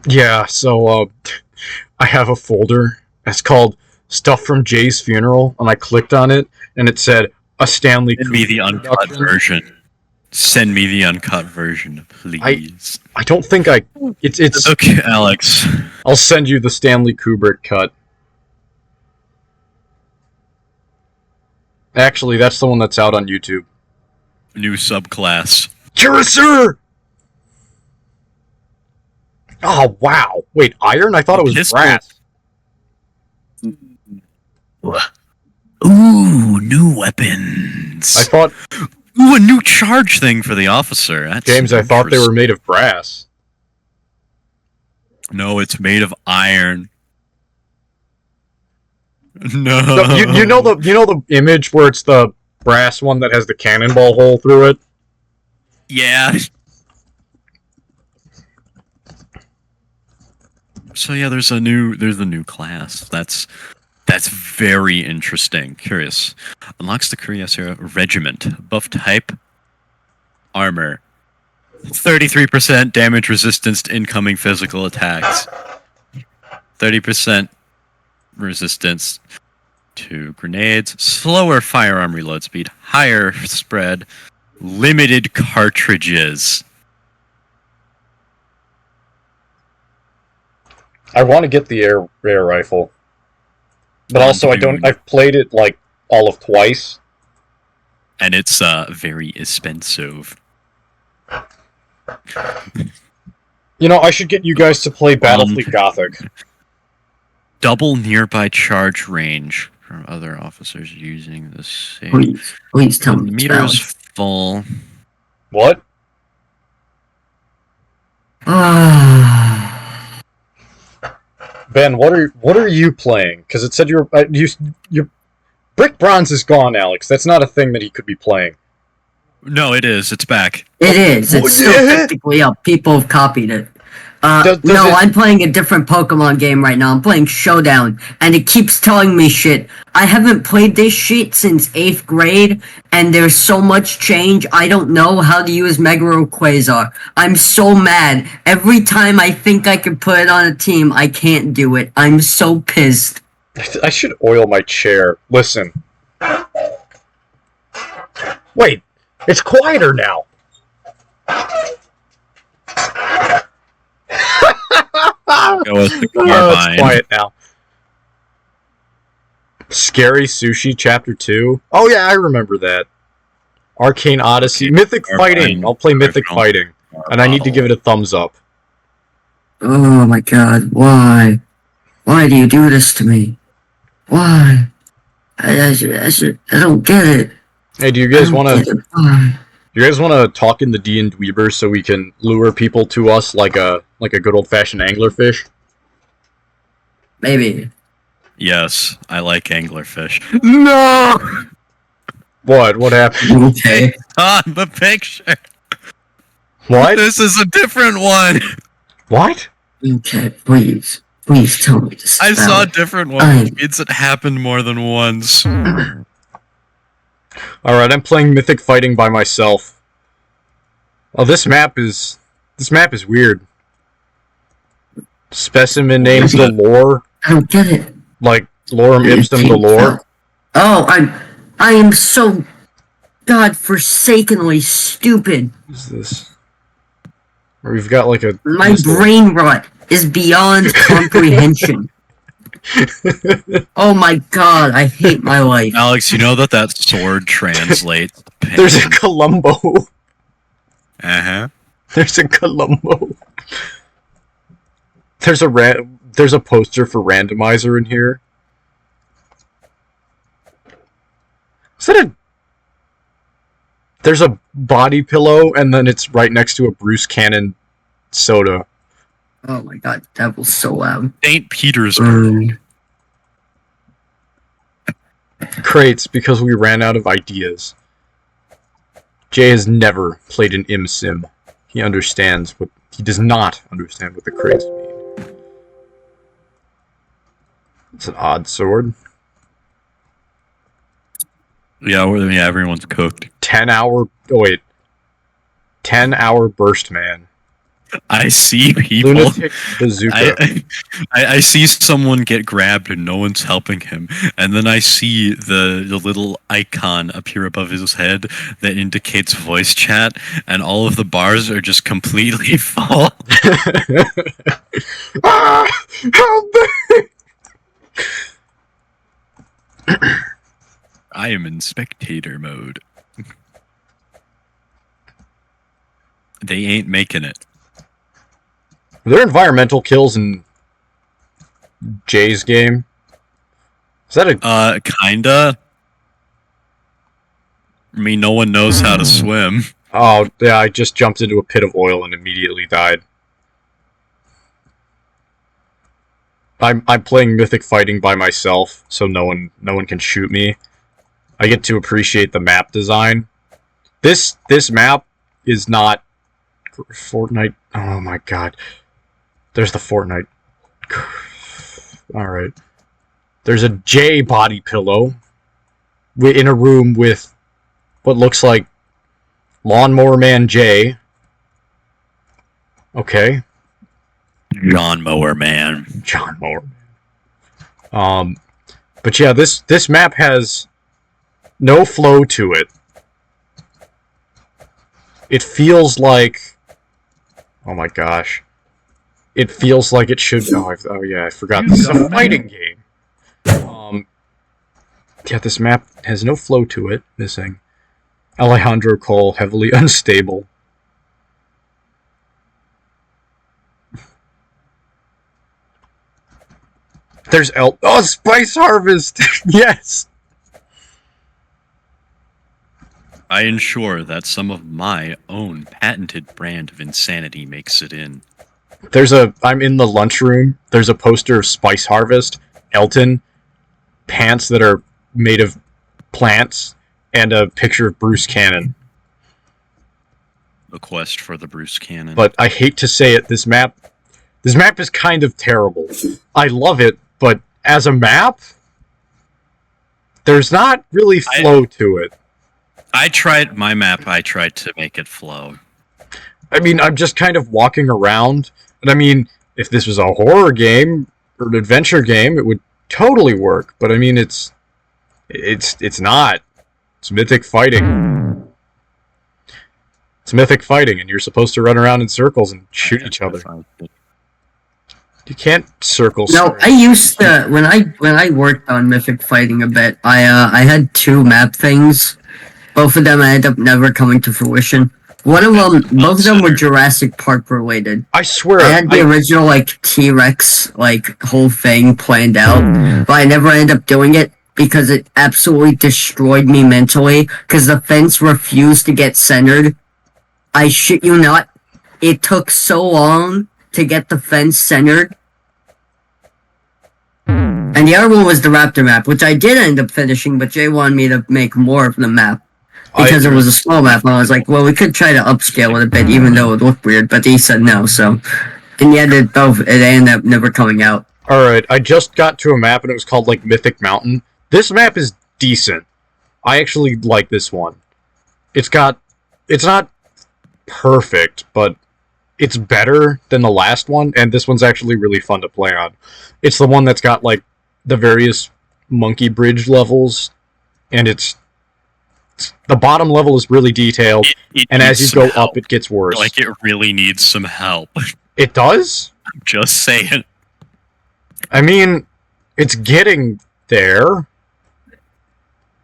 Yeah, so I have a folder. It's called Stuff from Jay's Funeral, and I clicked on it, and it said a Stanley Send me the Kubrick uncut production. version. Send me the uncut version, I please. I don't think I. It's. Okay, Alex. I'll send you the Stanley Kubrick cut. Actually, that's the one that's out on YouTube. New subclass. Cuirasseur! Oh, wow. Wait, iron? I thought it was Pistol. brass. Ooh, new weapons. I thought, Ooh, a new charge thing for the officer. That's James, I thought they were made of brass. No, it's made of iron. No. No, you know the image where it's the brass one that has the cannonball hole through it? Yeah. So yeah, there's a new class. That's very interesting. Curious. Unlocks the Cuirassier Regiment. Buff type. Armor. 33% damage resistance to incoming physical attacks. 30% resistance to grenades. Slower firearm reload speed. Higher spread. Limited cartridges. I want to get the air rifle. But also, I've played it, like, all of twice. And it's very expensive. You know, I should get you guys to play Battlefleet Gothic. Double nearby charge range from other officers using the same. Please tell me. Meters full. What? Ben, what are you playing? Because it said your Brick Bronze is gone, Alex. That's not a thing that he could be playing. No, it is. It's back. It is. It's still technically up. People have copied it. I'm playing a different Pokemon game right now. I'm playing Showdown, and it keeps telling me shit. I haven't played this shit since 8th grade, and there's so much change. I don't know how to use Mega Quasar. I'm so mad. Every time I think I can put it on a team, I can't do it. I'm so pissed. I should oil my chair. Listen. Wait, it's quieter now. It's quiet now. Scary Sushi Chapter 2. Oh yeah, I remember that. Arcane Odyssey. Mythic Fighting. I'll play Mythic Fighting. And I need to give it a thumbs up. Oh my god, why? Why do you do this to me? Why? I don't get it. Hey, do you guys want to talk in the D and Dweeber so we can lure people to us like a good old-fashioned anglerfish? Maybe. Yes, I like anglerfish. No! What happened? Okay. On the picture. What? This is a different one. What? Okay, please tell me to spell. I saw a different one. It's happened more than once. Alright, I'm playing Mythic Fighting by myself. Oh, this map is weird. Specimen names galore. I don't get it. Like Lorem Ipsum galore. Oh, I am so godforsakenly stupid. What is this? Or we've got like a... My brain rot is beyond comprehension. Oh my god, I hate my life. Alex, you know that sword translates. There's a Columbo. Uh-huh. There's a Columbo. There's a poster for randomizer in here. Is that There's a body pillow, and then it's right next to a Bruce Cannon soda. Oh my god, that was so loud. St. Petersburg. Crates, because we ran out of ideas. Jay has never played an sim. He does not understand what the crates mean. It's an odd sword. Yeah, everyone's cooked. 10-hour burst man. I see people. Lunatic bazooka. I see someone get grabbed and no one's helping him, and then I see the little icon appear above his head that indicates voice chat, and all of the bars are just completely full. Help me! I am in spectator mode. They ain't making it. Are there environmental kills in Jay's game? Is that a... Kinda. I mean, no one knows how to swim. Oh, yeah, I just jumped into a pit of oil and immediately died. I'm playing Mythic Fighting by myself, so no one can shoot me. I get to appreciate the map design. This map is not Fortnite. Oh my god. There's the Fortnite. Alright. There's a J body pillow in a room with what looks like Lawnmower Man J. Okay. John Mower Man. John Mower Man. But yeah, this map has no flow to it. It feels like... Oh my gosh. It feels like it should... Oh yeah, I forgot. This is a fighting game. Yeah, this map has no flow to it. Missing. Alejandro Cole, heavily unstable. There's Oh, Spice Harvest! Yes! I ensure that some of my own patented brand of insanity makes it in. I'm in the lunchroom. There's a poster of Spice Harvest, Elton, pants that are made of plants, and a picture of Bruce Cannon. A quest for the Bruce Cannon. But I hate to say it, this map is kind of terrible. I love it, but as a map, there's not really flow to it. I tried to make it flow. I mean, I'm just kind of walking around, and I mean, if this was a horror game or an adventure game, it would totally work. But I mean, it's not. It's Mythic Fighting. It's Mythic Fighting, and you're supposed to run around in circles and shoot each other. You can't circle. No, I used to when I worked on Mythic Fighting a bit. I had two map things. Both of them ended up never coming to fruition. One of them, both of them were Jurassic Park related. I swear, I had the original like T-Rex whole thing planned out, but I never ended up doing it because it absolutely destroyed me mentally. Because the fence refused to get centered. I shit you not, it took so long to get the fence centered. And the other one was the Raptor map, which I did end up finishing, but Jay wanted me to make more of the map. Because it was a small map, and I was like, well, we could try to upscale it a bit, even though it looked weird, but he said no, so... In the end, it ended up never coming out. Alright, I just got to a map, and it was called, Mythic Mountain. This map is decent. I actually like this one. It's not perfect, but it's better than the last one, and this one's actually really fun to play on. It's the one that's got, the various monkey bridge levels, and the bottom level is really detailed, and as you go up, it gets worse. It really needs some help. It does? I'm just saying. I mean, it's getting there.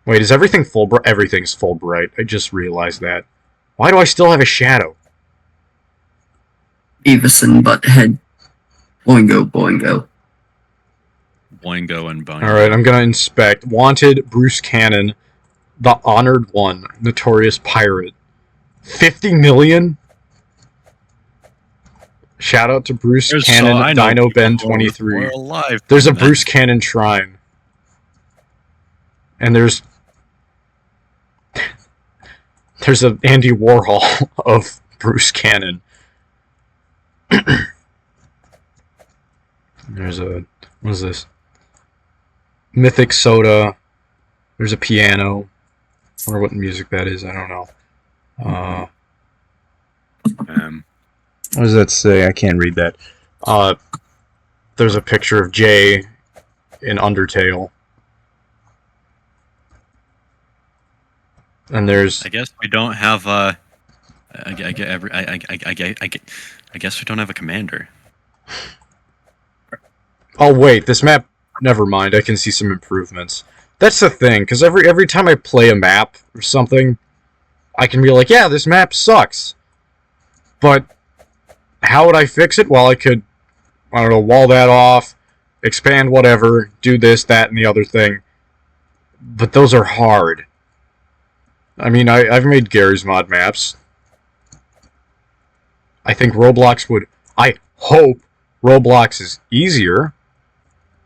Wait, is everything full bright? Everything's full bright. I just realized that. Why do I still have a shadow? Beavis and Butthead. Boingo, boingo. Boingo and boingo. Alright, I'm gonna inspect. Wanted, Bruce Cannon. The Honored One, Notorious Pirate. 50 million? Shout out to Bruce Cannon, Dino Ben 23. There's a Bruce Cannon shrine. And there's an Andy Warhol of Bruce Cannon. There's a... What is this? Mythic Soda. There's a piano. I wonder what music that is. I don't know. What does that say? I can't read that. There's a picture of Jay in Undertale. And there's... I guess we don't have I guess we don't have a commander. Oh wait, this map... Never mind, I can see some improvements. That's the thing, because every time I play a map or something, I can be like, yeah, this map sucks. But how would I fix it? Well, I could, I don't know, wall that off, expand whatever, do this, that, and the other thing. But those are hard. I mean, I've made Gary's Mod maps. I think Roblox would... I hope Roblox is easier.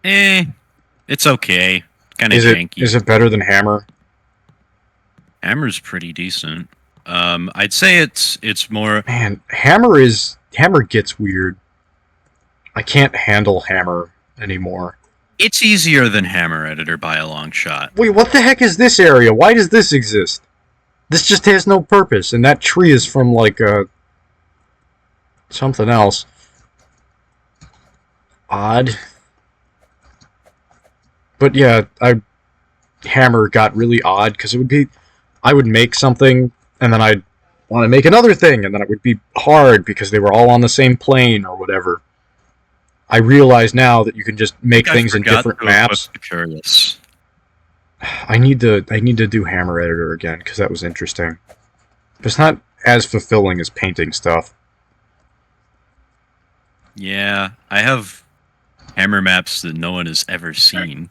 It's okay. Kind of janky. Is it better than Hammer? Hammer's pretty decent. I'd say it's more... Man, Hammer gets weird. I can't handle Hammer anymore. It's easier than Hammer Editor by a long shot. Wait, what the heck is this area? Why does this exist? This just has no purpose, and that tree is from, like, something else. Odd. But yeah, Hammer got really odd, because it would be... I would make something, and then I'd want to make another thing, and then it would be hard, because they were all on the same plane, or whatever. I realize now that you can just make things in different maps. Curious. I need to do Hammer Editor again, because that was interesting. But it's not as fulfilling as painting stuff. Yeah, I have Hammer maps that no one has ever seen.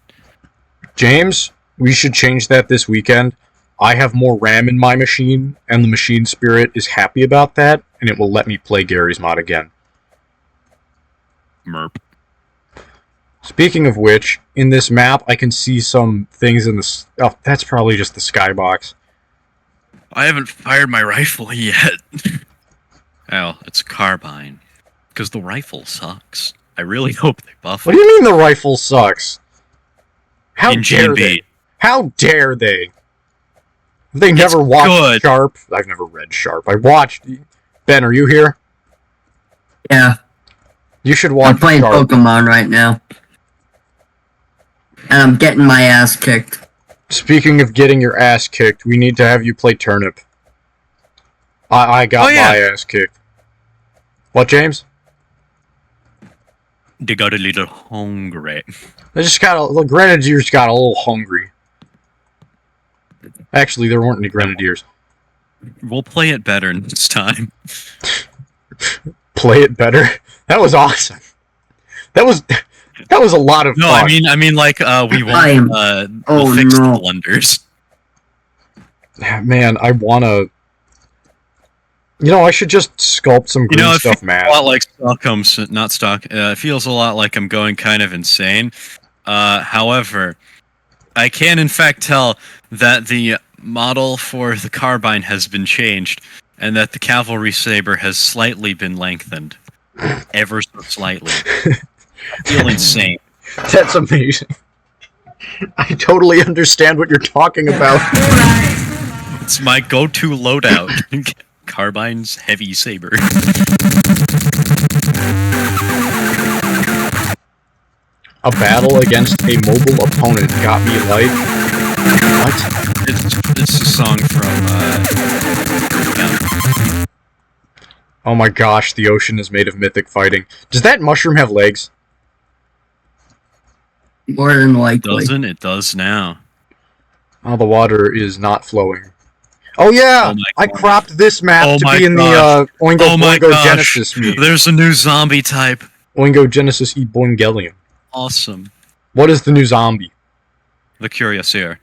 James, we should change that this weekend. I have more RAM in my machine, and the machine spirit is happy about that, and it will let me play Gary's Mod again. Merp. Speaking of which, in this map, I can see some things in the... Oh, that's probably just the skybox. I haven't fired my rifle yet. Oh, it's carbine. Because the rifle sucks. I really hope they buff it. What do you mean the rifle sucks? How in dare GNB. they? How dare they? They never watched good. Sharp. I've never read Sharp. I watched... Ben, are you here? Yeah. You should watch I'm playing Sharp. Pokemon right now. And I'm getting my ass kicked. Speaking of getting your ass kicked, we need to have you play Turnip. I got my ass kicked. What, James? They got a little hungry. The Grenadiers got a little hungry. Actually, there weren't any Grenadiers. We'll play it better next time. Play it better? That was awesome. That was a lot of fun. I mean, like, we won't, we'll fix the blunders. Man, I wanna... You know, I should just sculpt some green stuff, man. A lot like Stockholm, not stock. It feels a lot like I'm going kind of insane. However, I can in fact tell that the model for the carbine has been changed, and that the cavalry saber has slightly been lengthened, ever so slightly. I feel insane. That's amazing. I totally understand what you're talking about. It's my go-to loadout. Carbine's heavy saber. A battle against a mobile opponent got me like... What? It's a song from, yeah. Oh my gosh, the ocean is made of mythic fighting. Does that mushroom have legs? More than likely. It does now. Oh, the water is not flowing. Oh yeah! Oh I cropped this map to be in the Oingo Boingo Genesis meme. There's a new zombie type. Oingo Genesis E Boingelium. Awesome. What is the new zombie? The Curiousaire.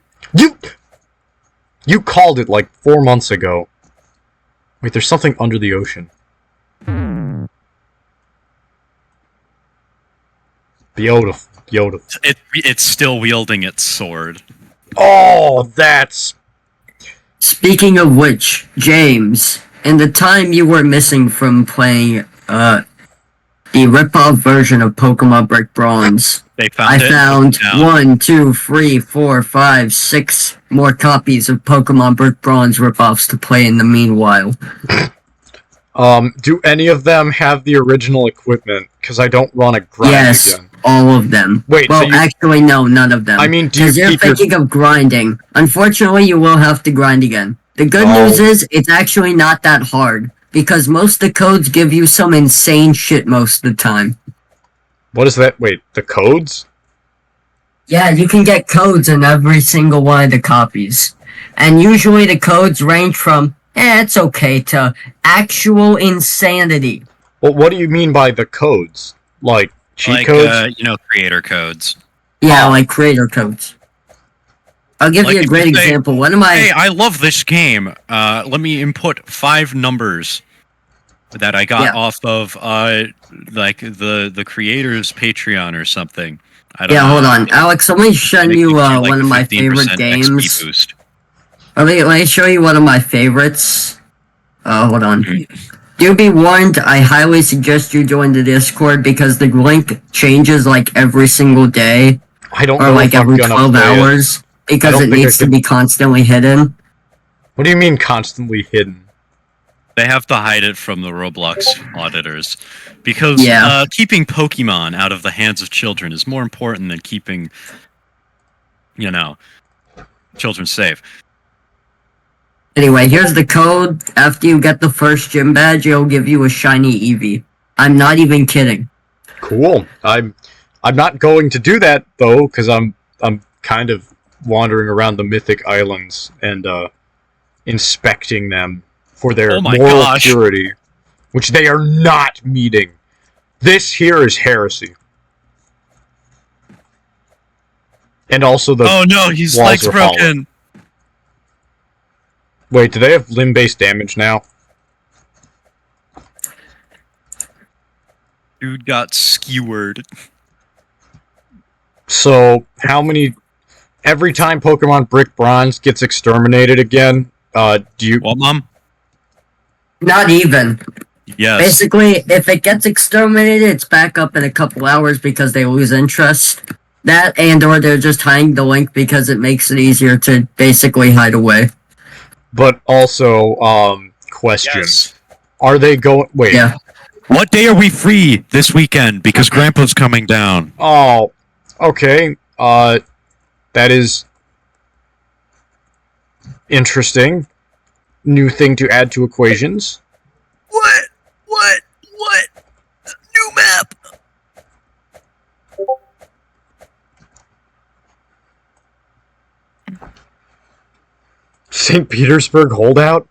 You called it like 4 months ago. Wait, there's something under the ocean. Beautiful. It's still wielding its sword. Oh, that's... Speaking of which, James, in the time you were missing from playing the rip-off version of Pokemon Brick Bronze, I found 1, 2, 3, 4, 5, 6 more copies of Pokemon Brick Bronze rip-offs to play in the meanwhile. Do any of them have the original equipment? Because I don't want to grind Yes, again. all of them. Wait, well, so you... actually, no, none of them. I mean, do you Because you're keep your... thinking of grinding. Unfortunately, you will have to grind again. The good news is, it's actually not that hard. Because most of the codes give you some insane shit most of the time. What is that? Wait, the codes? Yeah, you can get codes in every single one of the copies. And usually the codes range from, it's okay, to actual insanity. Well, what do you mean by the codes? Like, cheat codes? Creator codes. Yeah, like creator codes. I'll give you a great example. One of my... Hey, I love this game. Let me input 5 numbers that I got off of, the creator's Patreon or something. I don't know. Hold on. Alex, let me show you one of my favorite games. Let me show you one of my favorites. Hold on. Do be warned, I highly suggest you join the Discord because the link changes like every single day. I don't know. Or like every 12 hours. Because it needs to be constantly hidden. What do you mean constantly hidden? They have to hide it from the Roblox auditors. Because keeping Pokemon out of the hands of children is more important than keeping, children safe. Anyway, here's the code. After you get the first gym badge, it'll give you a shiny Eevee. I'm not even kidding. Cool. I'm not going to do that though, because I'm kind of wandering around the Mythic Islands and inspecting them for their moral purity, which they are not meeting. This here is heresy. And also the his leg's broken. Falling. Wait, do they have limb-based damage now? Dude got skewered. So, how many... Every time Pokemon Brick Bronze gets exterminated again, do you... What, Mom? Not even. Yes. Basically, if it gets exterminated, it's back up in a couple hours because they lose interest. That or they're just hiding the link because it makes it easier to basically hide away. But also, question. Yes. Are they going... Wait. Yeah. What day are we free this weekend? Because Grandpa's coming down. Oh, okay. That is... interesting. New thing to add to equations. What? New map! St. Petersburg holdout?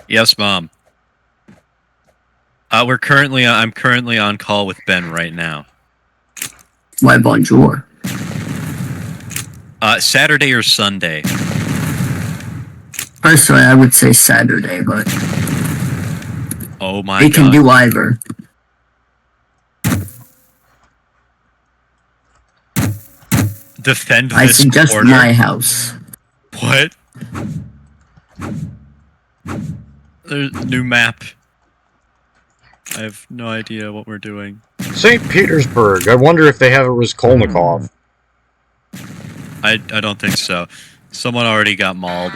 Yes, Mom. I'm currently on call with Ben right now. Why bonjour? Saturday or Sunday? Personally, I would say Saturday, but... Oh my god. We can do either. Defend this I suggest order. my house. What? There's a new map. I have no idea what we're doing. St. Petersburg. I wonder if they have a Raskolnikov. I don't think so. Someone already got mauled.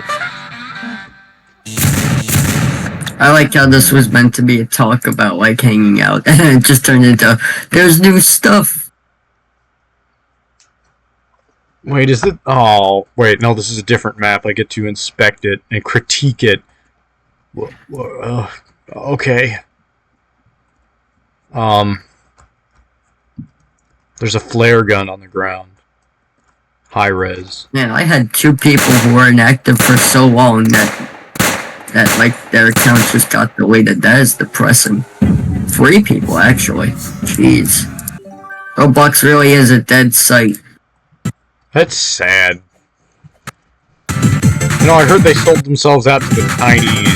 I like how this was meant to be a talk about, like, hanging out, and it just turned into, there's new stuff! Wait, is it... Oh, wait, no, this is a different map. I get to inspect it and critique it. Okay. There's a flare gun on the ground. High res. Man, I had 2 people who were inactive for so long that like, their accounts just got deleted. That is depressing. 3 people, actually. Jeez. Roblox really is a dead site. That's sad. You know, I heard they sold themselves out to the Chinese.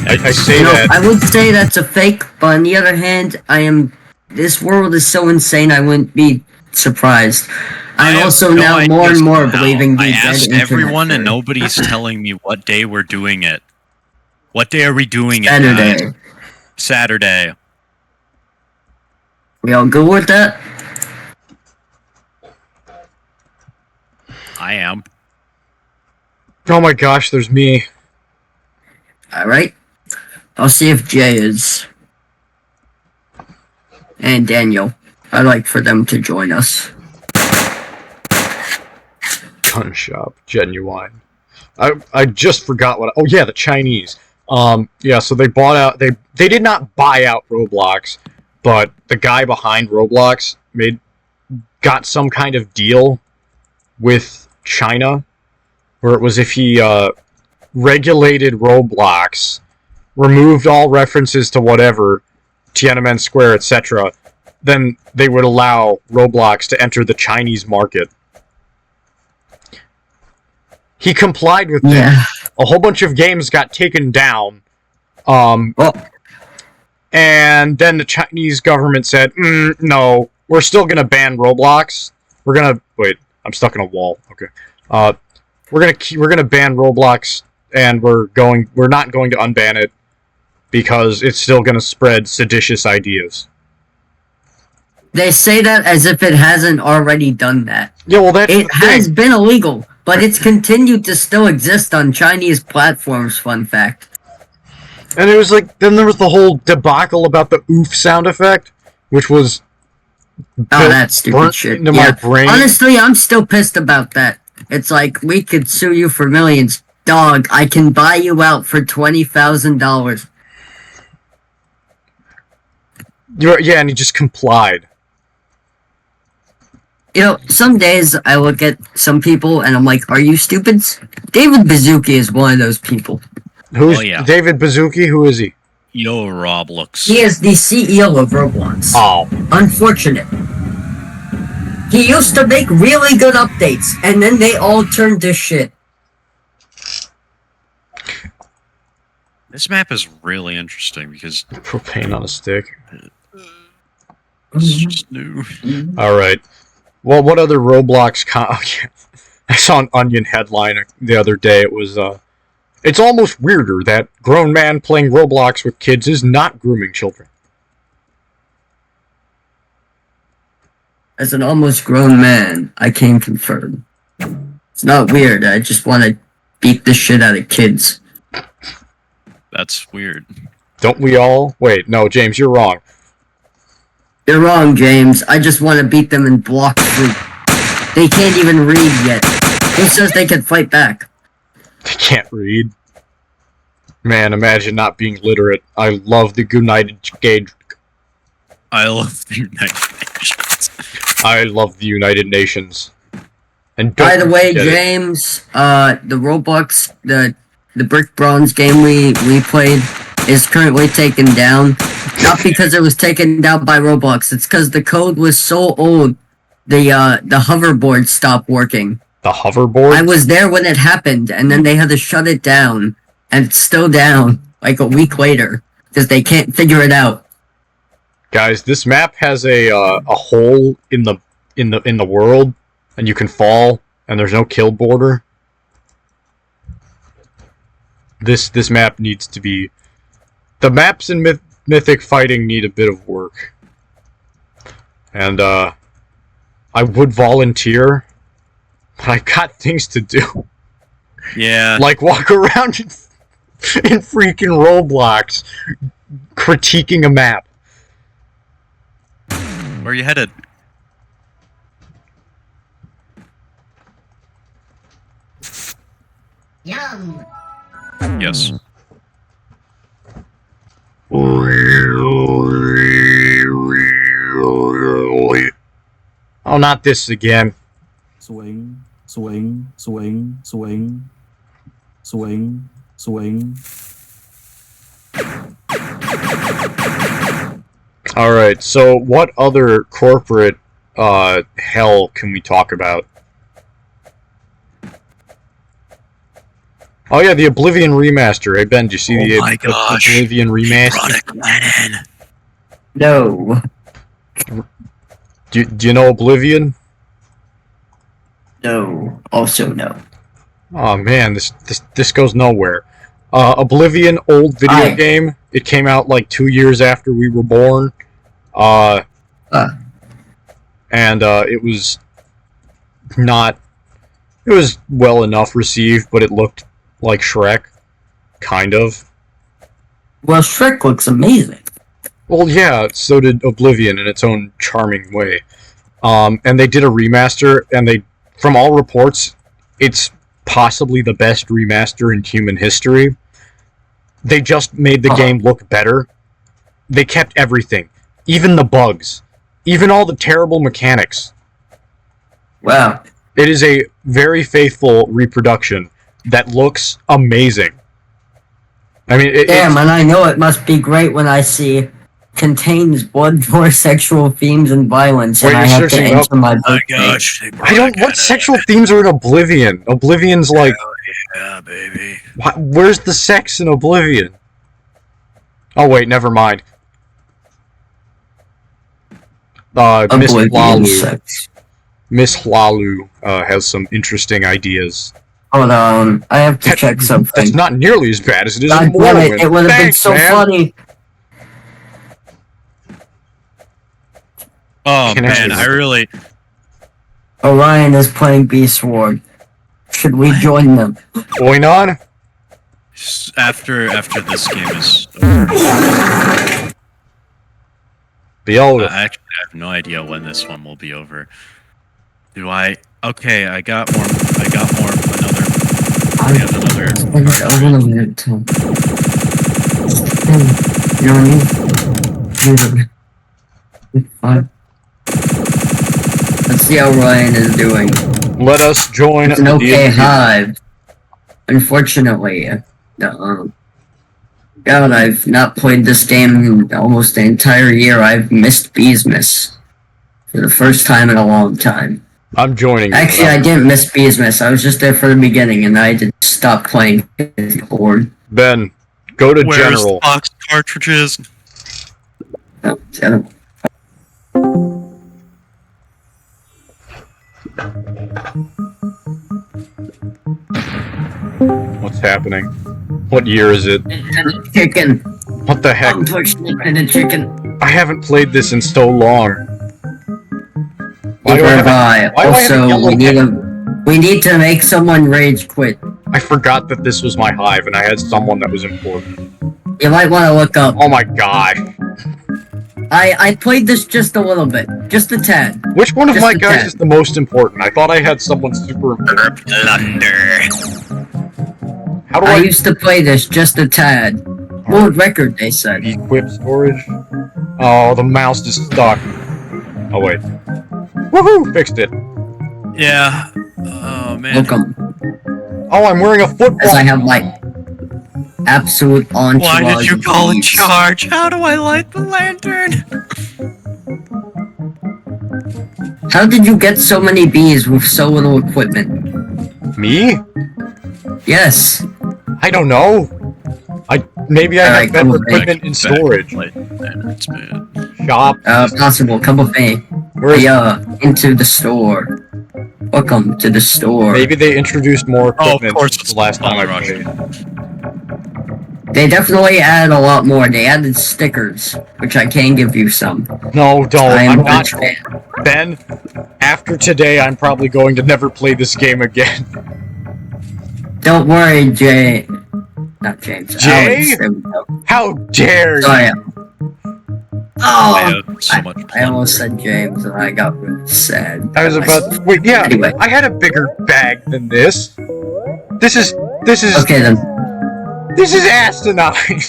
I say that... I would say that's a fake, but on the other hand, this world is so insane, I wouldn't be surprised. I'm also now more and more believing the I dead asked internet everyone theory. and nobody's telling me what day we're doing it. What day are we doing Saturday. it? Saturday. We all good with that? I am. Oh my gosh, there's me. Alright. I'll see if Jay is. And Daniel. I'd like for them to join us. Gun shop, genuine. I just forgot what. Oh yeah, the Chinese. Yeah. So they bought out. They did not buy out Roblox, but the guy behind Roblox got some kind of deal with China, where it was if he regulated Roblox, removed all references to whatever, Tiananmen Square, etc., then they would allow Roblox to enter the Chinese market. He complied with that. A whole bunch of games got taken down. And then the Chinese government said, no, we're still going to ban Roblox. We're going to... Wait, I'm stuck in a wall. Okay. We're going to ban Roblox, and we're not going to unban it because it's still going to spread seditious ideas. They say that as if it hasn't already done that. Yeah, well, that's it has been illegal, but it's continued to still exist on Chinese platforms, fun fact. And it was like, then there was the whole debacle about the oof sound effect, which was... Oh, that stupid shit. Into my brain. Honestly, I'm still pissed about that. It's like, we could sue you for millions. Dog, I can buy you out for $20,000. Yeah, and he just complied. You know, some days I look at some people and I'm like, are you stupids? David Baszucki is one of those people. Who's David Baszucki? Who is he? Yo, Roblox. He is the CEO of Roblox. Oh. Unfortunate. He used to make really good updates, and then they all turned to shit. This map is really interesting because... Propane on a stick. It's just new. Alright. Well, what other Roblox I saw an Onion headline the other day. It was, it's almost weirder that grown man playing Roblox with kids is not grooming children. As an almost grown man, I can confirm. It's not weird, I just want to beat the shit out of kids. That's weird. Don't we all? Wait, no, James, you're wrong. You're wrong, James. I just want to beat them in block sleep. They can't even read yet. Who says they can fight back? They can't read. Man, imagine not being literate. I love the United States. I love the United Nations. I love the United Nations. And by the way, James, the Roblox, the Brick Bronze game we played is currently taken down. Not because it was taken down by Roblox, it's because the code was so old, the hoverboard stopped working. The hoverboard? I was there when it happened, and then they had to shut it down, and it's still down, like a week later, because they can't figure it out. Guys, this map has a hole in the world, and you can fall, and there's no kill border. This map needs to be... The maps in Mythic Fighting need a bit of work. And, I would volunteer, but I've got things to do. Yeah. Like walk around in freaking Roblox, critiquing a map. Where are you headed? Yum. Yes. Oh, not this again. Swing, swing, swing, swing, swing, swing. Alright, so what other corporate hell can we talk about? Oh yeah, the Oblivion remaster. Hey Ben, did you see the Oblivion remaster? No. Do you know Oblivion? No. Also no. Oh man, this goes nowhere. Oblivion, old video game. It came out like 2 years after we were born. And it was not... It was well enough received, but it looked like Shrek. Kind of. Well, Shrek looks amazing. Well, yeah, so did Oblivion in its own charming way. And they did a remaster, and they, from all reports, it's possibly the best remaster in human history. They just made the game look better. They kept everything. Even the bugs. Even all the terrible mechanics. Wow. It is a very faithful reproduction that looks amazing. I mean, damn, and I know it must be great when I see contains blood, gore, sexual themes, and violence, and I have to enter my birthday. Gosh, I don't. What sexual themes are in Oblivion? Oblivion's like. Yeah, baby. Where's the sex in Oblivion? Oh wait, never mind. Miss Lalu has some interesting ideas. Hold on, I have to check something. That's not nearly as bad as it is in God damn Morrowind. it would have been so funny. Oh man, I really... Orion is playing Beastward. Should we join them? Going on? After this game is over. Behold. I actually have no idea when this one will be over. Do I? Okay, I got more. Another. I have another. You know what I mean? Let's see how Ryan is doing. Let us join. It's an okay hive. Unfortunately, God, I've not played this game in almost the entire year. I've missed Beesmas for the first time in a long time. I'm joining. Actually, I didn't miss Beesmas. I was just there for the beginning, and I did stop playing Horde. Ben, go to Where's General. The box cartridges? Oh, General. What's happening? What year is it? Chicken. What the heck? Unfortunately, chicken. I haven't played this in so long. Neither have I. why do I have a Also, yellow we need to make someone rage quit. I forgot that this was my hive and I had someone that was important. You might want to look up. Oh my gosh. I played this just a little bit. Just a tad. Which one of Just my a guys tad. is the most important? I thought I had someone super important. Plunder. How do I I used to play this just a tad. World record, they said. equip storage? Oh, the mouse is stuck. Oh wait. Woohoo! Fixed it. Yeah. Oh man. Welcome. Oh, I'm wearing a football. As I have my absolute entourage. Why did you of call in bees. charge? How do I light the lantern? How did you get so many bees with so little equipment? Me? Yes. I don't know. Maybe I Alright, have better come with me. equipment in storage. Light the lanterns, man. Shop. Possible. Come with me. Where's Into the store. Welcome to the store. maybe they introduced more Oh, of equipment course since it's the last time I Rush. played. They definitely added a lot more. They added stickers, which I can give you some. No, don't. I am I'm a not. fan. Ben, after today, I'm probably going to never play this game again. Don't worry, Jay. Not James. Jay? Alex, there we go. How dare you? Sorry. I Oh, have so much I almost said James, and I got really sad. I was about to, wait, yeah, Anyway. I had a bigger bag than this. This is Okay then. asinine.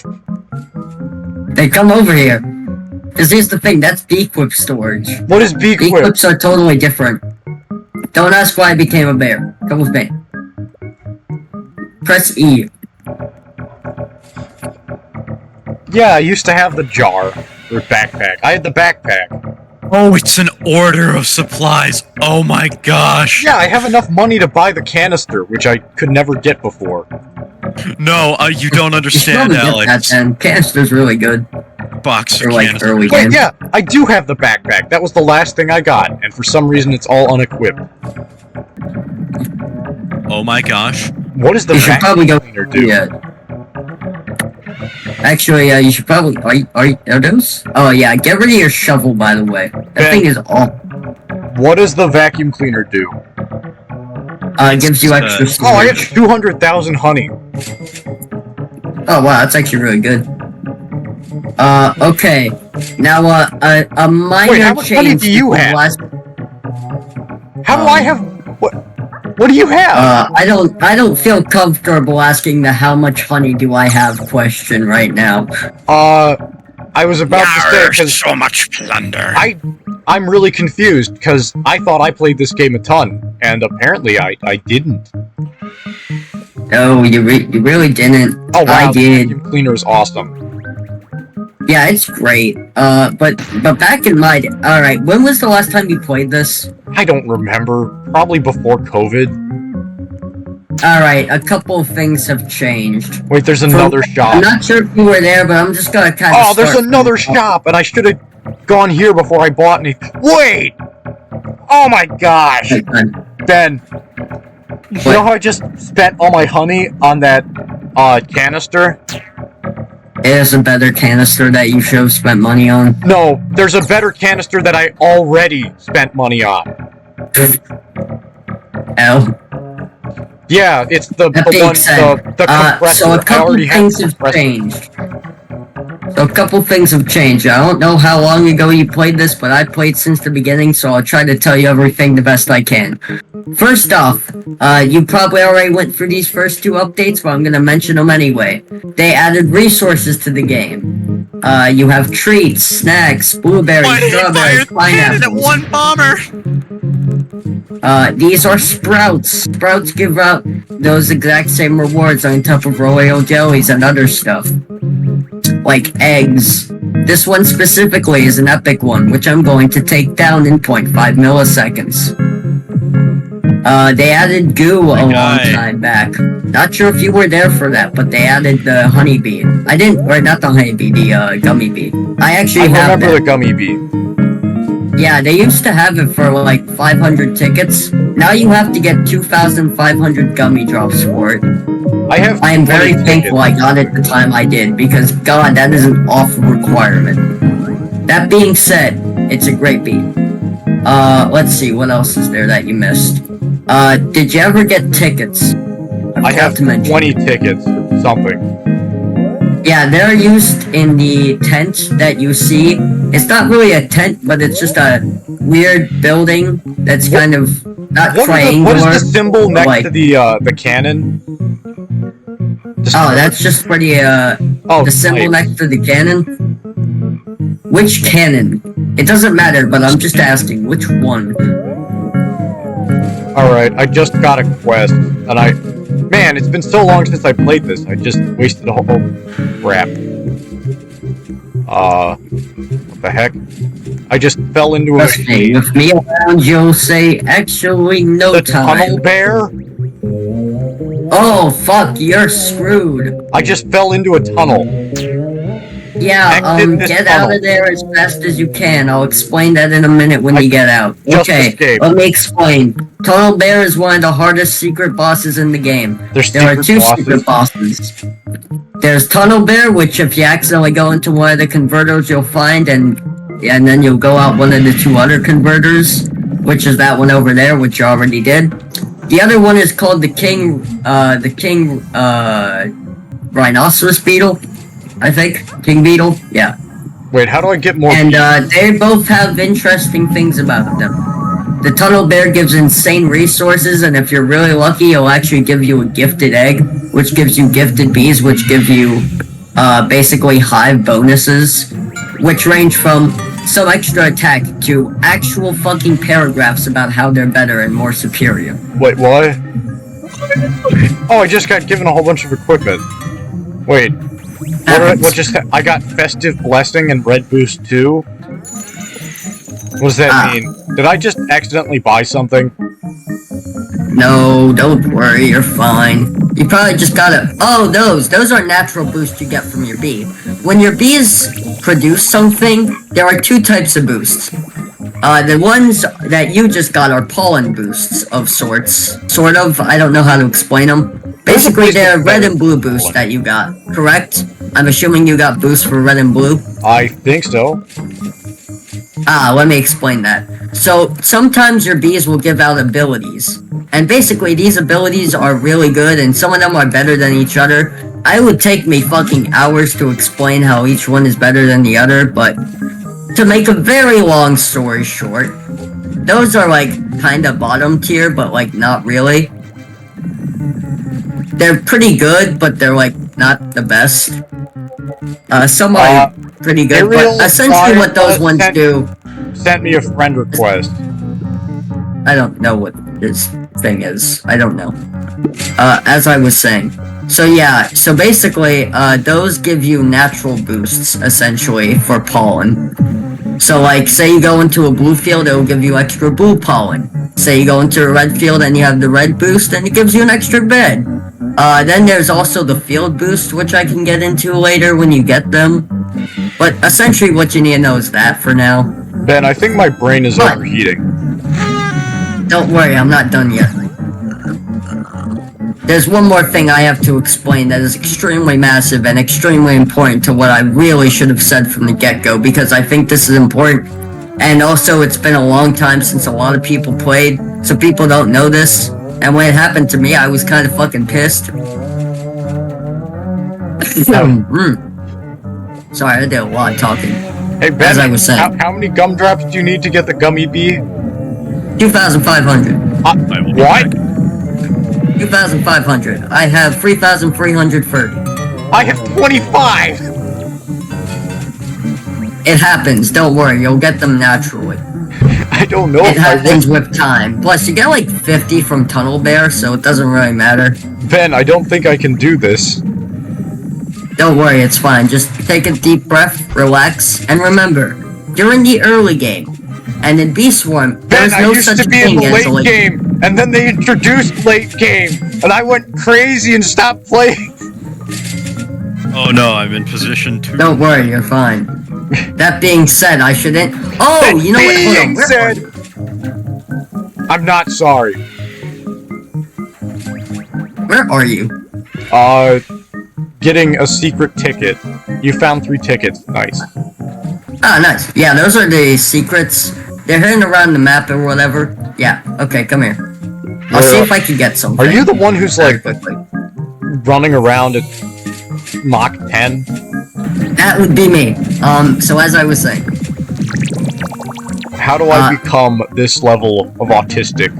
They come over here. Because here's the thing, that's B-Quip storage. What is B-Quip? B-Quips are totally different. Don't ask why I became a bear. Come with me. Press E. Yeah, I used to have the jar, or backpack. I had the backpack. Oh, it's an order of supplies. Oh my gosh. Yeah, I have enough money to buy the canister, which I could never get before. No, you don't You should understand, probably get Alex. that then. Canister's really good. Box For like canister. early Wait, games. yeah, I do have the backpack. That was the last thing I got, and for some reason it's all unequipped. Oh my gosh. What does the You should vacuum probably go cleaner do? Yeah. Actually, you should probably... Are those? Oh, yeah. Get rid of your shovel, by the way. That thing is awful. What does the vacuum cleaner do? It gives you extra storage. Oh, I have 200,000 honey. Oh, wow. That's actually really good. Okay. Now, a minor Wait, how much honey change... do you have? How do I have... What do you have? I don't feel comfortable asking the how much honey do I have question right now. I was about to say, because so much plunder. I'm really confused, because I thought I played this game a ton, and apparently I didn't. No, you really didn't. Oh wow, I did. the vacuum cleaner is awesome. Yeah, it's great. But back in my... Alright, when was the last time you played this? I don't remember. Probably before COVID. Alright, a couple of things have changed. Wait, there's another shop. I'm not sure if you were there, but I'm just gonna kind of... Oh, there's another shop, and I should have gone here before I bought anything. Wait! Oh my gosh! Ben, you know how I just spent all my honey on that, canister? There's a better canister that you should have spent money on. No, there's a better canister that I already spent money on. L. Yeah, it's the one, the compressor. So a couple things have changed. So a couple things have changed. I don't know how long ago you played this, but I played since the beginning, so I'll try to tell you everything the best I can. First off, you probably already went through these first two updates, but I'm gonna mention them anyway. They added resources to the game. You have treats, snacks, blueberries, strawberries, pineapples. One bomber! These are sprouts. Sprouts give out those exact same rewards on top of royal jellies and other stuff. Like eggs. This one specifically is an epic one, which I'm going to take down in 0.5 milliseconds. They added goo a long time back. Not sure if you were there for that, but they added the honeybee. I didn't, or not the honeybee, the gummy bee. I actually remember the gummy bee. Yeah, they used to have it for like 500 tickets. Now you have to get 2,500 gummy drops for it. I am very thankful I got it the time I did, because god, that is an awful requirement. That being said, it's a great beat. Let's see, what else is there that you missed? Did you ever get tickets? I have 20 tickets, something. Yeah, they're used in the tent that you see. It's not really a tent, but it's just a weird building that's kind of not triangular. What is the symbol next to the cannon? That's just for the symbol next to the cannon. Which cannon? It doesn't matter, but I'm just asking, which one? Alright, I just got a quest, and Man, it's been so long since I played this, I just wasted a whole crap. What the heck? I just fell into a... With me around, you'll say, actually, no the time. tunnel bear? Oh, fuck, you're screwed. I just fell into a tunnel. Yeah, get out of there as fast as you can. I'll explain that in a minute when you get out. Okay, let me explain. Tunnel Bear is one of the hardest secret bosses in the game. There are two secret bosses. There's Tunnel Bear, which if you accidentally go into one of the converters, you'll find, and then you'll go out one of the two other converters, which is that one over there, which you already did. The other one is called the King Rhinoceros Beetle. I think. King Beetle? Yeah. Wait, how do I get more... And, they both have interesting things about them. The Tunnel Bear gives insane resources, and if you're really lucky, it'll actually give you a gifted egg, which gives you gifted bees, which give you, basically hive bonuses, which range from some extra attack to actual fucking paragraphs about how they're better and more superior. Wait, what? Oh, I just got given a whole bunch of equipment. Wait. I got Festive Blessing and Red Boost 2? What does that mean? Did I just accidentally buy something? No, don't worry, you're fine. You probably just gotta... Oh, those are natural boosts you get from your bee. When your bees produce something, there are two types of boosts. The ones that you just got are pollen boosts of sorts. Sort of, I don't know how to explain them. Basically, they're red and blue boosts that you got, correct? I'm assuming you got boosts for red and blue? I think so. Let me explain that. So, sometimes your bees will give out abilities. And basically, these abilities are really good, and some of them are better than each other. I would take me fucking hours to explain how each one is better than the other, but to make a very long story short, those are like kinda bottom tier, but like not really. They're pretty good, but they're like not the best. Some are pretty good, Ariel but essentially what those ones do... Sent me a friend request. I don't know what this thing is. I don't know. As I was saying. So yeah, so basically, those give you natural boosts, essentially, for pollen. So like, say you go into a blue field, it will give you extra blue pollen. Say you go into a red field and you have the red boost, and it gives you an extra red. Then there's also the field boost, which I can get into later when you get them. But essentially what you need to know is that for now. Ben, I think my brain is overheating. Don't worry, I'm not done yet. There's one more thing I have to explain that is extremely massive and extremely important to what I really should have said from the get-go, because I think this is important. And also, it's been a long time since a lot of people played, so people don't know this. And when it happened to me, I was kind of fucking pissed. Sorry, I did a lot of talking. Hey Ben, as I was saying. How many gumdrops do you need to get the gummy bee? 2,500. What? 2,500. I have 3,330. I have 25! It happens, don't worry, you'll get them naturally. I don't know it happens with time. Plus, you get like 50 from Tunnel Bear, so it doesn't really matter. Ben, I don't think I can do this. Don't worry, it's fine. Just take a deep breath, relax, and remember, during the early game, and in Bee Swarm, there's no such thing as a late game. Ben, I used to be in the late game, and then they introduced late game, and I went crazy and stopped playing. Oh no, I'm in position 2. Don't worry, you're fine. That being said, I shouldn't... Oh, you know what? Hold on, where are you? I'm not sorry. Where are you? Getting a secret ticket. You found 3 tickets. Nice. Ah, nice. Yeah, those are the secrets. They're hidden around the map or whatever. Yeah, okay, come here. I'll see if I can get something. Are you the one who's like quickly running around at Mach 10? That would be me. So as I was saying. How do I become this level of autistic?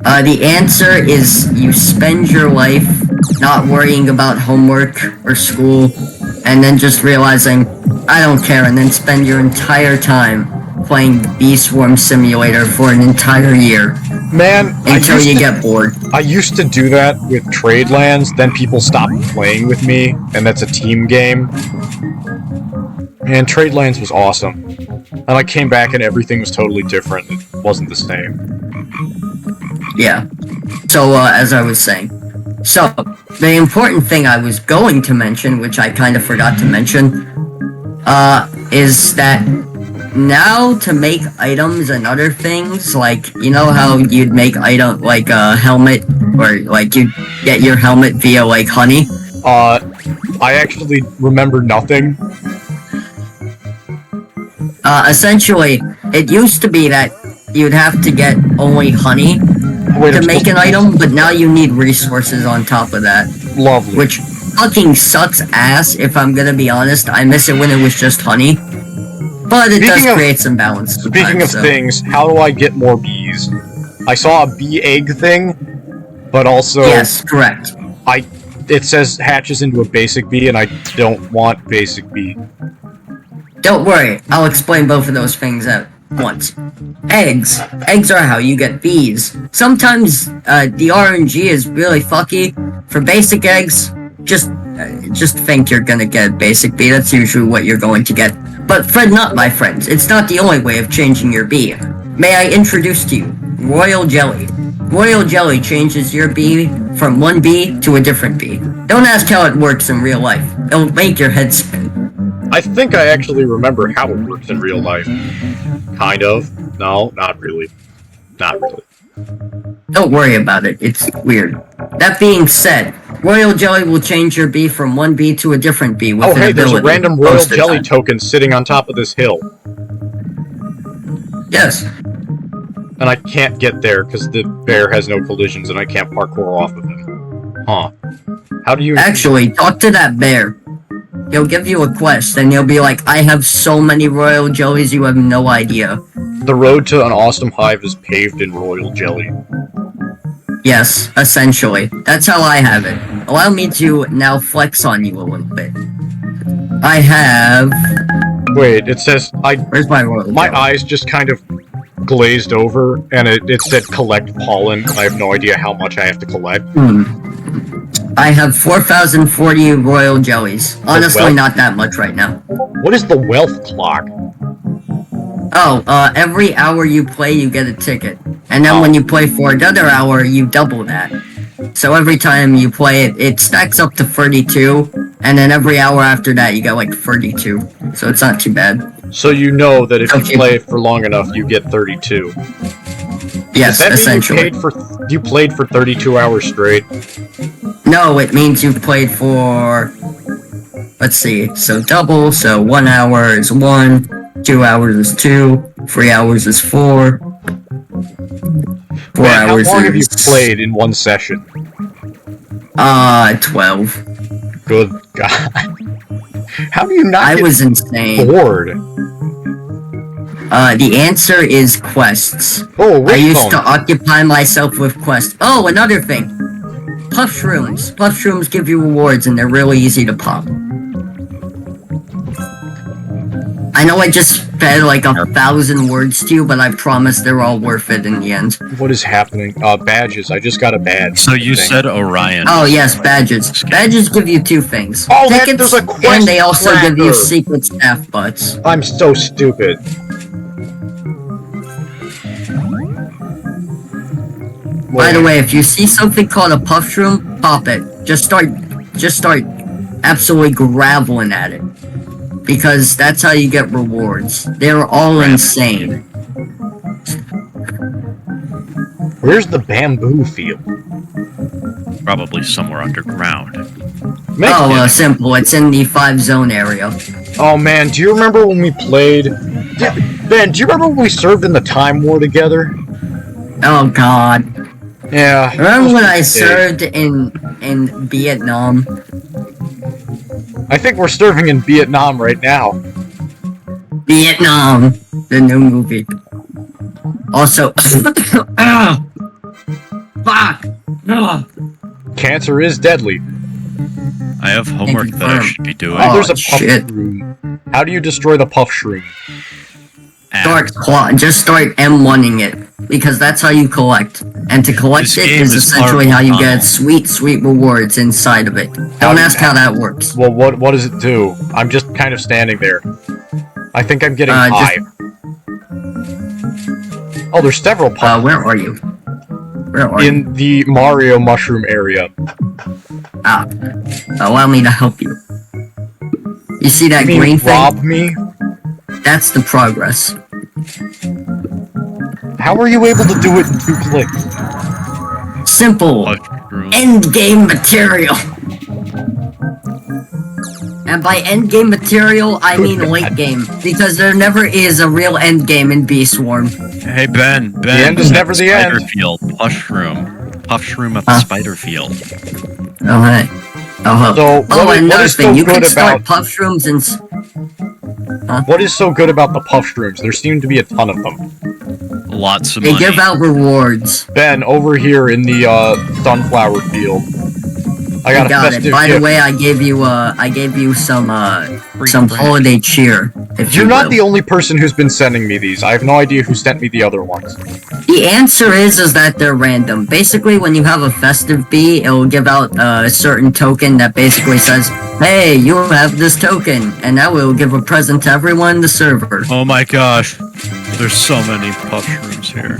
The answer is you spend your life not worrying about homework or school, and then just realizing, I don't care, and then spend your entire time playing the Bee Swarm Simulator for an entire year. Man, until you get bored. I used to do that with Tradelands, then people stopped playing with me, and that's a team game. And Tradelands was awesome. And I came back and everything was totally different. It wasn't the same. Yeah. So, as I was saying. So, the important thing I was going to mention, which I kind of forgot to mention, is that now to make items and other things, like, you know how you'd make item, like a helmet, or like you'd get your helmet via, like, honey? I actually remember nothing. Essentially, it used to be that you'd have to get only honey to make an item, but now you need resources on top of that. Lovely. Which fucking sucks ass, if I'm gonna be honest. I miss it when it was just honey. But it does create some balance. Speaking of things, how do I get more bees? I saw a bee egg thing, but also... Yes, correct. It says hatches into a basic bee, and I don't want basic bee. Don't worry, I'll explain both of those things at once. Eggs. Eggs are how you get bees. Sometimes, the RNG is really fucky. For basic eggs, just think you're gonna get a basic bee. That's usually what you're going to get. But fret not, my friends. It's not the only way of changing your bee. May I introduce to you Royal Jelly. Royal Jelly changes your bee from one bee to a different bee. Don't ask how it works in real life. It'll make your head spin. I think I actually remember how it works in real life. Kind of. No, not really. Not really. Don't worry about it. It's weird. That being said, royal jelly will change your bee from one bee to a different bee with Oh, an hey, there's a ability random royal most of the jelly time. token sitting on top of this hill. Yes. And I can't get there because the bear has no collisions and I can't parkour off of him. Huh. How do you... Actually, talk to that bear. He'll give you a quest, and you'll be like, I have so many royal jellies, you have no idea. The road to an awesome hive is paved in royal jelly. Yes, essentially. That's how I have it. Allow me to now flex on you a little bit. I have... Wait, it says... Where's my royal My jelly? eyes just kind of glazed over, and it said collect pollen, and I have no idea how much I have to collect. I have 4,040 royal jellies. Honestly, wealth? not that much right now. What is the wealth clock? Oh, every hour you play, you get a ticket. And then when you play for another hour, you double that. So every time you play it, it stacks up to 32, and then every hour after that, you get like 32. So it's not too bad. So you know that if Okay. you play for long enough, you get 32. Yes, Does that essentially. mean you played for 32 hours straight? No, it means you played for... Let's see. So double, so 1 hour is 1, 2 hours is 2, 3 hours is 4. 4 Man, how hours long have you is... played in one session? 12. Good God. How do you not I get was insane. bored? The answer is quests. Oh, I wait, used to occupy myself with quests. Oh, another thing. Puff shrooms. Puff shrooms give you rewards and they're really easy to pop. I know I just fed like 1,000 words to you, but I promise they're all worth it in the end. What is happening? Badges. I just got a badge. So you thing. said Orion. Oh yes, badges. Badges give you 2 things. Oh, man, Tickets, there's a quest and they also give you tracker. secret staff butts. I'm so stupid. By the way, if you see something called a puff shroom, pop it. Just start absolutely graveling at it. Because that's how you get rewards. They're all insane. Where's the bamboo field? Probably somewhere underground. Simple. It's in the 5 zone area. Oh man, do you remember when we played... Ben, do you remember when we served in the Time War together? Oh god. Yeah. Remember when I served in Vietnam? I think we're serving in Vietnam right now. Vietnam, the new movie. Also, ah, fuck. Ah. Cancer is deadly. I have homework that I should be doing. Oh, There's a puff shit. shroom. How do you destroy the puff shroom? Just start M1ing it, because that's how you collect. And to collect This it game is is essentially how you horrible. get sweet rewards inside of it. Don't ask how that works. Well, what does it do? I'm just kind of standing there. I think I'm getting high. Oh, there's several puff Where are you? Where are you? in the Mario mushroom area. Allow me to help you. You see that You mean green thing? rob me? That's the progress. How are you able to do it in 2 clicks? Simple. Mushroom. End game material. And by end game material, I mean late game, because there never is a real end game in Bee Swarm. Hey Ben, The end is never the end. Spider field, puff shroom at the spider field. Oh hey. Oh, So, what another is thing, so you can good start about puff shrooms and what is so good about the puff shrooms? There seem to be a ton of them. Lots of they money. give out rewards. Ben, over here in the sunflower field, I got a Got it. festive By gift. the way, I gave you some bread. holiday cheer. If You're you not will. the only person who's been sending me these. I have no idea who sent me the other ones. The answer is that they're random. Basically, when you have a festive bee, it will give out a certain token that basically says, "Hey, you have this token," and that will give a present to everyone in the server. Oh my gosh, there's so many puff shrooms here.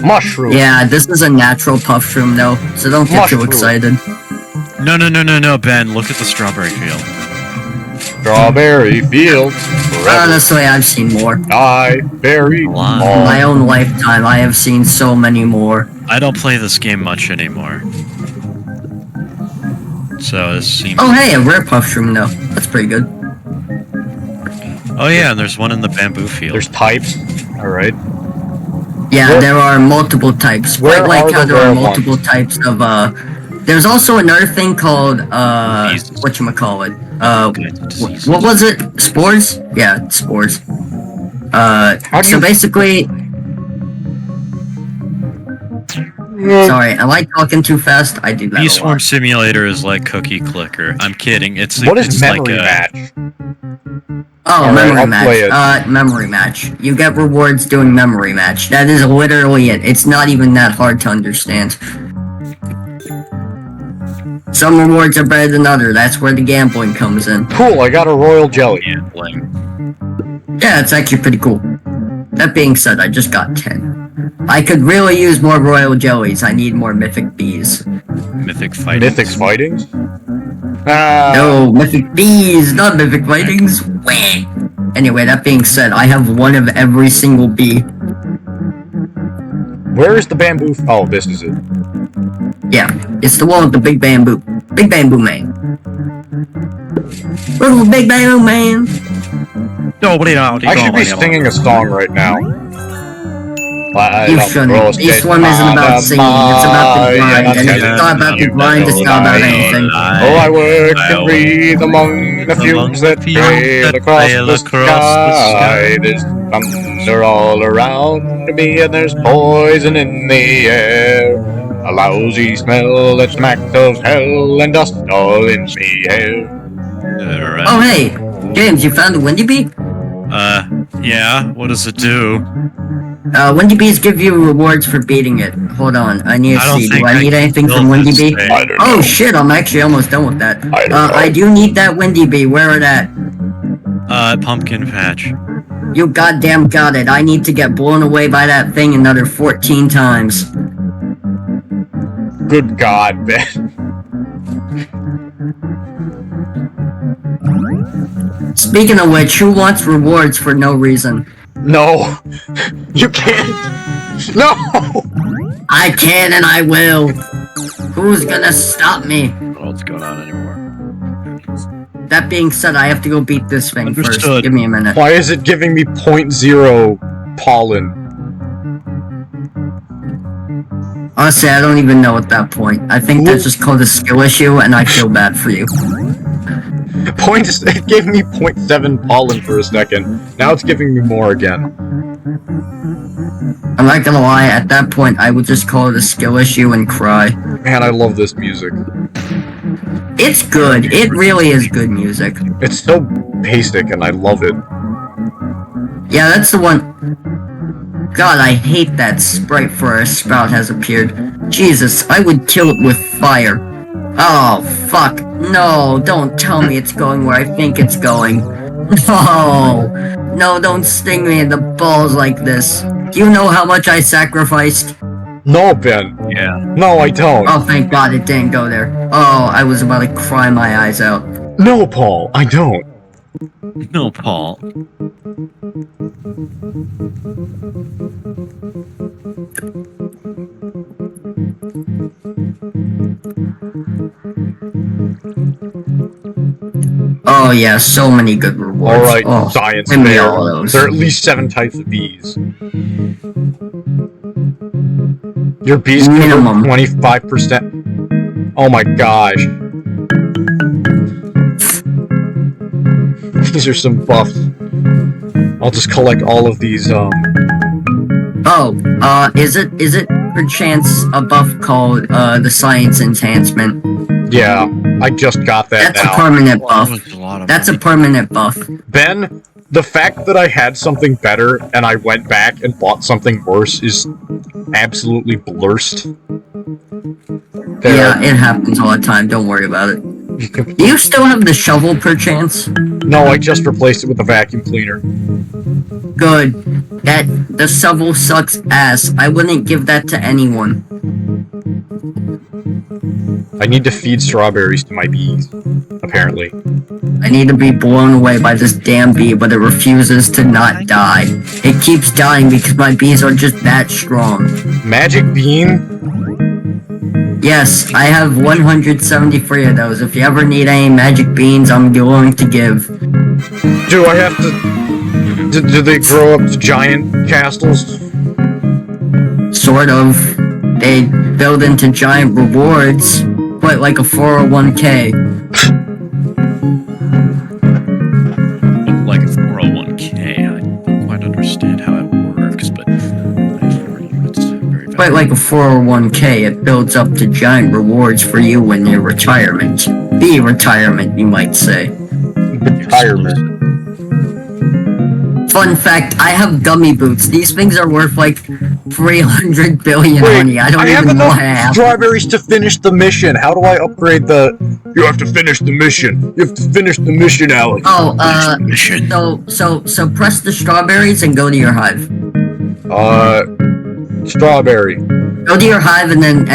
Mushroom. Yeah, this is a natural puff shroom though, so don't get too Mushroom. excited. No, Ben, look at the strawberry field. Strawberry fields forever. Honestly, I've seen more. I buried In my own lifetime, I have seen so many more. I don't play this game much anymore. So this seems... Oh hey, a rare mushroom though. That's pretty good. Oh yeah, and there's one in the bamboo field. There's types. Alright. Yeah, there are multiple types. Where Quite like are how the there are rare multiple ones? types of there's also another thing called whatchamacallit? What was it? Spores? Yeah, spores. So basically sorry, am I talking too fast? I do that Bee a Swarm lot. Simulator is like Cookie Clicker. I'm kidding. What is it's memory like match? Oh, Alright, memory I'll play match. Memory match. You get rewards doing memory match. That is literally it. It's not even that hard to understand. Some rewards are better than others. That's where the gambling comes in. Cool, I got a royal jelly. gambling. Yeah, it's actually pretty cool. That being said, I just got 10. I could really use more royal jellies. I need more mythic bees. Mythic fighting. Mythic fightings? No, mythic bees, not mythic fightings. Wah. Anyway, that being said, I have one of every single bee. Where is the bamboo? Oh, this is it. Yeah, it's the one with the big bamboo. Big bamboo man. Little big bamboo man. Nobody knows. I should be singing a song right now. You shouldn't. Bee Swarm isn't about singing, it's about the grind. And if it's not about the grind, it's not about anything. Oh, I work and breathe among the fumes that trail across the sky. There's thunder all around me, and there's poison in the air. A lousy smell that smacks of hell, and dust all in the air. Oh hey, James, you found the windy bee? Yeah, what does it do? Windy bees give you rewards for beating it. Hold on, I need to I don't see. Do think I I need can anything build from Windy this Bee? thing. I don't know. Oh shit, I'm actually almost done with that. I don't know. I do need that Windy Bee. Where it at? Pumpkin patch. You goddamn got it. I need to get blown away by that thing another 14 times. Good God, Ben. Speaking of which, who wants rewards for no reason? No. You can't. No. I can and I will. Who's gonna stop me? What's going on anymore? That being said, I have to go beat this thing first. Understood. Give me a minute. Why is it giving me 0.0 pollen? Honestly, I don't even know at that point. I think that's just called a skill issue, and I feel bad for you. It gave me 0.7 pollen for a second. Now it's giving me more again. I'm not gonna lie, at that point, I would just call it a skill issue and cry. Man, I love this music. It's good. It really is good music. It's so basic and I love it. Yeah, that's the one. God, I hate that sprite for a sprout has appeared. Jesus, I would kill it with fire. Oh, fuck. No, don't tell me it's going where I think it's going. No. No, don't sting me in the balls like this. Do you know how much I sacrificed? No, Ben. Yeah. No, I don't. Oh, thank God it didn't go there. Oh, I was about to cry my eyes out. No, Paul, I don't. No, Paul. Oh yeah, so many good rewards. Alright, oh, science give me fair. all those. There are at least 7 types of bees. Your bees can Minimum. 25%. Oh my gosh. These are some buffs. I'll just collect all of these, Oh, is it perchance a buff called, the science enhancement? yeah, I just got that That's now. a permanent buff. There's a lot of That's a permanent buff. Ben, the fact that I had something better and I went back and bought something worse is absolutely blurst. Yeah, it happens all the time, don't worry about it. Do you still have the shovel perchance? No, I just replaced it with a vacuum cleaner. Good. The shovel sucks ass. I wouldn't give that to anyone. I need to feed strawberries to my bees. apparently. I need to be blown away by this damn bee, but it refuses to not die. It keeps dying because my bees are just that strong. Magic bean? Yes, I have 173 of those. If you ever need any magic beans, I'm willing to give. Do I have to... Do they grow up to giant castles? Sort of. They build into giant rewards, quite like a 401k. Like a 401k, I don't quite understand how it works, but it's very valid. Quite like a 401k, it builds up to giant rewards for you in your retirement. Be retirement, you might say. Retirement. Fun fact, I have gummy boots. These things are worth like 300 billion money. I don't even know how I have strawberries to finish the mission. How do I upgrade the... You have to finish the mission. You have to finish the mission, Alex. Oh, so press the strawberries and go to your hive. Strawberry. Go to your hive and then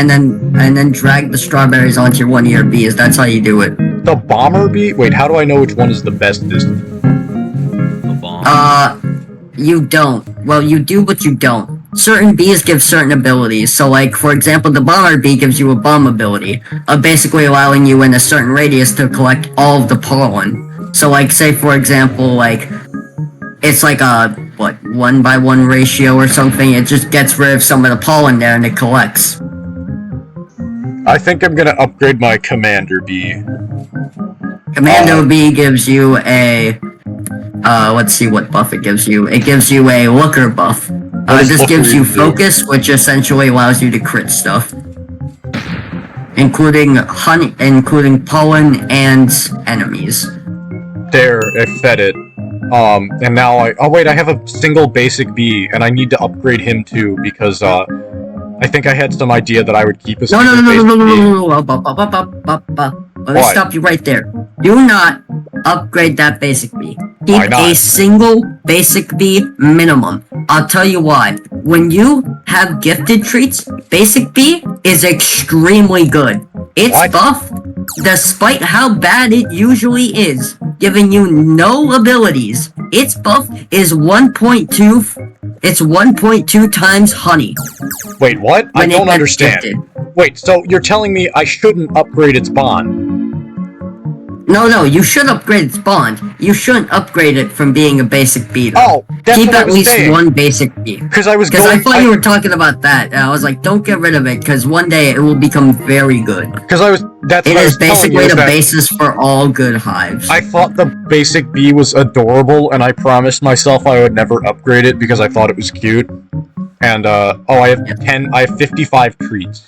drag the strawberries onto one of your bees. That's how you do it. The bomber bee? Wait, how do I know which one is the best this? You don't. Well, you do, but you don't. Certain bees give certain abilities. So, like, for example, the bomber bee gives you a bomb ability, basically allowing you in a certain radius to collect all of the pollen. So, like, say, for example, like, it's like a, 1-by-1 ratio or something. It just gets rid of some of the pollen there and it collects. I think I'm gonna upgrade my commander bee. Commando bee gives you a... let's see what buff it gives you. It gives you a looker buff. This gives you focus, which essentially allows you to crit stuff. Including honey, including pollen and enemies. There, I fed it. And now oh wait, I have a single basic bee, and I need to upgrade him too, because, I think I had some idea that I would keep a single basic bee. Let me stop you right there. Do not upgrade that basic bee. Why Keep not? a single basic bee minimum. I'll tell you why. When you have gifted treats, basic bee is extremely good. Its What? buff, despite how bad it usually is, giving you no abilities, its buff is 1.2. It's 1.2 times honey. Wait, what? I when it don't gets understand. gifted. Wait, so you're telling me I shouldn't upgrade its bond? No, you should upgrade its bond. You shouldn't upgrade it from being a basic bee, though. Oh, that's Keep what I at was least saying. one basic bee. Because I thought you were talking about that, and I was like, don't get rid of it, because one day it will become very good. Because that's It what I is was telling you, basically is the that basis for all good hives. I thought the basic bee was adorable, and I promised myself I would never upgrade it because I thought it was cute. And, I have 55 treats.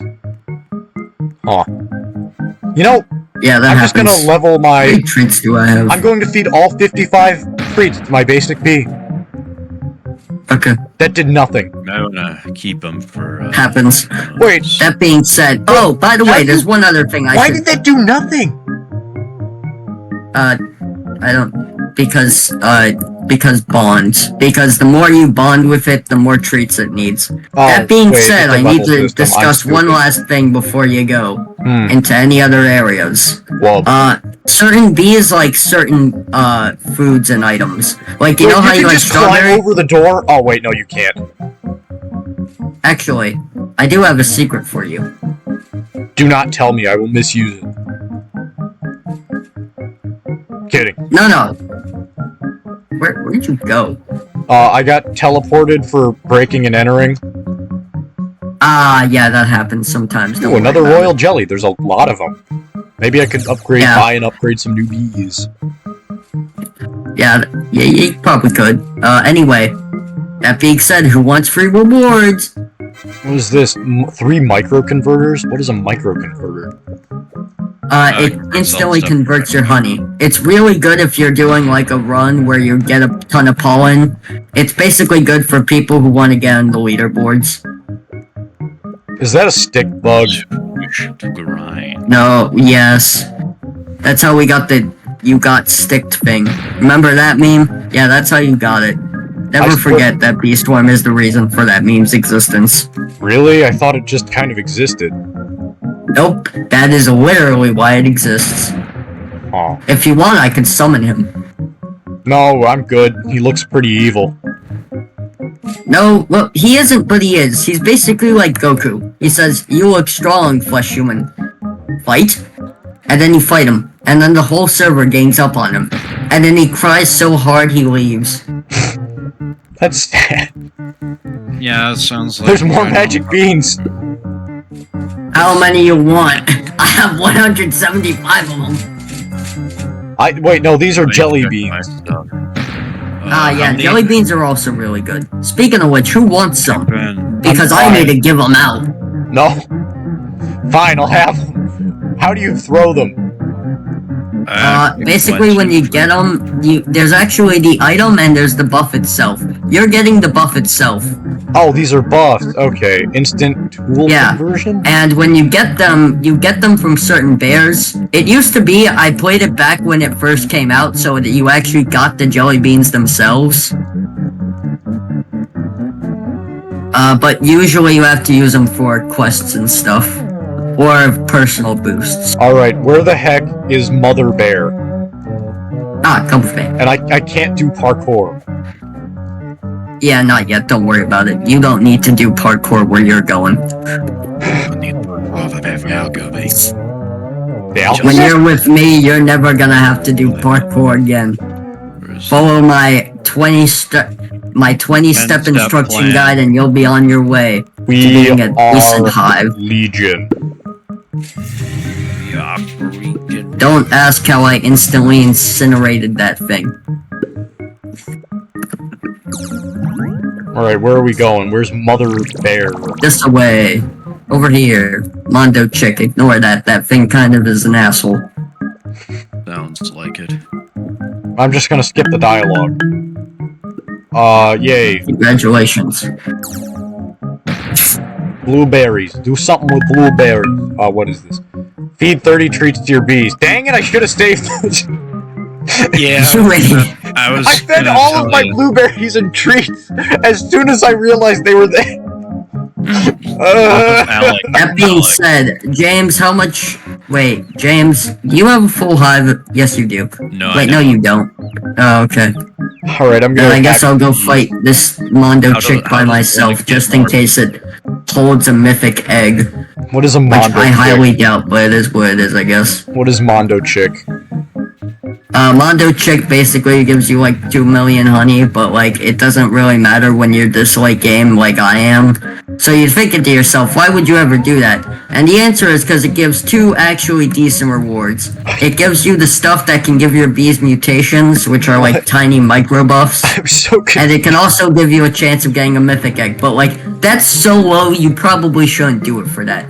Huh. You know, Yeah, that I'm happens. just gonna level How my... many treats do I have? I'm going to feed all 55 treats to my basic bee. Okay, That did nothing. I wanna keep them for, happens. Wait, That being said, oh, by the way, there's one other thing why did that do nothing? I don't, because bonds. Because the more you bond with it, the more treats it needs. That being said, I need to discuss one last thing before you go into any other areas. Well, Certain bees like certain, foods and items. Like, you know how you like just climb strawberry? over the door? Oh, wait, no, you can't. Actually, I do have a secret for you. Do not tell me, I will misuse it. Kidding. No. Where'd you go? I got teleported for breaking and entering. Yeah, that happens sometimes. Don't Ooh, another worry about royal jelly. There's a lot of them. Maybe I could buy and upgrade some new bees. Yeah, you probably could. Anyway, that being said, who wants free rewards? What is this? 3 microconverters? What is a microconverter? It instantly converts your honey. It's really good if you're doing like a run where you get a ton of pollen. It's basically good for people who want to get on the leaderboards. Is that a stick bug? Grind. No, yes. That's how we got the you got sticked thing. Remember that meme? Yeah, that's how you got it. Never forget that Beastworm is the reason for that meme's existence. Really? I thought it just kind of existed. Nope, that is literally why it exists. Oh. If you want, I can summon him. No, I'm good. He looks pretty evil. No, well, he isn't, but he is. He's basically like Goku. He says, "You look strong, flesh human. Fight?" And then you fight him. And then the whole server gangs up on him. And then he cries so hard he leaves. That's sad. Yeah, it sounds like... There's more magic beans. How many you want? I have 175 of them. Wait, no, these are jelly beans. Yeah, jelly beans are also really good. Speaking of which, who wants some? Because I need to give them out. No. Fine, I'll have them. How do you throw them? Basically when you get them, there's actually the item and there's the buff itself. You're getting the buff itself. Oh, these are buffs. Okay, instant tool conversion? And when you get them from certain bears. It used to be, I played it back when it first came out, so that you actually got the jelly beans themselves. But usually you have to use them for quests and stuff. Or personal boosts. Alright, where the heck is Mother Bear? Come with me. And I can't do parkour. Yeah, not yet. Don't worry about it. You don't need to do parkour where you're going. When you're with me, you're never gonna have to do parkour again. Follow my 20-step instruction plan. guide and you'll be on your way to being a decent hive. Legion. Don't ask how I instantly incinerated that thing. Alright, where are we going? Where's Mother Bear? This away. Over here. Mondo chick, ignore that. That thing kind of is an asshole. Sounds like it. I'm just gonna skip the dialogue. Yay. Congratulations. Blueberries. Do something with blueberries. What is this? Feed 30 treats to your bees. Dang it, I should have saved those. Yeah, I fed all of my blueberries and treats as soon as I realized they were there. That being said, James, how much... Wait, James, do you have a full hive? Yes, you do. No, Wait, no, you don't. Oh, okay. Alright, I'm gonna... Then I guess I'll go fight this Mondo chick by myself, just in case it holds a mythic egg. What is a Mondo Which I highly doubt, but it is what it is, I guess. What is Mondo chick? Mondo chick basically gives you like 2 million honey, but like it doesn't really matter when you're this late game like I am. So you're thinking to yourself, why would you ever do that? And the answer is because it gives 2 actually decent rewards. It gives you the stuff that can give your bees mutations, which are like tiny micro buffs. I'm so confused. And it can also give you a chance of getting a mythic egg, but like that's so low you probably shouldn't do it for that.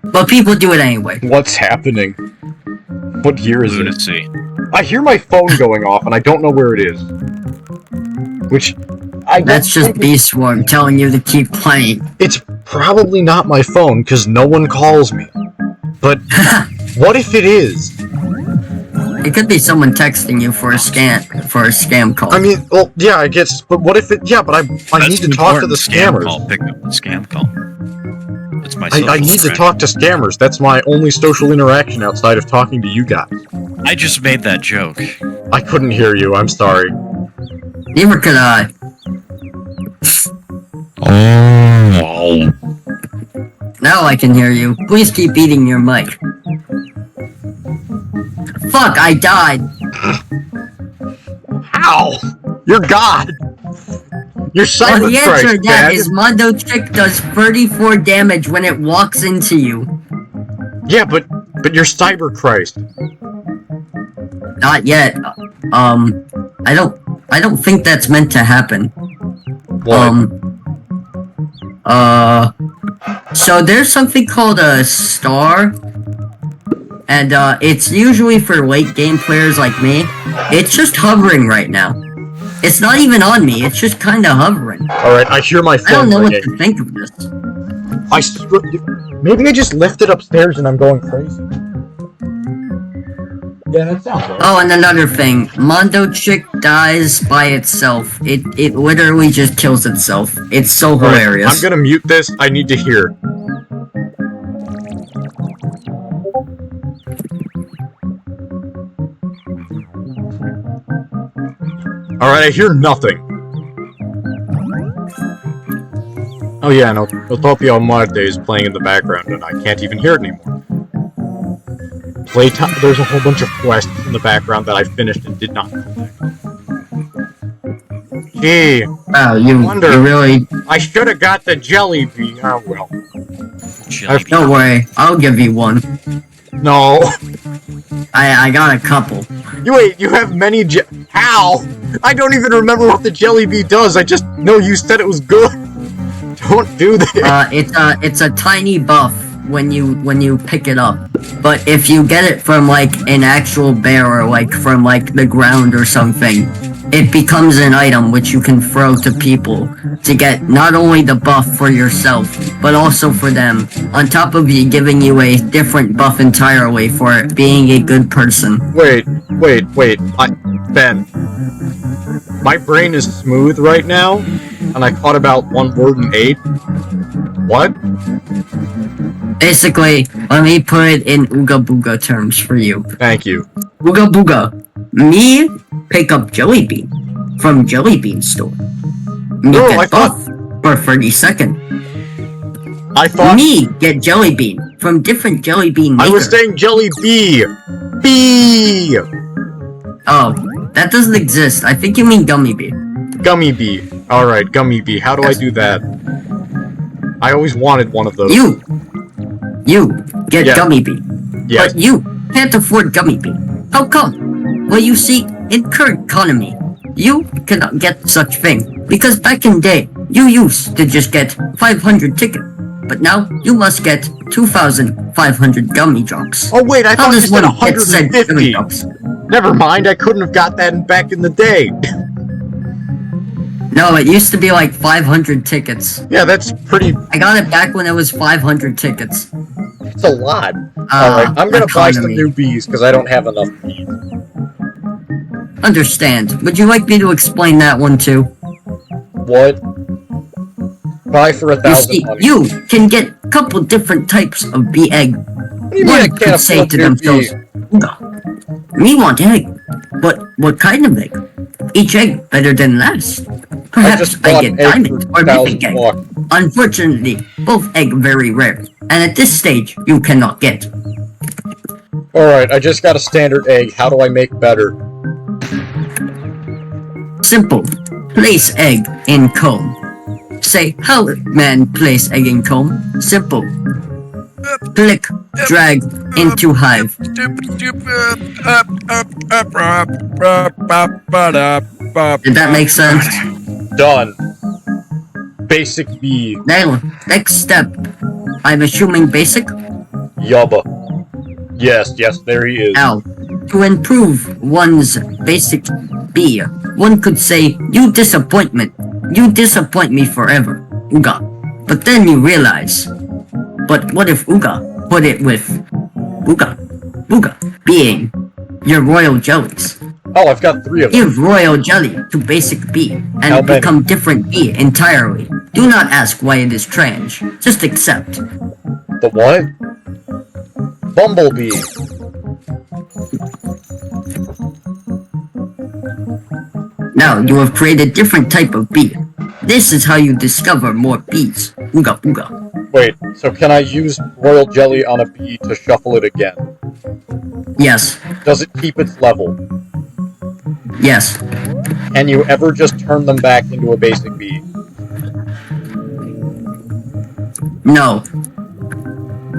But people do it anyway. What's happening? What year is it? Lunacy. I hear my phone going off and I don't know where it is. Which That's just Beast Swarm telling you to keep playing. It's probably not my phone because no one calls me. But what if it is? It could be someone texting you for a scam call. I mean, well, yeah, I guess. But what if it? Yeah, but I need to talk to the scammers. Call. Pick up the scam call. It's my I need to talk to scammers. That's my only social interaction outside of talking to you guys. I just made that joke. I couldn't hear you. I'm sorry. Neither could I. Oh. Now I can hear you. Please keep eating your mic. Fuck, I died. How? You're God. You're Cyber Well, the answer to Christ, that Dad. is Mondo Chick does 34 damage when it walks into you. Yeah, but you're Cyber Christ. Not yet. I don't think that's meant to happen. What? So there's something called a star, and it's usually for late game players like me. It's just hovering right now. It's not even on me, it's just kinda hovering. Alright, I hear my phone I don't know ringing. what to think of this. Maybe I just left it upstairs and I'm going crazy. Yeah, that sounds right. Oh, and another thing, Mondo Chick dies by itself. It literally just kills itself. It's so hilarious. I'm gonna mute this, I need to hear. Alright, I hear nothing. Oh yeah, no, Utopia Marte is playing in the background, and I can't even hear it anymore. Playtime. There's a whole bunch of quests in the background that I finished and did not collect. Gee, Oh, you really... I should have got the jelly bean. Oh well. Don't worry, I'll give you one. No. I got a couple. You have many How? I don't even remember what the jelly bee does. I just know you said it was good. Don't do this. It's a tiny buff when you pick it up. But if you get it from like an actual bear or like from like the ground or something, it becomes an item which you can throw to people to get not only the buff for yourself, but also for them, on top of you giving you a different buff entirely for being a good person. Wait. Ben. My brain is smooth right now, and I caught about one word in 8. What? Basically, let me put it in Ooga Booga terms for you. Thank you. Ooga Booga. Me pick up Jelly Bean from Jelly Bean store. Me get buff for 30 seconds. I thought... Me get Jelly Bean from different Jelly Bean makers. I was saying Jelly Bee! Bee! Oh, that doesn't exist. I think you mean Gummy Bee. Gummy Bee. Alright, Gummy Bee. How do I do that? I always wanted one of those. You get Gummy Bee. Yes. But you can't afford Gummy Bee. How come? Well, you see, in current economy, you cannot get such thing. Because back in day, you used to just get 500 tickets. But now, you must get 2,500 gummy drops. Oh wait, I thought you said How does one get said gummy 150. drops? Never mind, I couldn't have got that back in the day. No, it used to be like 500 tickets. Yeah, that's pretty... I got it back when it was 500 tickets. It's a lot. Alright, I'm gonna buy some new bees, because I don't have enough bees. Understand. Would you like me to explain that one too? What? Buy for 1,000 You see, money. you can get a couple different types of bee egg. What do you mean I One can't could say afford to your themselves, bee? "Ooga, me want egg. But what kind of egg? Each egg better than last. Perhaps I get diamond or mythic egg. Unfortunately, both egg very rare, and at this stage, you cannot get. Alright, I just got a standard egg. How do I make better? Simple. Place egg in comb. Say, how man place egg in comb? Simple. Click, drag into hive. Did that make sense? Done. Basic bee. Now, next step. I'm assuming basic? Yubba. Yes, there he is. Now, to improve one's basic bee, one could say, you disappointment. You disappoint me forever, Ooga. But then you realize, but what if Ooga put it with Ooga being your royal jellies? Oh, I've got 3 of them. Give royal jelly to basic bee and How many? become different bee entirely. Do not ask why it is strange. Just accept. The what? Bumblebee. Now you have created different type of bee. This is how you discover more bees. Ooga booga. Wait, so can I use royal jelly on a bee to shuffle it again? Yes. Does it keep its level? Yes. Can you ever just turn them back into a basic bee? No.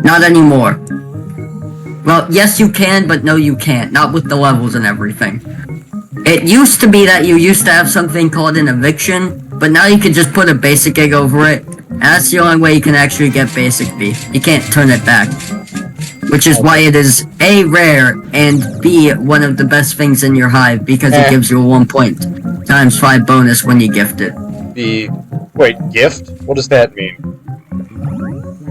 Not anymore. Well, yes you can, but no you can't. Not with the levels and everything. It used to be that you used to have something called an eviction, but now you can just put a basic egg over it, and that's the only way you can actually get basic bee. You can't turn it back. Which is why it is A, rare, and B, one of the best things in your hive, because it gives you a 1 point times 5 bonus when you gift it. Wait, gift? What does that mean?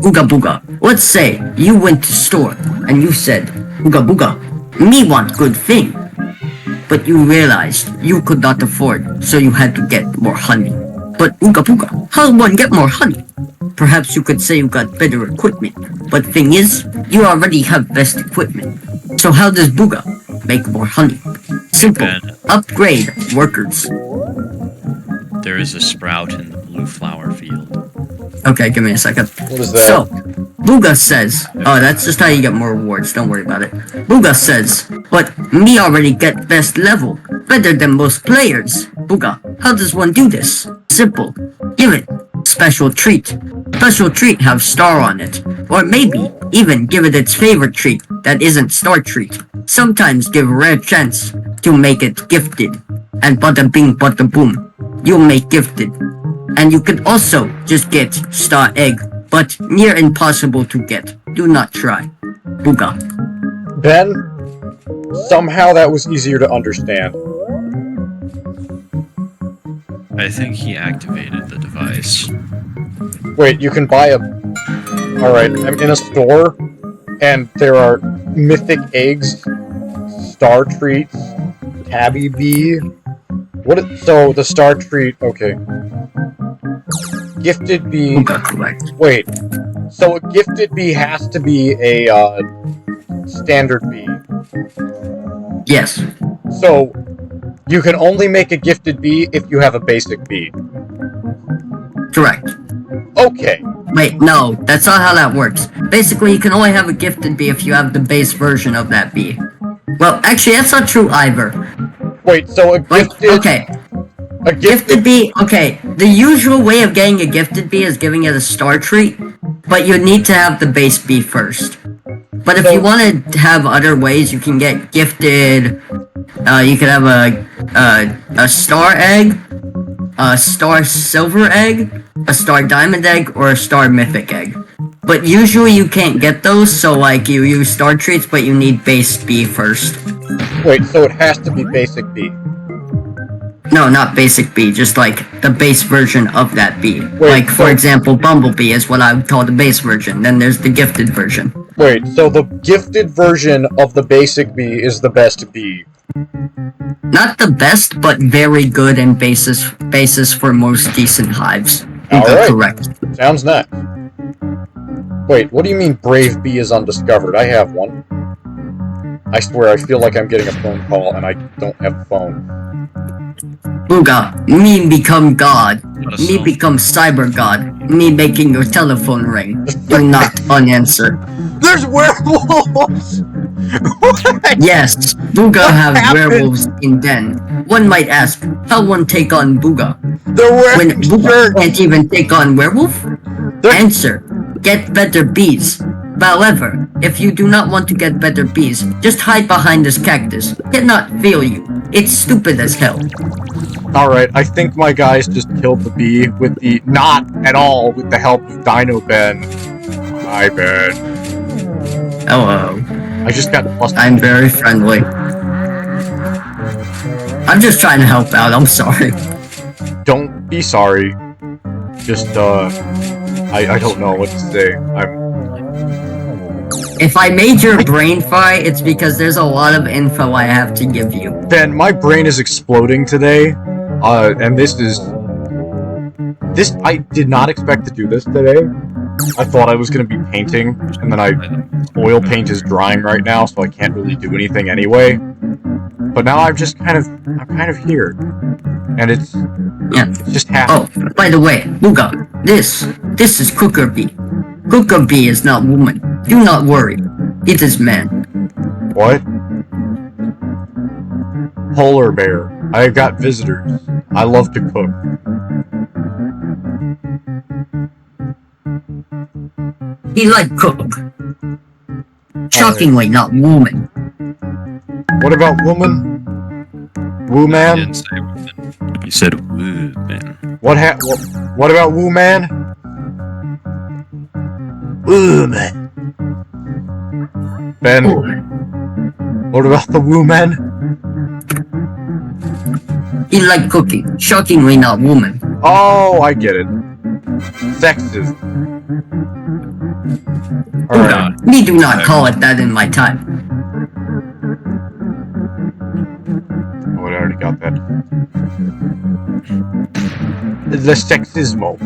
Ooga booga. Let's say you went to store, and you said, Ooga booga, me want good thing. But you realized you could not afford, so you had to get more honey. But Ooga booga, how one get more honey? Perhaps you could say you got better equipment, but thing is, you already have best equipment. So how does Booga make more honey? Simple. Upgrade workers. There is a sprout in the blue flower field. Okay, give me a second. What is that? So, Booga says, oh, that's just how you get more rewards, don't worry about it. Booga says, but me already get best level, better than most players. Booga, how does one do this? Simple. Give it. Special treat. Special treat have star on it. Or maybe, even give it its favorite treat that isn't star treat. Sometimes give rare chance to make it gifted. And bada bing bada boom. You'll make gifted. And you can also just get star egg, but near impossible to get. Do not try. Booga. Ben, somehow that was easier to understand. I think he activated the device. Wait, you can buy a... Alright, I'm in a store, and there are mythic eggs, star treats, tabby bee... So, the star treat... Okay. Gifted bee... Booga, correct. Wait. So, a gifted bee has to be a, standard bee. Yes. So, you can only make a gifted bee if you have a basic bee. Correct. Okay. Wait, no, that's not how that works. Basically, you can only have a gifted bee if you have the base version of that bee. Well, actually, that's not true either. Wait, so a gifted... Okay. A Gifted bee, okay, the usual way of getting a gifted bee is giving it a star treat, but you need to have the base bee first. But if you want to have other ways, you can get gifted, you can have a star egg, a star silver egg, a star diamond egg, or a star mythic egg. But usually you can't get those, so like you use star treats, but you need base bee first. Wait, so it has to be basic bee. No, not basic bee, just like the base version of that bee. Wait, like, for example, Bumblebee is what I would call the base version. Then there's the gifted version. Wait, so the gifted version of the basic bee is the best bee. Not the best, but very good and basis for most decent hives. Alright. Correct. Sounds nice. Wait, what do you mean Brave Bee is undiscovered? I have one. I swear, I feel like I'm getting a phone call and I don't have a phone. Booga, me become God. Not a Me song. become cyber God. Me making your telephone ring. Do not unanswer. There's werewolves! What? Yes, Booga have happened? werewolves in den. One might ask, how one take on Booga? They're When wearing Booga shirts! can't even take on werewolf? They're- Answer, get better bees. However, if you do not want to get better bees, just hide behind this cactus. Cannot feel you. It's stupid as hell. Alright, I think my guys just killed the bee with the... Not at all with the help of Dino Ben. Hi, Ben. Hello. I just got busted. I'm very friendly. I'm just trying to help out, I'm sorry. Don't be sorry. Just, I don't know what to say. If I made your brain fry, it's because there's a lot of info I have to give you. Ben, my brain is exploding today. And this is... I did not expect to do this today. I thought I was gonna be painting, and then oil paint is drying right now, so I can't really do anything anyway. But now I'm kind of here. And it's just happening. Oh, by the way, Booga, this is Cooker Bee. Cooker Bee is not woman. Do not worry. It is man. What? Polar bear. I've got visitors. I love to cook. He like cook. Shockingly, not woman. What about woman? Woo He man? didn't say woman. He said woo, man. What about woo man? Woo man. Ben, what about the woo man? He like cooking. Shockingly, not woman. Oh, I get it. Sexism. Alright. Booga, me do not call it that in my time. Oh, I already got that. The sexismo.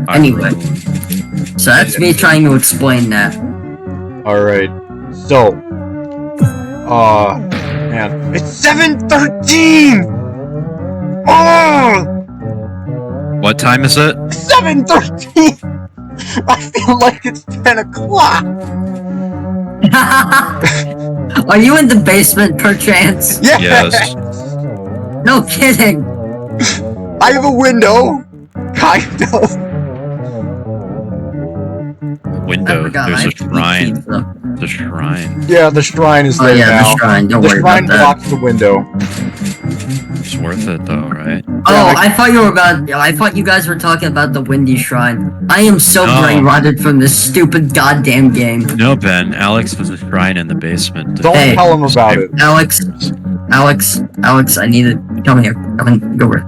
Anyway, so that's me trying to explain that. Alright. So. Man. It's 7:13! Oh! What time is it? 7:13! I feel like it's 10 o'clock! Are you in the basement, perchance? Yeah! Yes. No kidding. I have a window! Kind of! Window. forgot, There's I a have to eat shrine. pizza. The shrine. Yeah, the shrine is Oh there yeah, now. the shrine. Don't The worry shrine about that. blocks the window. It's worth it though, right? Oh, I thought you were about. I thought you guys were talking about the windy shrine. I am so No. brain rotted from this stupid goddamn game. No, Ben. Alex was a shrine in the basement. Don't Hey. tell him about it. Alex, I need to come here.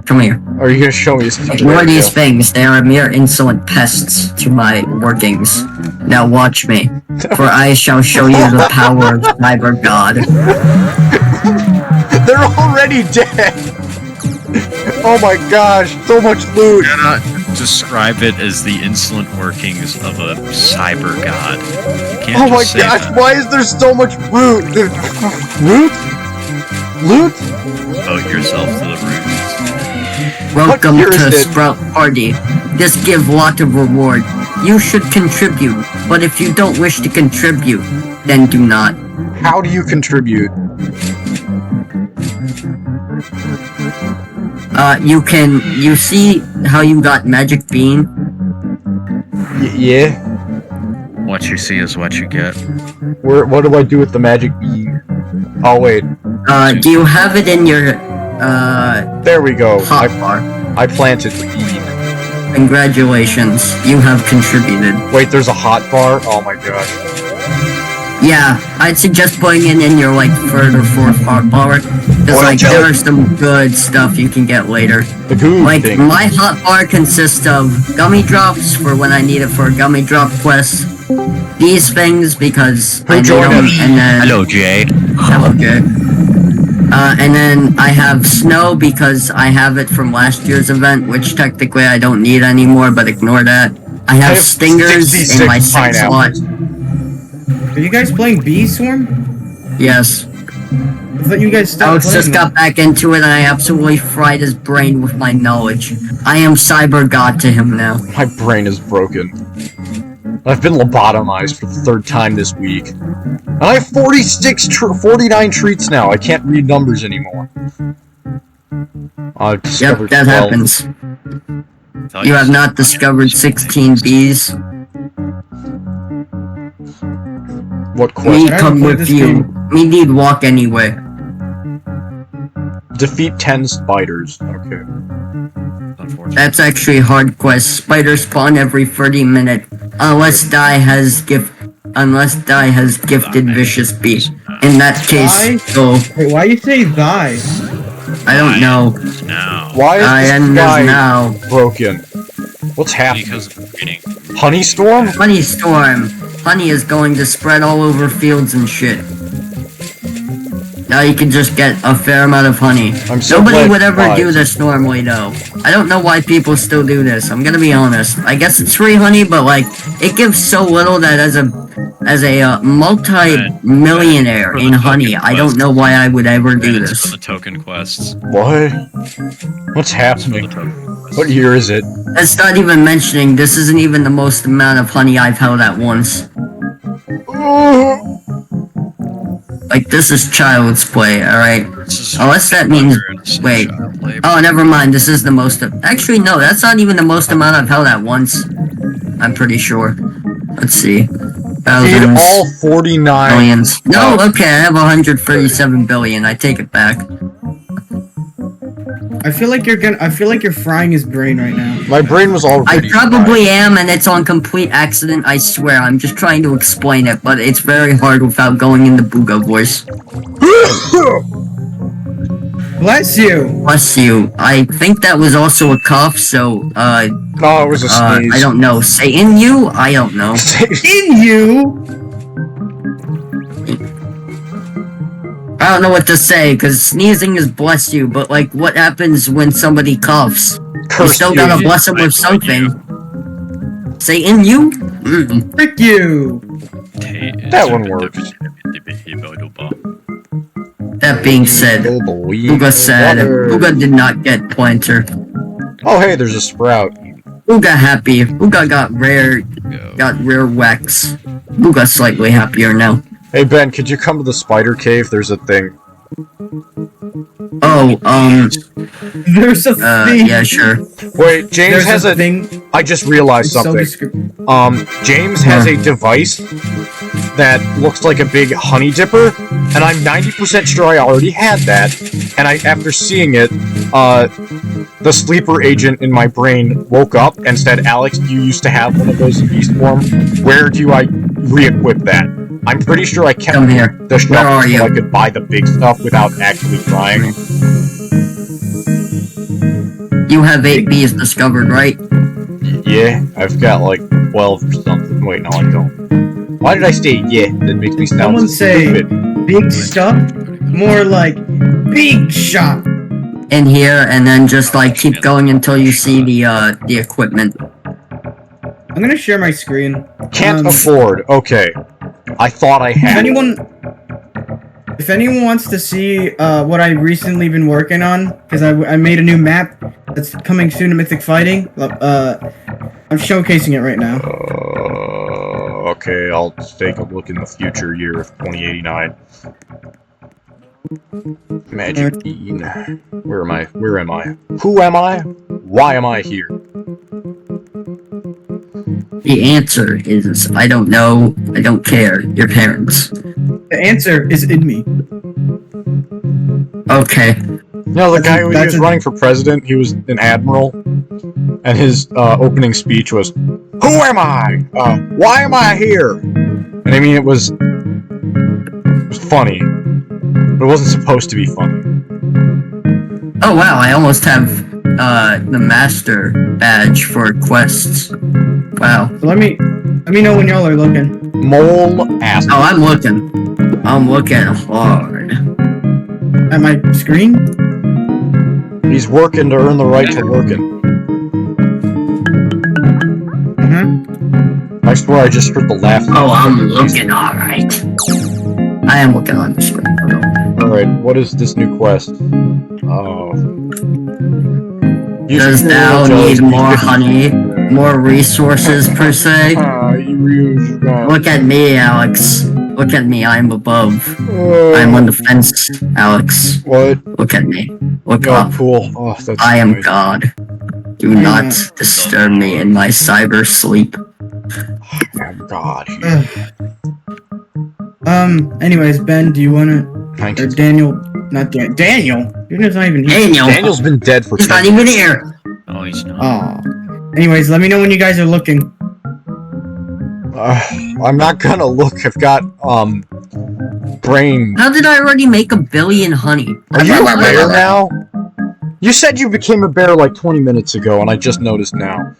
Come here. Are you gonna show me his Ignore these things. They are mere insolent pests to my workings. Now watch me, for I shall show you the power of Cyber God. They're already dead! Oh my gosh, so much loot! You cannot describe it as the insolent workings of a cyber god. You can't Oh my just say gosh, that. why is there so much loot? Loot? Loot? Devote yourself to the roots. Welcome year to is it? Sprout Party. This give lot of reward. You should contribute, but if you don't wish to contribute, then do not. How do you contribute? You see how you got Magic Bean? Yeah? What you see is what you get. What do I do with the magic bean? Oh wait, Do you have it in your, there we go. hotbar? I planted the bean. Congratulations, you have contributed. Wait, there's a hot bar? Oh my gosh. Yeah, I'd suggest putting it in your, like, third or fourth hotbar. Because, Oil like, there jelly. are some good stuff you can get later. The goo Like, thing. my hotbar consists of gummy drops for when I need it for a gummy drop quest. These things because I need joined them, us? and then... Hello, Jay. Hello, Jay. And then I have snow because I have it from last year's event, which technically I don't need anymore, but ignore that. I have have stingers in 66 my 6 slot. pineapples. Are you guys playing Bee Swarm? Yes. I thought you guys stopped Alex playing just got back into it and I absolutely fried his brain with my knowledge. I am cyber god to him now. My brain is broken. I've been lobotomized for the 3rd time this week. And I have 49 treats now. I can't read numbers anymore. I've Yep, discovered that 12. happens. You have not discovered 16 bees. What Me quest? haven't come played with this you. game. Me need walk anyway. Defeat 10 spiders. Okay. Unfortunately. That's actually a hard quest. Spiders spawn every 30 minutes. Unless Die has gifted vicious bee. In that case, Die? go. Wait, why you say thy? I don't know. Now. Why is I this am guy now. broken? What's happening? Because of reading. Honey storm? Honey storm. Honey is going to spread all over fields and shit. Now you can just get a fair amount of honey. I'm so Nobody glad would you ever lied. do this normally, though. I don't know why people still do this. I'm gonna be honest. I guess it's free honey, but like it gives so little that as a multi-millionaire in honey, I don't know why I would ever do And it's this. for the token quests. What? What's For the happening? token quests. What year is it? That's not even mentioning this isn't even the most amount of honey I've held at once. Like this is child's play, alright? This is Unless that means wait. child labor. Oh, never mind. This is the most. Actually, no. That's not even the most amount I've held at once. I'm pretty sure. Let's see. Feed Thousands, all 49. billions. No, okay. I have 137 billion. I take it back. I feel like you're frying his brain right now. My brain was I already probably am, and it's on complete accident. I swear. I'm just trying to explain it, but it's very hard without going into Booga voice. Bless you. Bless you. I think that was also a cough. So, No, it was a sneeze. I don't know. Say in you? I don't know. In you. I don't know what to say, because sneezing is bless you, but like, what happens when somebody coughs? You Curse still you. gotta bless them with something. Say in you? Mm-mm. Frick you. That one works. That being said, Oh, boy. Uga said Water. Uga did not get planter. Oh, hey, there's a sprout. Uga happy. Uga got rare wax. Uga slightly happier now. Hey, Ben, could you come to the spider cave? There's a thing. Oh, There's a thing. yeah, sure. Wait, James There's has a... thing. I just realized It's so something. descriptive. James has a device that looks like a big honey dipper, and I'm 90% sure I already had that, and after seeing it, the sleeper agent in my brain woke up and said, Alex, you used to have one of those in Beast form. Where do I re-equip that? I'm pretty sure I kept Come here. the stuff Where are so you? I could buy the big stuff without actually trying. You have 8 bees discovered, right? Yeah, I've got like 12 or something. Wait, no, I don't. Why did I say yeah? That makes me sound Someone say stupid. big stuff. More like big shot. In here, and then just like keep going until you see the equipment. I'm gonna share my screen. Can't afford. Okay. I thought I If had. anyone wants to see what I've recently been working on, because I made a new map that's coming soon to Mythic Fighting. I'm showcasing it right now. Okay, I'll take a look in the future year of 2089. Magic Bean. Where am I? Where am I? Who am I? Why am I here? The answer is I don't know, I don't care, your parents. The answer is in me. Okay. No, the guy who That's was a- running for president, he was an admiral, and his opening speech was, "Who am I? Why am I here?" And I mean, it was funny, but it wasn't supposed to be funny. Oh wow, I almost have the master badge for quests. Wow. So let me know when y'all are looking. Mole ass. Oh, I'm looking. I'm looking hard. At my screen? He's working to earn the right to working. I swear I just heard the laugh. Oh, I'm looking alright. I am looking on the screen. Alright, what is this new quest? Oh. Does thou need more honey? More resources, per se? Look at me, Alex. Look at me, I'm above. I'm on the fence, Alex. What? Look at me. Look Oh, up. cool. Oh, that's I am nice. God. Do not disturb me in my cyber sleep. Oh, God. Anyways, Ben, do you wanna... Thank Or you. Daniel... Not Daniel! You're not even here. Daniel! Daniel's been dead for He's 10 not even here! Oh, he's not. Aw. Anyways, let me know when you guys are looking. I'm not gonna look. I've got, brain. How did I already make 1 billion honey? Are you a bear now? You said you became a bear like 20 minutes ago, and I just noticed now.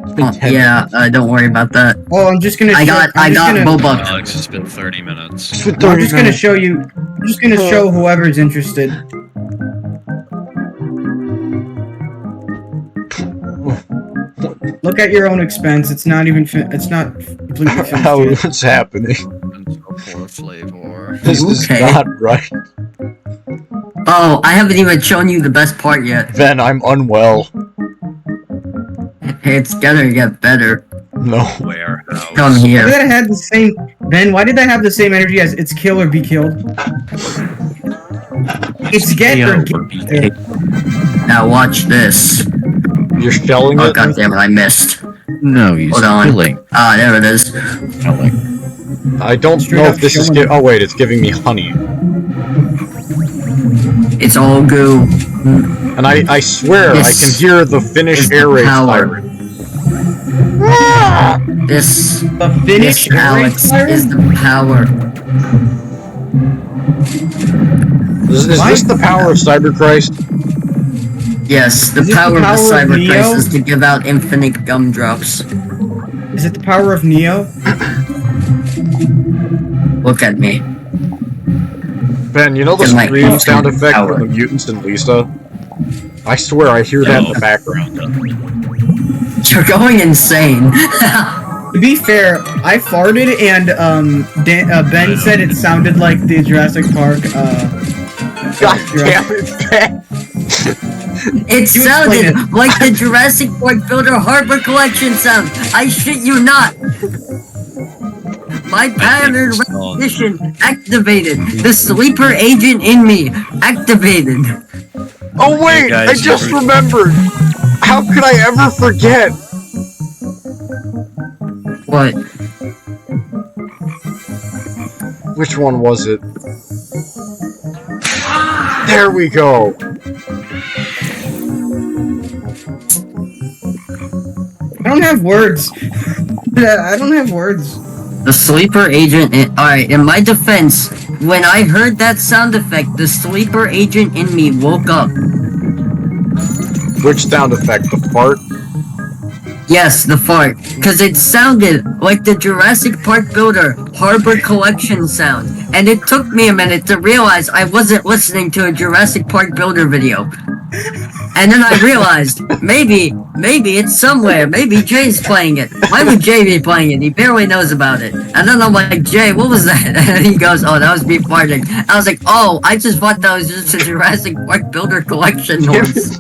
It's been 10 Yeah, don't worry about that. Well, I'm just gonna... I got Boba. Alex, it's been 30 minutes. It's been I'm 30 just gonna minutes. show you... I'm just gonna show whoever's interested. Look at your own expense. It's not even... it's not completely finished How yet. is happening? Poor flavor. This is Okay. not right. Oh, I haven't even shown you the best part yet. Ben, I'm unwell. It's gonna get better. No. Warehouse. Come Why here. did I have the same... Ben, why did I have the same energy as it's kill or be killed? It's get or get. Now watch this. You're shelling Oh it? god damn it, I missed. No, he's Hold on. killing. Ah, there it is. I don't Straight know up if this is... showing- Oh, wait, it's giving me honey. It's all goo. And I swear, I This can hear the Finnish is the air raid power. siren. This, The Finnish this Alex, is the power. Is this the power of Cyber Christ? Yes, the Is this the power of the power of Cyber Neo? Christ is to give out infinite gumdrops. Is it the power of Neo? Look at me. Ben, you know the It's my scream sound infinite effect power. from the mutants and Lisa? I swear I hear that in the background. You're going insane. To be fair, I farted and Ben said it sounded like the Jurassic Park. God damn it, Ben. It sounded like the Jurassic Park Builder Harbor Collection sound. I shit you not. My pattern recognition activated. The sleeper agent in me activated. Oh wait, Hey guys, I just remembered. How could I ever forget? What? Which one was it? There we go. I don't have words. I don't have words. The sleeper agent. Alright, in my defense, when I heard that sound effect, the sleeper agent in me woke up. Which sound effect? The fart? Yes, the fart. Because it sounded like the Jurassic Park Builder Harbor Collection sound. And it took me a minute to realize I wasn't listening to a Jurassic Park Builder video. And then I realized, maybe it's somewhere. Maybe Jay's playing it. Why would Jay be playing it? He barely knows about it. And then I'm like, Jay, what was that? And he goes, oh, that was me farting. I was like, oh, I just thought that was just a Jurassic Park Builder Collection noise.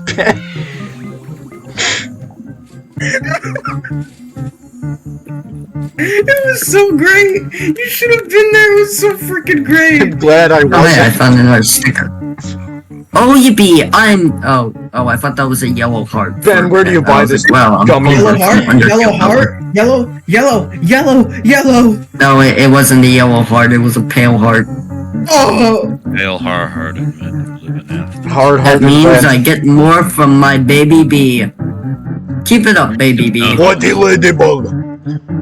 It was so great. You should have been there. It was so freaking great. I'm glad I Oh, hey, I wasn't. found another sticker. Oh, yippee! Oh, I thought that was a yellow heart. Ben, where do you buy this Well, gummy? Yellow heart. Yellow heart. Yellow. No, it wasn't the yellow heart. It was a pale heart. Oh. Pale hard-hearted men live in That Hard-hearted means Ben. I get more from my baby bee. Keep it up, baby bee. What the ladybug?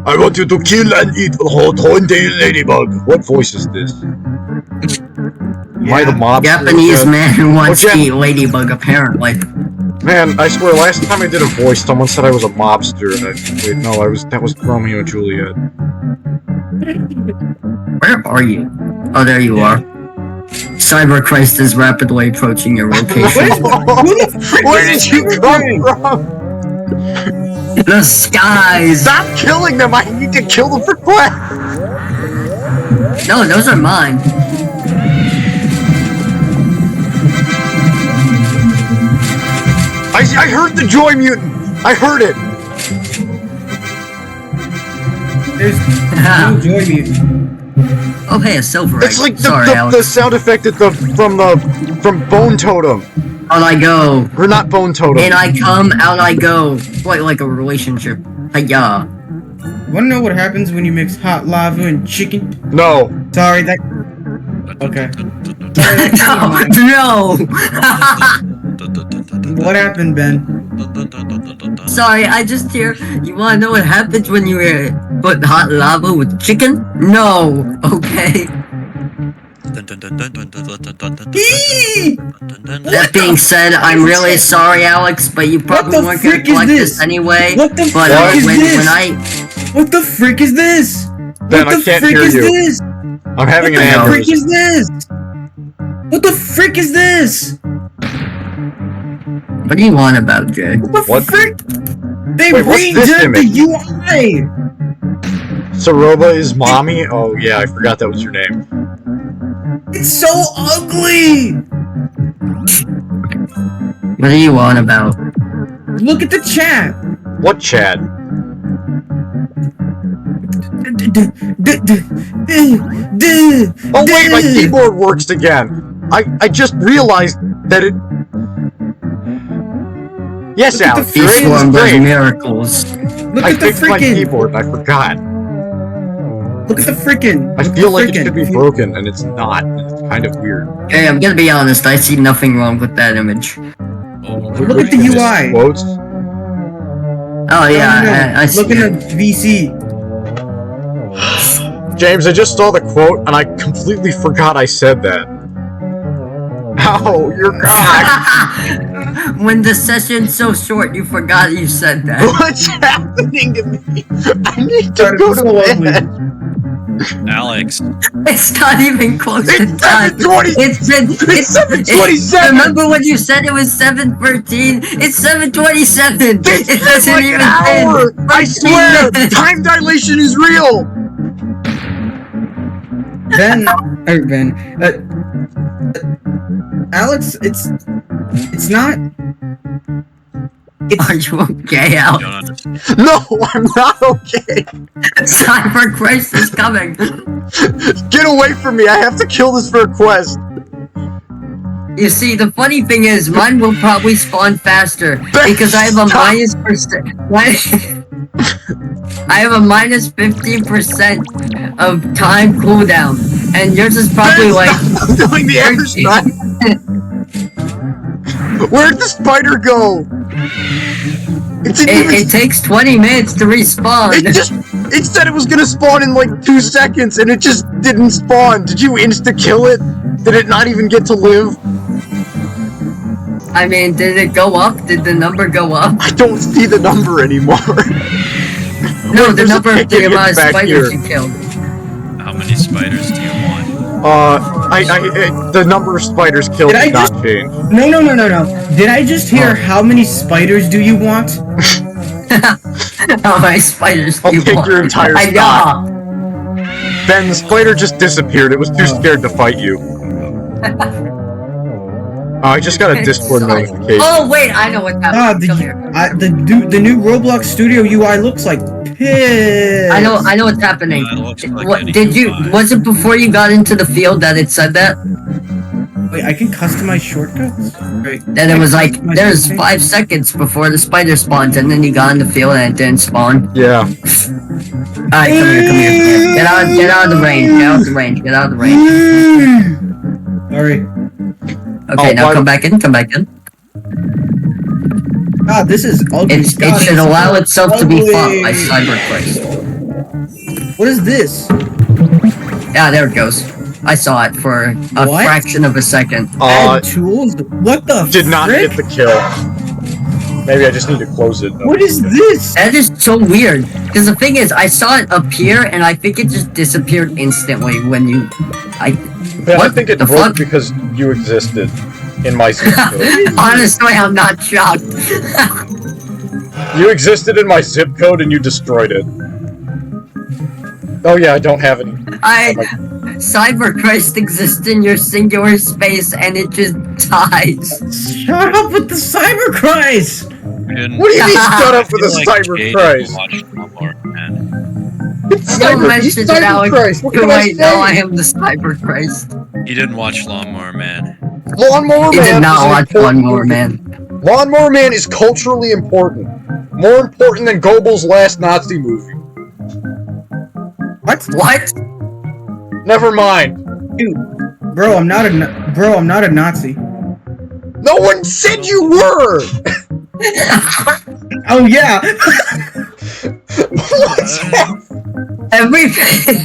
I want you to kill and eat the whole horned-tailed ladybug. What voice is this? Am I the mobster? Japanese man who wants Oh, to eat ladybug, apparently. Man, I swear, last time I did a voice, someone said I was a mobster. And wait, no, that was Romeo and Juliet. Where are you? Oh, there you are. Cyber Christ is rapidly approaching your location. Where did you come from? The skies! Stop killing them! I need to kill them for fun! No, those are mine. I heard the joy mutant! I heard it! There's no joy mutant. Oh, hey, a silver. It's like Sorry, the Alex. sound effect at from Bone Totem. Out I go. Or not Bone Totem. In I come, out I go. Like a relationship. Hiya. Wanna know what happens when you mix hot lava and chicken? No. Sorry, that. Okay. No! What happened, Ben? Sorry, I just hear. You wanna know what happens when you put hot lava with chicken? No! Okay. That being said, I'm really sorry, Alex, but you probably the weren't gonna frick is collect this? this anyway. What the But frick is when this? when What the frick is this? Ben, What I the can't frick hear is you. this? I'm having What an the frick aneurysm. is this? What the frick is this? what do you want about, Jay? What the What? frick? They Wait, what's this redid the image? UI! Saroba is mommy? Oh yeah, I forgot that was your name. It's so ugly! What do you want about? Look at the chat! What Chad? Oh wait, my keyboard works again! I just realized that it... Yes, Look at Alex, the you're These in forms the of stream. miracles. Look I at the fixed my frickin'! keyboard and I forgot. Look at the frickin'! I feel like it should be broken and it's not. It's kind of weird. Hey, I'm gonna be honest, I see nothing wrong with that image. Look at the UI! Quotes? Oh yeah, No. I see. Look at the VC. James, I just saw the quote and I completely forgot I said that. Ow, you're God! When the session's so short, you forgot you said that. What's happening to me? I need to Sorry, go it's to so ugly. bed. Alex. It's not even close to It's time. 7:20. It's 7:27. Remember when you said it was 7:13? It's 7:27. It's It been doesn't like even an hour. end. I 13 swear, minutes. time dilation is real. Ben, Alex, it's not. Are you okay, I Al? don't understand. No, I'm not okay. Cyber Christ is coming. Get away from me. I have to kill this for a quest. You see, the funny thing is, mine will probably spawn faster because I have a Stop. minus percent. I have a minus 15% of time cooldown, and yours is probably Ben, like. stop doing the air strike. Where'd the spider go? It takes 20 minutes to respawn. It said it was gonna spawn in like 2 seconds and it just didn't spawn. Did you insta-kill it? Did it not even get to live? I mean, did it go up? Did the number go up? I don't see the number anymore. No, the There's a number of ticket the amount of back spiders here. you killed. How many spiders do you want? The number of spiders killed Did I did not just- change. No. Did I just hear how many spiders do you want? How many spiders do I'll you take want? your entire I stock. know. Ben, the spider just disappeared. It was too scared to fight you. I just got a Discord notification. Oh wait, I know what happened. Come here. The new Roblox Studio UI looks like piss. I know what's happening. That looks like What any did you? UI. Was it before you got into the field that it said that? Wait, I can customize shortcuts. Wait, Then it was like Customize there's everything? 5 seconds before the spider spawns, and then you got in the field and it didn't spawn. Yeah. Alright, come here. Get out of the range. Get out of the range. Get out of the range. Alright. Okay, Oh, now why- come back in. Come back in. God, this is ugly. It God, should it's allow itself to be fought ugly. by Cyber Christ. What is this? Yeah, there it goes. I saw it for a What? fraction of a second. Add tools? What the Did not frick? get the kill. Maybe I just need to close it. What is this? That is so weird. Because the thing is, I saw it appear, and I think it just disappeared instantly when you. Ben, I What think it the broke fuck? because you existed in my zip code. Honestly, I'm not shocked. You existed in my zip code and you destroyed it. Oh yeah, I don't have any. Cyber Christ exists in your singular space, and it just dies. Shut up with the cyber cries! What do you mean shut up with a cyber Christ? It's Don't cyber, mention it, cyber Alex. Christ. What You're can I right now, I say? am the Cyber Christ. He didn't watch Lawnmower Man. Lawnmower He Man. did not is an watch important Lawnmower movie. Man. Lawnmower Man is culturally important. More important than Goebbels' last Nazi movie. What? What? Never mind. Dude, bro, I'm not a Nazi. No one said you were. Oh yeah. What's happening? Everything.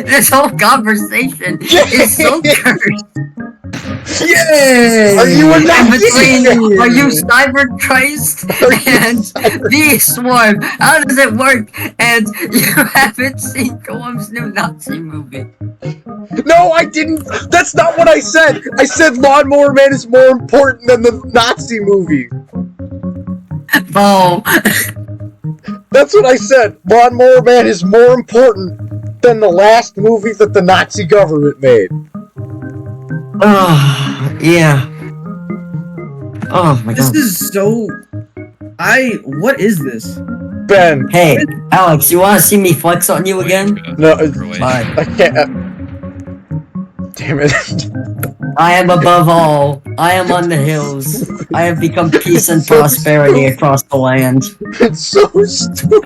This whole conversation is so cursed. Yay! Are you a Nazi? Between are you Cyber Christ and the Swarm? How does it work? And you haven't seen Golem's new Nazi movie. No, I didn't. That's not what I said. I said Lawnmower Man is more important than the Nazi movie. Oh. That's what I said. Lawnmower Man is more important than the last movie that the Nazi government made. Oh, yeah. Oh my This god. is so. What is this? Ben, Hey, Alex, you wanna see me flex on you again? no, Bye. I can't. Damn it. I am above all. I am on the hills. I have become peace and prosperity across the land. It's so stupid.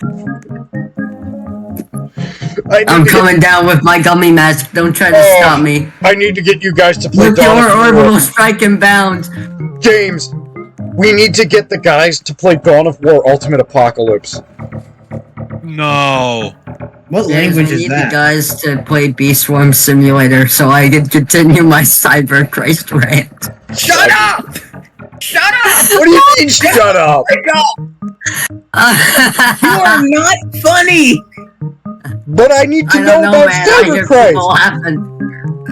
I'm coming down with my gummy mask. Don't try to stop me. I need to get you guys to play Nuclear Dawn of War. orbital strike and bound. James, we need to get the guys to play Dawn of War Ultimate Apocalypse. No. What Yes, language we is need the that? guys to play Beast Swarm Simulator so I can continue my Cyber Christ rant. Shut up! Shut up! What do you mean, shut up? You are not funny! But I need to I know don't know, about man. I hear Cyberchrist! people laughing.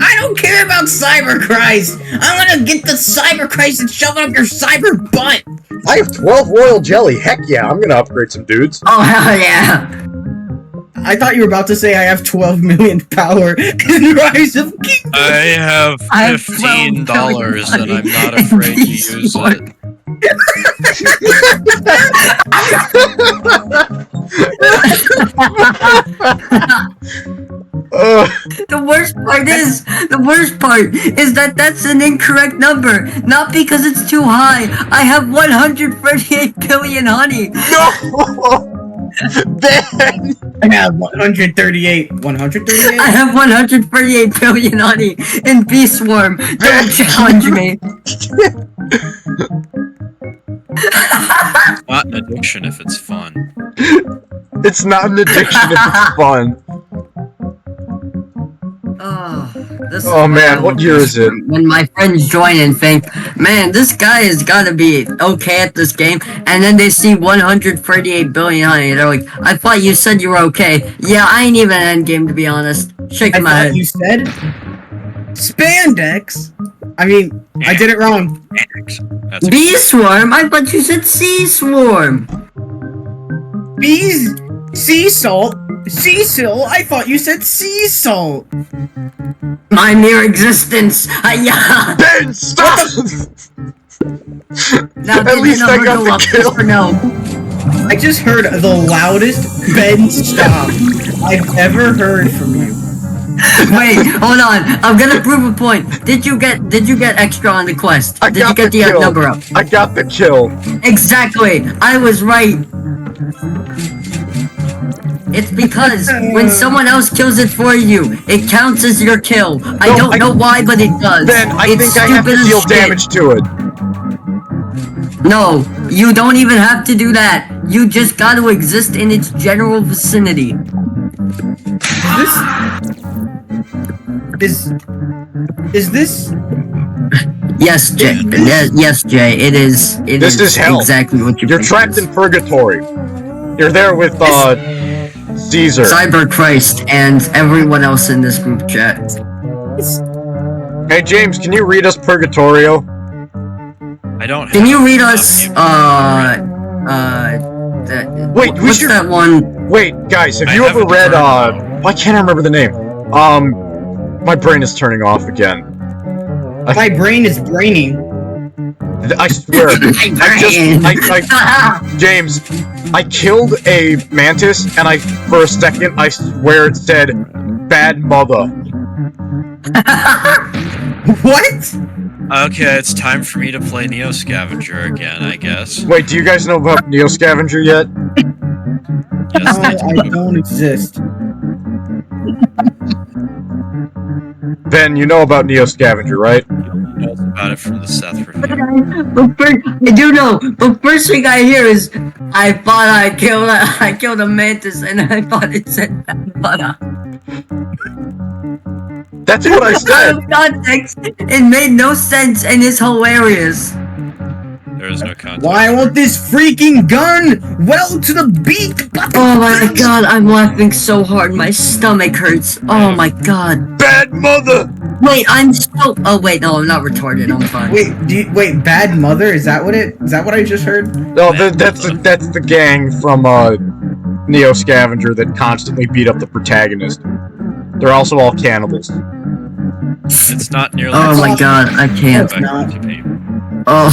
I don't care about Cyber Christ. I'm gonna get the Cyber Christ and shove it up your cyber butt. I have 12 royal jelly. Heck yeah, I'm gonna upgrade some dudes. Oh, hell yeah. I thought you were about to say I have 12 million power in Rise of Kingdoms. I have I have $15 $12 and I'm not afraid to use it. The worst part is that that's an incorrect number. Not because it's too high. I have 138 billion honey. No! Ben! I have 138. 138? I have 138 billion honey in Bee Swarm. Don't challenge me. It's not an addiction if it's fun. It's not an addiction if it's fun. Oh man, what year is it? When my friends join and think, man, this guy has got to be okay at this game, and then they see 138 billion honey, they're like, I thought you said you were okay. Yeah, I ain't even endgame, to be honest. Shaking my I head. thought you said spandex. I mean, I did it wrong. That's Bee Swarm? I thought you said Sea Swarm. Bees, sea salt, sea sill. I thought you said sea salt. My mere existence. Yeah. Ben, stop! Now, At least I got the kill. Or no? I just heard the loudest Ben stop I've ever heard from you. Wait, hold on. I'm gonna prove a point. Did you get extra on the quest? Did you get the kill. number up? I got the kill. Exactly. I was right. It's because when someone else kills it for you, it counts as your kill. I don't know why, but it does. Ben, I It's think I have to stupid as deal shit. damage to it. No, you don't even have to do that. You just got to exist in its general vicinity. Is this? Yes, Jay. Yes, Jay. It is. This is hell. Exactly what You're trapped in purgatory. You're there with Caesar. Cyber Christ and everyone else in this group chat. Hey James, can you read us Purgatorio? I don't. Can you read have us? Wait, we what's should. that one? Wait, guys, have I you ever haven't read? heard Why can't I remember the name? My brain is turning off again. My brain is braining. I swear. James, I killed a mantis, and for a second, I swear it said, "Bad mother." What? Okay, it's time for me to play Neo Scavenger again, I guess. Wait, do you guys know about Neo Scavenger yet? Yes, I don't exist. Ben, you know about Neo Scavenger, right? knows about it from the Seth review. But first, I do know. But first thing I hear is, I thought I killed a mantis, and I thought it said butter. That's what I said. Out of context, it made no sense and is hilarious. There is no context. Why won't this freaking gun weld to the beak? Oh my god, I'm laughing so hard, my stomach hurts. Oh my god. Bad mother! Wait, I'm so. Oh wait, no, I'm not retarded. I'm fine. Wait, bad mother? Is that what I just heard? No, that's the gang from Neo Scavenger that constantly beat up the protagonist. They're also all cannibals. It's not nearly. Oh my god, I can't. Oh.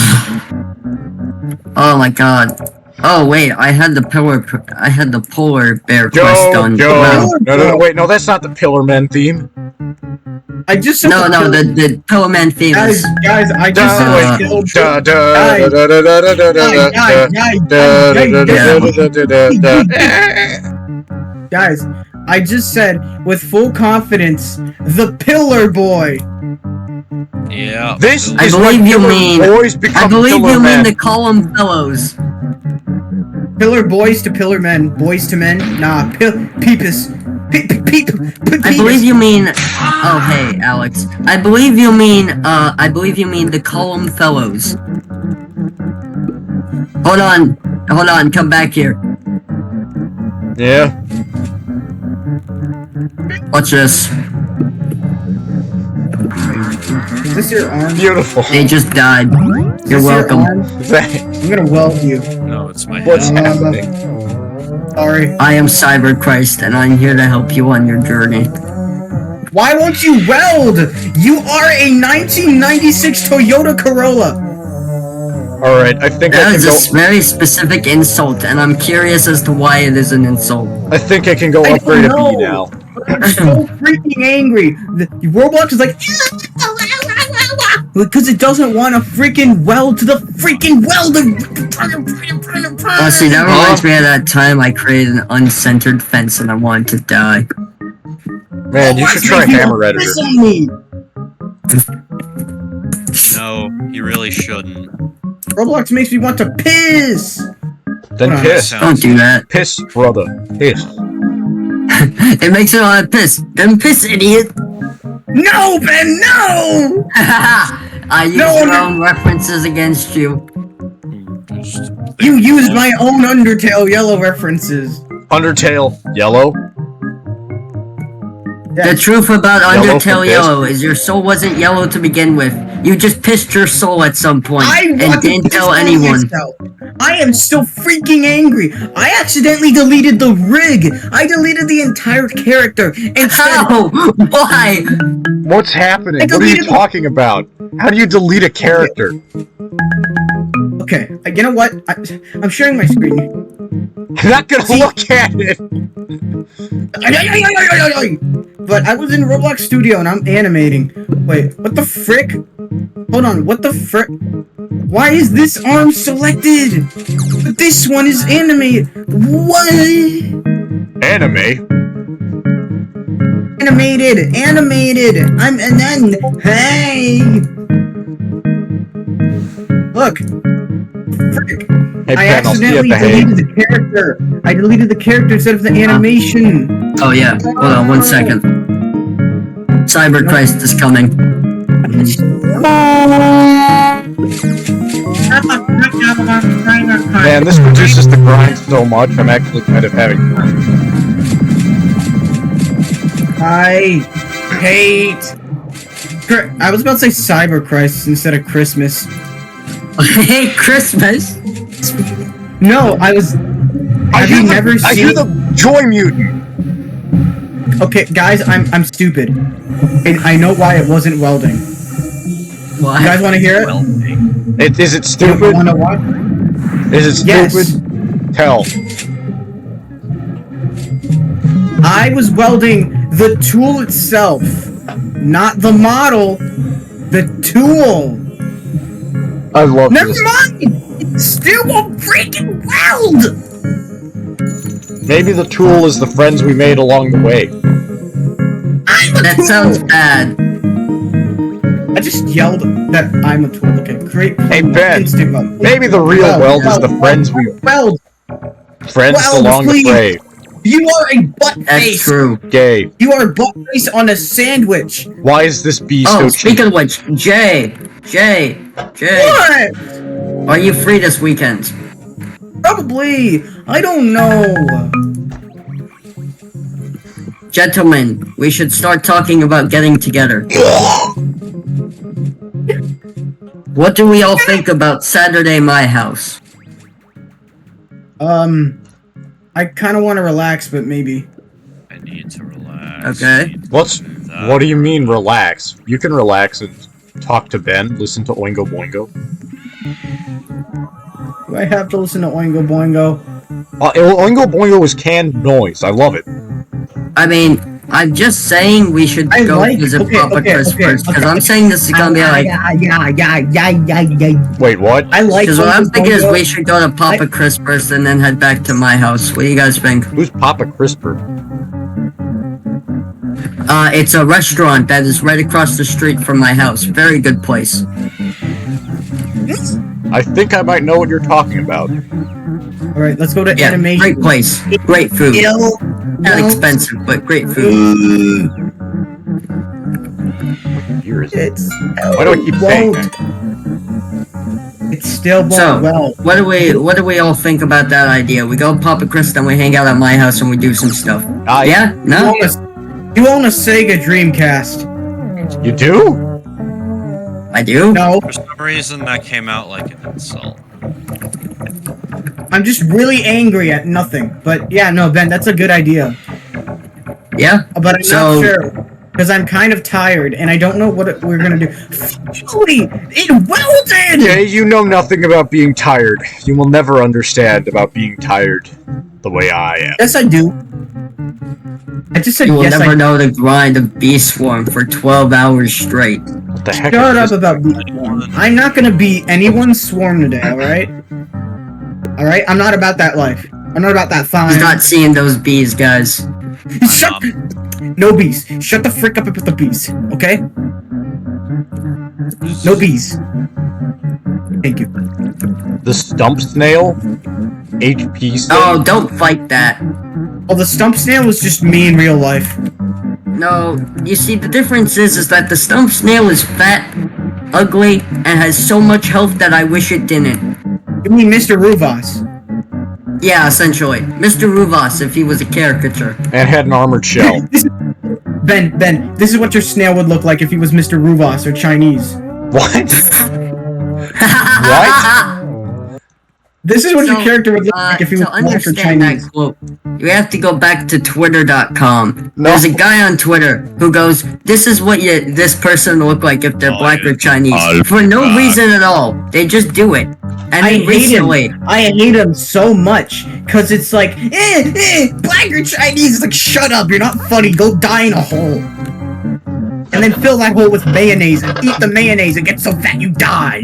Oh my god. Oh wait, I had the polar bear quest done. No, wait, no, that's not the Pillar Men theme. I just said the Pillar Man theme is. Guys, I just Guys, I just said with full confidence, the Pillar Boy. Yeah. This I is believe when you Pillar mean. Boys become I believe Pillar you Men. mean the Column Fellows. Pillar boys to pillar men, boys to men. Nah, peepus. I believe you mean. Oh hey, Alex. I believe you mean the Column Fellows. Hold on, come back here. Yeah. Watch this. Is this your arm? Beautiful. They just died. Is You're this your welcome. arm? I'm gonna weld you. No, it's my What's head. happening? Sorry. I am Cyber Christ, and I'm here to help you on your journey. Why won't you weld? You are a 1996 Toyota Corolla. Alright, I think That I is can a go. very specific insult, and I'm curious as to why it is an insult. I think I can go I don't upgrade a know. B now. I'm so freaking angry. Roblox is like, because it doesn't want to freaking weld to the freaking welder. Oh, see, that reminds me of that time I created an uncentered fence and I wanted to die. Man, you should try Hammer Editor. Piss on me. No, you really shouldn't. Roblox makes me want to piss. Then Hold on. piss. Don't do that. Piss, brother. Piss. It makes me want to piss. Then piss, idiot! No, Ben, no. I use No, your no. own references against you. You used my own Undertale yellow references. Undertale, yellow. Yeah. The truth about Yellow Undertale for piss. Yellow is your soul wasn't yellow to begin with. You just pissed your soul at some point I and want to didn't piss tell on anyone. myself. I am still freaking angry. I accidentally deleted the rig. I deleted the entire character instead. How? Why? What's happening? I What are you deleted- talking about? How do you delete a character? Okay, you know what? I'm sharing my screen. I'm not gonna look at it! But I was in Roblox Studio and I'm animating. Wait, what the frick? Hold on, what the frick? Why is this arm selected? But this one is animated. What? Anime? Animated. I'm and then hey. Look. Frick. Hey, I Ben, I'll see you at accidentally the hay. deleted the character. I deleted the character instead of the animation. Oh yeah, hold on 1 second. Cyber Christ is coming. Man, this reduces the grind so much, I'm actually kind of having fun. I hate. I was about to say Cyber Christ instead of Christmas. I hate Christmas. No, I was. Have you never I hear seen? the Joy Mutant! Okay, guys, I'm stupid. And I know why it wasn't welding. You Why? guys want to hear it? Well, Is it You stupid? want to watch? Is it Yes. stupid? Tell. I was welding the tool itself, not the model. The tool. I love Never this. mind. It still won't freaking weld. Maybe the tool is the friends we made along the way. I'm a That tool. sounds bad. I just yelled that I'm a tool. Okay, great. Hey, Ben, Instant weld. Maybe the real weld is the friends we Weld. friends Weld, along please. the way. You are a butt That's face. true. Gay. You are a butt face on a sandwich. Why is this bee Oh, so cheap? speaking of which, Jay, What? are you free this weekend? Probably. I don't know. Gentlemen, we should start talking about getting together. What do we all think about Saturday My House? I kind of want to relax, but maybe. I need to relax. Okay. What do you mean relax? You can relax and talk to Ben, listen to Oingo Boingo. Do I have to listen to Oingo Boingo? Oingo Boingo is canned noise. I love it. I mean, I'm just saying we should I go like- visit okay, Papa okay, Chris okay, first, because okay. I'm saying this is gonna be like... Yeah. Wait, what? I like. Because what I'm Oingo thinking is Boingo. we should go to Papa Chris first and then head back to my house. What do you guys think? Who's Papa Crisper? It's a restaurant that is right across the street from my house. Very good place. I think I might know what you're talking about. All right, let's go to Yeah, animation. great place. Great food. Not expensive, but great food. Here is it. It's Why do I keep saying won't. that? It still won't So, well. what do we all think about that idea? We go to Papa Chris, then we hang out at my house and we do some stuff. Yeah? No? You own a Sega Dreamcast. You do? I do? No, For some reason, that came out like an insult. I'm just really angry at nothing. But yeah, no, Ben, that's a good idea. Yeah? But I'm not sure. Because I'm kind of tired, and I don't know what we're gonna do. Finally! It welded! Yeah, you know nothing about being tired. You will never understand about being tired the way I am. Yes, I do. I just said You will yes, never I know the grind of Bee Swarm for 12 hours straight. What the heck? Shut is up about beat swarm. I'm not gonna beat anyone's swarm today, alright? Alright? I'm not about that life. I'm not about that fine. He's not seeing those bees, guys. Shut No bees. Shut the frick up with the bees, okay? No bees. Thank you. The stump snail? HP snail? Oh, don't fight that. Oh, the stump snail is just me in real life. No, you see, the difference is that the stump snail is fat, ugly, and has so much health that I wish it didn't. You mean Mr. Ruvas? Yeah, essentially. Mr. Ruvas, if he was a caricature. And had an armored shell. Ben, this is what your snail would look like if he was Mr. Ruvas or Chinese. What? What? This is what your character would look like if he was to black or understand Chinese. that quote, you have to go back to twitter.com. No. There's a guy on Twitter who goes, this is what this person will look like if they're black or Chinese. For no reason at all. They just do it. And I then hate recently, him. I hate him so much because it's like, black or Chinese. It's like, shut up, you're not funny. Go die in a hole, and then fill that hole with mayonnaise and eat the mayonnaise and get so fat you die.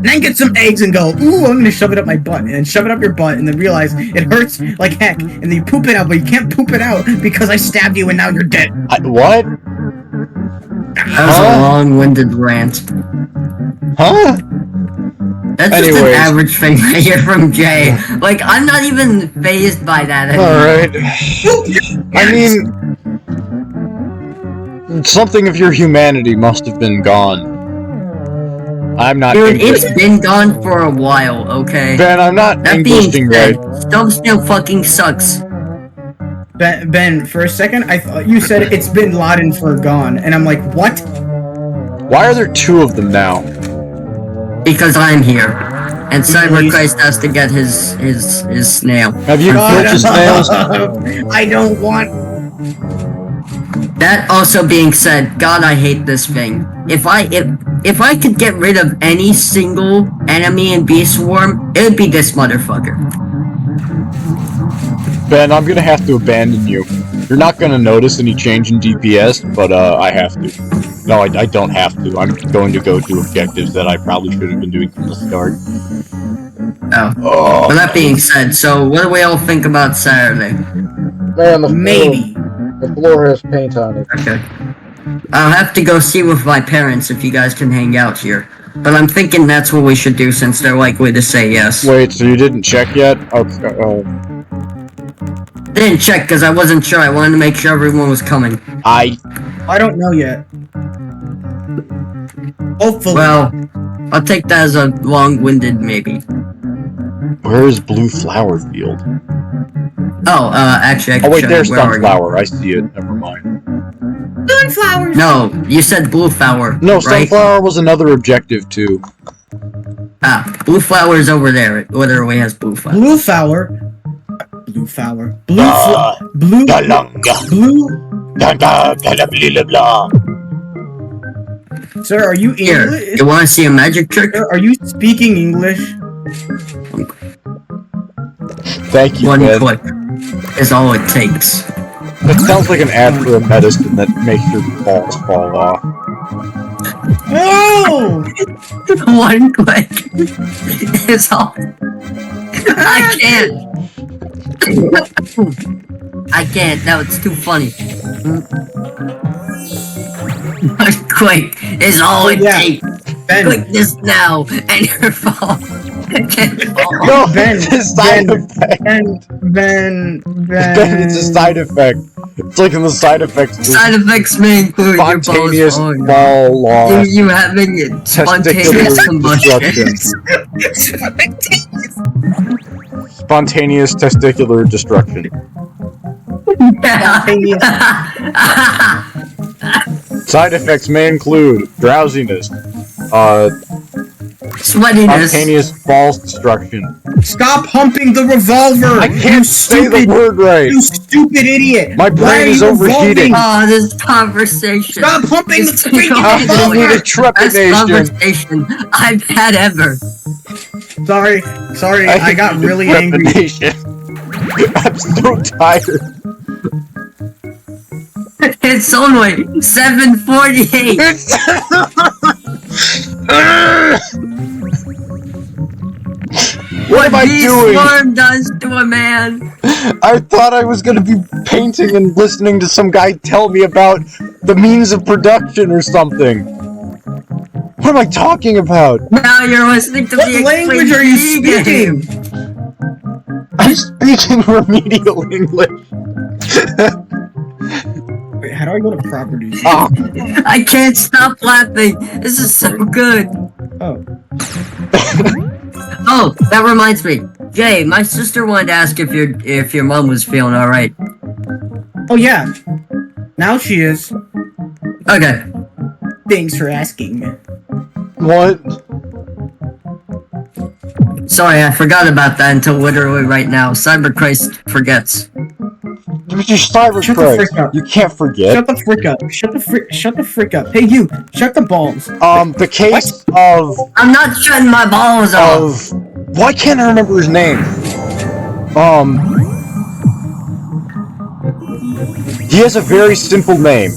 And then get some eggs and go, ooh, I'm gonna shove it up my butt, and then shove it up your butt, and then realize it hurts like heck, and then you poop it out, but you can't poop it out because I stabbed you and now you're dead. What? that was a long-winded rant. Huh? That's just Anyways. an average thing I hear from Jay. Like, I'm not even fazed by that anymore. Alright. I mean, something of your humanity must have been gone. I'm not Dude, English. it's been gone for a while, okay? Ben, I'm not That being Englisting said, right. Stump Snail fucking sucks. Ben, for a second, I thought you said it's Bin Laden for gone, and I'm like, what? Why are there two of them now? Because I'm here. And Cyber Christ has to get his snail. Have you purchased snails? I don't want. That also being said, God, I hate this thing. If I could get rid of any single enemy in Bee Swarm, it would be this motherfucker. Ben, I'm gonna have to abandon you. You're not gonna notice any change in DPS, but I have to. No, I don't have to. I'm going to go do objectives that I probably should have been doing from the start. Oh. But that being said, so what do we all think about Saturday? Man, Maybe. The floor has paint on it. Okay. I'll have to go see with my parents if you guys can hang out here. But I'm thinking that's what we should do since they're likely to say yes. Wait, so you didn't check yet? Okay, Didn't check because I wasn't sure. I wanted to make sure everyone was coming. I don't know yet. Hopefully. Well, I'll take that as a long-winded maybe. Where is Blue Flower Field? Oh, actually, I can Oh wait, show there's you. Where are you? Sunflower. I see it. Never mind. Sunflowers. No, you said blue flower. No, right? Sunflower was another objective too. Ah, blue flower is over there. It literally has blue flower. Blue flower. Blue flower. Blue. Blue. Sir, are you Here, English? you want to see a magic trick? Sir, are you speaking English? Thank you, One Ben. click is all it takes. That sounds like an ad for a medicine that makes your balls fall off. No! One click is all. I can't. I can't. No, it's too funny. One click is all it takes. Ben. Click this now, and your phone can fall. No, Ben, it's a side effect. Ben, Ben, it's a side effect. It's like in the side effects. Side effects may include your balls Spontaneous falling. ball loss. You having it spontaneous combustion. Spontaneous testicular destruction. Yeah. Spontaneous. Side effects may include drowsiness, Sweatiness. spontaneous false destruction. Stop humping the revolver! I can't say the word right. You stupid idiot! My Why brain are is you overheating. revolving? Oh, this conversation. Stop humping the This freaking Give me the revolver! trepidation. Best conversation I've had ever. Sorry, I got hate the really angry. trepidation. I'm so tired. It's only 7:48. What am I doing? Storm does to a man. I thought I was gonna be painting and listening to some guy tell me about the means of production or something. What am I talking about? Now you're listening to What the language are you Explain speaking? game. I'm speaking remedial English. Wait, how do I go to properties? Oh, I can't stop laughing. This is so good. Oh. Oh, that reminds me. Jay, my sister wanted to ask if your mom was feeling all right. Oh yeah. Now she is. Okay. Thanks for asking. what? Sorry, I forgot about that until literally right now. Cyber Christ forgets. You're cyber Shut the Christ. frick up. You can't forget. Shut the frick up. Shut the frick up. Hey you, shut the balls. The case of I'm not shutting my balls off. why can't I remember his name? He has a very simple name.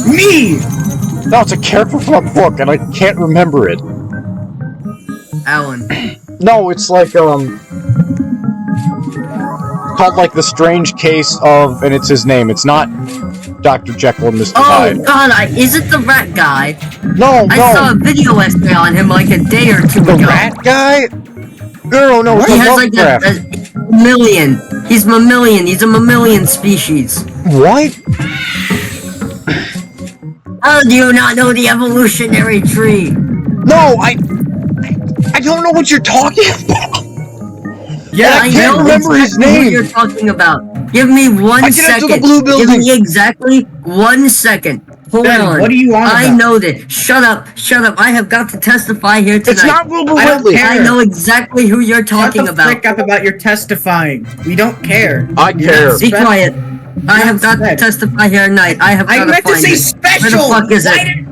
Me! No, it's a character from a book, and I can't remember it. Alan. No, it's like called like The Strange Case of, and it's his name. It's not Dr. Jekyll and Mr. Oh Hyde. God, is it the rat guy? No, I saw a video essay on him like a day or two the ago. rat guy? No, it's He a has like Lovecraft. a mammalian. He's mammalian. He's a mammalian species. What? How do you not know the evolutionary tree? No, I don't know what you're talking about. Yeah, I can't know remember his exactly who name. you're talking about. Give me one I get into second. the blue Give building. me exactly 1 second. Hold Ben, on. what do you want I about? know that. Shut up. I have got to testify here tonight. It's not Wilbur I don't Whitley. care. I know exactly who you're talking Shut the about. frick up about your testifying. We don't care. I care. Be quiet. I Not have got to sped. testify here tonight. I have got I to meant to find say it. special! Where the fuck is Why it?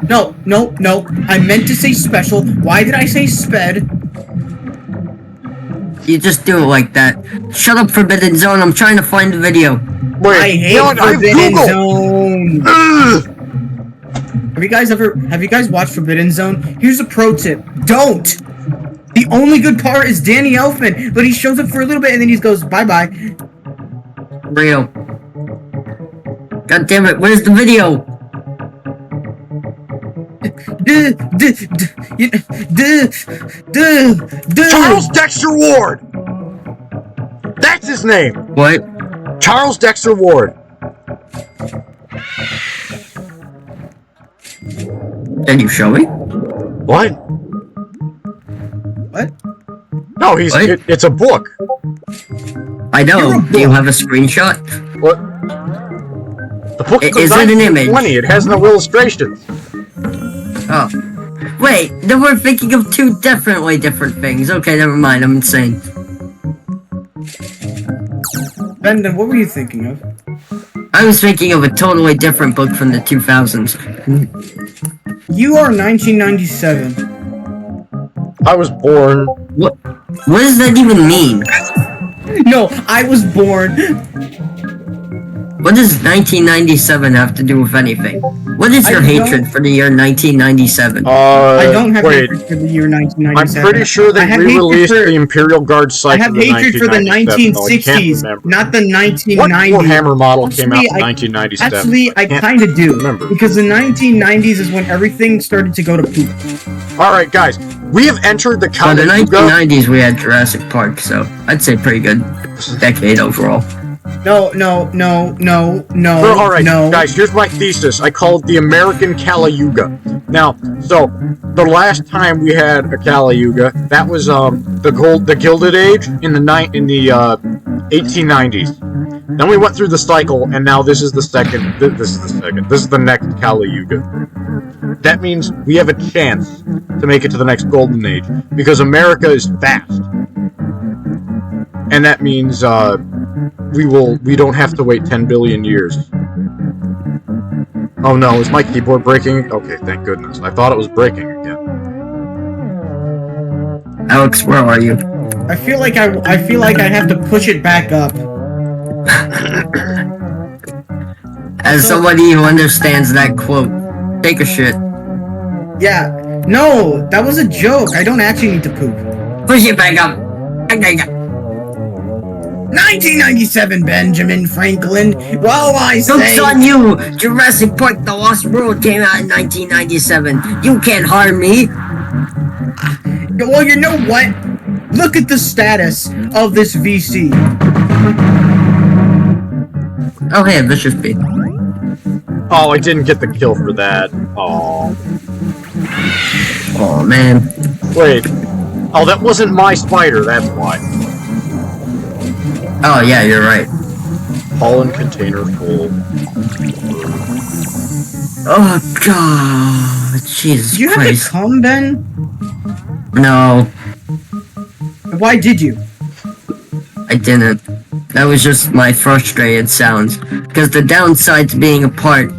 did- No. I meant to say special. Why did I say sped? You just do it like that. Shut up, Forbidden Zone. I'm trying to find the video. Wait, I hate no, I have Forbidden Google. Zone. Ugh. Have you guys watched Forbidden Zone? Here's a pro tip. Don't! The only good part is Danny Elfman, but he shows up for a little bit and then he goes, bye-bye. Real. God damn it. Where's the video? Charles Dexter Ward. That's his name. What? Charles Dexter Ward. Can you show me? What? What? No, What? it's a book. I You're know. a Do you book. have a screenshot? What? The book Is it an image? 1920. It has no illustrations. Oh. Wait, then we're thinking of two different things. Okay, never mind. I'm insane. Brendan, what were you thinking of? I was thinking of a totally different book from the 2000s. You are 1997. I was born. What does that even mean? No, I was born. What does 1997 have to do with anything? What is I your don't- hatred for the year 1997? I don't have wait. hatred for the year 1997. I'm pretty sure I they have hatred re-released for- the Imperial Guard I site have in the hatred for the 1997, though I can't 1960s, remember. not the What 1990s. Warhammer model came out in Actually, 1997? Actually, I can't kind of do. remember. Because the 1990s is when everything started to go to poop. Alright, guys. We have entered the So the Kali Yuga. 1990s we had Jurassic Park, so I'd say pretty good decade overall. No. Alright, no. guys, here's my thesis. I call it the American Kali Yuga. Now, so, the last time we had a Kali Yuga, that was, the Gilded Age in the 1890s. Then we went through the cycle, and now this is the second. This is the next Kali Yuga. That means we have a chance to make it to the next golden age because America is fast, and that means we don't have to wait 10 billion years. Oh no, is my keyboard breaking? Okay, thank goodness. I thought it was breaking again. Alex, where are you? I feel like I have to push it back up. As somebody who understands that quote, take a shit. Yeah. No, that was a joke. I don't actually need to poop. Push it back up. 1997, Benjamin Franklin. Well, I say... Joke's on you! Jurassic Park The Lost World came out in 1997. You can't harm me. Well, you know what? Look at the status of this VC. Oh, hey, Vicious Bee. Oh, I didn't get the kill for that. Oh. Oh, man. Wait. Oh, that wasn't my spider, that's why. Oh, yeah, you're right. Pollen container full. Oh, God. Jesus Did you Christ. have to come, Ben? No, Why did you? I didn't. That was just my frustrated sounds. Because the downside to being a part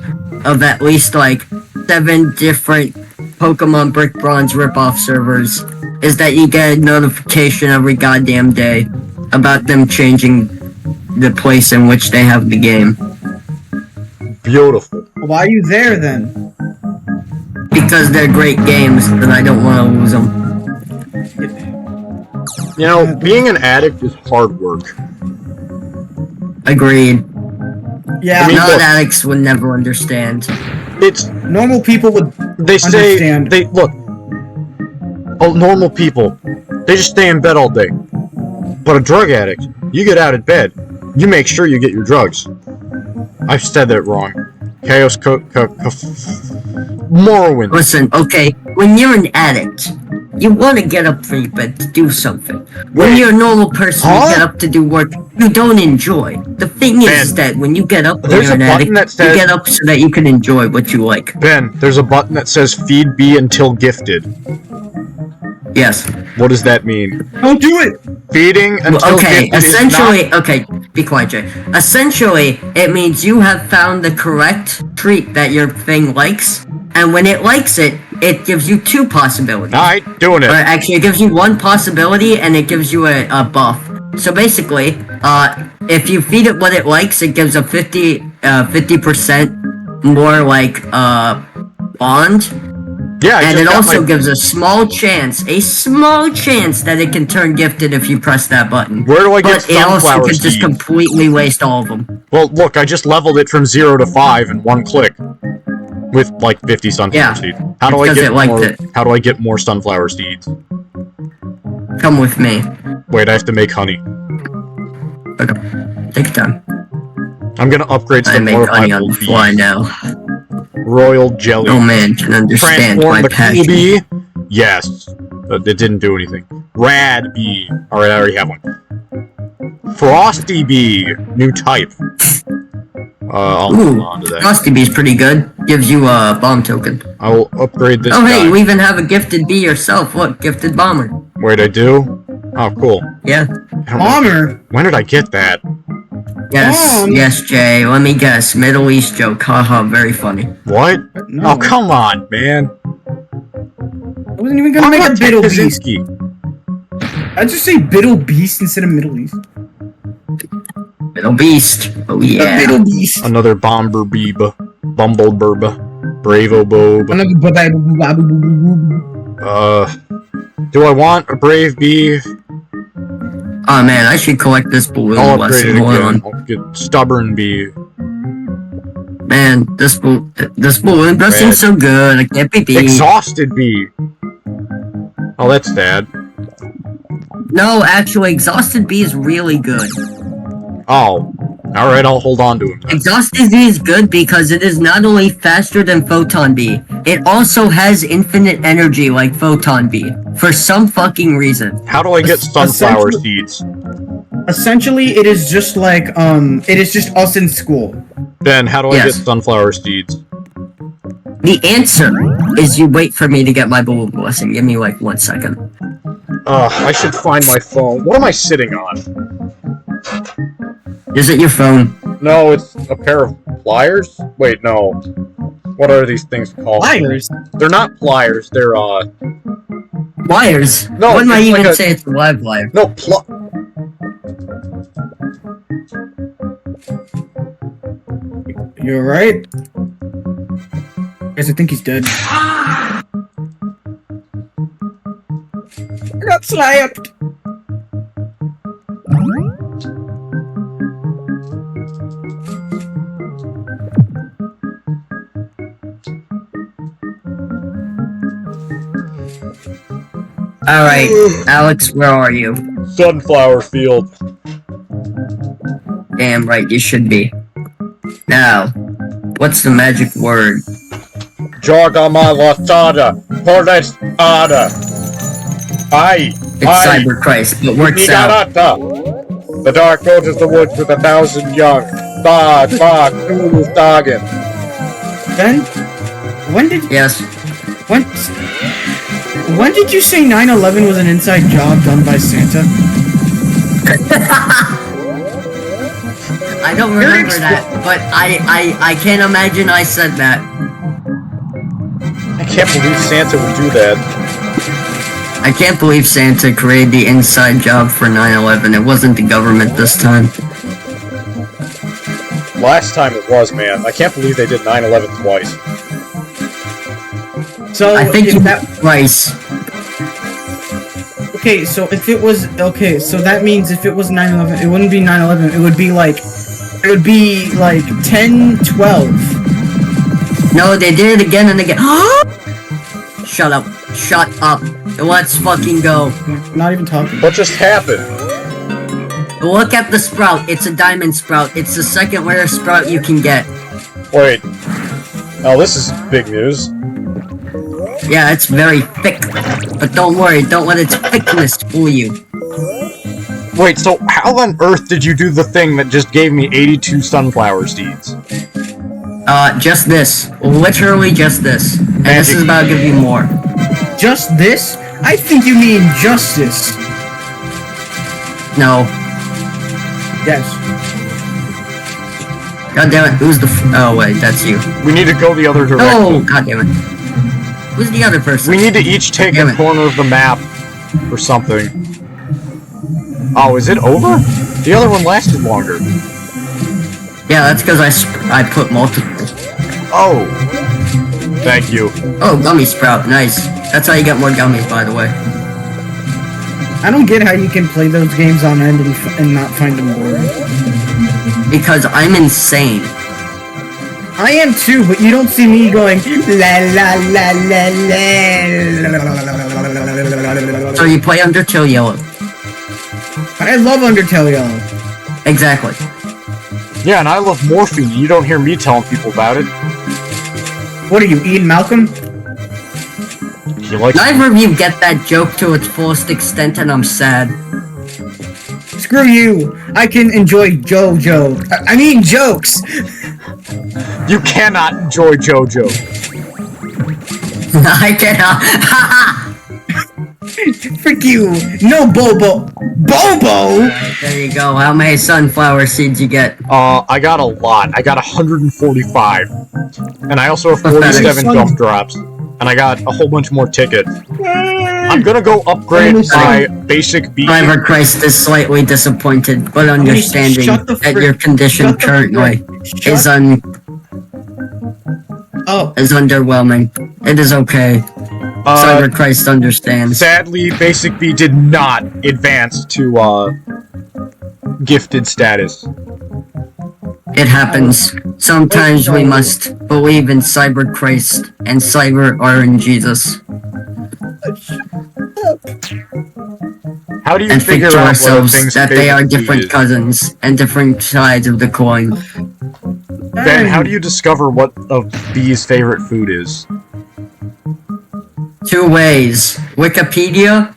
of at least, like, 7 different Pokemon Brick Bronze ripoff servers is that you get a notification every goddamn day about them changing the place in which they have the game. Beautiful. Why are you there, then? Because they're great games, and I don't want to lose them. You know, being an addict is hard work. Agreed. Yeah, I mean, look, Non-addicts would never understand. It's normal people would they stay understand. they look. Oh, normal people, they just stay in bed all day. But a drug addict, you get out of bed, you make sure you get your drugs. I've said that wrong. Chaos Morrowind. Listen, okay, when you're an addict, you want to get up from your bed to do something. When Wait. you're a normal person, Huh? you get up to do work you don't enjoy. The thing is Ben, that when you get up when there's you're a an button addict, that says- you get up so that you can enjoy what you like. Ben, there's a button that says feed B until gifted. Yes. What does that mean? Don't do it. Feeding until Okay, gifted essentially, okay, be quiet, Jay. Essentially, it means you have found the correct treat that your thing likes, and when it likes it, it gives you 2 possibilities. Alright, doing Or it. actually, it gives you 1 possibility, and it gives you a buff. So basically, if you feed it what it likes, it gives a 50% more, like, bond. Yeah, I And just it got also my- gives a small chance that it can turn gifted if you press that button. Where do I get But it also sunflower can just seeds? completely waste all of them. Well, look, I just leveled it from 0 to 5 in 1 click. With like 50 sunflower Yeah, seeds. How do I because get it liked more? it. How do I get more sunflower seeds? Come with me. Wait, I have to make honey. Okay. Take your time. I'm gonna upgrade I some make more of my honey on the old fly bees. now. Royal jelly. No man can understand Transform my the passion. cool bee. Yes, but it didn't do anything. Rad bee. All right, I already have one. Frosty bee, new type. I'll hold Ooh, on to that. Frosty Bee's pretty good. Gives you a bomb token. I will upgrade this Oh hey, guy. you even have a gifted bee yourself. Look, gifted bomber. Wait, I do? Oh, cool. Yeah. I don't know- Bomber. When did I get that? Yes, Bomb? yes, Jay. Let me guess. Middle East joke. Haha, very funny. What? No. Oh, come on, man. I wasn't even gonna How make a about Biddle Ted Beast. Kaczynski? I'd just say Biddle Beast instead of Middle East. Middle Beast. Oh yeah. Biddle Beast. Another bomber beeb. Bumbleburb. Bravo bob. Another Do I want a brave bee? Oh man, I should collect this balloon I'll upgrade lesson. it Hold again. on. I'll get stubborn bee. Man, this balloon blessing's so good. I can't be beat. Exhausted bee. Oh, that's sad. No, actually, Exhausted Bee is really good. Oh. Alright, I'll hold on to him. Exhausted Bee is good because it is not only faster than Photon Bee, it also has infinite energy like Photon Bee. For some fucking reason. How do I get sunflower Essentially- seeds? Essentially, it is just like, it is just us in school. Ben, how do I get Yes. sunflower seeds? The answer is you wait for me to get my blue blessing. Give me like 1 second. I should find my phone. What am I sitting on? Is it your phone? No, it's a pair of pliers? Wait, no. What are these things called? Liars. They're not pliers, they're, Wires? No, Wouldn't I it's even like a- say it's a live wire? no, You're right. Guys, I think he's dead. I got slapped. Alright, Alex, where are you? sunflower field. Damn right, you should be. Now, what's the magic word? Jogama lasada. Portes ada. Ai. It's Cyber Christ, but works out. Nigarata. The dark goat is the woods with 1,000 young. Bog, Kulu, Doggin. Ben? When did Yes. when did you say 9/11 was an inside job done by Santa? I don't remember that, but I can't imagine I said that. I can't believe Santa would do that. I can't believe Santa created the inside job for 9/11. It wasn't the government this time. Last time it was, man. I can't believe they did 9/11 twice. So I think if you that Rice. okay, so if it was okay, so that means if it was 9/11, it wouldn't be 9/11. It would be like 10/12. No, they did it again and again. Shut up. Shut up. Let's fucking go. Not even talking. What just happened? Look at the sprout. It's a diamond sprout. It's the second rarest sprout you can get. Wait. Oh, this is big news. Yeah, it's very thick. But don't worry, don't let its thickness fool you. Wait, so how on earth did you do the thing that just gave me 82 sunflower seeds? Just this. Literally just this. And this is about to give you more. Just this? I think you mean justice. No. Yes. God damn it, who's the oh wait, that's you. We need to go the other No, direction. god damn it. Who's the other person? We need to each take Damn a it. corner of the map or something. Oh, is it over? The other one lasted longer. Yeah, that's because I put multiple. Oh. Thank you. Oh, gummy sprout, nice. That's how you get more gummies, by the way. I don't get how you can play those games on end and not find them boring. Because I'm insane. I am too, but you don't see me going la la la la la. So you play Undertale Yellow. But I love Undertale Yellow. Exactly. Yeah, and I love morphine. You don't hear me telling people about it. What are you, Ian Malcolm? He likes. Neither of you get that joke to its fullest extent, and I'm sad. Screw you. I can enjoy JoJo. I mean jokes. You cannot enjoy JoJo. I cannot. Frick you. No Bobo. Bobo? There you go. How many sunflower seeds you get? I got a lot. I got 145. And I also have Pathetic. 47 gumdrops. And I got a whole bunch more tickets. I'm gonna go upgrade my basic beacon. Driver Christ is slightly disappointed, but understanding Shut the that frick- your condition shut the currently frick- is shut- Oh, is underwhelming. It is okay. Cyber Christ understands. Sadly, Basic B did not advance to, gifted status. It happens. Sometimes we must believe in Cyber Christ and Cyber are in Jesus. How do you And think figure to out ourselves what that they are different is? cousins and different sides of the coin. Ben, how do you discover what a bee's favorite food is? 2 ways. Wikipedia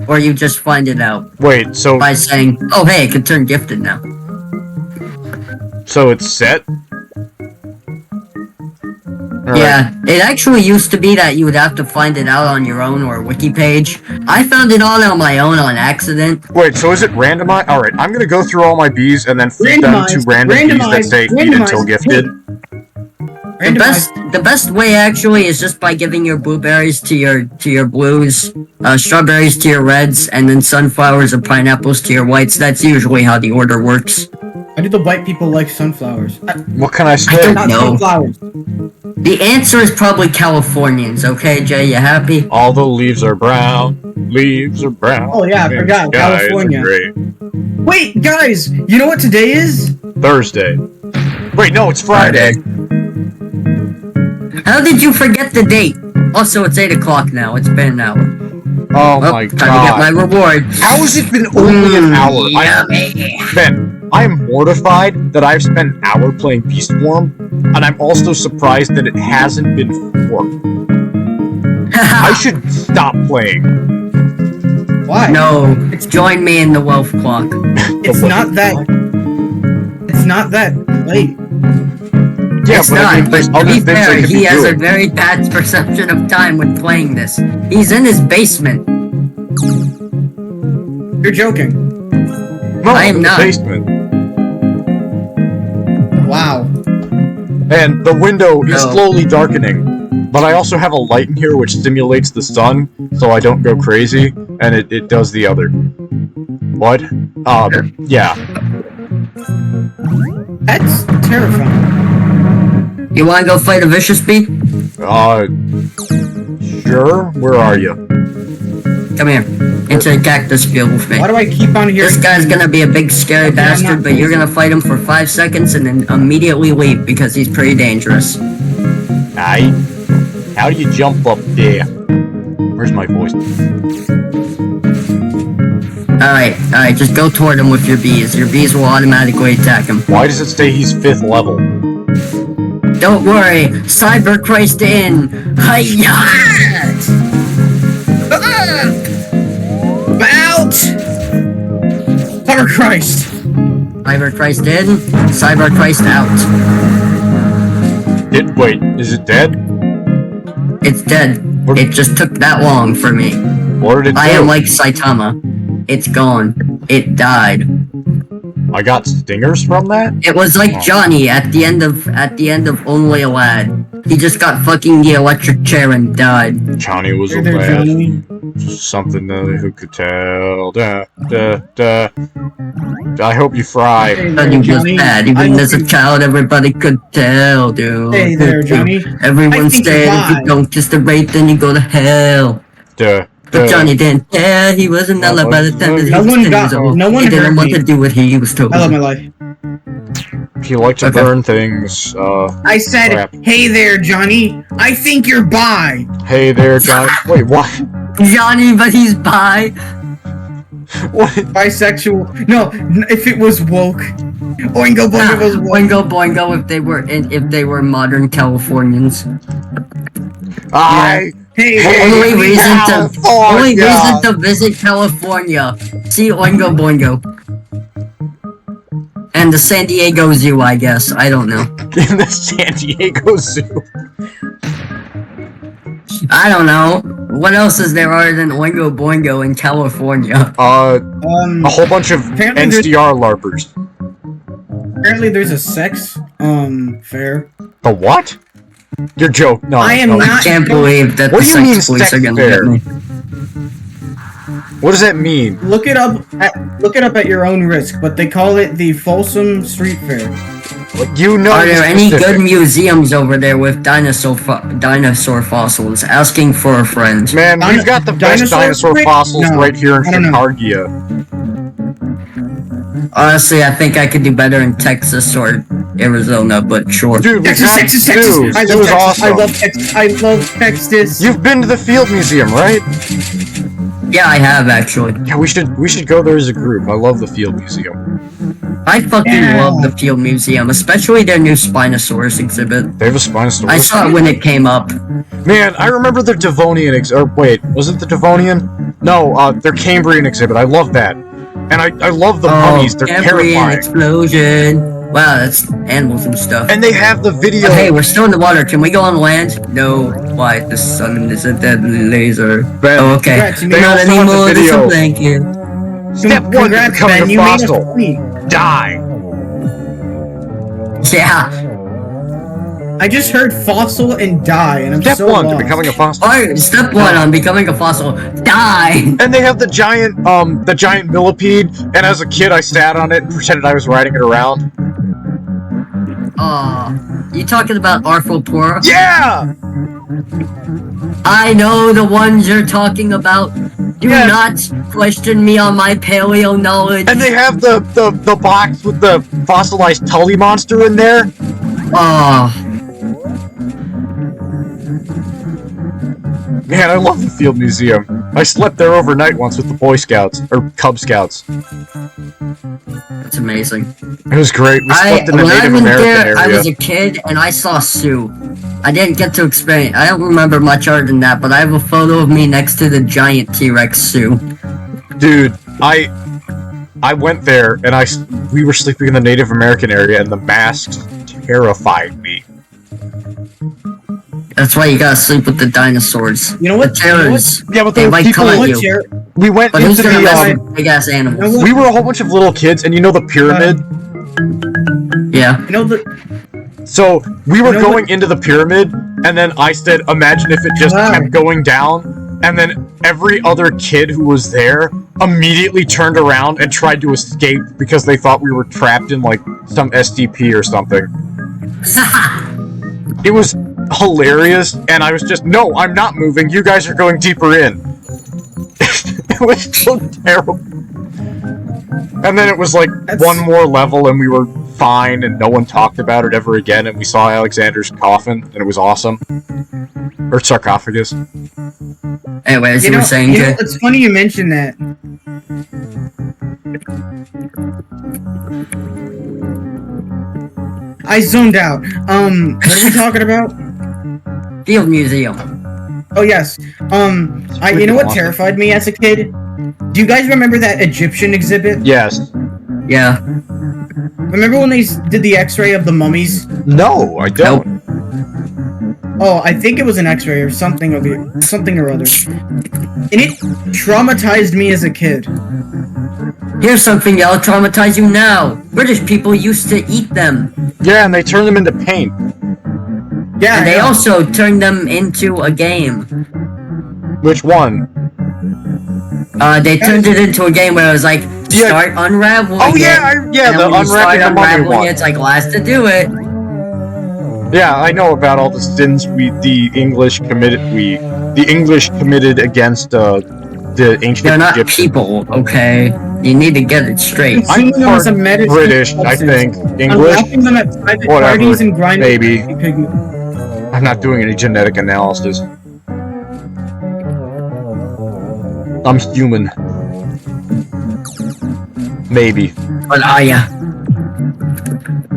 Or you just find it out Wait, so by saying, oh hey, it can turn gifted now. so it's set? Alright. Yeah, it actually used to be that you would have to find it out on your own or wiki page. I found it all on my own on accident. Wait, so is it randomized? Alright, I'm gonna go through all my bees and then feed them to random bees that say eat until gifted. The best way actually is just by giving your blueberries to your blues, strawberries to your reds, and then sunflowers or pineapples to your whites. That's usually how the order works. Why do the white people like sunflowers? What can I say? I don't Not know. sunflowers. The answer is probably Californians. Okay, Jay, you happy? All the leaves are brown. Leaves are brown. Oh, yeah, I and forgot, skies are California. gray. Wait, guys, you know what today is? Thursday. Wait, no, it's Friday. How did you forget the date? Also, it's 8 o'clock now. It's been an hour. Oh Well, my time to get my god. reward. How has it been only an hour? Yummy. Ben, I am mortified that I've spent an hour playing Beast Swarm, and I'm also surprised that it hasn't been 4. I should stop playing. Why? No, join me in the wealth clock. It's not that. It's not that late. Yeah, It's but I not, mean, there's but to other be things I fair, could he be has a doing. very bad perception of time when playing this. He's in his basement. You're joking. No, I am in the not. basement. Wow. And the window is No. slowly darkening. But I also have a light in here which stimulates the sun, so I don't go crazy, and it does the other. What? Yeah. That's terrifying. You wanna go fight a vicious bee? Sure? Where are you? Come here. Into the cactus field with me. Why do I keep on hearing? This guy's gonna be a big scary Okay, I'm bastard, not- but you're gonna fight him for 5 seconds and then immediately leave because he's pretty dangerous. Aye. How do you jump up there? Where's my voice? Alright, just go toward him with your bees. Your bees will automatically attack him. Why does it say he's 5th level? Don't worry, Cyber Christ in! Hiya! Out! Cyber Christ! Cyber Christ in, Cyber Christ out. Wait, is it dead? It's dead. It just took that long for me. What did it do? I am like Saitama. It's gone. It died. I got stingers from that? It was like Johnny at the end of Only a Lad. He just got fucking the electric chair and died. Johnny was Hey a there, lad. Johnny. Something who could tell. I hope you fry. Hey Johnny there, was Johnny. bad. I Even hope as a you- child, everybody could tell, dude. Hey there, Johnny. I Everyone think said if you're you don't kiss the rape, then you go to hell. But Johnny didn't care. He was an ally by the time that he No was one 10 got- years old. no one He didn't heard want me. to do what he was told. I love my life. If you like to Okay. burn things, I said, Crap. hey there, Johnny. I think you're bi. hey there, Johnny. Wait, what? Johnny, but he's bi. What? Bisexual. No, if it was woke. Oingo boingo if it was woke. Boingo boingo if they were modern Californians. I Hey, Only reason California. to visit California. See Oingo Boingo. And the San Diego Zoo, I guess. I don't know. in the San Diego Zoo. I don't know. What else is there other than Oingo Boingo in California? A whole bunch of Apparently there's- NCR larpers. apparently there's a sex, fair. The what? Your joke. No. I am no. I not- can't believe that What the do you mean sex police sex are gonna fair? get me. What does that mean? Look it up at your own risk, but they call it the Folsom Street Fair. You know. Are the there any good specifics. museums over there with dinosaur fossils? Asking for a friend. Man, Dino- we've got the best dinosaurs? dinosaur fossils No, right here in I don't know. Chicago. Honestly, I think I could do better in Texas or Arizona, but sure. Dude, we Texas, had Texas, Stu. Texas! I Stu love is Texas. awesome. I love Texas. I love Texas. You've been to the Field Museum, right? Yeah, I have actually. Yeah, we should go there as a group. I love the Field Museum. I fucking Yeah. love the Field Museum, especially their new Spinosaurus exhibit. They have a Spinosaurus. I saw it when it came up. Man, I remember the Devonian. Or wait, was it the Devonian? No, their Cambrian exhibit. I love that. And I love the mummies. They're Cambrian terrifying. explosion. Wow, that's animals and stuff. And they have the video. Hey, we're still in the water. Can we go on land? No. Why? The sun is a deadly laser. Ben, Oh, okay. Congrats, you They Not also have the anymore. video. So thank you. Step 1 to Congrats, becoming Ben. a You made us fossil. funny. Die. Yeah. I just heard fossil and die, and I'm Step so 1 lost. to becoming a fossil. Alright, step 1 on becoming a fossil. Die! And they have the giant millipede, and as a kid I sat on it and pretended I was riding it around. You talking about Arthropora? Yeah! I know the ones you're talking about. Do Yes. not question me on my paleo knowledge. And they have the box with the fossilized Tully monster in there. Man, I love the Field Museum. I slept there overnight once with the Boy Scouts, or Cub Scouts. That's amazing. It was great. We slept in the When I Native went American there, I area. was a kid and I saw Sue. I didn't get to experience. I don't remember much other than that, but I have a photo of me next to the giant T-Rex Sue. Dude, I went there and we were sleeping in the Native American area and the masks terrified me. That's why you gotta sleep with the dinosaurs. You know what? The terrors. Yeah, but They those might people. come at What's you. your- We went But who's into gonna mess the. with big ass animals? You know what? We were a whole bunch of little kids, and you know the pyramid. Yeah. You know the So we were You know going into the pyramid, and then I said, "Imagine if it just Wow. kept going down." And then every other kid who was there immediately turned around and tried to escape because they thought we were trapped in like some SDP or something. It was hilarious, and I was just, no, I'm not moving. You guys are going deeper in. It was so terrible. And then it was like one more level, and we were fine, and no one talked about it ever again, and we saw Alexander's coffin, and it was awesome. Or sarcophagus. Anyway, as you were saying, you know, Jay. it's funny you mentioned that. I zoned out. What are we talking about? Field Museum. Oh yes. You know what terrified me as a kid? Do you guys remember that Egyptian exhibit? Yes. Yeah. Remember when they did the X-ray of the mummies? No, I don't. Oh, I think it was an X-ray or something or other. And it traumatized me as a kid. Here's something that'll traumatize you now. British people used to eat them. Yeah, and they turned them into paint. Yeah. And they yeah. also turned them into a game. Which one? They turned it into a game where it was like, Yeah. start unraveling Oh, yeah, it. the And then when you unwrapping start the mummy unraveling one. it, it's like last to do it. Yeah, I know about all the sins the English committed against the ancient They're not Egyptians. people, okay? You need to get it straight. I'm Consuming them as a part medicine British, I substance. think. English? Unwrapping them at private Whatever, parties and grinding maybe. pigment. I'm not doing any genetic analysis. I'm human. Maybe. But are ya?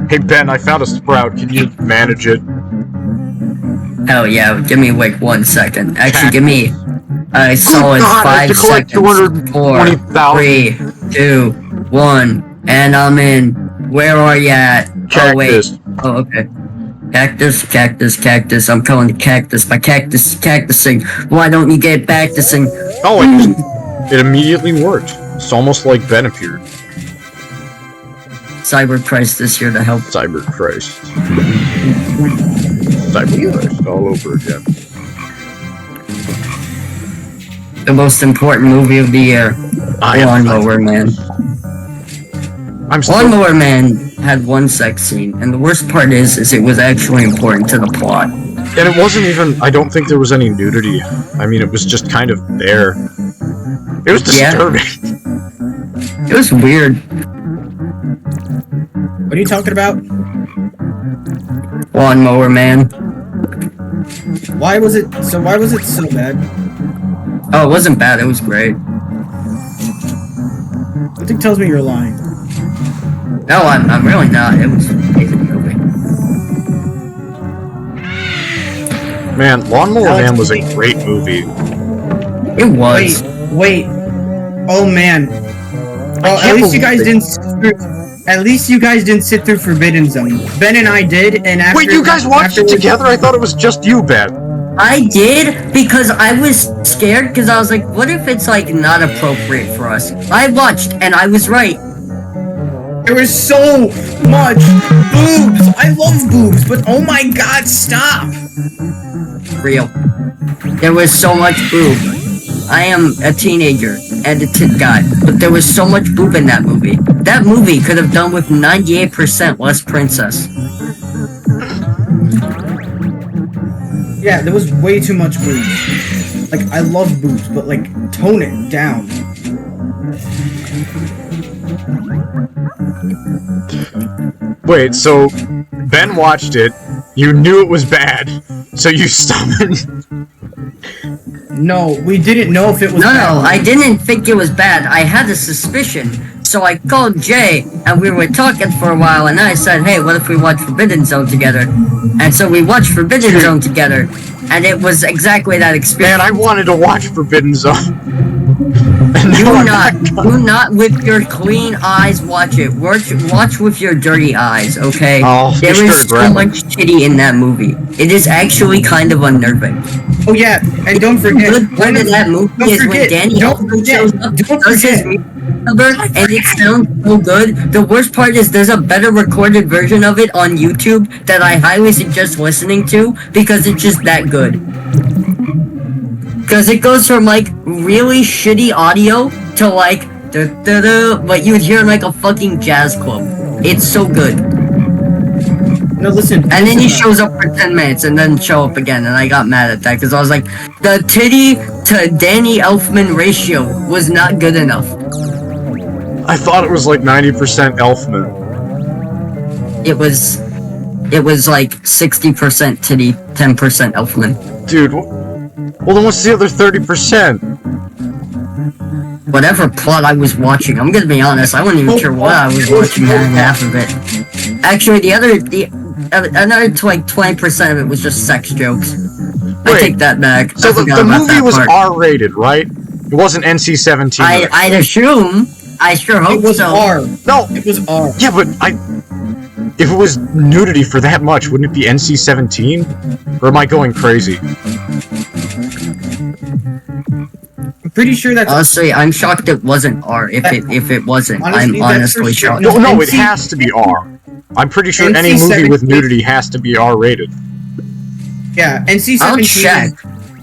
Hey Ben, I found a sprout. Can you manage it? Hell yeah, give me like 1 second. Actually, give me a solid God, I 5 have to collect seconds. 4, 220,000. 3, 2, 1, and I'm in. Where are ya at? Oh wait. Cactus. Oh okay. Cactus. I'm calling it cactus. By cactusing. Why don't you get practicing? Oh, it immediately worked. It's almost like Ben appeared. Cyber Christ is here to help. Cyber Christ. Cyber Christ all over again. The most important movie of the year. Lawnmower Man. I'm still, Lawnmower Man had one sex scene, and the worst part is it was actually important to the plot. and it wasn't even. I don't think there was any nudity. I mean, it was just kind of there. It was disturbing. It was weird. What are you talking about? Lawnmower Man. Why was it so bad? Oh, it wasn't bad. It was great. Something tells me you're lying. No, I'm really not. It was an amazing movie. Man, Lawnmower Man was a great movie. It was. Wait. Oh man. Well, at least you guys didn't. At least you guys didn't sit through Forbidden Zone. Ben and I did, and after. Wait, you guys watched it together? I thought it was just you, Ben. I did because I was scared because I was like, what if it's like not appropriate for us? I watched and I was right. There was so much boobs. I love boobs, but oh my god, stop. Real. There was so much boob. I am a teenager and a tit guy, but there was so much boob in that movie. That movie could have done with 98% less princess. Yeah, there was way too much boobs. Like, I love boobs, but like, tone it down. Wait, so Ben watched it, you knew it was bad, so you summoned... No, we didn't know if it was bad. No, I didn't think it was bad. I had a suspicion. So I called Jay, and we were talking for a while, and I said, hey, what if we watch Forbidden Zone together? And so we watched Forbidden Zone together, and it was exactly that experience. Man, I wanted to watch Forbidden Zone. Do not with your clean eyes watch it. Watch with your dirty eyes, okay? There is so much titty in that movie. It is actually kind of unnerving. Oh yeah, and don't forget. The good part of that movie is when Danny Elfman shows up, does his cover, and it sounds so good. The worst part is there's a better recorded version of it on YouTube that I highly suggest listening to because it's just that good. Because it goes from like really shitty audio to like but you'd hear like a fucking jazz club. It's so good. No, listen. And then he shows up for 10 minutes and then show up again, and I got mad at that because I was like, the titty to Danny Elfman ratio was not good enough. I thought it was like 90% Elfman. It was like 60% titty, 10% Elfman. Dude, well then what's the other 30%? Whatever plot I was watching, I'm gonna be honest, I wasn't even sure what I was watching half of it. Actually, another like 20% of it was just sex jokes. Wait, I take that back. So the movie was R-rated, right? It wasn't NC-17. I'd assume. I sure hope it was so. R. No, it was R. Yeah, but if it was nudity for that much, wouldn't it be NC-17? Or am I going crazy? I'm pretty sure that's... Honestly, I'm shocked it wasn't R. If it wasn't, honestly, I'm honestly shocked. No, it has to be R. I'm pretty sure any movie with nudity has to be R-rated. Yeah, NC-17. I'll check.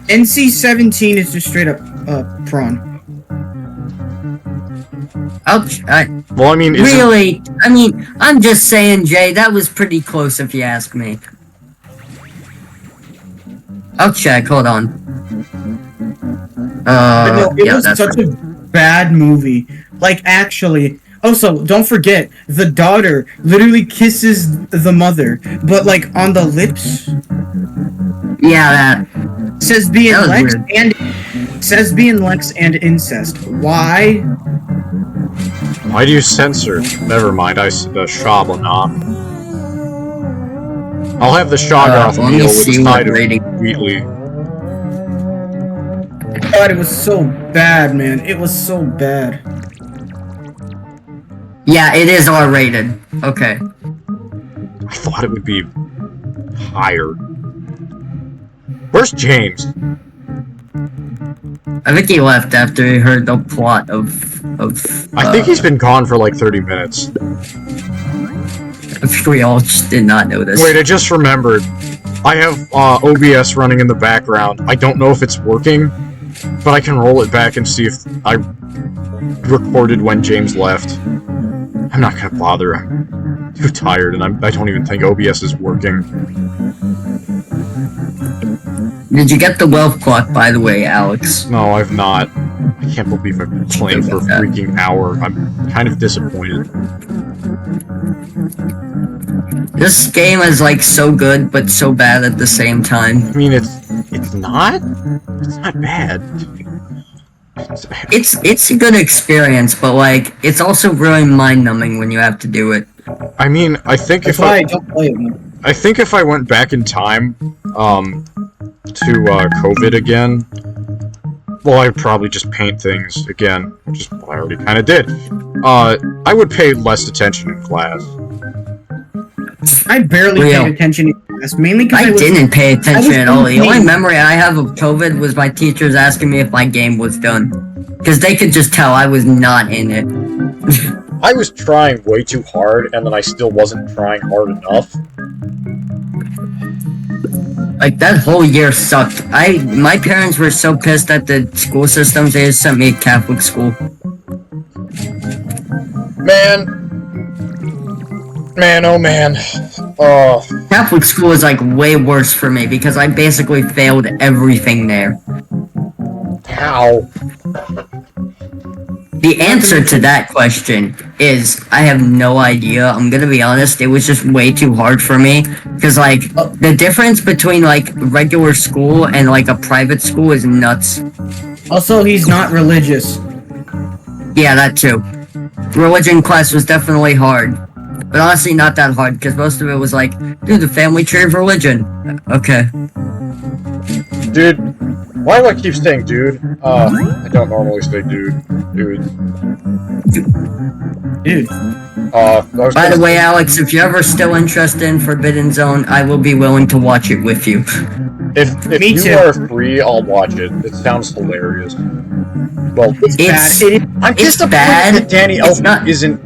NC-17 is just straight up prawn. Well, I mean, really? I mean, I'm just saying, Jay. That was pretty close, if you ask me. I'll check. Hold on. No, it was such a bad movie. Like, actually. Also, don't forget, the daughter literally kisses the mother, but like on the lips. Yeah, that says being Lex weird. and says being Lex and incest. Why? Why do you censor? Never mind. The Shablanam. I'll have the Shoggoth meal with side of Wheatley. God, it was so bad, man. It was so bad. Yeah, it is R-rated. Okay. I thought it would be higher. Where's James? I think he left after he heard the plot of I think he's been gone for like 30 minutes. I think we all just did not know this. Wait, I just remembered. I have OBS running in the background. I don't know if it's working, but I can roll it back and see if I recorded when James left. I'm not gonna bother. I'm too tired, and I don't even think OBS is working. Did you get the wealth clock, by the way, Alex? No, I've not. I can't believe I've been playing for a freaking hour. I'm kind of disappointed. This game is like so good, but so bad at the same time. I mean, it's not bad. It's a good experience, but like it's also really mind-numbing when you have to do it. I mean, I think That's why I don't play it. I think if I went back in time, to COVID again, well, I'd probably just paint things again, which is what I already kind of did. I would pay less attention in class. I barely paid attention in class, mainly because I didn't pay attention at all. The only memory I have of COVID was my teachers asking me if my game was done. Because they could just tell I was not in it. I was trying way too hard, and then I still wasn't trying hard enough. Like, that whole year sucked. My parents were so pissed at the school systems, they just sent me to Catholic school. Man, oh man. Catholic school is, like, way worse for me, because I basically failed everything there. How? The answer to that question is, I have no idea. I'm gonna be honest, it was just way too hard for me. Because, like, the difference between, like, regular school and, like, a private school is nuts. Also, he's not religious. Yeah, that too. Religion class was definitely hard. But honestly, not that hard, because most of it was like, dude, the family tree of religion. Okay. Dude, why do I keep saying dude? I don't normally say dude. Dude. By the way, Alex, if you're ever still interested in Forbidden Zone, I will be willing to watch it with you. If you are free, I'll watch it. It sounds hilarious. Well, it's bad. I'm disappointed that Danny Elfman isn't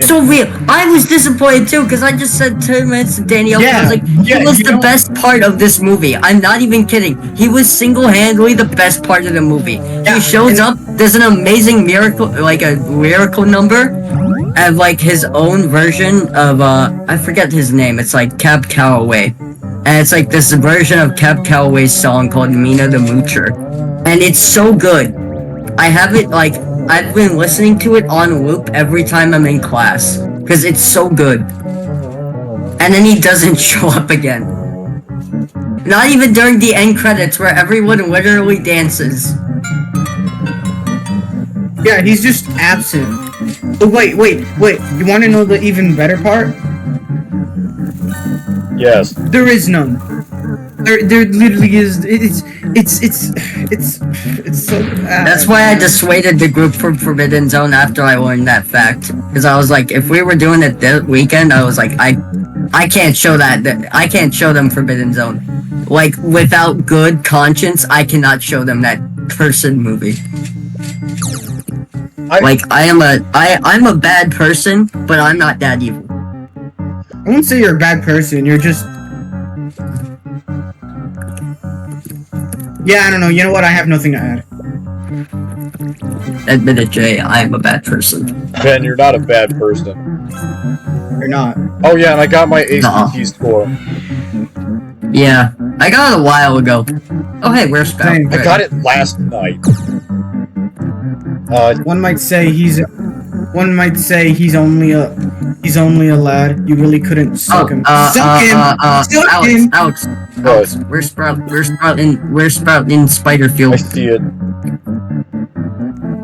so real. I was disappointed too, because I just said 2 minutes to Danny Elfman. I was like, he was the best part of this movie. I'm not even kidding. He was single-handedly the best part of the movie. He shows up, there's an amazing miracle, like a lyrical number, of like his own version of, I forget his name. It's like Cab Calloway. And it's like this version of Cab Calloway's song called Mina the Moocher. And it's so good. I have it, like, I've been listening to it on loop every time I'm in class. Because it's so good. And then he doesn't show up again. Not even during the end credits where everyone literally dances. Yeah, he's just absent. Oh, wait. You want to know the even better part? Yes. There is none. There literally is. It's so bad. That's why I dissuaded the group from Forbidden Zone after I learned that fact. Because I was like, if we were doing it this weekend, I was like, I can't show that. I can't show them Forbidden Zone. Like, without good conscience, I cannot show them that person movie. I'm a bad person, but I'm not that evil. I won't say you're a bad person, you're just... Yeah, I don't know, you know what, I have nothing to add. Admit it, Jay, I am a bad person. Ben, you're not a bad person. You're not. Oh yeah, and I got my ACT score. Yeah, I got it a while ago. Oh hey, where's Scout? I got it last night. One might say he's only a lad. You really couldn't suck him. Suck him! Alex, we're sprouting Spiderfield. I see it.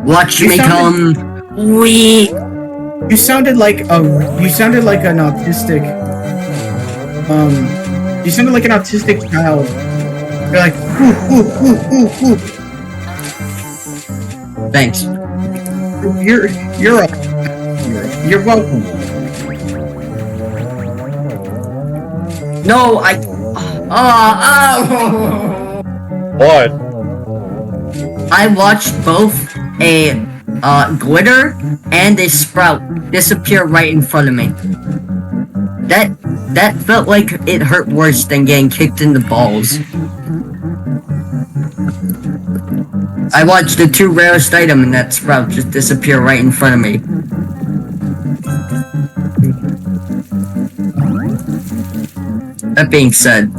Watch me come. We. You sounded like an autistic. You sounded like an autistic child. You're like, whoo. Thanks. You're welcome. No, What? I watched both a glitter and a sprout disappear right in front of me. That felt like it hurt worse than getting kicked in the balls. I watched the 2 rarest item in that sprout just disappear right in front of me. That being said,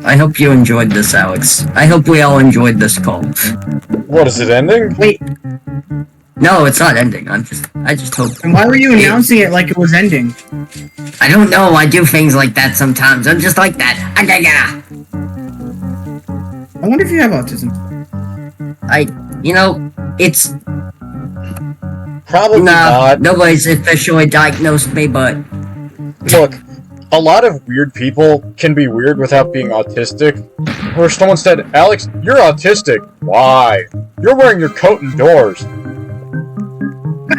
I hope you enjoyed this, Alex. I hope we all enjoyed this call. What, is it ending? Wait. No, it's not ending. I just hope. And why were you announcing it like it was ending? I don't know. I do things like that sometimes. I'm just like that. I wonder if you have autism. It's... Probably not. Nobody's officially diagnosed me, but... Look, a lot of weird people can be weird without being autistic. where someone said, Alex, you're autistic. Why? You're wearing your coat indoors.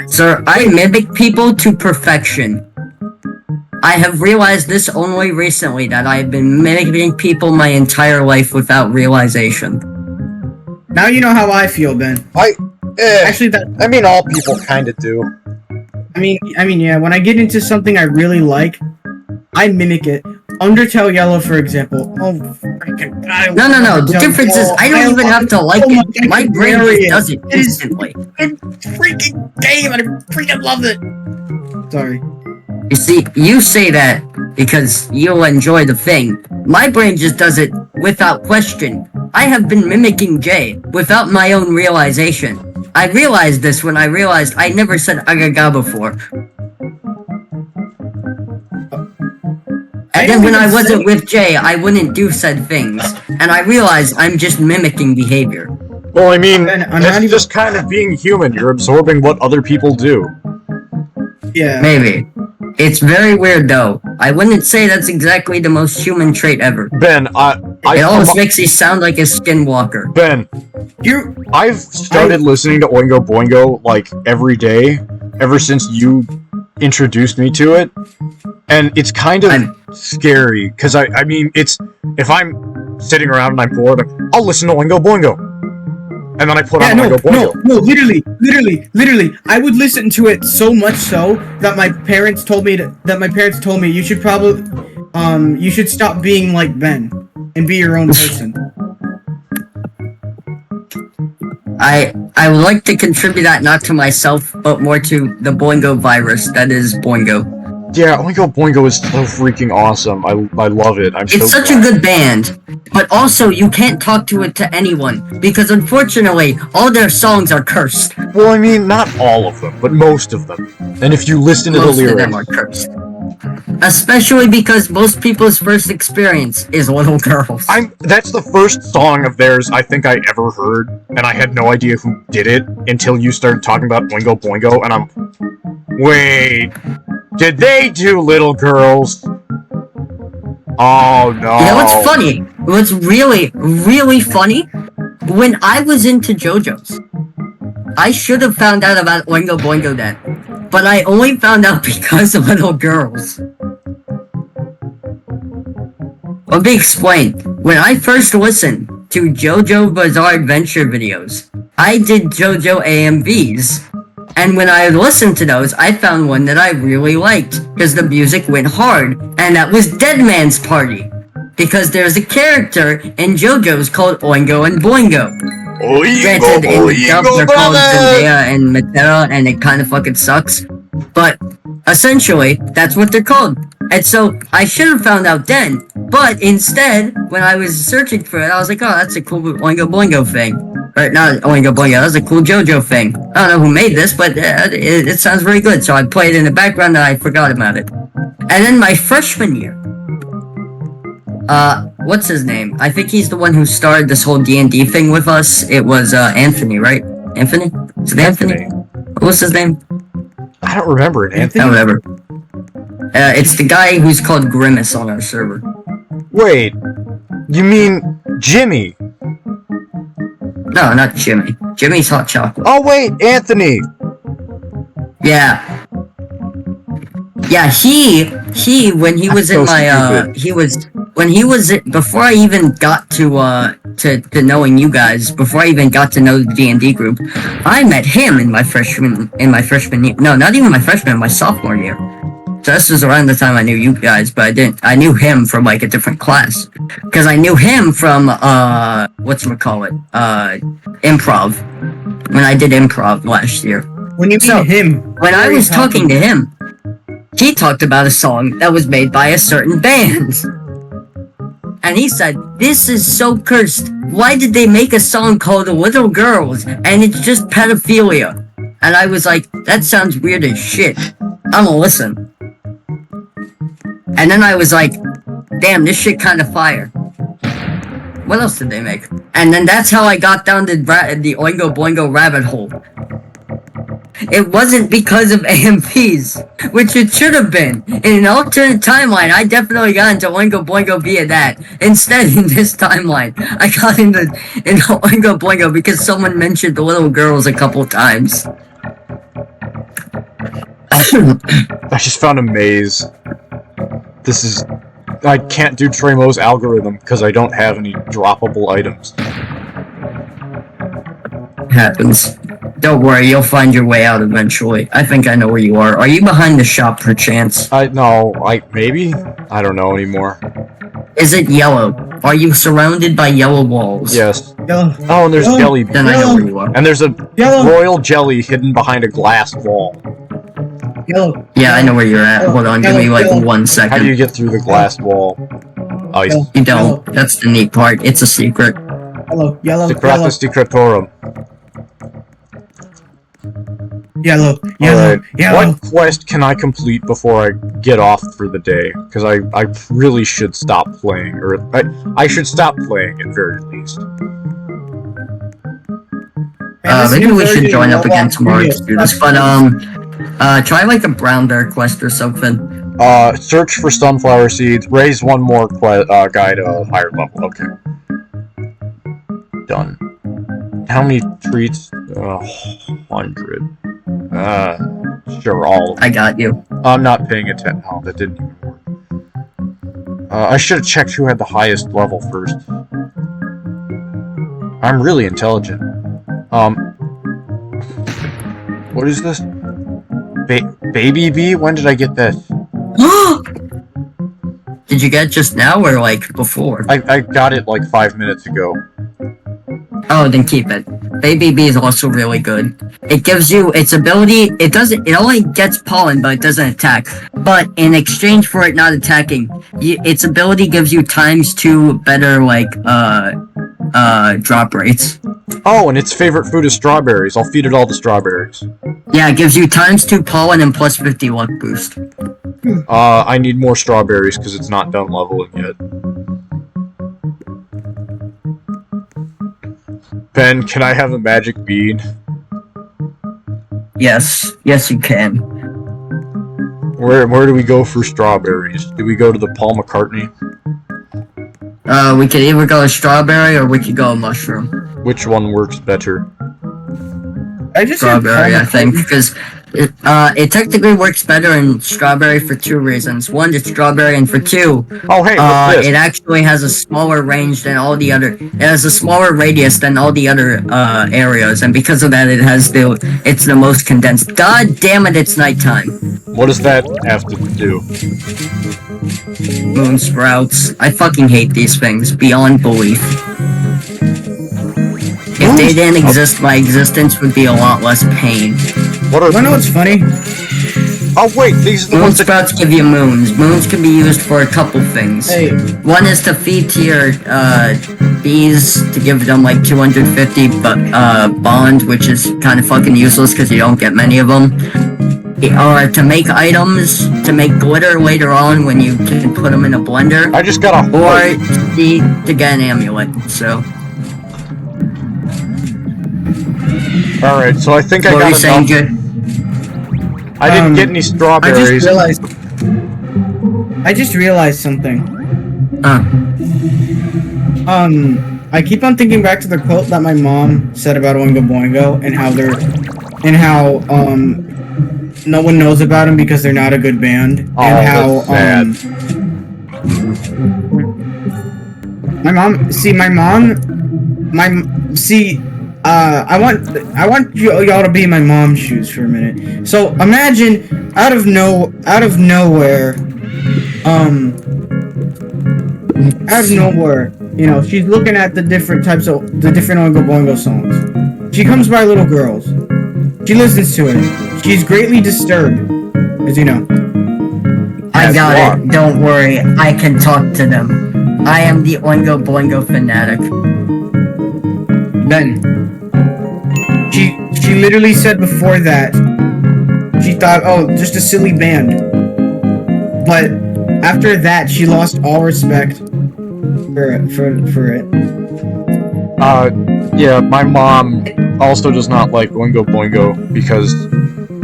Sir, I mimic people to perfection. I have realized this only recently, that I have been mimicking people my entire life without realization. Now you know how I feel, Ben. Actually, I mean, all people kind of do. I mean, yeah. When I get into something I really like, I mimic it. Undertale Yellow, for example. Oh, freaking God! No. The difference is I don't even have to like it. My brain just does it It is instantly. a freaking game, and I freaking love it. Sorry. You see, you say that because you'll enjoy the thing. My brain just does it without question. I have been mimicking Jay without my own realization. I realized this when I realized I never said agaga before. And then when I wasn't with Jay, I wouldn't do said things. And I realized I'm just mimicking behavior. Well, I mean, I'm that's not just kind of being human. You're absorbing what other people do. Yeah. Maybe. It's very weird though. I wouldn't say that's exactly the most human trait ever. Ben, It almost makes you sound like a skinwalker. Ben, I've started listening to Oingo Boingo like every day ever since you introduced me to it, and it's kind of scary because I mean, it's if I'm sitting around and I'm bored, I'll listen to Oingo Boingo, and then I put on Oingo Boingo. No, literally, I would listen to it so much so that my parents told me you should probably you should stop being like Ben and be your own person. I would like to contribute that not to myself, but more to the Boingo virus that is Boingo. Yeah, Oingo Boingo is so freaking awesome. I love it. It's such a good band, but also you can't talk to it to anyone because unfortunately all their songs are cursed. Well, I mean, not all of them, but most of them. And if you listen to the lyrics, most of them are cursed. Especially because most people's first experience is little girls. That's the first song of theirs I think I ever heard, and I had no idea who did it until you started talking about Oingo Boingo, and wait, did they do Little Girls? Oh no. You know what's funny? What's really, really funny? When I was into JoJo's, I should have found out about Oingo Boingo then. But I only found out because of Little Girls. Let me explain. When I first listened to JoJo Bizarre Adventure videos, I did JoJo AMVs. And when I listened to those, I found one that I really liked, because the music went hard, and that was Dead Man's Party. Because there's a character in JoJo's called Oingo and Boingo. Granted, in the dub, they're called Zendaya and Matera, and it kind of fucking sucks. But, essentially, that's what they're called. And so, I should have found out then. But, instead, when I was searching for it, I was like, oh, that's a cool Oingo Boingo thing. Or, not Oingo Boingo, that's a cool JoJo thing. I don't know who made this, but it sounds very good. So, I played it in the background and I forgot about it. And then my freshman year, what's his name? I think he's the one who started this whole D&D thing with us. It was, Anthony, right? Anthony? Is it Anthony? What was his name? I don't remember it, Anthony. Oh, whatever. It's the guy who's called Grimace on our server. Wait, you mean Jimmy? No, not Jimmy. Jimmy's Hot Chocolate. Oh wait, Anthony! Yeah. Yeah, he, when he was in my, before I even got to knowing you guys, before I even got to know the D&D group, I met him in my freshman year. No, not even my freshman, my sophomore year. So this was around the time I knew you guys, but I knew him from, like, a different class. Because I knew him from, whatchamacallit, improv. When I did improv last year. When you mean him? When I was talking to him, he talked about a song that was made by a certain band. And he said, this is so cursed. Why did they make a song called Little Girls? And it's just pedophilia. And I was like, that sounds weird as shit. I'm gonna listen. And then I was like, damn, this shit kinda fire. What else did they make? And then that's how I got down the Oingo Boingo rabbit hole. it wasn't because of AMPs, which it should have been. In an alternate timeline, I definitely got into Oingo Boingo via that. Instead, in this timeline, I got into Oingo Boingo because someone mentioned the little girls a couple times. I just found a maze. This is... I can't do Tremo's algorithm because I don't have any droppable items. Happens. Don't worry, you'll find your way out eventually. I think I know where you are. Are you behind the shop, perchance? Maybe? I don't know anymore. Is it yellow? Are you surrounded by yellow walls? Yes. Yellow. Oh, and there's jelly. Then I know where you are. And there's a Yellow. royal jelly hidden behind a glass wall. Yellow. Yeah, I know where you're at. Hold on, give me like 1 How do second. you get through the glass wall? Oh, he's... You don't. That's the neat part. It's a secret. Yellow. Secretus Decretorum. Yellow. Alright, Yellow. what quest can I complete before I get off for the day? Because I really should stop playing, or I should stop playing at very least. Maybe we should join up again tomorrow to do this, but try like a brown bear quest or something. Search for sunflower seeds, raise one more guy to a higher level, okay. Done. How many treats? 100. Sure, all of them. I got you. I'm not paying attention. Oh, that didn't even work. I should have checked who had the highest level first. I'm really intelligent. What is this? Baby bee? When did I get this? Did you get it just now or like before? I got it like 5 minutes ago. Oh, then keep it. Baby bee is also really good. It gives you its ability. It only gets pollen, but it doesn't attack. But in exchange for it not attacking, its ability gives you ×2 better drop rates. Oh, and its favorite food is strawberries. I'll feed it all the strawberries. Yeah, it gives you ×2 pollen and +50 luck boost. I need more strawberries because it's not done leveling yet. Ben, can I have a magic bean? Yes, you can. Where do we go for strawberries? Do we go to the Paul McCartney? We could either go a strawberry or we could go a mushroom. Which one works better? I just Strawberry, I think, because it technically works better in strawberry for 2 reasons. 1, it's strawberry, and for 2, Oh, hey, what's this? it actually has a smaller range than all the other. It has a smaller radius than all the other areas, and because of that, it's the most condensed. God damn it, it's nighttime. What does that have to do? Moon sprouts. I fucking hate these things beyond belief. If they didn't exist, my existence would be a lot less pain. What are... You know what's funny? Oh, wait, these are the Moon ones that... sprouts give you moons. Moons can be used for a couple things. Hey. One is to feed to your bees to give them like 250 bond, which is kind of fucking useless because you don't get many of them. Or to make items, to make glitter later on when you can put them in a blender. I just got a... Or to get an amulet, so... Alright, so I think I What were you got saying, enough... Jay? I didn't get any strawberries. I just realized something. I keep on thinking back to the quote that my mom said about Oingo Boingo and how no one knows about them because they're not a good band. Oh, and how that's I want y'all to be in my mom's shoes for a minute. So imagine out of nowhere, you know, she's looking at the different Oingo Boingo songs. She comes by little girls. She listens to it. She's greatly disturbed, as you know. I got it. Don't worry. I can talk to them. I am the Oingo Boingo fanatic. Then she literally said before that she thought, oh, just a silly band. But after that, she lost all respect for it. Yeah, my mom also does not like Oingo Boingo because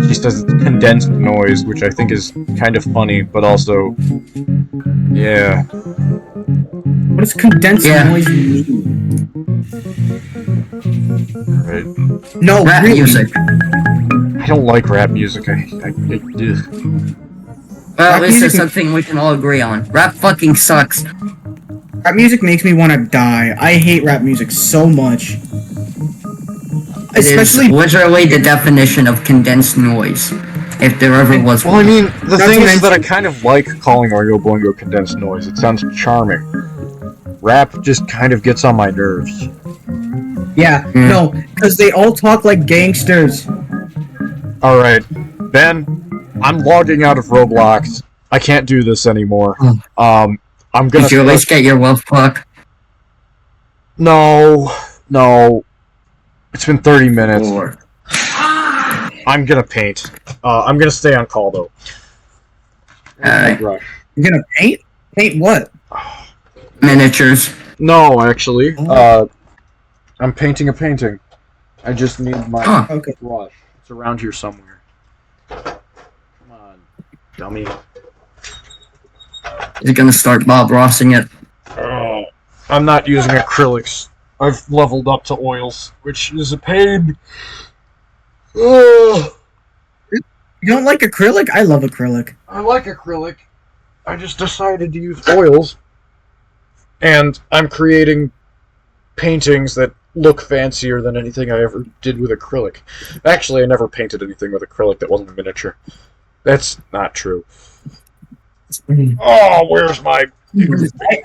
She says it's condensed noise, which I think is kind of funny, but also, yeah. What does condensed noise mean? Right. No, Rap really. music. I don't like rap music. Ugh. Well, Rap this is music- something we can all agree on. Rap fucking sucks. Rap music makes me want to die. I hate rap music so much. It Especially is literally the definition of condensed noise, if there ever was Well, I one. mean, the Not thing to is that I mention- kind of like calling Oingo Boingo condensed noise. It sounds charming. Rap just kind of gets on my nerves. yeah, no, because they all talk like gangsters. Alright, Ben, I'm logging out of Roblox. I can't do this anymore. I'm gonna Did you at least get your wolf clock? No. It's been 30 minutes. Or I'm gonna paint. I'm gonna stay on call though. Alright. Rush. You're gonna paint? Paint what? miniatures. No, actually. I'm painting a painting. I just need my Huh. Okay. brush. It's around here somewhere. Come on, dummy. Is gonna start Bob Rossing it. Oh, I'm not using acrylics. I've leveled up to oils, which is a pain. Ugh. You don't like acrylic? I love acrylic. I like acrylic. I just decided to use oils. And I'm creating paintings that look fancier than anything I ever did with acrylic. Actually, I never painted anything with acrylic that wasn't a miniature. That's not true. Oh, where's my...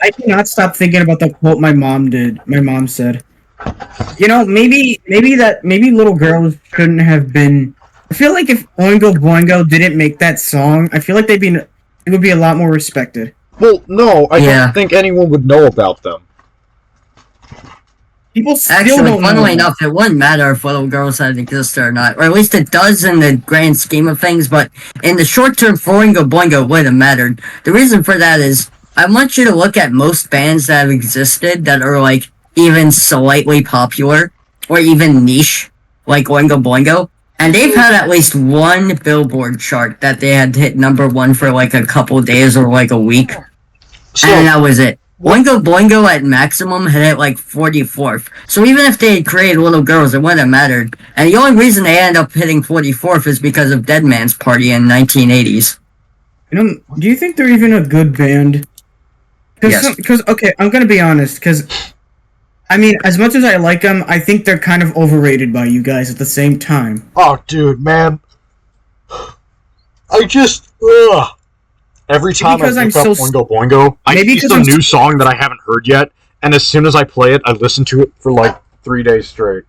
I cannot stop thinking about the quote my mom did. My mom said, "You know, maybe little girls shouldn't have been." I feel like if Oingo Boingo didn't make that song, I feel like it would be a lot more respected. Well, no, I Yeah. don't think anyone would know about them. People still Actually, don't know. funnily enough, it wouldn't matter if little girls had existed or not. Or at least it does in the grand scheme of things, but in the short term for Oingo Boingo, it would have mattered. The reason for that is, I want you to look at most bands that have existed that are, like, even slightly popular, or even niche, like Oingo Boingo, and they've had at least one Billboard chart that they had hit #1 for, like, a couple days or, like, a week, So, and that was it. Oingo Boingo at maximum had hit like 44th. So even if they had created Little Girls, it wouldn't have mattered. And the only reason they ended up hitting 44th is because of Dead Man's Party in 1980s. You know, do you think they're even a good band? Yes. Because okay, I'm gonna be honest. Because I mean, as much as I like them, I think they're kind of overrated by you guys at the same time. oh, dude, man. I just... Ugh. Every time because I I'm look up so- Oingo Boingo, I Maybe see because some I'm new song that I haven't heard yet, and as soon as I play it, I listen to it for like 3 days straight.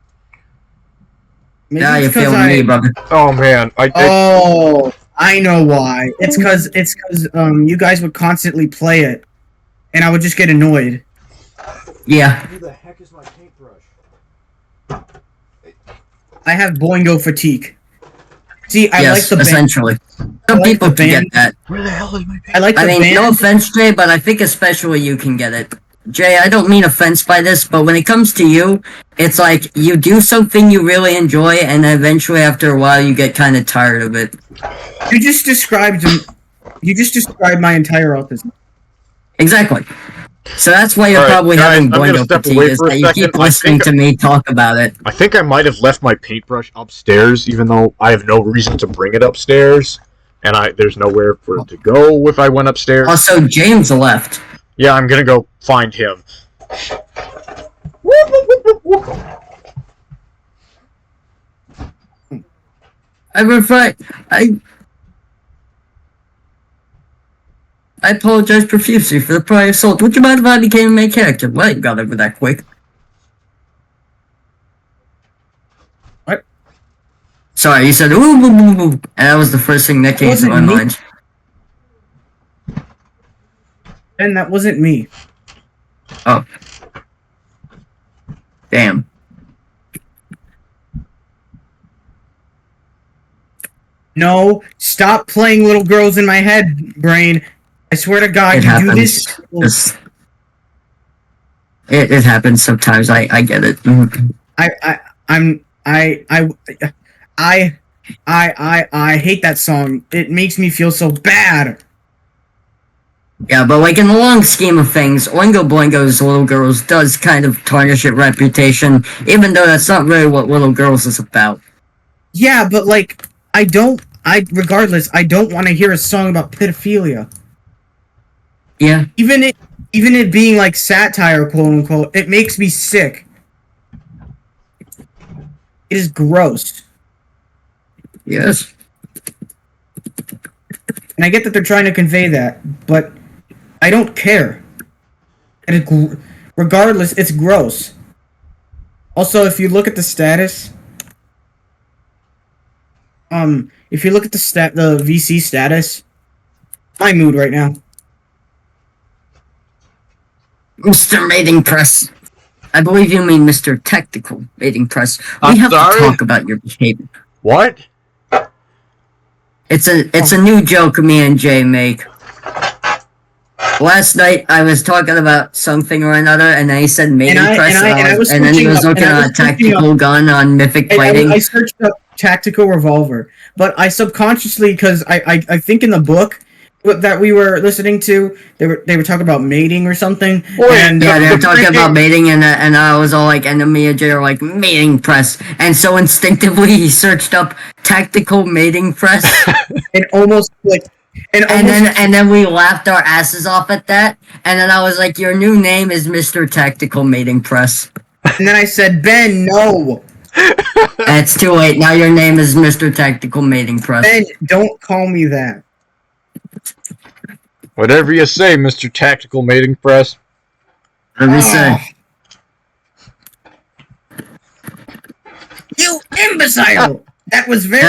Maybe Now it's you're 'cause feeling me, brother. Oh, man. Oh, I know why. It's because you guys would constantly play it, and I would just get annoyed. Yeah. Who the heck is my paintbrush? I have Boingo fatigue. See, I like Yes, the band. essentially. Some like people the can get band. that. Where the hell is my paintbrush? I like the I mean, band. no offense, Jay, but I think especially you can get it. Jay, I don't mean offense by this, but when it comes to you, it's like you do something you really enjoy, and then eventually after a while you get kind of tired of it. You just described my entire autism. Exactly. So that's why you're Alright, probably guys, having I'm gonna Boingo step fatigue, away is for a that you keep second. I listening think- to me talk about it. I think I might have left my paintbrush upstairs, even though I have no reason to bring it upstairs, and there's nowhere for it to go if I went upstairs. Also, James left. Yeah, I'm gonna go find him. I apologize profusely for the prior assault. Would you mind if I became a main character? Well, you got over that quick. What? Sorry, you said ooh, ooh, ooh, ooh, and that was the first thing that came to my Wasn't me. mind. And that wasn't me. Oh. Damn. No, stop playing little girls in my head, brain. I swear to God, It you happens. do this. Just- It happens sometimes. I get it. Mhm. I hate that song. It makes me feel so bad. Yeah, but like in the long scheme of things, Oingo Boingo's Little Girls does kind of tarnish its reputation, even though that's not really what Little Girls is about. Yeah, but like, regardless, I don't want to hear a song about pedophilia. Yeah. Even it being like satire, quote unquote, it makes me sick. It is gross. Yes. And I get that they're trying to convey that, but I don't care. And regardless, it's gross. Also, if you look at the status, if you look at the VC status, my mood right now. Mr. Mating Press. I believe you mean Mr. Tactical Mating Press. We have sorry? to talk about your behavior. What? It's a new joke me and Jay make. Last night I was talking about something or another, and then he said mating press, and then he was looking at a tactical gun on Mythic Fighting. I searched up tactical revolver, but I subconsciously, because I think in the book that we were listening to, they were talking about mating or something. And yeah, they were talking about mating, and I was all like, and then me and Jay are like, mating press, and so instinctively he searched up tactical mating press, and almost like. And then we laughed our asses off at that, and then I was like, your new name is Mr. Tactical Mating Press. And then I said, Ben, no. It's too late. Now your name is Mr. Tactical Mating Press. Ben, don't call me that. Whatever you say, Mr. Tactical Mating Press. Whatever you say. You imbecile! That was very...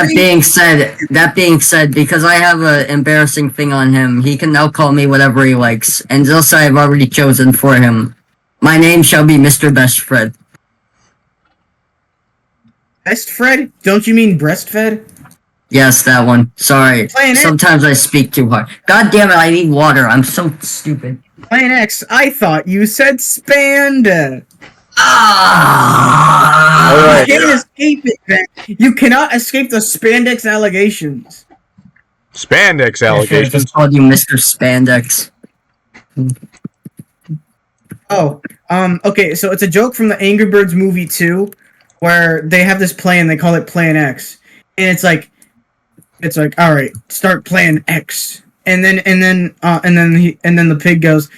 That being said, because I have an embarrassing thing on him, he can now call me whatever he likes, and thus I have already chosen for him. My name shall be Mr. Best Fred. Best Fred? Don't you mean breastfed? Yes, that one. Sorry. Sometimes I speak too hard. God damn it, I need water. I'm so stupid. Plan X, I thought you said spand. Alright. You can't escape it, man. You cannot escape the spandex allegations. Spandex I allegations? just called you Mr. Spandex. Oh, okay, so it's a joke from the Angry Birds movie 2, where they have this plan, they call it Plan X. And it's like, alright, start Plan X. And then the pig goes,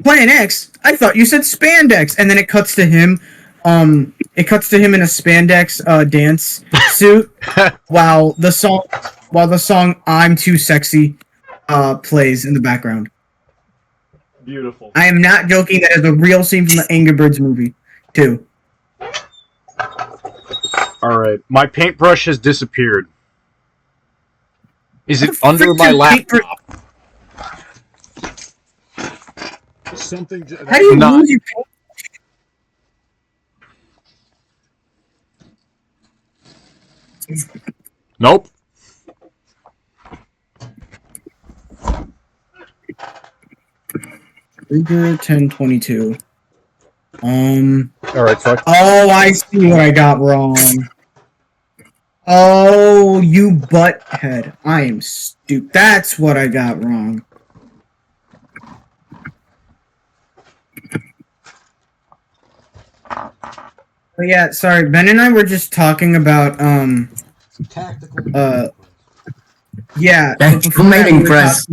Plan X? I thought you said spandex. And then it cuts to him. It cuts to him in a spandex dance suit while the song "I'm Too Sexy" plays in the background. Beautiful. I am not joking. That is a real scene from the Angry Birds movie, too. Alright, my paintbrush has disappeared. Is it What the under frick my your laptop? Something. How do you lose your paint? Nope. Ruger 1022. Alright, fuck. Oh, I see what I got wrong. Oh, you butthead. I am stupid. That's what I got wrong. But yeah, sorry, Ben and I were just talking about, yeah. Tactical Mating Press.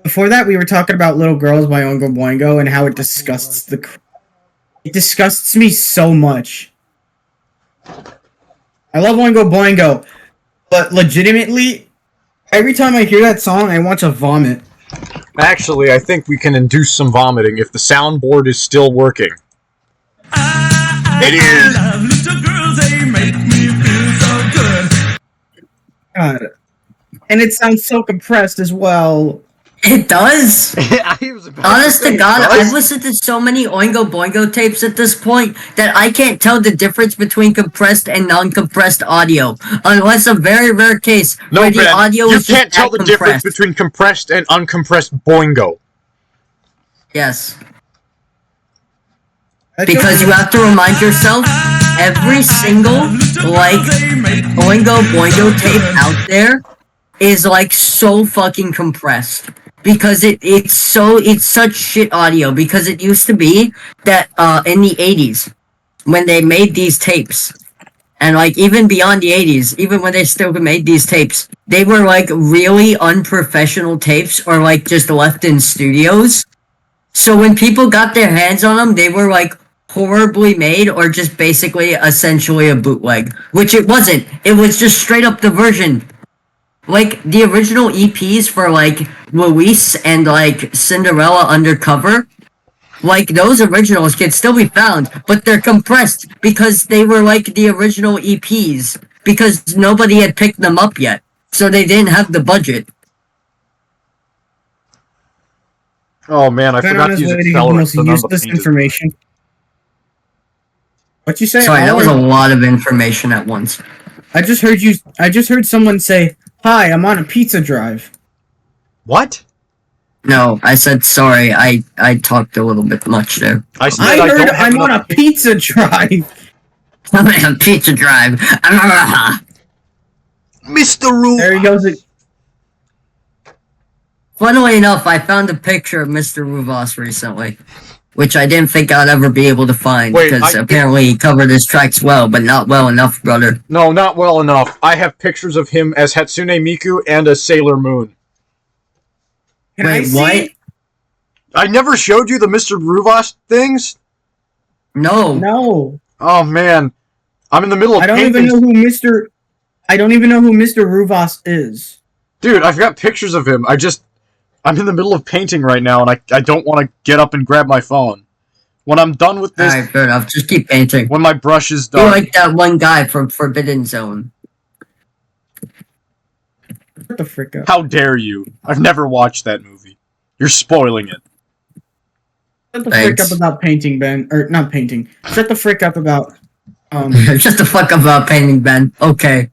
Before that, we were talking about Little Girls by Oingo Boingo and how it disgusts it disgusts me so much. I love Oingo Boingo, but legitimately, every time I hear that song, I want to vomit. Actually, I think we can induce some vomiting if the soundboard is still working. It is! Little girls, they make me feel so good. God. And it sounds so compressed as well. It does. Honest to God, it does. I've listened to so many Oingo Boingo tapes at this point that I can't tell the difference between compressed and non-compressed audio, unless a very rare case where the audio you is just can't tell the difference between compressed and uncompressed boingo. Yes. Because you have to remind yourself every single like Oingo Boingo tape out there is like so fucking compressed because it's such shit audio because it used to be that in the 80s when they made these tapes and like even beyond the 80s even when they still made these tapes they were like really unprofessional tapes or like just left in studios, so when people got their hands on them they were like horribly made or just basically essentially a bootleg, which it wasn't. It was just straight up the version. Like, the original EPs for, like, Luis and, like, Cinderella Undercover, like, those originals can still be found, but they're compressed because they were, like, the original EPs, because nobody had picked them up yet, so they didn't have the budget. Oh man, I forgot to use accelerant. So useless information. What you say? Sorry, that was a lot of information at once. I just heard someone say, "Hi, I'm on a pizza drive." What? No, I said sorry. I talked a little bit much there. I heard I'm on a pizza drive. I'm on a pizza drive. Mr. Rule. There he goes. Funnily enough, I found a picture of Mr. Ruvos recently, which I didn't think I'd ever be able to find, because apparently he covered his tracks well, but not well enough, brother. No, not well enough. I have pictures of him as Hatsune Miku and as Sailor Moon. Wait, what? I never showed you the Mr. Ruvos things? No. No. Oh, man. I'm in the middle of I don't even know who Mr. Ruvos is. Dude, I've got pictures of him. I'm in the middle of painting right now, and I don't want to get up and grab my phone. When I'm done with this... Alright, fair enough. Just keep painting. When my brush is done... You're like that one guy from Forbidden Zone. What the frick up? How dare you? I've never watched that movie. You're spoiling it. Shut the frick up about painting, Ben. Or, not painting. Shut the frick up about... Shut the fuck up about painting, Ben. Okay.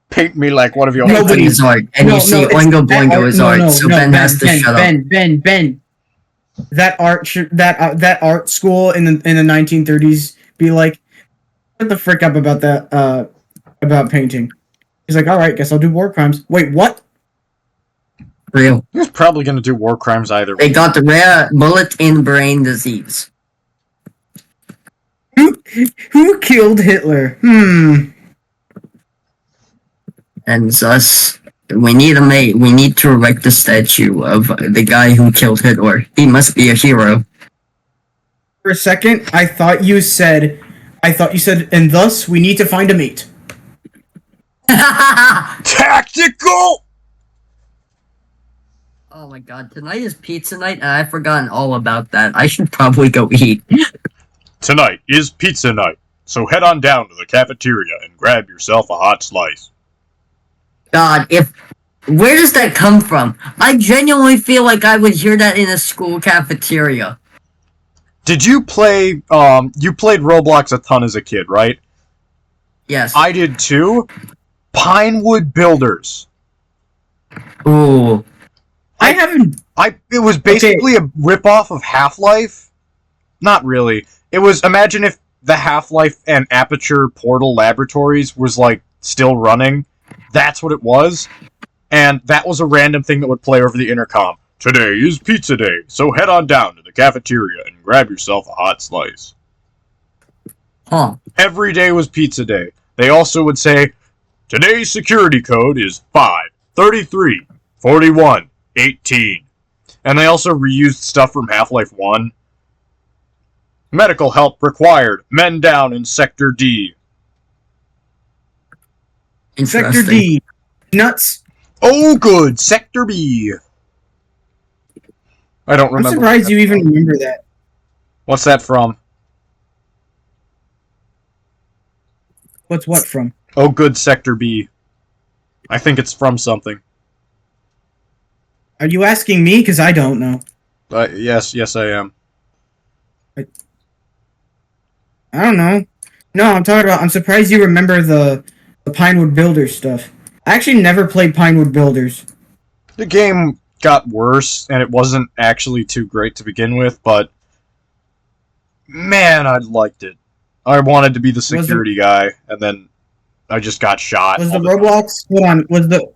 Paint me like one of your... Nobody is art. And you see Oingo Boingo is art, so Ben has to shut up. Ben. That art school in the 1930s be like, shut the frick up about that, about painting. He's like, alright, guess I'll do war crimes. Wait, what? Real. He was probably going to do war crimes either way. They got the rare bullet in brain disease. Who killed Hitler? And thus, we need to erect a statue of the guy who killed Hitler. He must be a hero. For a second, I thought you said, and thus we need to find a mate. Tactical! Oh my god, tonight is pizza night and I've forgotten all about that. I should probably go eat. Tonight is pizza night, so head on down to the cafeteria and grab yourself a hot slice. God, where does that come from? I genuinely feel like I would hear that in a school cafeteria. Did you play, you played Roblox a ton as a kid, right? Yes. I did too. Pinewood Builders. Ooh. It was basically a ripoff of Half-Life. Not really. It was, imagine if the Half-Life and Aperture Portal Laboratories was, like, still running. That's what it was. And that was a random thing that would play over the intercom. Today is pizza day, so head on down to the cafeteria and grab yourself a hot slice. Huh. Every day was pizza day. They also would say, today's security code is 5334118. And they also reused stuff from Half-Life 1. Medical help required. Men down in Sector D. Sector D. Nuts. Oh, good. Sector B. I don't remember. I'm surprised you even remember that. What's that from? What's what from? Oh, good. Sector B. I think it's from something. Are you asking me? Because I don't know. Yes, I am. I don't know. No, I'm surprised you remember the Pinewood Builders stuff. I actually never played Pinewood Builders. The game got worse, and it wasn't actually too great to begin with, but man, I liked it. I wanted to be the security guy, and then I just got shot. Was the Roblox... Hold on. Was the...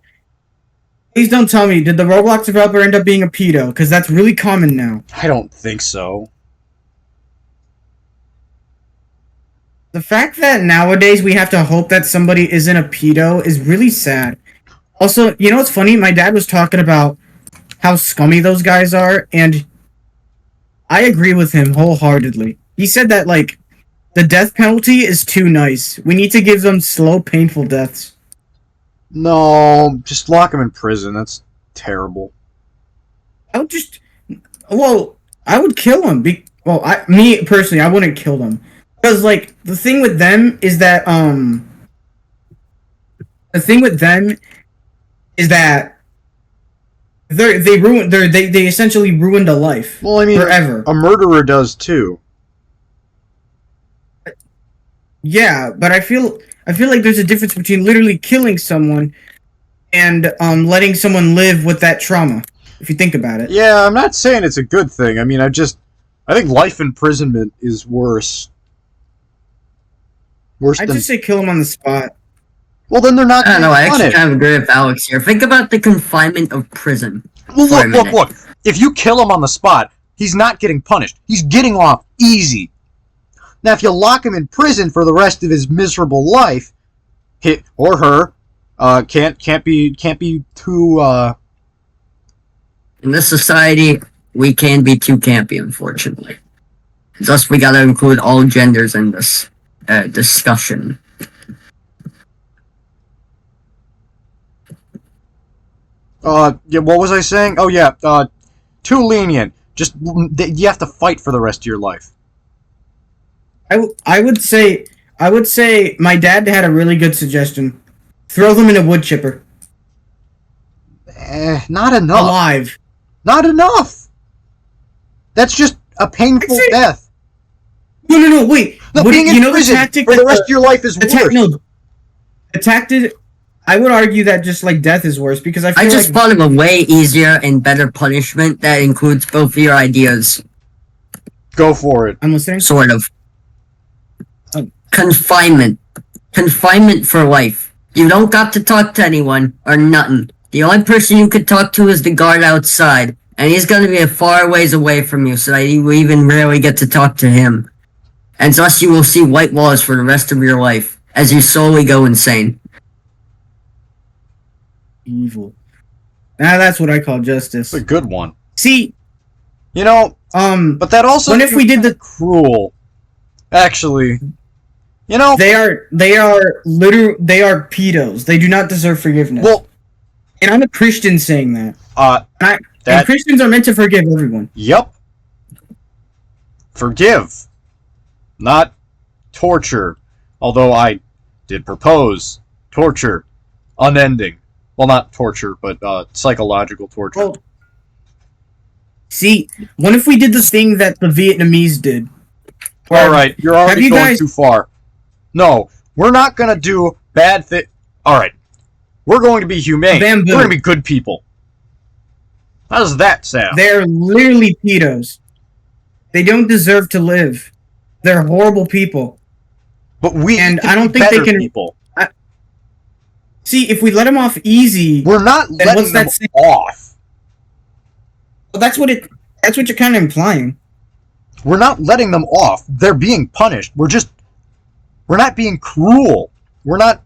Please don't tell me. Did the Roblox developer end up being a pedo? Because that's really common now. I don't think so. The fact that nowadays we have to hope that somebody isn't a pedo is really sad. Also, you know what's funny? My dad was talking about how scummy those guys are, and I agree with him wholeheartedly. He said that, like, the death penalty is too nice. We need to give them slow, painful deaths. No, just lock him in prison. That's terrible. I would just... Well, I would kill him. Me, personally, I wouldn't kill them. Because, like, the thing with them is that, they essentially ruined a life. Well, I mean, forever. A murderer does too. Yeah, but I feel like there's a difference between literally killing someone and letting someone live with that trauma. If you think about it. Yeah, I'm not saying it's a good thing. I mean, I think life imprisonment is worse. I'd just say kill them on the spot. Well, then they're not. I don't know. I actually punished. kind of agree with Alex here. Think about the confinement of prison. Well, look. If you kill him on the spot, he's not getting punished. He's getting off easy. Now, if you lock him in prison for the rest of his miserable life, he or her can't be too. In this society, we can be too campy, unfortunately. Thus, we gotta include all genders in this discussion. Yeah, what was I saying? Oh, yeah, too lenient. Just, you have to fight for the rest of your life. I would say my dad had a really good suggestion. Throw them in a wood chipper. Not enough. Alive. Not enough. That's just a painful death. No, wait. No, being in prison for the rest of your life is worse. The tactic... I would argue that just, like, death is worse, because I just thought of a way easier and better punishment that includes both of your ideas. Go for it. I'm listening. Sort of. Confinement. Confinement for life. You don't got to talk to anyone, or nothing. The only person you could talk to is the guard outside, and he's gonna be a far ways away from you, so that you even rarely get to talk to him. And thus you will see white walls for the rest of your life, as you slowly go insane. Evil. Now that's what I call justice. It's a good one. See, you know, but that also what if we did the cruel? Actually, you know, they are pedos. They do not deserve forgiveness. Well, and I'm a Christian saying that. And Christians are meant to forgive everyone. Yep. Forgive, not torture. Although I did propose torture, unending. Well, not torture, but psychological torture. Well, see, what if we did the thing that the Vietnamese did? Alright, you're already going too far. No, we're not going to do bad things. Alright, we're going to be humane. We're going to be good people. How does that sound? They're literally pedos. They don't deserve to live. They're horrible people. But I don't think they can... People. See, if we let them off easy, we're not letting them off. Well, that's what you're kind of implying. We're not letting them off. They're being punished. We're not being cruel. We're not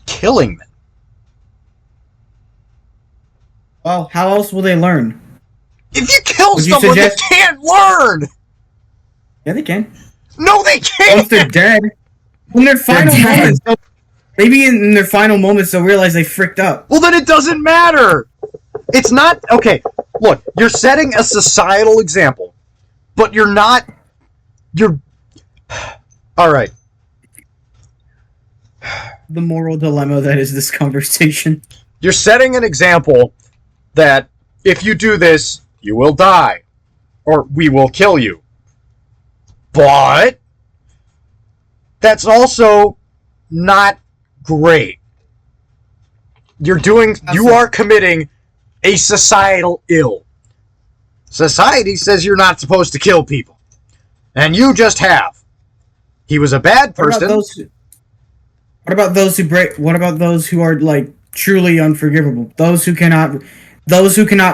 killing them. Well, how else will they learn? If you kill someone, they can't learn. Yeah, they can. No, they can't. Once they're dead. When their final moments. Maybe in their final moments they'll realize they fricked up. Well, then it doesn't matter. It's not... Okay, look, you're setting a societal example, but you're not... You're... Alright. The moral dilemma that is this conversation. You're setting an example that if you do this, you will die. Or we will kill you. But... That's also not... great. You are committing a societal ill. Society says you're not supposed to kill people. And you just have. He was a bad person. What about those who break? What about those who are like truly unforgivable? Those who cannot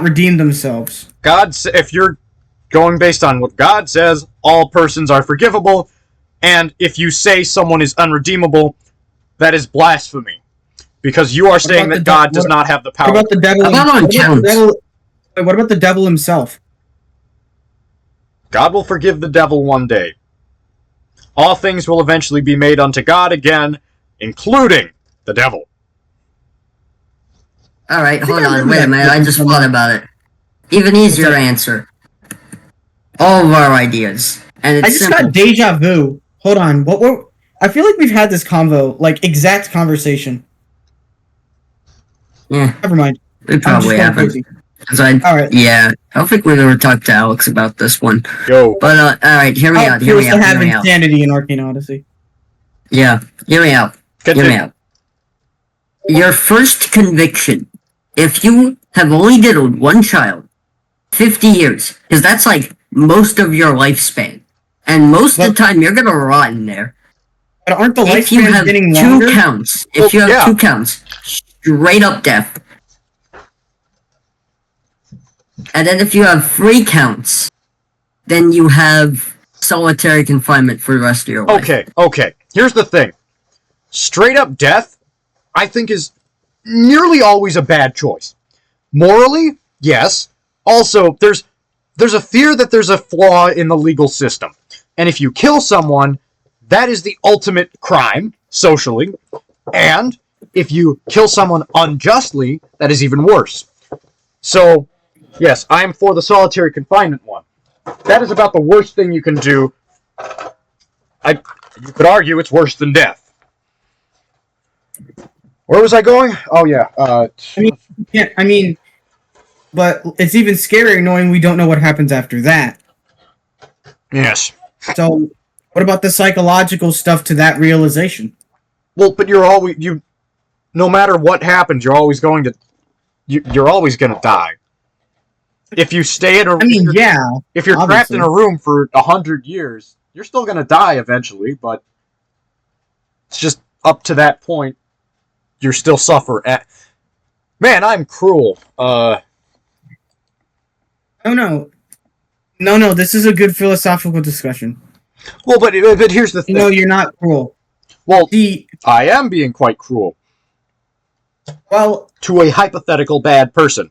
redeem themselves. If you're going based on what God says, all persons are forgivable, and if you say someone is unredeemable, that is blasphemy, because you are saying that God does not have the power. What about the devil? What about the devil himself? God will forgive the devil one day. All things will eventually be made unto God again, including the devil. Alright, hold on, wait a minute, I just thought about it. Even easier answer. All of our ideas. And it's I just simple. got deja vu. Hold on, I feel like we've had this convo, like, exact conversation. Yeah. Never mind. We probably haven't. Alright. Yeah, I don't think we've ever talked to Alex about this one. Yo. But, alright, hear me out, hear me out. Have insanity in Arcane Odyssey. Yeah, hear me out. Continue. Hear me out. Your first conviction, if you have only diddled one child, 50 years, because that's like most of your lifespan. And most of the time, you're gonna rot in there. But aren't the If you lifespans have getting longer? two counts, if you have two counts, straight up death. And then if you have 3 counts, then you have solitary confinement for the rest of your life. Okay. Here's the thing. Straight up death, I think, is nearly always a bad choice. Morally, yes. Also, there's a fear that there's a flaw in the legal system. And if you kill someone, that is the ultimate crime, socially. And if you kill someone unjustly, that is even worse. So, yes, I am for the solitary confinement one. That is about the worst thing you can do. You could argue it's worse than death. Where was I going? Oh, yeah. But it's even scarier knowing we don't know what happens after that. Yes. So, what about the psychological stuff to that realization? Well, but no matter what happens, you're always going to die. If you stay in a, if you're trapped in a room for 100 years, you're still going to die eventually, but it's just up to that point, you still suffer. Man, I'm cruel. No, this is a good philosophical discussion. Well, but here's the thing. No, you're not cruel. Well, I am being quite cruel. Well, to a hypothetical bad person.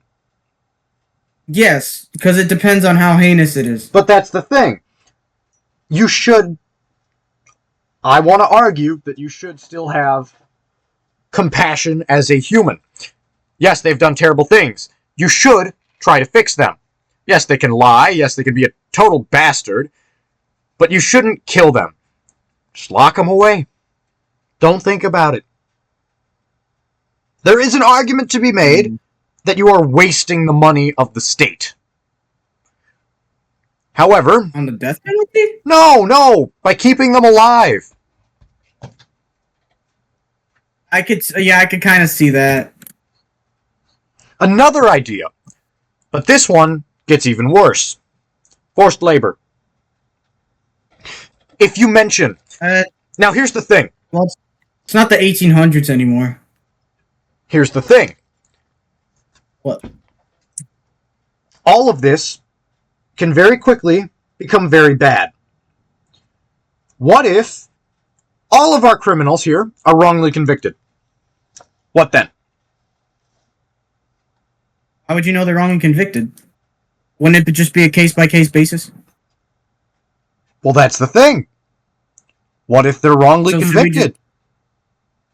Yes, because it depends on how heinous it is. But that's the thing. I want to argue that you should still have compassion as a human. Yes, they've done terrible things. You should try to fix them. Yes, they can lie. Yes, they can be a total bastard. But you shouldn't kill them. Just lock them away. Don't think about it. There is an argument to be made that you are wasting the money of the state. However... On the death penalty? No! By keeping them alive. I could kind of see that. Another idea. But this one gets even worse. Forced labor. If you mention... now, here's the thing. Well, it's not the 1800s anymore. Here's the thing. What? All of this can very quickly become very bad. What if all of our criminals here are wrongly convicted? What then? How would you know they're wrongly convicted? Wouldn't it just be a case-by-case basis? Well, that's the thing. What if they're wrongly convicted?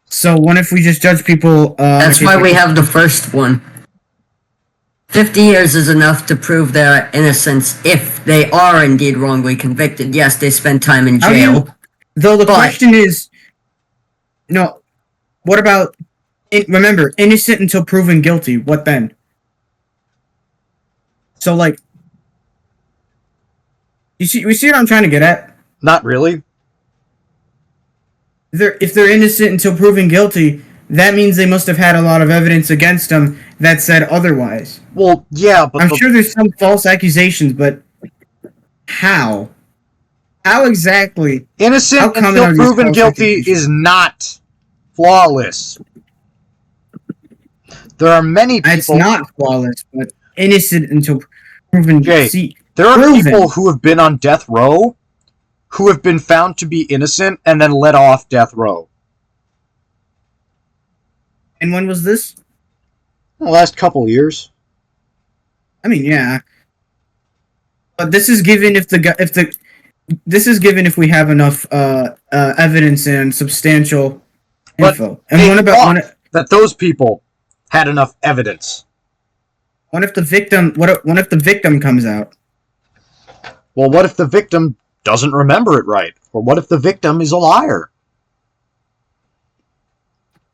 So what if we just judge people... That's why we have the first one. 50 years is enough to prove their innocence if they are indeed wrongly convicted. Yes, they spend time in jail. Though the question is... No. What about... Remember, innocent until proven guilty. What then? So, like... We see what I'm trying to get at? Not really. If they're innocent until proven guilty, that means they must have had a lot of evidence against them that said otherwise. Well, yeah, but... I'm sure there's some false accusations, but... How? How exactly? Innocent How common until are these proven false guilty accusations? is not flawless. There are many people. It's not flawless, but innocent until proven. Jay, there are people who have been on death row who have been found to be innocent and then let off death row. And when was this? The last couple years. I mean, yeah. But this is given if we have enough evidence and substantial info. And they what about thought that those people had enough evidence? what if the victim comes out? Well, what if the victim doesn't remember it right? Or what if the victim is a liar?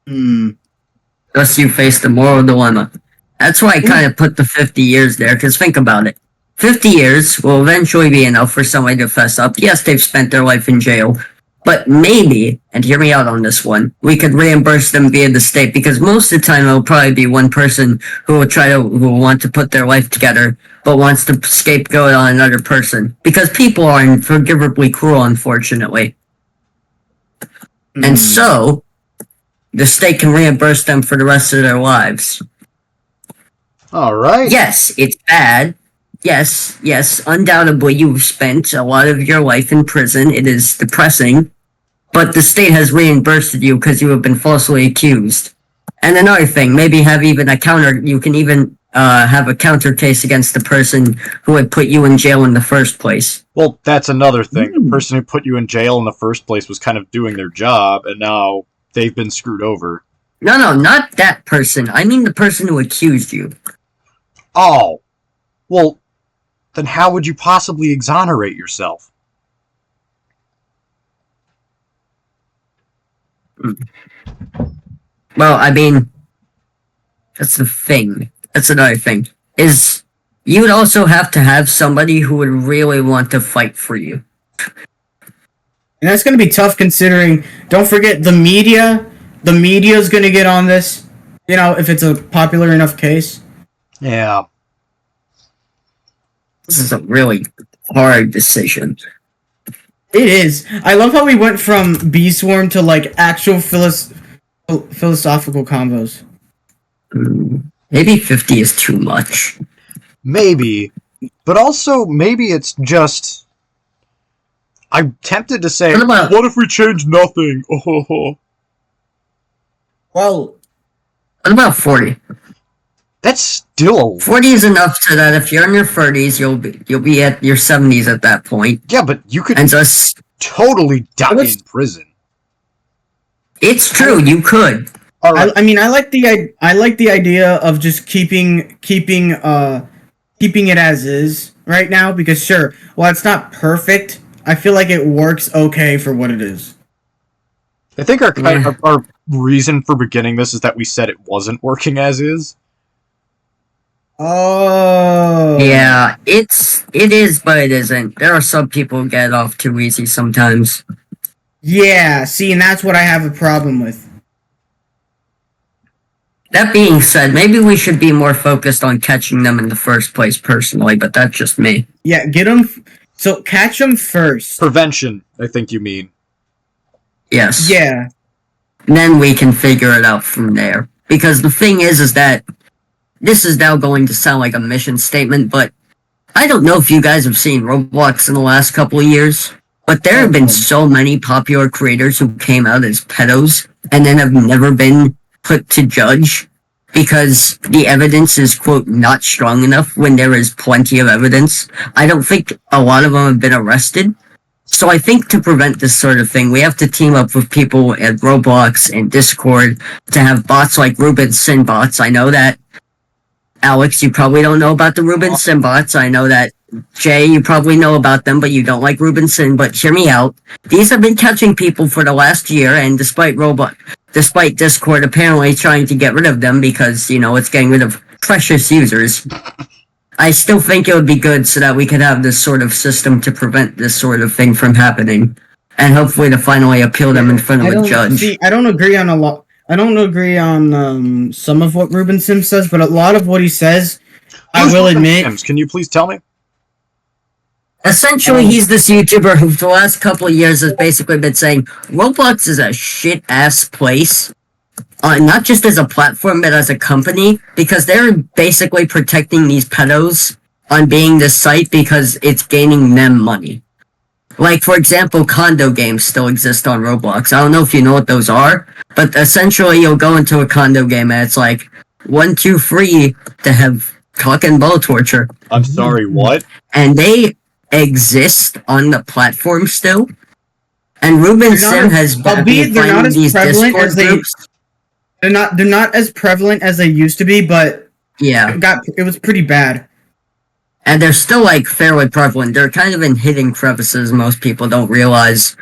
Thus you face the moral dilemma. That's why I kind of put the 50 years there, because think about it. 50 years will eventually be enough for somebody to fess up. Yes, they've spent their life in jail, but maybe, and hear me out on this one, we could reimburse them via the state, because most of the time it'll probably be one person who will want to put their life together, but wants to scapegoat on another person. Because people are unforgivably cruel, unfortunately. And so, the state can reimburse them for the rest of their lives. Alright. Yes, it's bad. Yes, undoubtedly you've spent a lot of your life in prison. It is depressing. But the state has reimbursed you because you have been falsely accused. And another thing, maybe you can even have a counter case against the person who had put you in jail in the first place. Well, that's another thing. The person who put you in jail in the first place was kind of doing their job, and now they've been screwed over. No, not that person. I mean the person who accused you. Oh. Well, then how would you possibly exonerate yourself? Well, I mean, that's the thing. That's another thing. Is you would also have to have somebody who would really want to fight for you. And that's going to be tough considering, don't forget, the media is going to get on this, if it's a popular enough case. Yeah. This is a really hard decision. It is. I love how we went from Bee Swarm to, actual philosophical combos. Maybe 50 is too much. Maybe. But also, maybe it's just... I'm tempted to say, what if we change nothing? Oh. Well... What about 40? That's still... 40 is enough so that if you're in your 30s, you'll be at your 70s at that point. Yeah, but you could and just totally die in prison. It's true, you could. Right. I like the idea of just keeping it as is right now, because sure, while it's not perfect, I feel like it works okay for what it is. I think our reason for beginning this is that we said it wasn't working as is. Oh. Yeah, it is, but it isn't. There are some people who get off too easy sometimes. Yeah, see, and that's what I have a problem with. That being said, maybe we should be more focused on catching them in the first place personally, but that's just me. Yeah, get them... So, catch them first. Prevention, I think you mean. Yes. Yeah. Then we can figure it out from there. Because the thing is that this is now going to sound like a mission statement, but I don't know if you guys have seen Roblox in the last couple of years, but there have been so many popular creators who came out as pedos and then have never been put to judge because the evidence is, quote, not strong enough when there is plenty of evidence. I don't think a lot of them have been arrested. So I think to prevent this sort of thing, we have to team up with people at Roblox and Discord to have bots like Ruben Sin bots. I know that, Alex, you probably don't know about the Ruben Sin bots. I know that, Jay, you probably know about them, but you don't like Ruben Sin. But hear me out. These have been catching people for the last year, and despite Discord apparently trying to get rid of them because, it's getting rid of precious users, I still think it would be good so that we could have this sort of system to prevent this sort of thing from happening, and hopefully to finally appeal them in front of a judge. See, I don't agree on a lot. I don't agree on some of what Ruben Sims says, but a lot of what he says, I will admit. Can you please tell me? Essentially, he's this YouTuber who, for the last couple of years, has basically been saying Roblox is a shit ass place, not just as a platform but as a company, because they're basically protecting these pedos on being this site because it's gaining them money. Like, for example, condo games still exist on Roblox. I don't know if you know what those are, but essentially you'll go into a condo game and it's like 1, 2 free to have cock and ball torture. I'm sorry, what? And they exist on the platform still. And Ruben Sim has been finding these Discord groups. They're not as prevalent as they used to be, but yeah, it was pretty bad. And they're still like fairly prevalent. They're kind of in hidden crevices most people don't realize.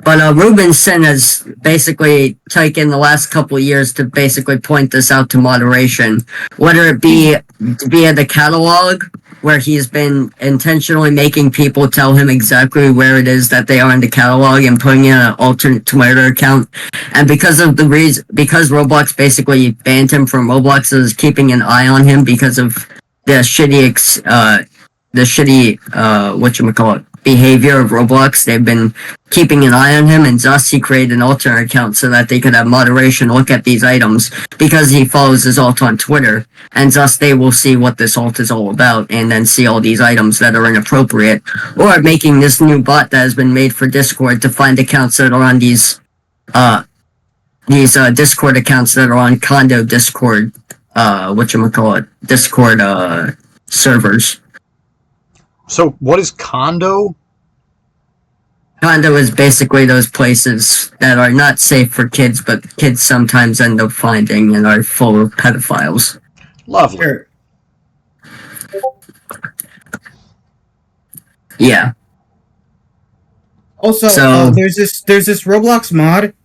But Ruben Sim has basically taken the last couple of years to basically point this out to moderation, whether it be via the catalog, where he's been intentionally making people tell him exactly where it is that they are in the catalog and putting in an alternate Twitter account. And because Roblox basically banned him from Roblox, is keeping an eye on him because of the shitty behavior of Roblox. They've been keeping an eye on him, and thus he created an alternate account so that they could have moderation look at these items, because he follows his alt on Twitter, and thus they will see what this alt is all about and then see all these items that are inappropriate, or making this new bot that has been made for Discord to find accounts that are on these Discord accounts that are on condo Discord Discord servers. So, what is condo? Condo is basically those places that are not safe for kids, but kids sometimes end up finding and are full of pedophiles. Lovely. Sure. Yeah. Also, there's this Roblox mod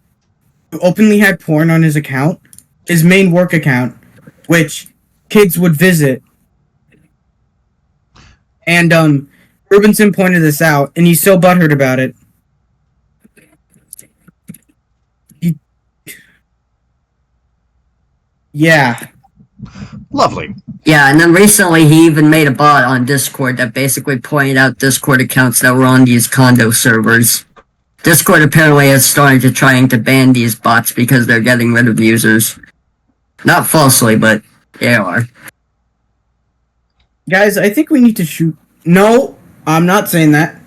who openly had porn on his account, his main work account, which kids would visit. And Rubenson pointed this out, and he's so butthurt about it. Yeah. Lovely. Yeah, and then recently he even made a bot on Discord that basically pointed out Discord accounts that were on these condo servers. Discord apparently has started to trying to ban these bots because they're getting rid of users. Not falsely, but they are. Guys, I think we need to shoot... No, I'm not saying that.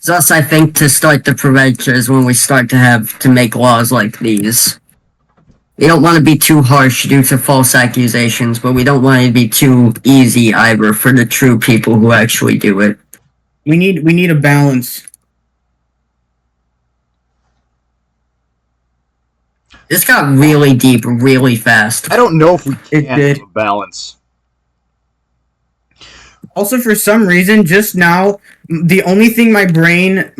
Thus, I think to start the prevention is when we start to have to make laws like these. We don't want to be too harsh due to false accusations, but we don't want it to be too easy either for the true people who actually do it. We need a balance. This got really deep really fast. I don't know if we can did. have a balance. Also, for some reason, just now, the only thing my brain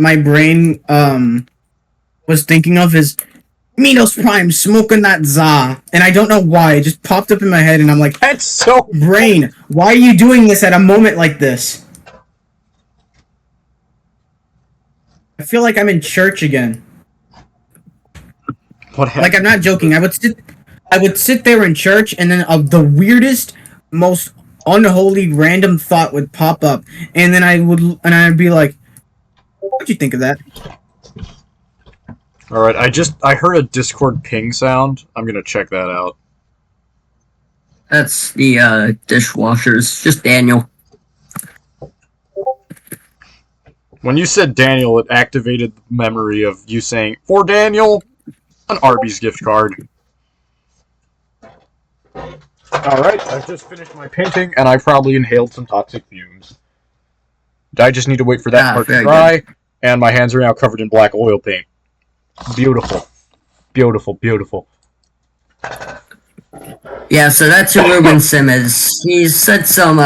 was thinking of is Minos Prime smoking that za, and I don't know why. It just popped up in my head, and I'm like, That's so... brain, why are you doing this at a moment like this? I feel like I'm in church again. What happened? Like, I'm not joking. I would sit there in church, and then the weirdest, most unholy random thought would pop up, and then I'd be like, what'd you think of that? Alright, I heard a Discord ping sound. I'm gonna check that out. That's the dishwashers. Just Daniel. When you said Daniel, it activated the memory of you saying, "For Daniel, an Arby's gift card." Alright, I've just finished my painting, and I probably inhaled some toxic fumes. I just need to wait for that part to dry, and my hands are now covered in black oil paint. Beautiful. Beautiful, beautiful. Yeah, so that's who Ruben Sim is. He's said some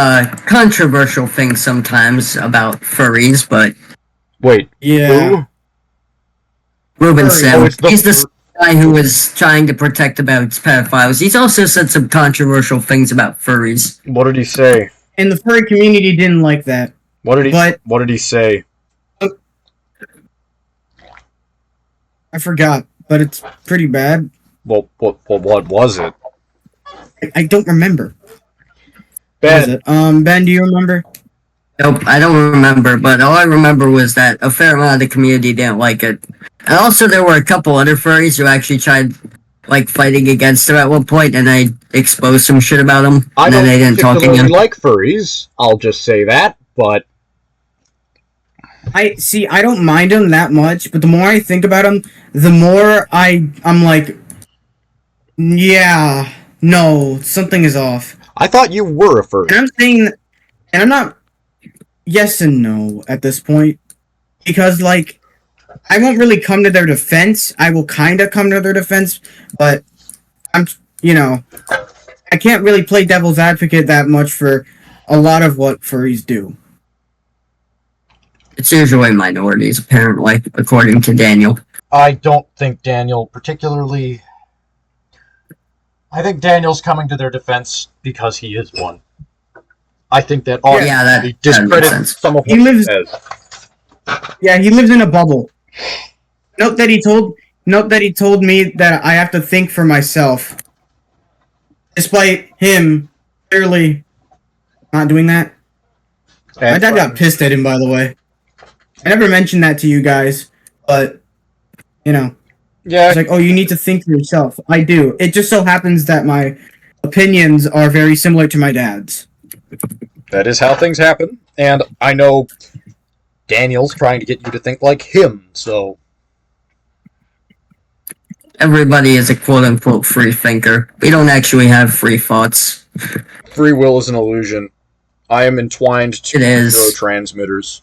controversial things sometimes about furries, but... Wait, Yeah. who? Ruben Sim. Oh, He's the guy who is trying to protect about pedophiles. He's also said some controversial things about furries. What did he say? And the furry community didn't like that. What did he say? I forgot, but it's pretty bad. Well, what was it? I don't remember. What is it? Ben, do you remember? Nope, I don't remember, but all I remember was that a fair amount of the community didn't like it. And also there were a couple other furries who actually tried, like, fighting against him at one point, and I exposed some shit about him, and then they didn't talk again. I don't like furries, I'll just say that, but... I don't mind him that much, but the more I think about him, the more I'm like, yeah, no, something is off. I thought you were a furry. And I'm saying, and I'm not, yes and no at this point, because, like, I won't really come to their defense. I will kind of come to their defense, but I can't really play devil's advocate that much for a lot of what furries do. It's usually minorities, apparently, according to Daniel. I don't think Daniel particularly... I think Daniel's coming to their defense because he is one. I think that that discredits some of what he says. Yeah, he lives in a bubble. Note that he told me that I have to think for myself. Despite him clearly not doing that. My dad got pissed at him, by the way. I never mentioned that to you guys, but, yeah. It's like, oh, you need to think for yourself. I do. It just so happens that my opinions are very similar to my dad's. That is how things happen, and I know Daniel's trying to get you to think like him, so... Everybody is a quote-unquote free thinker. We don't actually have free thoughts. Free will is an illusion. I am entwined to neurotransmitters.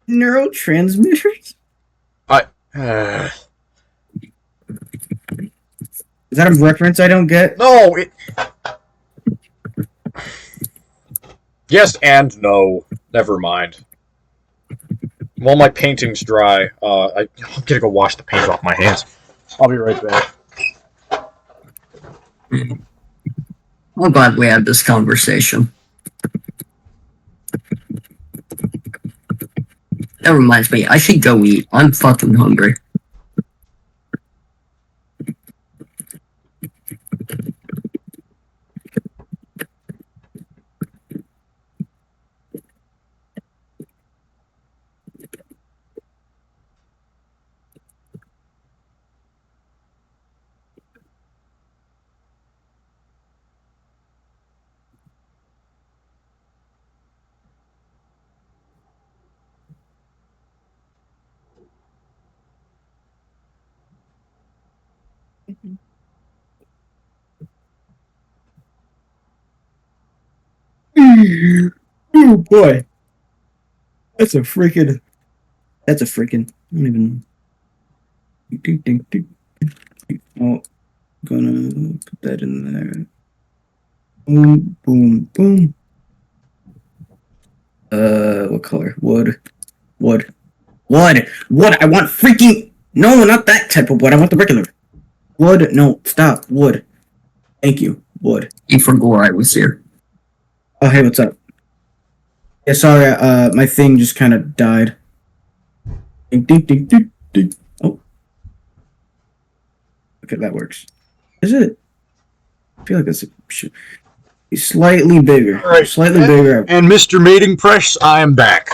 Neurotransmitters? Is that a reference I don't get? No, Yes and no. Never mind. While my painting's dry, I'm gonna go wash the paint off my hands. I'll be right back. I'm glad we had this conversation. That reminds me, I should go eat. I'm fucking hungry. Oh boy. That's a freaking. I don't even. Oh, gonna put that in there. Boom, boom, boom. What color? Wood. I want freaking. No, not that type of wood. I want the regular. Wood. No, stop. Wood. Thank you. Wood. You forgot I was here. Oh, hey, what's up? Yeah, sorry, my thing just kind of died. Ding, ding, ding, ding, ding. Oh. Okay, that works. Is it? I feel like it's slightly bigger. All right. Slightly bigger. And Mr. Mating Press, I am back.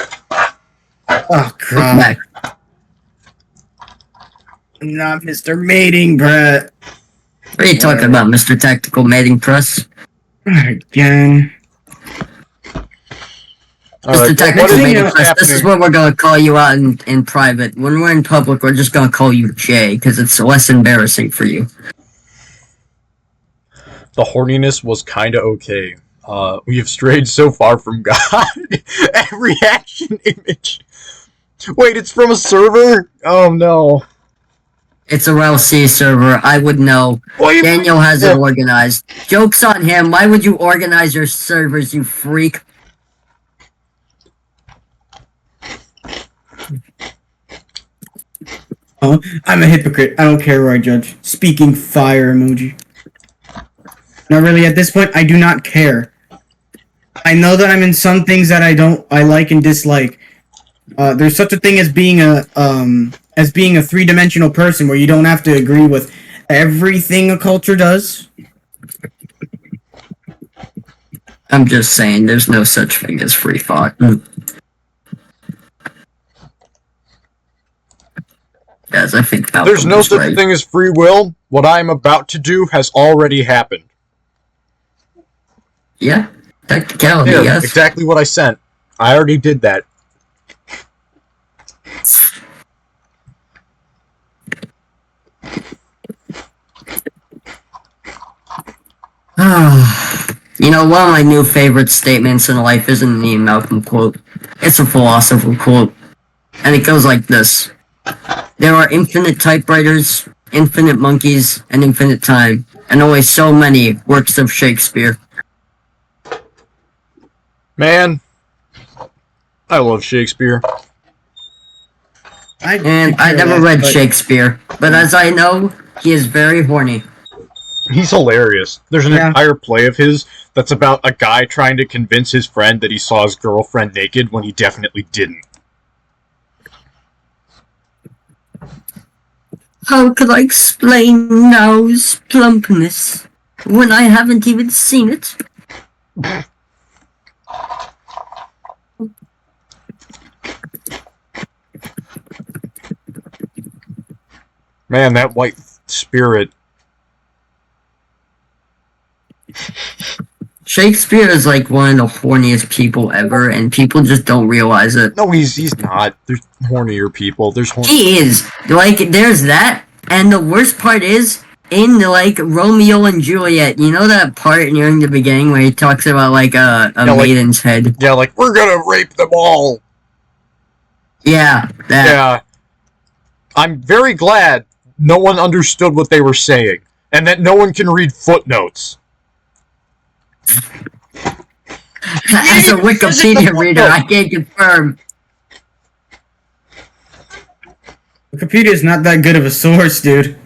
Oh, crap. Not Mr. Mating, Brett. What are you talking about, Mr. Tactical Mating Press? Again. Mr. Tactical Mating Press, this is what we're going to call you out in private. When we're in public, we're just going to call you Jay, because it's less embarrassing for you. The horniness was kind of okay. We have strayed so far from God. A reaction image. Wait, it's from a server? Oh, no. It's a RLC server. I would know. Daniel has it organized. Joke's on him. Why would you organize your servers, you freak? Oh, I'm a hypocrite. I don't care who I judge. Speaking fire emoji. Not really. At this point, I do not care. I know that I'm in some things that I like and dislike. There's such a thing as being a three-dimensional person where you don't have to agree with everything a culture does. I'm just saying, there's no such thing as free thought. Yes, I think Malcolm There's no was such right. thing as free will. What I am about to do has already happened. Yeah, technicality, Yeah, yes. exactly what I sent. I already did that. You know, one of my new favorite statements in life isn't the Malcolm quote. It's a philosopher quote. And it goes like this. There are infinite typewriters, infinite monkeys, and infinite time, and only so many works of Shakespeare. Man, I love Shakespeare. And I never read Shakespeare, but as I know, he is very horny. He's hilarious. There's an entire play of his that's about a guy trying to convince his friend that he saw his girlfriend naked when he definitely didn't. How could I explain Now's plumpness when I haven't even seen it? Man, that white spirit. Shakespeare is like one of the horniest people ever, and people just don't realize it. No, he's not. There's hornier people. There's hornier. He is. Like, there's that, and the worst part is, in, like, Romeo and Juliet, you know that part nearing the beginning where he talks about, like, a maiden's head? Yeah, like, we're gonna rape them all! Yeah, that. Yeah. I'm very glad no one understood what they were saying, and that no one can read footnotes. As a Wikipedia reader, I can't confirm. Wikipedia is not that good of a source, dude.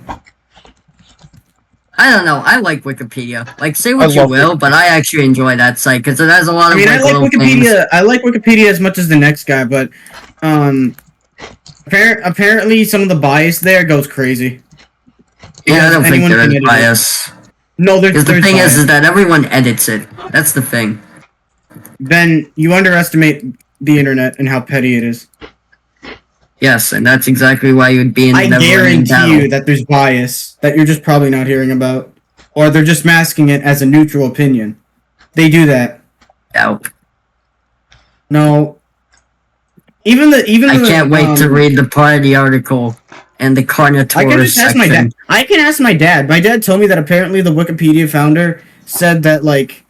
I don't know. I like Wikipedia. Like, say what I you love will, but I actually enjoy that site because it has a lot of. I mean, I like little Wikipedia. things. I like Wikipedia as much as the next guy, but apparently some of the bias there goes crazy. Yeah, I don't think Anyone there can is edit it. bias. No, Because the there's thing bias. is that everyone edits it. That's the thing. Ben, you underestimate the internet and how petty it is. Yes, and that's exactly why you'd be in the I never-ending guarantee battle. you that there's bias that you're just probably not hearing about, or they're just masking it as a neutral opinion. They do that. Out. No. I can't wait to read the party article and the I can Carnotaurus just ask my section. dad. I can ask my dad. My dad told me that apparently the Wikipedia founder said that, like,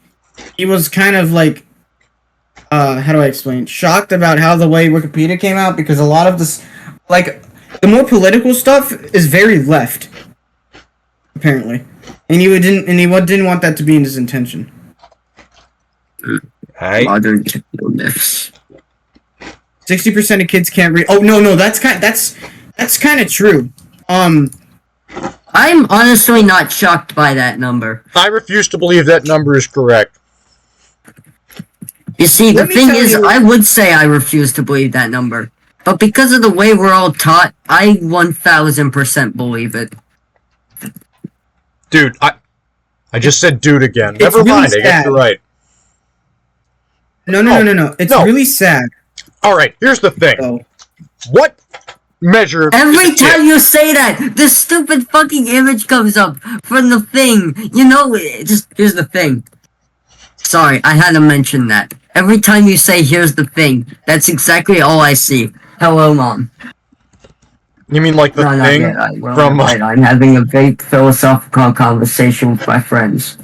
he was kind of, like, how do I explain? Shocked about how the way Wikipedia came out, because a lot of this, like, the more political stuff is very left, apparently. And he didn't want that to be in his intention. Hey. Modern techno-myths. 60% of kids can't read. Oh no, that's kind of true. I'm honestly not shocked by that number. I refuse to believe that number is correct. You see, the Let me thing tell is, you- I would say I refuse to believe that number. But because of the way we're all taught, I 1000% believe it. Dude, I just said dude again. It's Never really mind, I guess sad. you're right. No. It's No. really sad. Alright, here's the thing. though. What measure... Every is a time kid? you say that, this stupid fucking image comes up from the thing. You know, here's the thing. Sorry, I had to mention that. Every time you say, here's the thing, that's exactly all I see. Hello, Mom. You mean like the No, not thing yet. I will from... invite. I'm having a big philosophical conversation with my friends.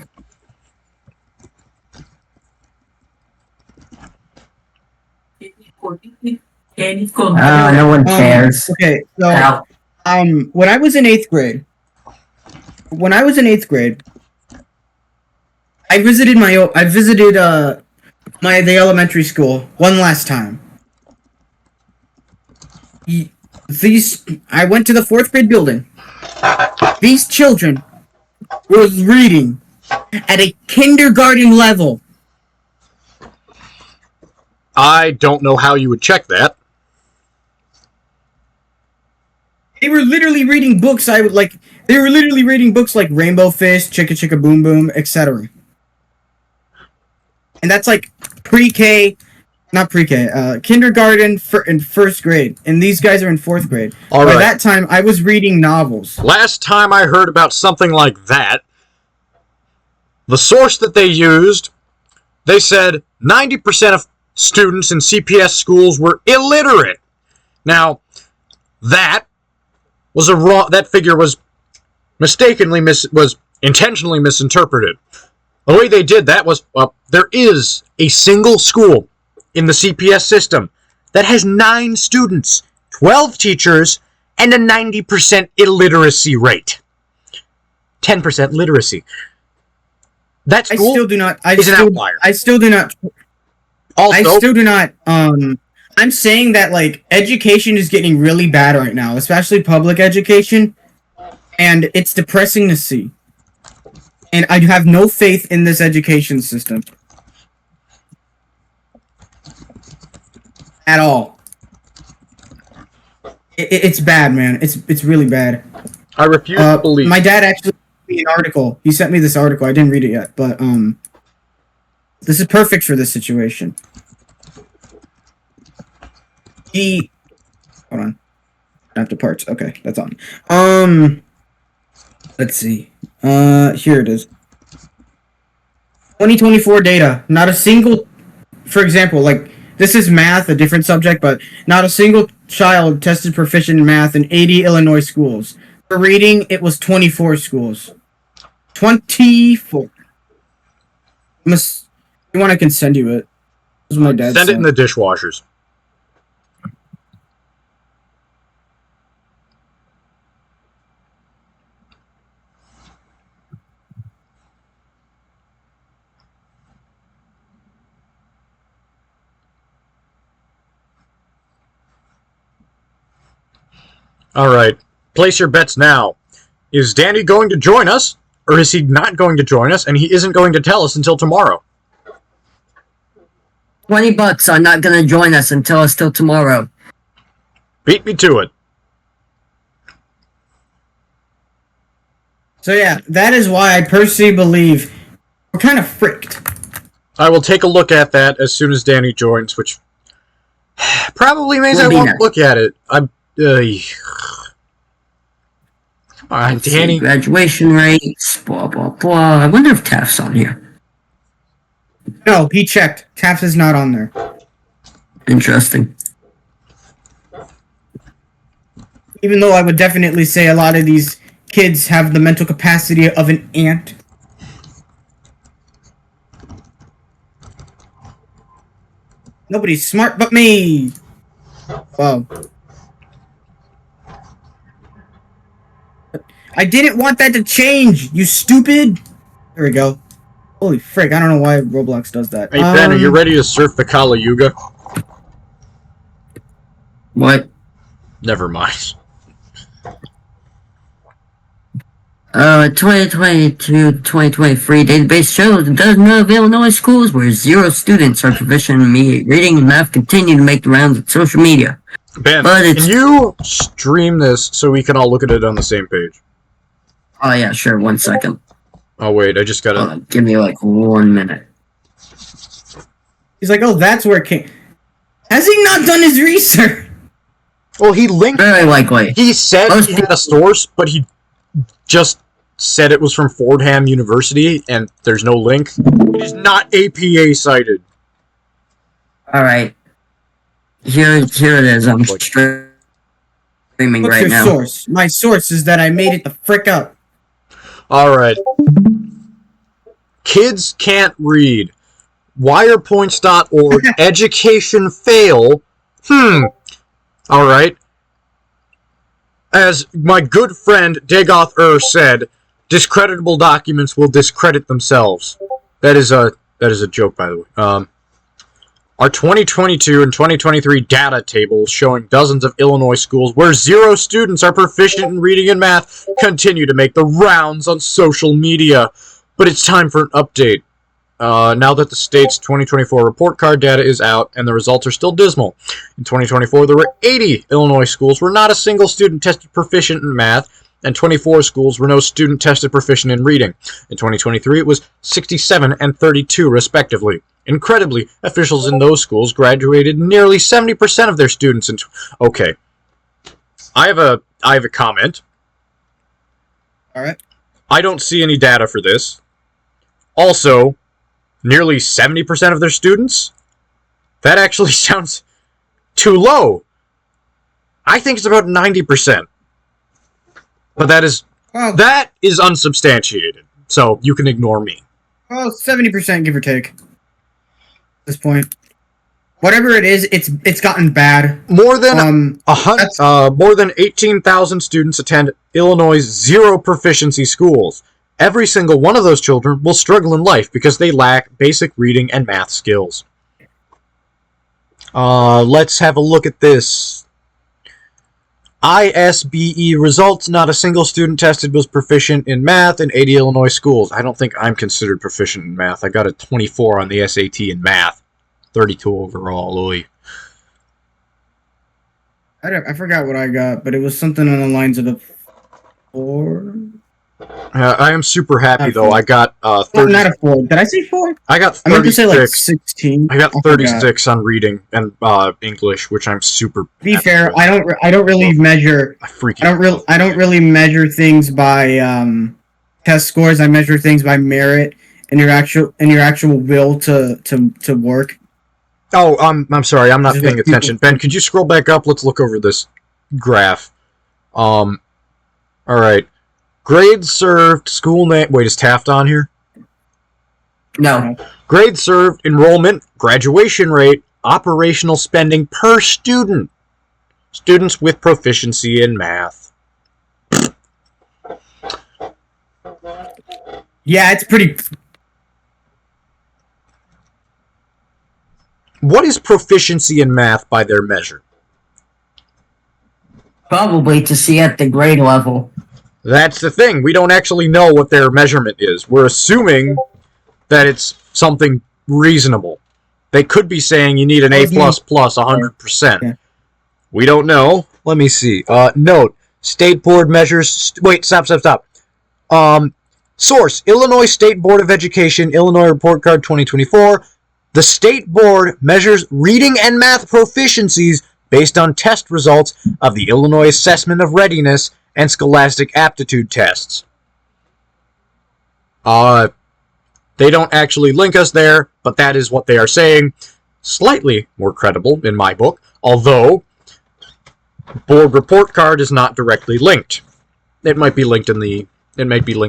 No one cares. Okay, so Now, when I was in 8th grade, I visited the elementary school one last time. I went to the 4th grade building. These children were reading at a kindergarten level. I don't know how you would check that. They were literally reading books They were literally reading books like Rainbow Fist, Chicka Chicka Boom Boom, etc. and that's like pre-K, not pre-K, kindergarten in first grade, and these guys are in fourth grade. All By right. that time, I was reading novels. Last time I heard about something like that, the source that they used, they said 90% of students in CPS schools were illiterate. Now, that figure was was intentionally misinterpreted. The way they did that was, there is a single school in the CPS system that has 9 students, 12 teachers, and a 90% illiteracy rate. 10% literacy. That school is an outlier. Also, I still do not. I'm saying that like education is getting really bad right now, especially public education, and it's depressing to see. And I have no faith in this education system at all. It's bad, man. It's really bad. I refuse to believe. My dad actually sent me an article. He sent me this article. I didn't read it yet, but this is perfect for this situation. Hold on. After parts. Okay, that's on. Let's see. Here it is. 2024 data. Not a single, for example, like this is math, a different subject, but not a single child tested proficient in math in 80 Illinois schools. For reading, it was 24 schools. 24. You want, I can send you it. This is my dad. Send it in the dishwashers. Alright, place your bets now. Is Danny going to join us, or is he not going to join us, and he isn't going to tell us until tomorrow? $20 are not gonna join us until tomorrow. Beat me to it. So yeah, that is why I personally believe we're kind of fricked. I will take a look at that as soon as Danny joins, which probably means I won't look at it. Come on, Danny. Graduation rates, blah, blah, blah. I wonder if Taft's on here. No, he checked. Taft is not on there. Interesting. Even though I would definitely say a lot of these kids have the mental capacity of an ant. Nobody's smart but me. Wow. I didn't want that to change, you stupid. There we go. Holy frick, I don't know why Roblox does that. Hey, Ben, are you ready to surf the Kali Yuga? What? Never mind. 2022-2023 database shows a dozen of Illinois schools where 0 students are proficient in reading and math continue to make the rounds of social media. Ben, can you stream this so we can all look at it on the same page? Oh yeah, sure, 1 second. Oh wait, I just gotta... Give me like 1 minute. He's like, oh, that's where it came... Has he not done his research? Well, he linked... Very likely. He said he had a source, but he just said it was from Fordham University, and there's no link. It is not APA cited. Alright. Here it is. I'm streaming What's right your now. source? My source is that I made it the frick up. Alright. Kids can't read. Wirepoints.org. Education fail. Alright. As my good friend Dagoth said, discreditable documents will discredit themselves. That is a joke, by the way. Our 2022 and 2023 data tables showing dozens of Illinois schools where 0 students are proficient in reading and math continue to make the rounds on social media. But it's time for an update. Now that the state's 2024 report card data is out and the results are still dismal. In 2024, there were 80 Illinois schools where not a single student tested proficient in math, and 24 schools where no student tested proficient in reading. In 2023, it was 67 and 32, respectively. Incredibly, officials in those schools graduated nearly 70% of their students in... Okay. I have a comment. Alright. I don't see any data for this. Also, nearly 70% of their students? That actually sounds too low. I think it's about 90%. But that is unsubstantiated. So you can ignore me. Well, 70%, give or take. At this point. Whatever it is, it's gotten bad. More than more than 18,000 students attend Illinois' zero proficiency schools. Every single one of those children will struggle in life because they lack basic reading and math skills. Let's have a look at this. ISBE results: not a single student tested was proficient in math in 80 Illinois schools. I don't think I'm considered proficient in math. I got a 24 on the SAT in math. 32 overall. Oy. I forgot what I got, but it was something on the lines of a 4. I am super happy though. I got 30. Not a 4. Did I say 4? I got 36. I meant to say like 16. I got 36 on reading and English, which I'm super. To be fair, I don't really measure. I don't really measure things by test scores. I measure things by merit and your actual will to work. Oh, I'm sorry. I'm not paying attention. Ben, could you scroll back up? Let's look over this graph. All right. Grades served, school name... Wait, is Taft on here? No. Grades served, enrollment, graduation rate, operational spending per student. Students with proficiency in math. Yeah, it's pretty... What is proficiency in math by their measure? Probably to see at the grade level. That's the thing. We don't actually know what their measurement is. We're assuming that it's something reasonable. They could be saying you need an A++ 100%. Yeah. We don't know. Let me see. Note. State Board measures... Wait, stop. Source. Illinois State Board of Education, Illinois Report Card 2024. The State Board measures reading and math proficiencies based on test results of the Illinois Assessment of Readiness and Scholastic Aptitude tests. They don't actually link us there, but that is what they are saying. Slightly more credible in my book, although Board Report Card is not directly linked. It might be linked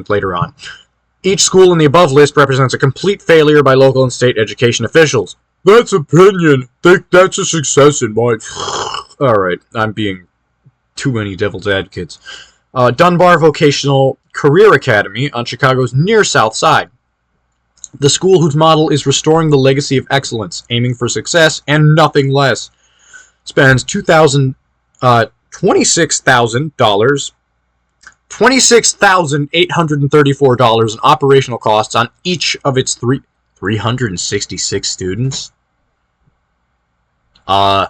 later on. Each school in the above list represents a complete failure by local and state education officials. That's opinion. That's a success in mine. Alright, I'm being too many devil's advocates. Dunbar Vocational Career Academy on Chicago's near south side. The school whose model is restoring the legacy of excellence, aiming for success and nothing less. Spends $26,834 in operational costs on each of its 366 students. I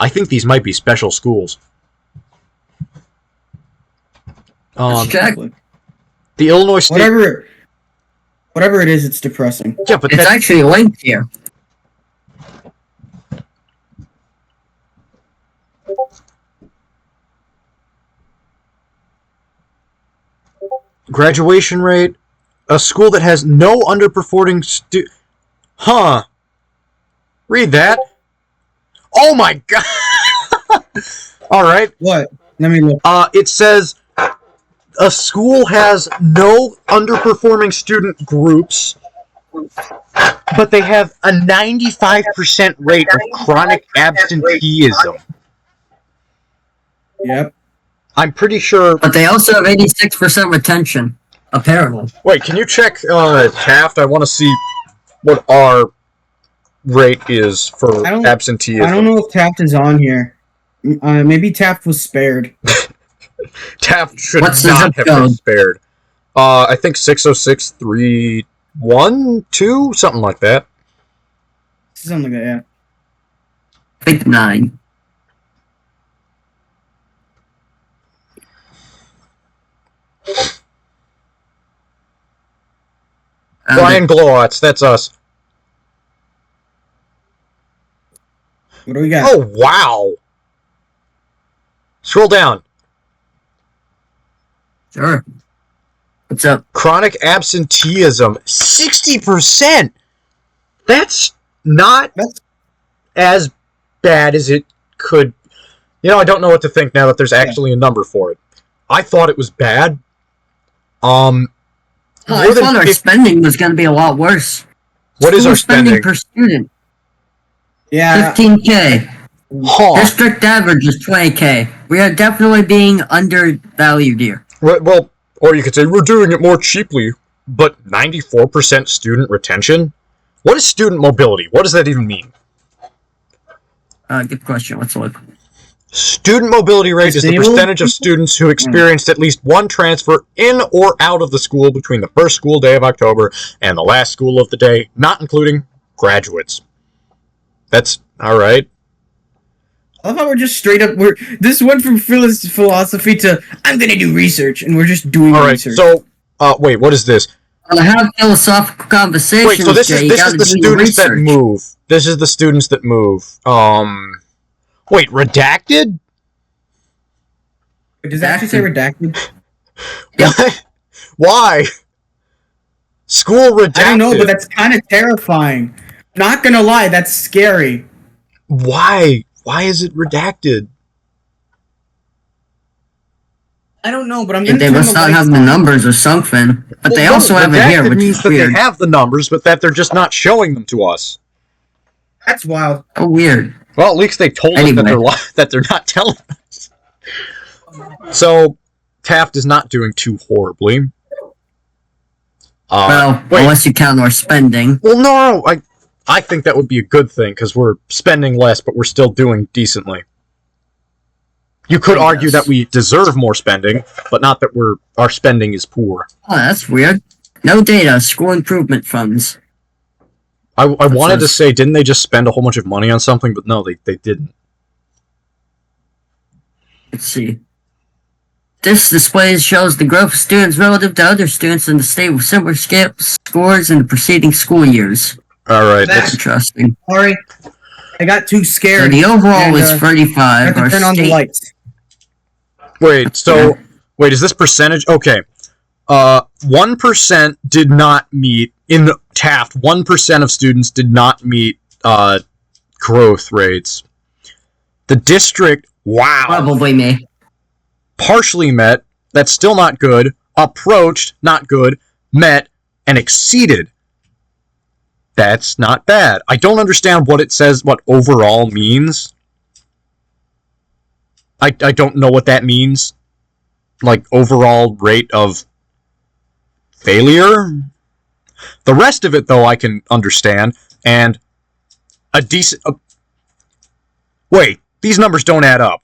think these might be special schools. Let's check. The Illinois State... Whatever it is, it's depressing. Yeah, but it's actually linked here. Graduation rate, a school that has no underperforming Huh. Read that. Oh my god. Alright. What? Let me look. It says a school has no underperforming student groups, but they have a 95% rate of chronic absenteeism. Yep. I'm pretty sure... But they also have 86% retention, apparently. Wait, can you check Taft? I want to see what our rate is for absenteeism. I don't know if Taft is on here. Maybe Taft was spared. Taft should not have been spared. I think 606.312, something like that. Something like that, yeah. I think 9. Brian Glowatz, that's us. What do we got? Oh, wow. Scroll down. Sure. What's up? Chronic absenteeism, 60%. That's not as bad as it could. You know, I don't know what to think now that there's actually a number for it. I thought it was bad. I thought our spending was going to be a lot worse. What is our spending per student? Yeah. 15K. Huh. District average is 20K. We are definitely being undervalued here. Well, or you could say we're doing it more cheaply, but 94% student retention? What is student mobility? What does that even mean? Good question. Let's look. Student mobility rate is the percentage of students who experienced at least one transfer in or out of the school between the first school day of October and the last school of the day, not including graduates. That's alright. I love how we're just straight up. This went from philosophy to I'm gonna do research, and we're just doing research. So, wait, what is this? To have philosophical conversations. Wait, so this is the students that move. This is the students that move. Wait, redacted? Does that actually say redacted? Why? School redacted. I don't know, but that's kind of terrifying. Not gonna lie, that's scary. Why? Why is it redacted? I don't know, but I'm gonna. They must not have the numbers or something. But they also have it here, which means is that weird. they have the numbers, but that they're just not showing them to us. That's wild. Oh, weird. Well, at least they told us that they're not telling us. So, Taft is not doing too horribly. Unless you count our spending. Well, no, I think that would be a good thing, because we're spending less, but we're still doing decently. You could argue that we deserve more spending, but not that our spending is poor. Oh, that's weird. No data, school improvement funds. I wanted to say, didn't they just spend a whole bunch of money on something? But no, they didn't. Let's see. This display shows the growth of students relative to other students in the state with similar scores in the preceding school years. Alright, that's interesting. Sorry, I got too scared. So the overall is 35. I have to turn on the lights. Wait, so... Wait, is this percentage? Okay. 1% did not meet... In Taft, 1% of students did not meet growth rates. The district, wow. Probably me. Partially met, that's still not good. Approached, not good. Met, and exceeded. That's not bad. I don't understand what it says, what overall means. I don't know what that means. Like, overall rate of failure? The rest of it, though, I can understand. And a decent... Wait, these numbers don't add up.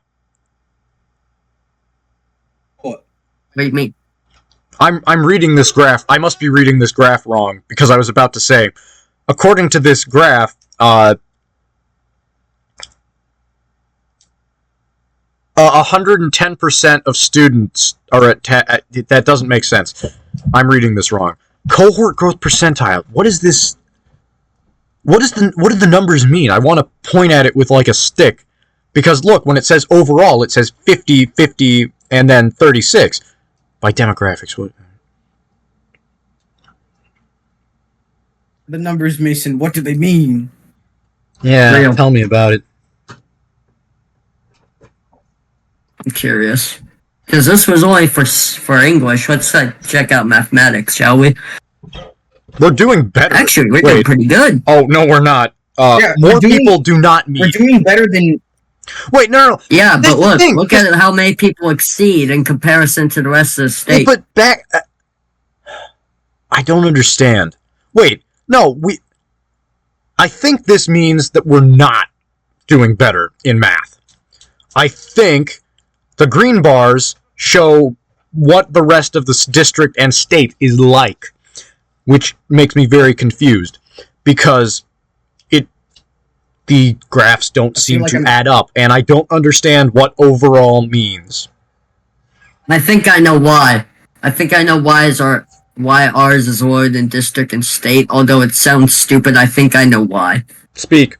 What? Wait, me. I'm reading this graph. I must be reading this graph wrong, because I was about to say, according to this graph, 110% of students are at... that doesn't make sense. I'm reading this wrong. Cohort growth percentile. What is this? What do the numbers mean? I want to point at it with like a stick. Because look, when it says overall, it says 50, 50, and then 36. By demographics. What? The numbers, Mason, what do they mean? Yeah, tell me about it. I'm curious. Because this was only for English. Let's check out mathematics, shall we? We're doing better. Actually, we're doing pretty good. Oh, no, we're not. More people do not meet. We're doing better than... Wait, no. Yeah, but look at how many people exceed in comparison to the rest of the state. Yeah, but back... I don't understand. Wait, no, I think this means that we're not doing better in math. I think... The green bars show what the rest of the district and state is like, which makes me very confused, because the graphs don't seem to add up, and I don't understand what overall means. I think I know why. I think I know why is our why ours is lower than district and state. Although it sounds stupid, I think I know why. Speak.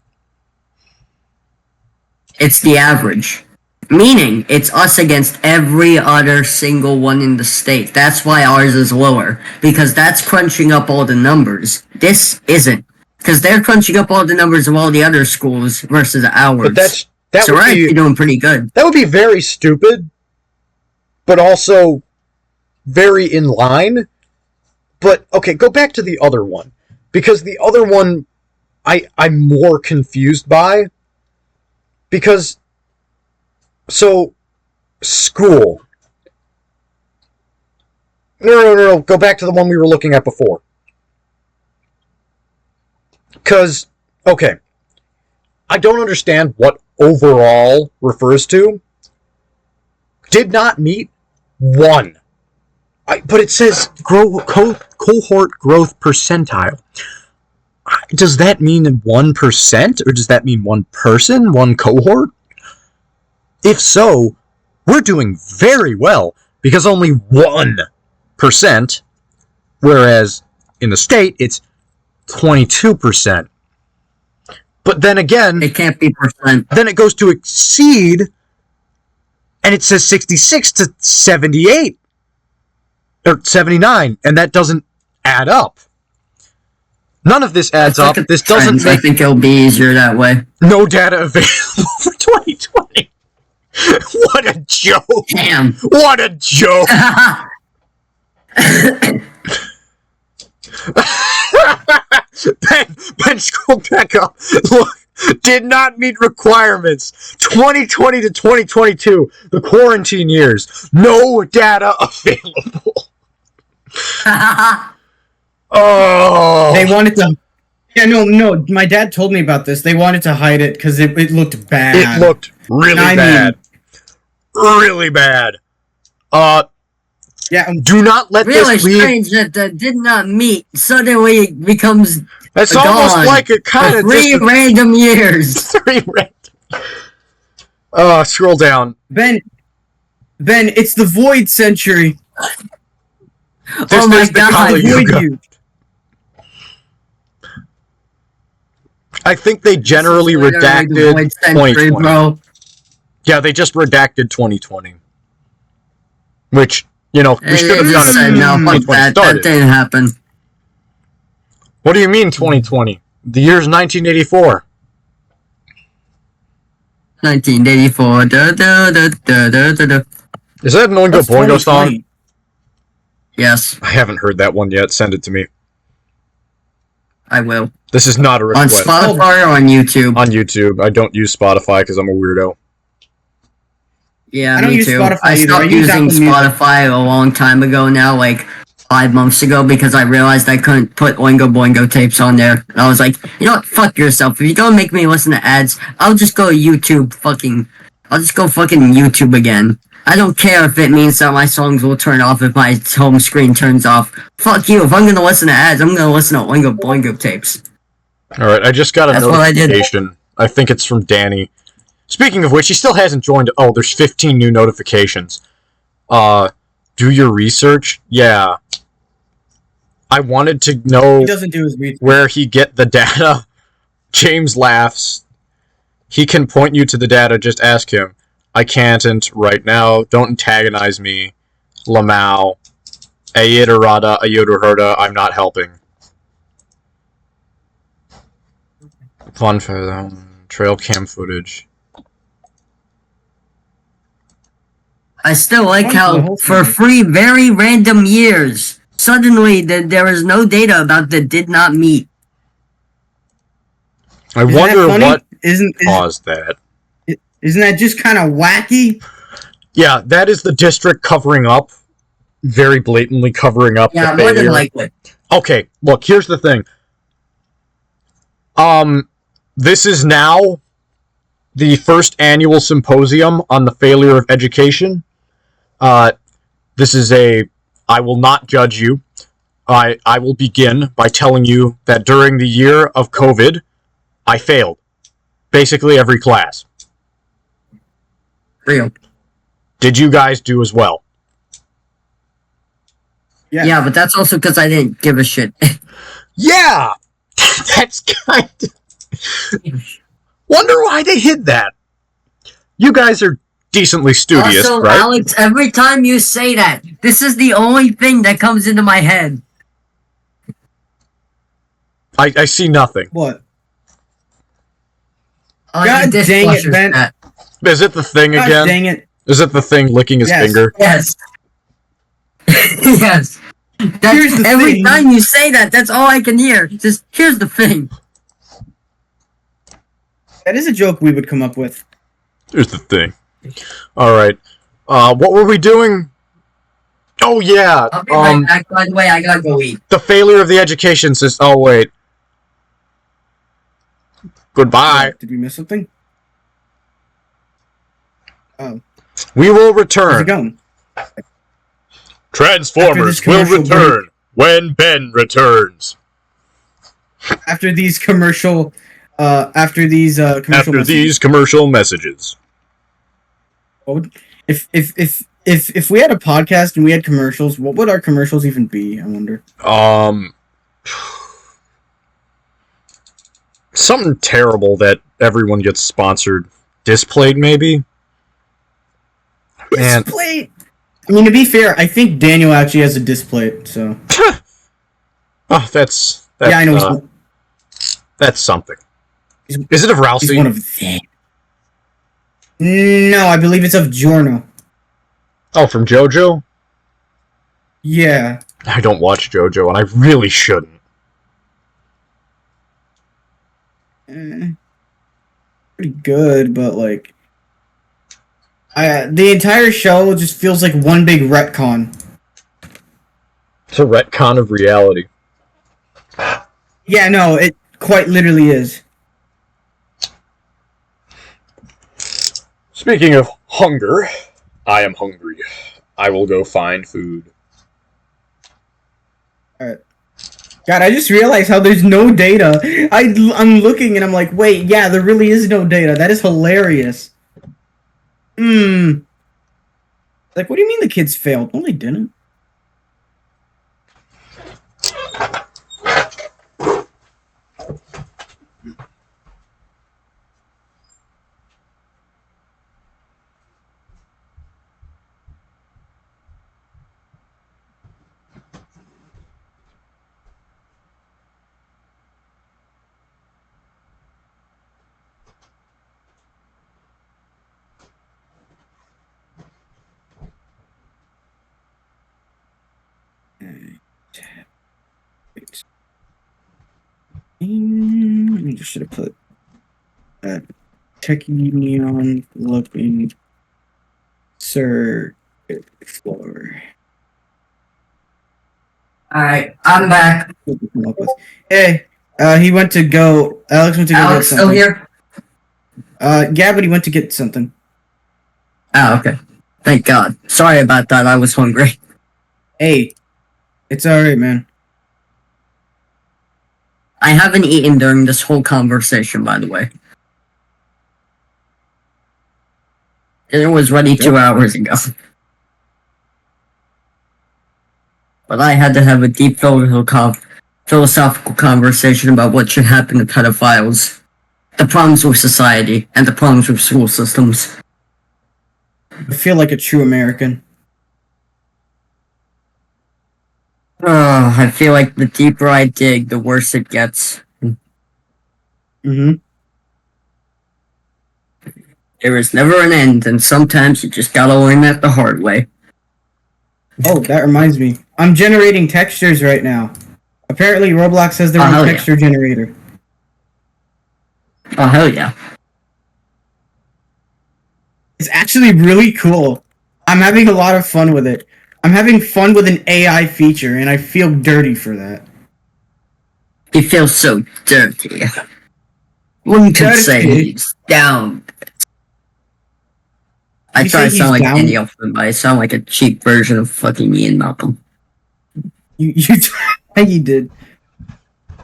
It's the average. Meaning, it's us against every other single one in the state. That's why ours is lower. Because that's crunching up all the numbers. This isn't. Because they're crunching up all the numbers of all the other schools versus ours. But that so would we're be, actually doing pretty good. That would be very stupid, but also very in line. But, okay, go back to the other one. Because the other one, I'm more confused by. Because, so, school. No. Go back to the one we were looking at before. Because, okay, I don't understand what overall refers to. Did not meet 1. But it says cohort growth percentile. Does that mean 1%? Or does that mean 1 person, 1 cohort? If so, we're doing very well, because only 1%, whereas in the state, it's 22%. But then again... It can't be percent. Then it goes to exceed, and it says 66 to 78. Or 79, and that doesn't add up. None of this adds up. This doesn't make... I think it'll be easier that way. No data available for 2020. What a joke. Damn. What a joke. Ben, scroll back up. Look, did not meet requirements. 2020 to 2022, the quarantine years. No data available. Oh. They wanted to... Yeah, no, my dad told me about this. They wanted to hide it because it looked bad. It looked really bad. Really bad. Yeah. Do not let really this leave... strange that the did not meet suddenly becomes That's gone almost like a kind of... 3 random years. 3 random... scroll down. Ben, it's the Void Century. Oh my god. Void you. I think they generally redacted 2020. Bro. Yeah, they just redacted 2020. Which, you know, we should have done it when No, 2020 started. that didn't happen. What do you mean 2020? The year's 1984. 1984. Da, da, da, da, da, da, da. Is that an Oingo That's Boingo 2020. song? Yes, I haven't heard that one yet. Send it to me. I will. This is not a On request. Spotify or on YouTube? On YouTube. I don't use Spotify because I'm a weirdo. Yeah, I don't me use too. Spotify I either. stopped I use using Apple Music. Spotify a long time ago now, like 5 months ago, because I realized I couldn't put Oingo Boingo tapes on there. And I was like, you know what? Fuck yourself. If you're gonna make me listen to ads, I'll just go YouTube I'll just go fucking YouTube again. I don't care if it means that my songs will turn off if my home screen turns off. Fuck you. If I'm gonna listen to ads, I'm gonna listen to Oingo Boingo tapes. Alright, I just got a That's what I did. notification. I think it's from Danny. Speaking of which, he still hasn't joined. Oh, there's 15 new notifications. Do your research? Yeah. I wanted to know He doesn't do his research. where he get the data. James laughs. He can point you to the data, just ask him. I can't right now. Don't antagonize me. Lamau. Ayidarada, Ayudarada, I'm not helping. Fun for them. Trail cam footage. I still like Fun for the how, whole for thing. 3 very random years, suddenly there is no data about the did not meet. I Isn't wonder that funny? what Isn't caused that. that just kind of wacky? Yeah, that is the district covering up. Very blatantly covering up Yeah, the more than failure. likely. Okay, look, here's the thing. This is now the first annual symposium on the failure of education. This is I will not judge you. I will begin by telling you that during the year of COVID, I failed. Basically every class. Real. Did you guys do as well? Yeah, but that's also because I didn't give a shit. Yeah! That's kind of... Wonder why they hid that. You guys are decently studious, Also, right? Alex, every time you say that, this is the only thing that comes into my head. I see nothing. What? God dang it, Ben. Is it the thing God again? dang it. Is it the thing licking his Yes. finger? Yes. Yes. Here's the Every thing. time you say that, that's all I can hear. Just, here's the thing. That is a joke we would come up with. Here's the thing. Alright. What were we doing? Oh, yeah. I'll be right back. By the way, I gotta go eat. The failure of the education system. Oh, wait. Goodbye. Did we miss something? Oh. We will How's it return. going? Transformers will return when Ben returns. After these commercial messages. Commercial messages. What would, if we had a podcast and we had commercials, what would our commercials even be? I wonder. Something terrible that everyone gets sponsored. Displayed, maybe? Man. Display. I mean, to be fair, I think Daniel actually has a display, so. Oh, that's yeah, I know. That's something. Is it of Rousey? He's one of them. No, I believe it's of Giorno. Oh, from JoJo? Yeah. I don't watch JoJo, and I really shouldn't. Pretty good, but like, the entire show just feels like one big retcon. It's a retcon of reality. Yeah, no, it quite literally is. Speaking of hunger, I am hungry. I will go find food. Alright. God, I just realized how there's no data. I'm looking and I'm like, wait, yeah, there really is no data. That is hilarious. Like, what do you mean the kids failed? No, they didn't. I just should have put that Technion looking Sir Explorer. Alright, I'm back. Hey, he went to go. Alex went to go Alex get something. still here? Yeah, but he went to get something. Oh, okay. Thank God. Sorry about that. I was hungry. Hey, it's alright, man. I haven't eaten during this whole conversation, by the way. Dinner was ready 2 hours ago. But I had to have a deep philosophical conversation about what should happen to pedophiles, the problems with society, and the problems with school systems. I feel like a true American. I feel like the deeper I dig, the worse it gets. Mm-hmm. There is never an end, and sometimes you just gotta learn that the hard way. Oh, that reminds me. I'm generating textures right now. Apparently, Roblox has their own texture generator. Oh, hell yeah. It's actually really cool. I'm having a lot of fun with it. I'm having fun with an AI feature, and I feel dirty for that. He feels so dirty. One could say he's down. I try to sound like an idiot, but I sound like a cheap version of fucking Ian Malcolm. You did.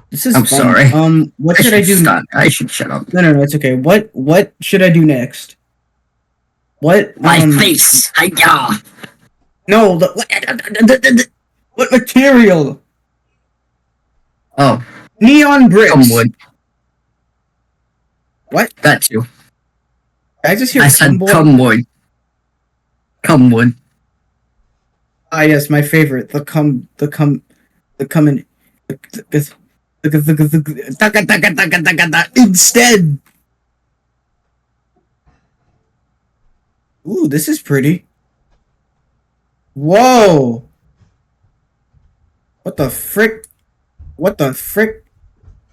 This is I'm fun. sorry. What should I do? I should shut up. No, it's okay. What should I do next? What? My face. Hiya. No. What What material? Oh, Neon bricks. come wood. What? That too. I just hear I said cumboy. come wood. Come wood. Ah, yes, my favorite. The instead. Ooh, this is pretty. Whoa. What the frick? What the frick?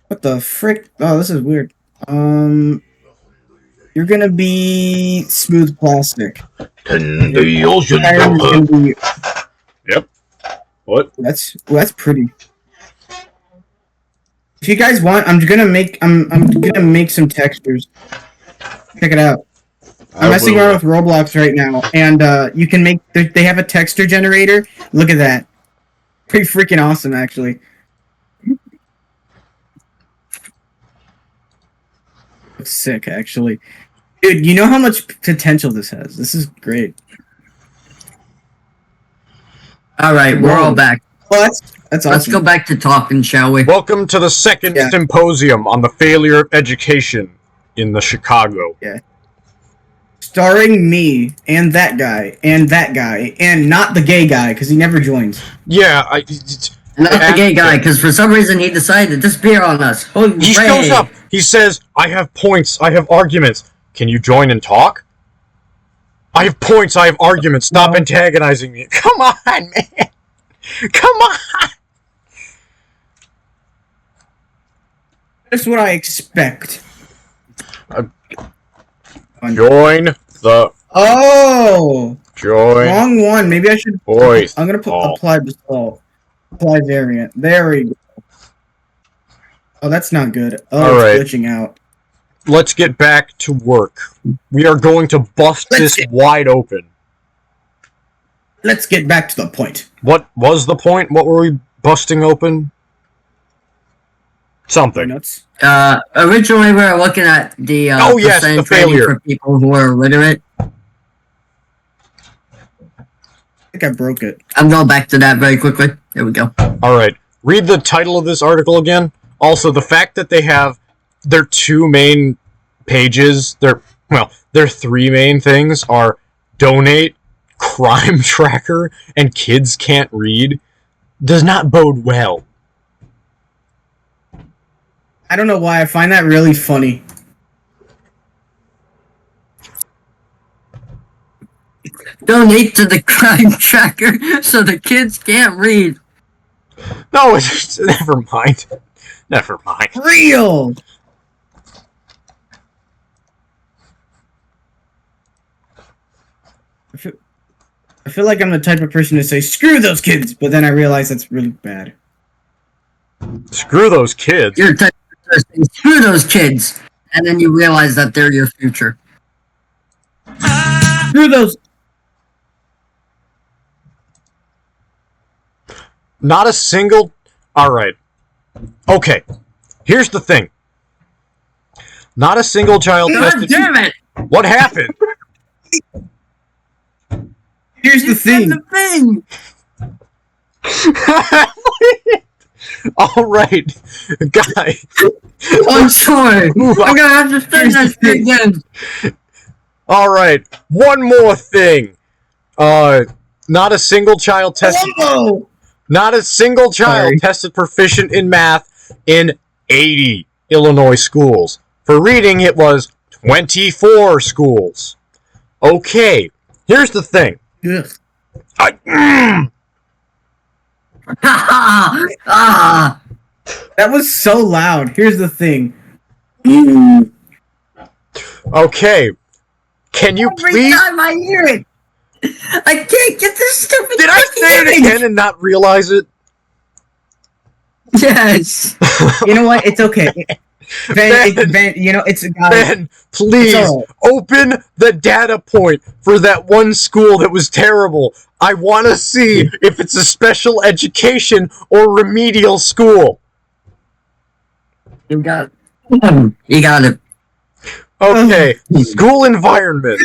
What the frick? Oh, this is weird. You're gonna be smooth plastic. In the ocean. Iron is gonna be. Yep. What? That's pretty. If you guys want, I'm gonna make some textures. Check it out. I'm messing around with Roblox right now, and you can make. They have a texture generator. Look at that. Pretty freaking awesome, actually. Looks sick, actually. Dude, you know how much potential this has. This is great. All right, we're all back. Well, that's awesome. Let's go back to talking, shall we? Welcome to the second symposium on the failure of education in the Chicago. Yeah. Starring me and that guy and not the gay guy because he never joins. Yeah, Not the gay guy, because for some reason he decided to disappear on us. Hooray. He shows up. He says, "I have points. I have arguments. Can you join and talk?" I have points. I have arguments. Stop antagonizing me. Come on, man. Come on. That's what I expect. Join the. Oh. Join. Wrong one. Maybe I should. Voice. I'm gonna put apply default. Apply variant. There we go. Oh, that's not good. Oh, all right. It's glitching out. Let's get back to work. We are going to bust this wide open. Let's get back to the point. What was the point? What were we busting open? Something. Nuts. Originally we were looking at the yes, the failure for people who are illiterate. I think I broke it. I'm going back to that very quickly. There we go. All right. Read the title of this article again. Also, the fact that they have their two main pages, their three main things are donate, crime tracker, and kids can't read, does not bode well. I don't know why I find that really funny. Donate to the crime tracker so the kids can't read. No, it's never mind. Never mind. Real. I feel like I'm the type of person to say screw those kids, but then I realize that's really bad. Screw those kids. You're the type of person to say screw those kids, and then you realize that they're your future. Screw those. Not a single. All right. Okay. Here's the thing. Not a single child God tested. damn it! What happened? Here's the thing. All right, guys. I'm sorry. I'm gonna have to say that shit again. All right, one more thing. Not a single child tested. Whoa! Not a single child tested proficient in math in 80 Illinois schools. For reading, it was 24 schools. Okay, here's the thing. Ugh. That was so loud. Here's the thing. Okay, can you please? Every time I hear it, I can't get this stupid. Did I say it again and not realize it? Yes. You know what? It's okay. Ben, you know, it's guys. Ben, please open the data point for that one school that was terrible. I want to see if it's a special education or remedial school. You got it. You got it. Okay, school environment.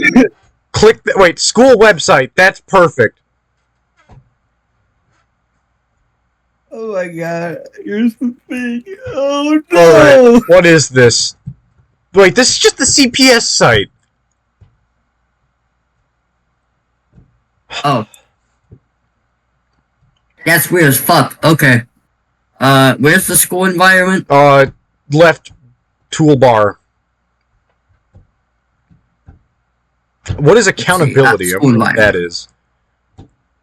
Click the school website. That's perfect. Oh my god. Here's the thing. Oh no. Alright, what is this? Wait, this is just the CPS site. Oh. That's weird as fuck. Okay. Where's the school environment? Left toolbar. What is accountability? I wonder what that is.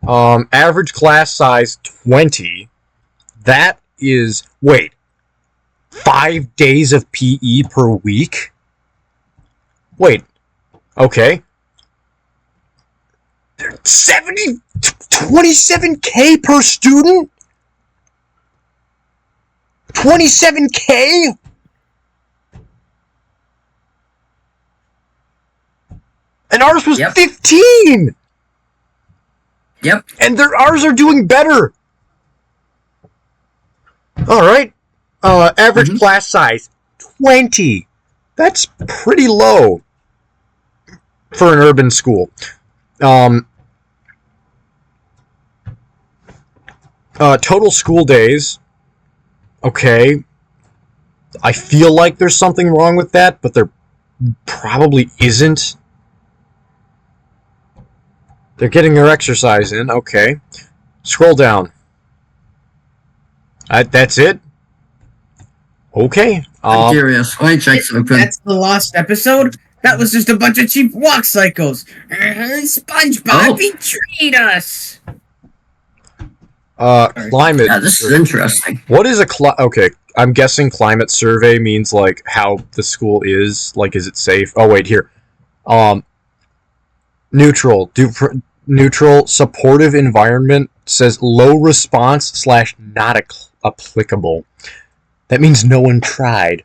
Average class size 20. That is, wait, 5 days of PE per week? Wait, okay. 27K per student? 27K? And ours was 15! Yep. And ours are doing better! Alright. Average class size, 20. That's pretty low for an urban school. Total school days. Okay. I feel like there's something wrong with that, but there probably isn't. They're getting their exercise in. Okay. Scroll down. That's it? Okay. I'm curious. Let me check something. That's the lost episode? That was just a bunch of cheap walk cycles. SpongeBob betrayed us. Climate. Yeah, this is interesting. What is a okay, I'm guessing climate survey means like how the school is, like is it safe? Oh wait, here. Neutral. Neutral supportive environment says low response / not applicable. That means no one tried.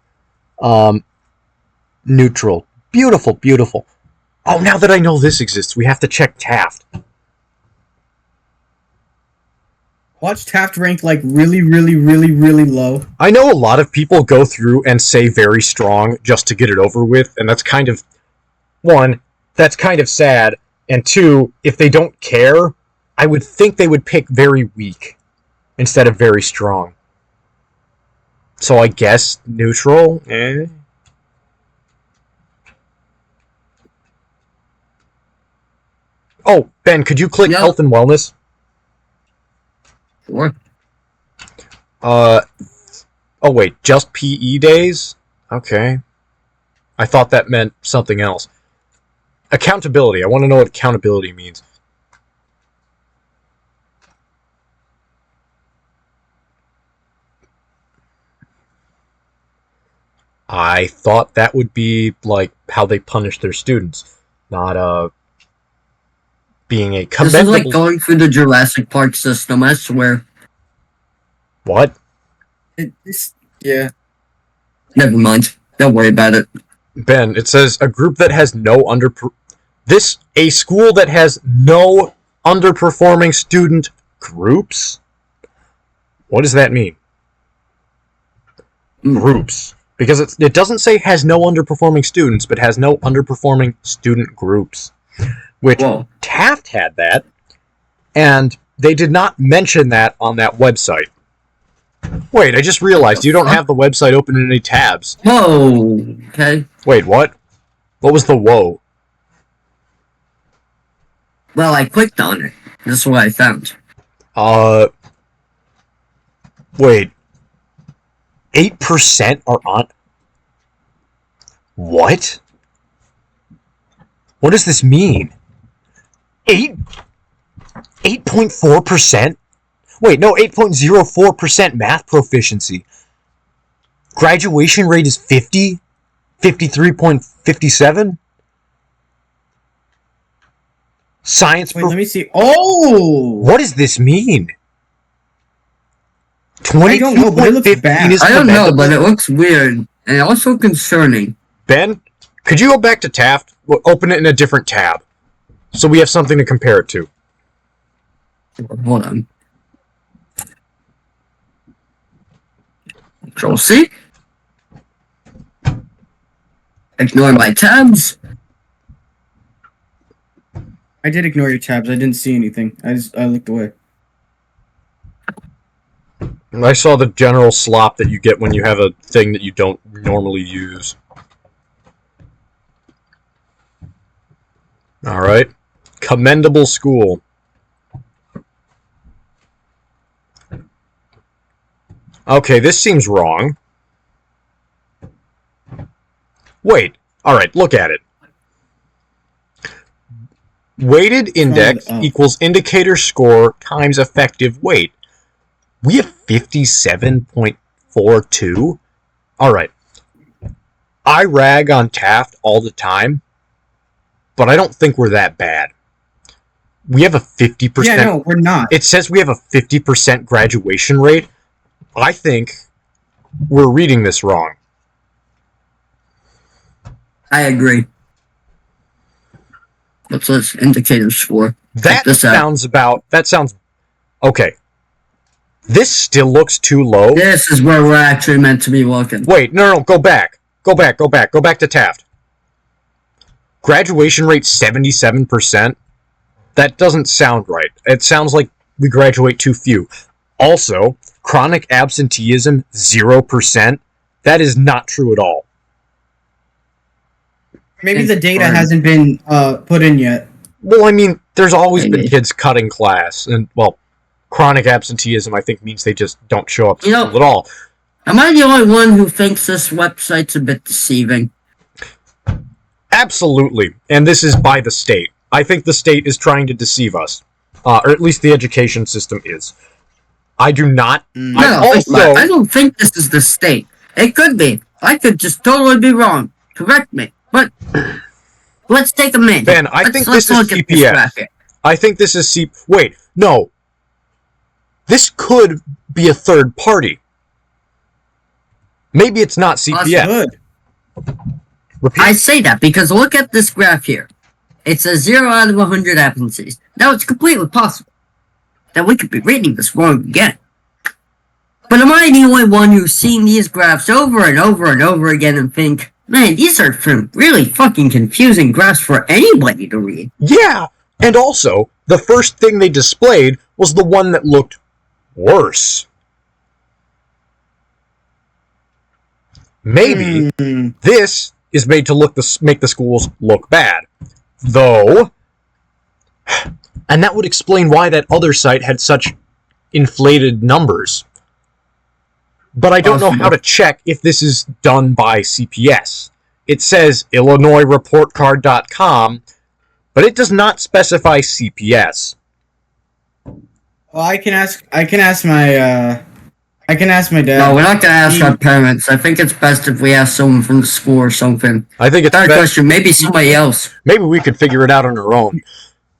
Neutral. Beautiful, beautiful. Oh, now that I know this exists, we have to check Taft. Watch Taft rank like really, really, really, really low. I know a lot of people go through and say very strong just to get it over with, and that's kind of, one, that's kind of sad, and two, if they don't care, I would think they would pick very weak instead of very strong. So I guess neutral? Eh. Oh, Ben, could you click health and wellness? Sure. Oh wait, just PE days? Okay. I thought that meant something else. Accountability. I want to know what accountability means. I thought that would be like how they punish their students, not being a commendable... This is like going through the Jurassic Park system, I swear. What? Yeah. Never mind. Don't worry about it. Ben, it says a group that has no a school that has no underperforming student groups? What does that mean? Groups. Because it doesn't say has no underperforming students, but has no underperforming student groups. Which, Taft had that, and they did not mention that on that website. Wait, I just realized you don't have the website open in any tabs. Whoa! Okay. Wait, what? What was the whoa? Well, I clicked on it. That's what I found. Wait. 8% are on... What? What does this mean? 8.4%? Wait, no, 8.04% math proficiency. Graduation rate is 50? 53.57? Science... Wait, let me see. Oh! What does this mean? I don't know, but it looks bad. I don't know, but it looks weird. And also concerning. Ben, could you go back to Taft? We'll open it in a different tab. So we have something to compare it to. Hold on. Control C. Ignore my tabs. I did ignore your tabs. I didn't see anything. I looked away. I saw the general slop that you get when you have a thing that you don't normally use. Alright. Commendable school. Okay, this seems wrong. Wait. Alright, look at it. Weighted index equals indicator score times effective weight. We have 57.42? Alright. I rag on Taft all the time, but I don't think we're that bad. We have a 50%... Yeah, no, we're not. It says we have a 50% graduation rate. I think we're reading this wrong. I agree. What's this indicator score? That sounds okay. This still looks too low. This is where we're actually meant to be looking. Wait, no, go back. Go back to Taft. Graduation rate 77%. That doesn't sound right. It sounds like we graduate too few. Also, chronic absenteeism 0%. That is not true at all. Maybe the data hasn't been put in yet. Well, I mean, there's always been kids cutting class, and, well, chronic absenteeism, I think, means they just don't show up to school at all. Am I the only one who thinks this website's a bit deceiving? Absolutely, and this is by the state. I think the state is trying to deceive us, or at least the education system is. I do not. I don't think this is the state. It could be. I could just totally be wrong. Correct me. But let's take a minute. Ben, I think this is CPS. I think this is Wait, no. This could be a third party. Maybe it's not CPS. I say that because look at this graph here. It's a 0 out of 100 absences. Now it's completely possible that we could be reading this wrong again. But am I the only one who's seen these graphs over and over and over again and think, man, these are some really fucking confusing graphs for anybody to read? Yeah, and also, the first thing they displayed was the one that looked worse. Maybe this is made to make the schools look bad. Though, and that would explain why that other site had such inflated numbers. But I don't know how to check if this is done by CPS. It says IllinoisReportCard.com, but it does not specify CPS. Well, I can ask my dad. No, we're not gonna ask our parents. I think it's best if we ask someone from the school or something. I think it's third question. Maybe somebody else. Maybe we could figure it out on our own.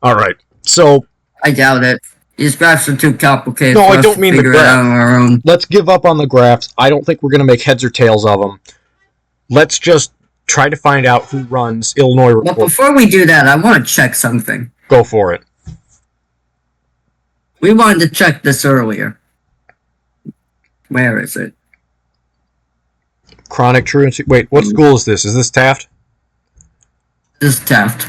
All right. So I doubt it. These graphs are too complicated. No, for I don't mean the graph. Let's give up on the graphs. I don't think we're going to make heads or tails of them. Let's just try to find out who runs Illinois Report. But before we do that, I want to check something. Go for it. We wanted to check this earlier. Where is it? Chronic truancy. Wait, what school is this? Is this Taft? This is Taft.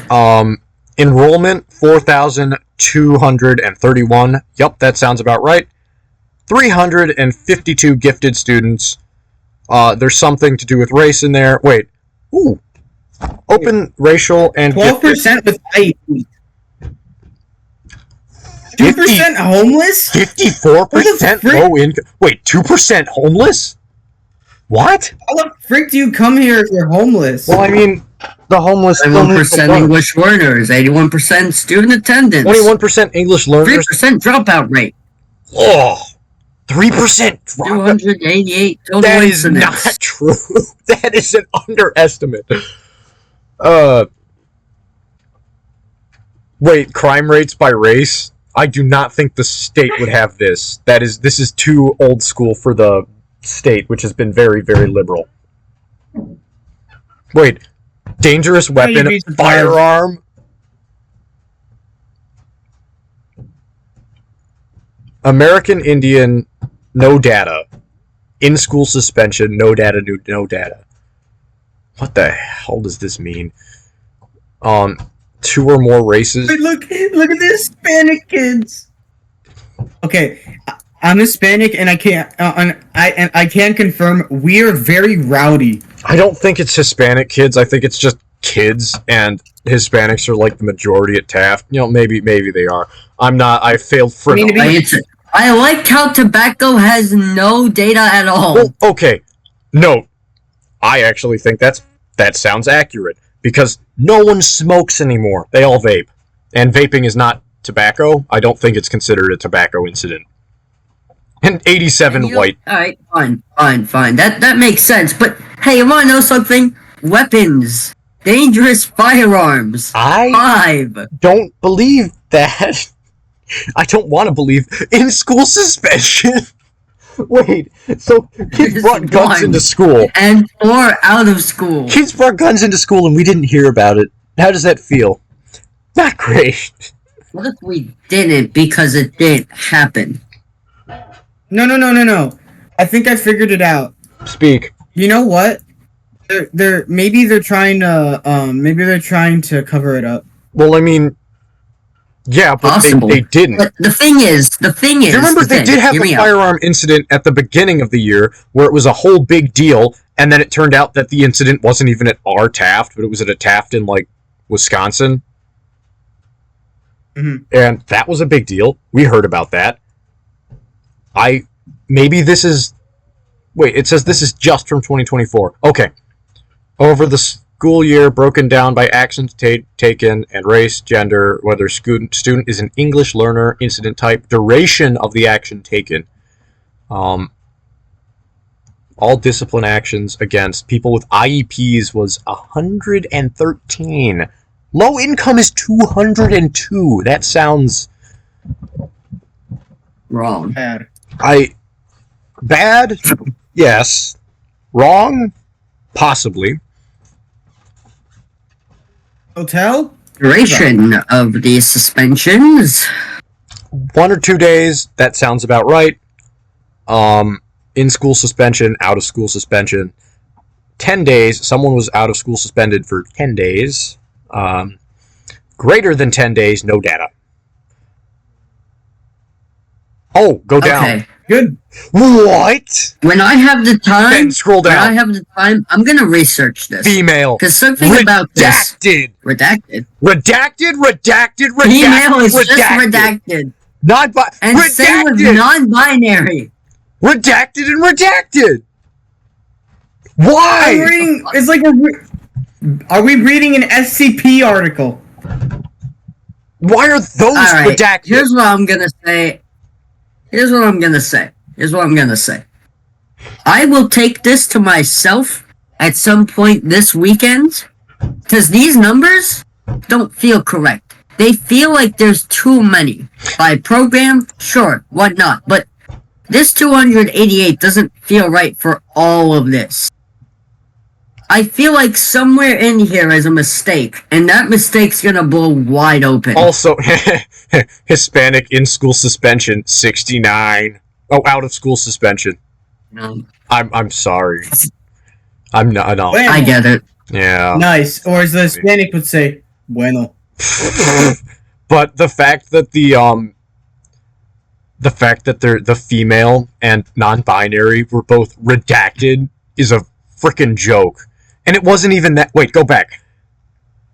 Enrollment 4,231. Yup, that sounds about right. 352 gifted students. There's something to do with race in there. Wait. Ooh. Open racial and 12% with height. 2% homeless? 54% low income. Wait, 2% homeless? What? How the frick do you come here if you're homeless? Well, I mean, the homeless... 21% English learners, 81% student attendance. 21% English learners. 3% dropout rate. Oh, 3% dropout. 288 total That is incidents. not true. That is an underestimate. Wait, crime rates by race? I do not think the state would have this. This is too old school for the state, which has been very, very liberal. Wait, dangerous weapon, firearm? American Indian, no data. In-school suspension, no data, no data. What the hell does this mean? 2 or more races. Wait, look at the Hispanic kids. Okay, I'm Hispanic, and I can confirm we are very rowdy. I don't think it's Hispanic kids. I think it's just kids, and Hispanics are like the majority at Taft. You know, maybe they are. I'm not. I failed for. I like how tobacco has no data at all. Well, okay. No, I actually think that sounds accurate because no one smokes anymore. They all vape, and vaping is not tobacco. I don't think it's considered a tobacco incident. And 87 and white. Alright, fine. That makes sense. But hey, you wanna know something? Weapons. Dangerous firearms. I 5. don't believe that. I don't want to believe in school suspension. Wait, so kids brought guns into school. And 4 out of school. Kids brought guns into school and we didn't hear about it. How does that feel? Not great. What if we didn't because it didn't happen? No. I think I figured it out. Speak. You know what? Maybe they're trying to cover it up. Well, I mean, yeah, but they didn't. But the thing is. You remember they did have a firearm incident at the beginning of the year where it was a whole big deal, and then it turned out that the incident wasn't even at our Taft, but it was at a Taft in like Wisconsin. Mm-hmm. And that was a big deal. We heard about that. It says this is just from 2024. Okay. Over the school year, broken down by actions taken and race, gender, whether student is an English learner, incident type, duration of the action taken. All discipline actions against people with IEPs was 113. Low income is 202. That sounds wrong. Bad? Yes. Wrong? Possibly. Hotel? Duration of these suspensions. 1 or 2 days. That sounds about right. In school suspension, out of school suspension. 10 days. Someone was out of school suspended for 10 days. Greater than 10 days, no data. Oh, go down. Okay. Good. What? When I have the time, then scroll down. When I have the time, I'm gonna research this. Female. Because something about this. Redacted. Female is just redacted. And redacted. same with non-binary. Redacted and redacted. Why? I'm reading. It's like are we reading an SCP article? Why are those redacted? Here's what I'm gonna say. I will take this to myself at some point this weekend, because these numbers don't feel correct. They feel like there's too many. By program, sure, whatnot, but this 288 doesn't feel right for all of this. I feel like somewhere in here is a mistake, and that mistake's gonna blow wide open. Also, Hispanic in school suspension, 69. Oh, out of school suspension. No. I'm sorry. I'm not. I don't. I get it. Yeah. Nice, or as the Hispanic would say, bueno. But the fact that the female and non-binary were both redacted is a freaking joke. And it wasn't even that. Wait, go back.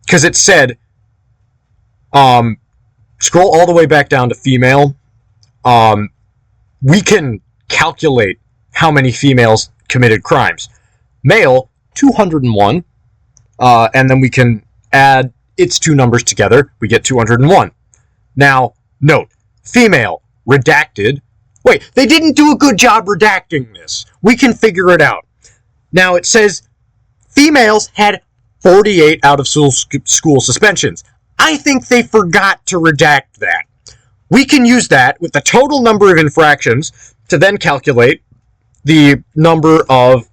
Because it said, scroll all the way back down to female. We can calculate how many females committed crimes. Male, 201. And then we can add its two numbers together. We get 201. Now, note, female, redacted. Wait, they didn't do a good job redacting this. We can figure it out. Now, it says females had 48 out of school suspensions. I think they forgot to redact that. We can use that with the total number of infractions to then calculate the number of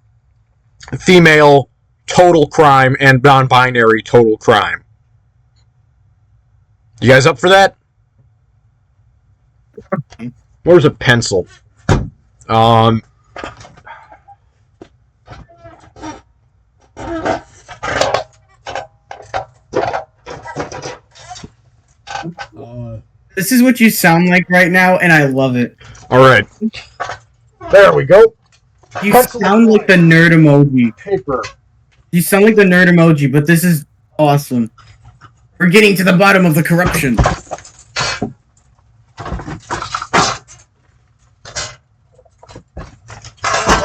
female total crime and non-binary total crime. You guys up for that? Where's a pencil? This is what you sound like right now, and I love it. Alright. There we go. You sound like the nerd emoji. Paper. You sound like the nerd emoji, but this is awesome. We're getting to the bottom of the corruption.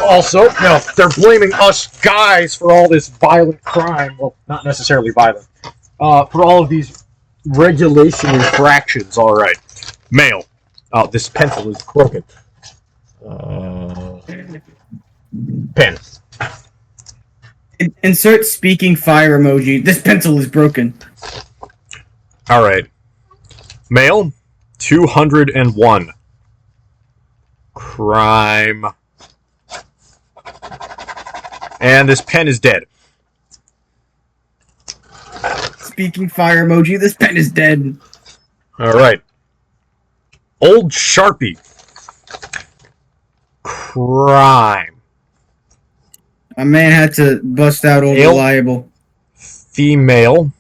Also, they're blaming us guys for all this violent crime. Well, not necessarily violent. For all of these regulation infractions. Alright. Mail. Oh, this pencil is broken. Pen. Insert speaking fire emoji. This pencil is broken. Alright. Male, 201. Crime. And this pen is dead. Speaking fire emoji. This pen is dead. Alright. Old Sharpie. Crime. A man had to bust out Old Reliable. Female.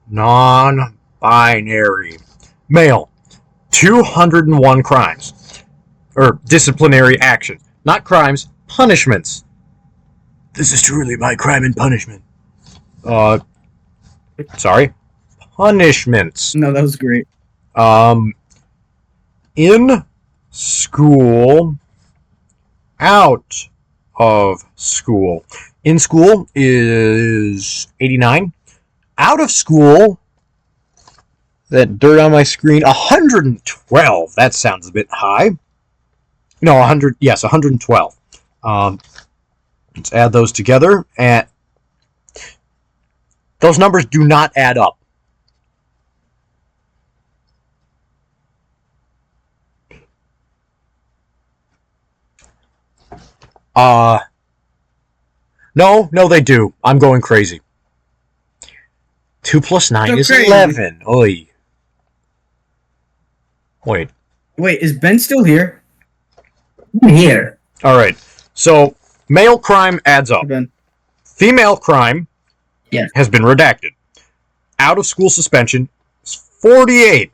Non-binary. Male. 201 crimes. Or disciplinary actions. Not crimes, punishments. This is truly my crime and punishment. Sorry. Punishments. No, that was great. In school. Out of school. In school is 89. Out of school, that dirt on my screen, 112. That sounds a bit high. No, 100. Yes, 112. Let's add those together, and those numbers do not add up. No, they do. I'm going crazy. 2 plus 9 is crazy. 11. Oy. Wait. Wait, is Ben still here? I'm here. Alright. So, male crime adds up. Ben. Female crime Yes. has been redacted. Out of school suspension is 48.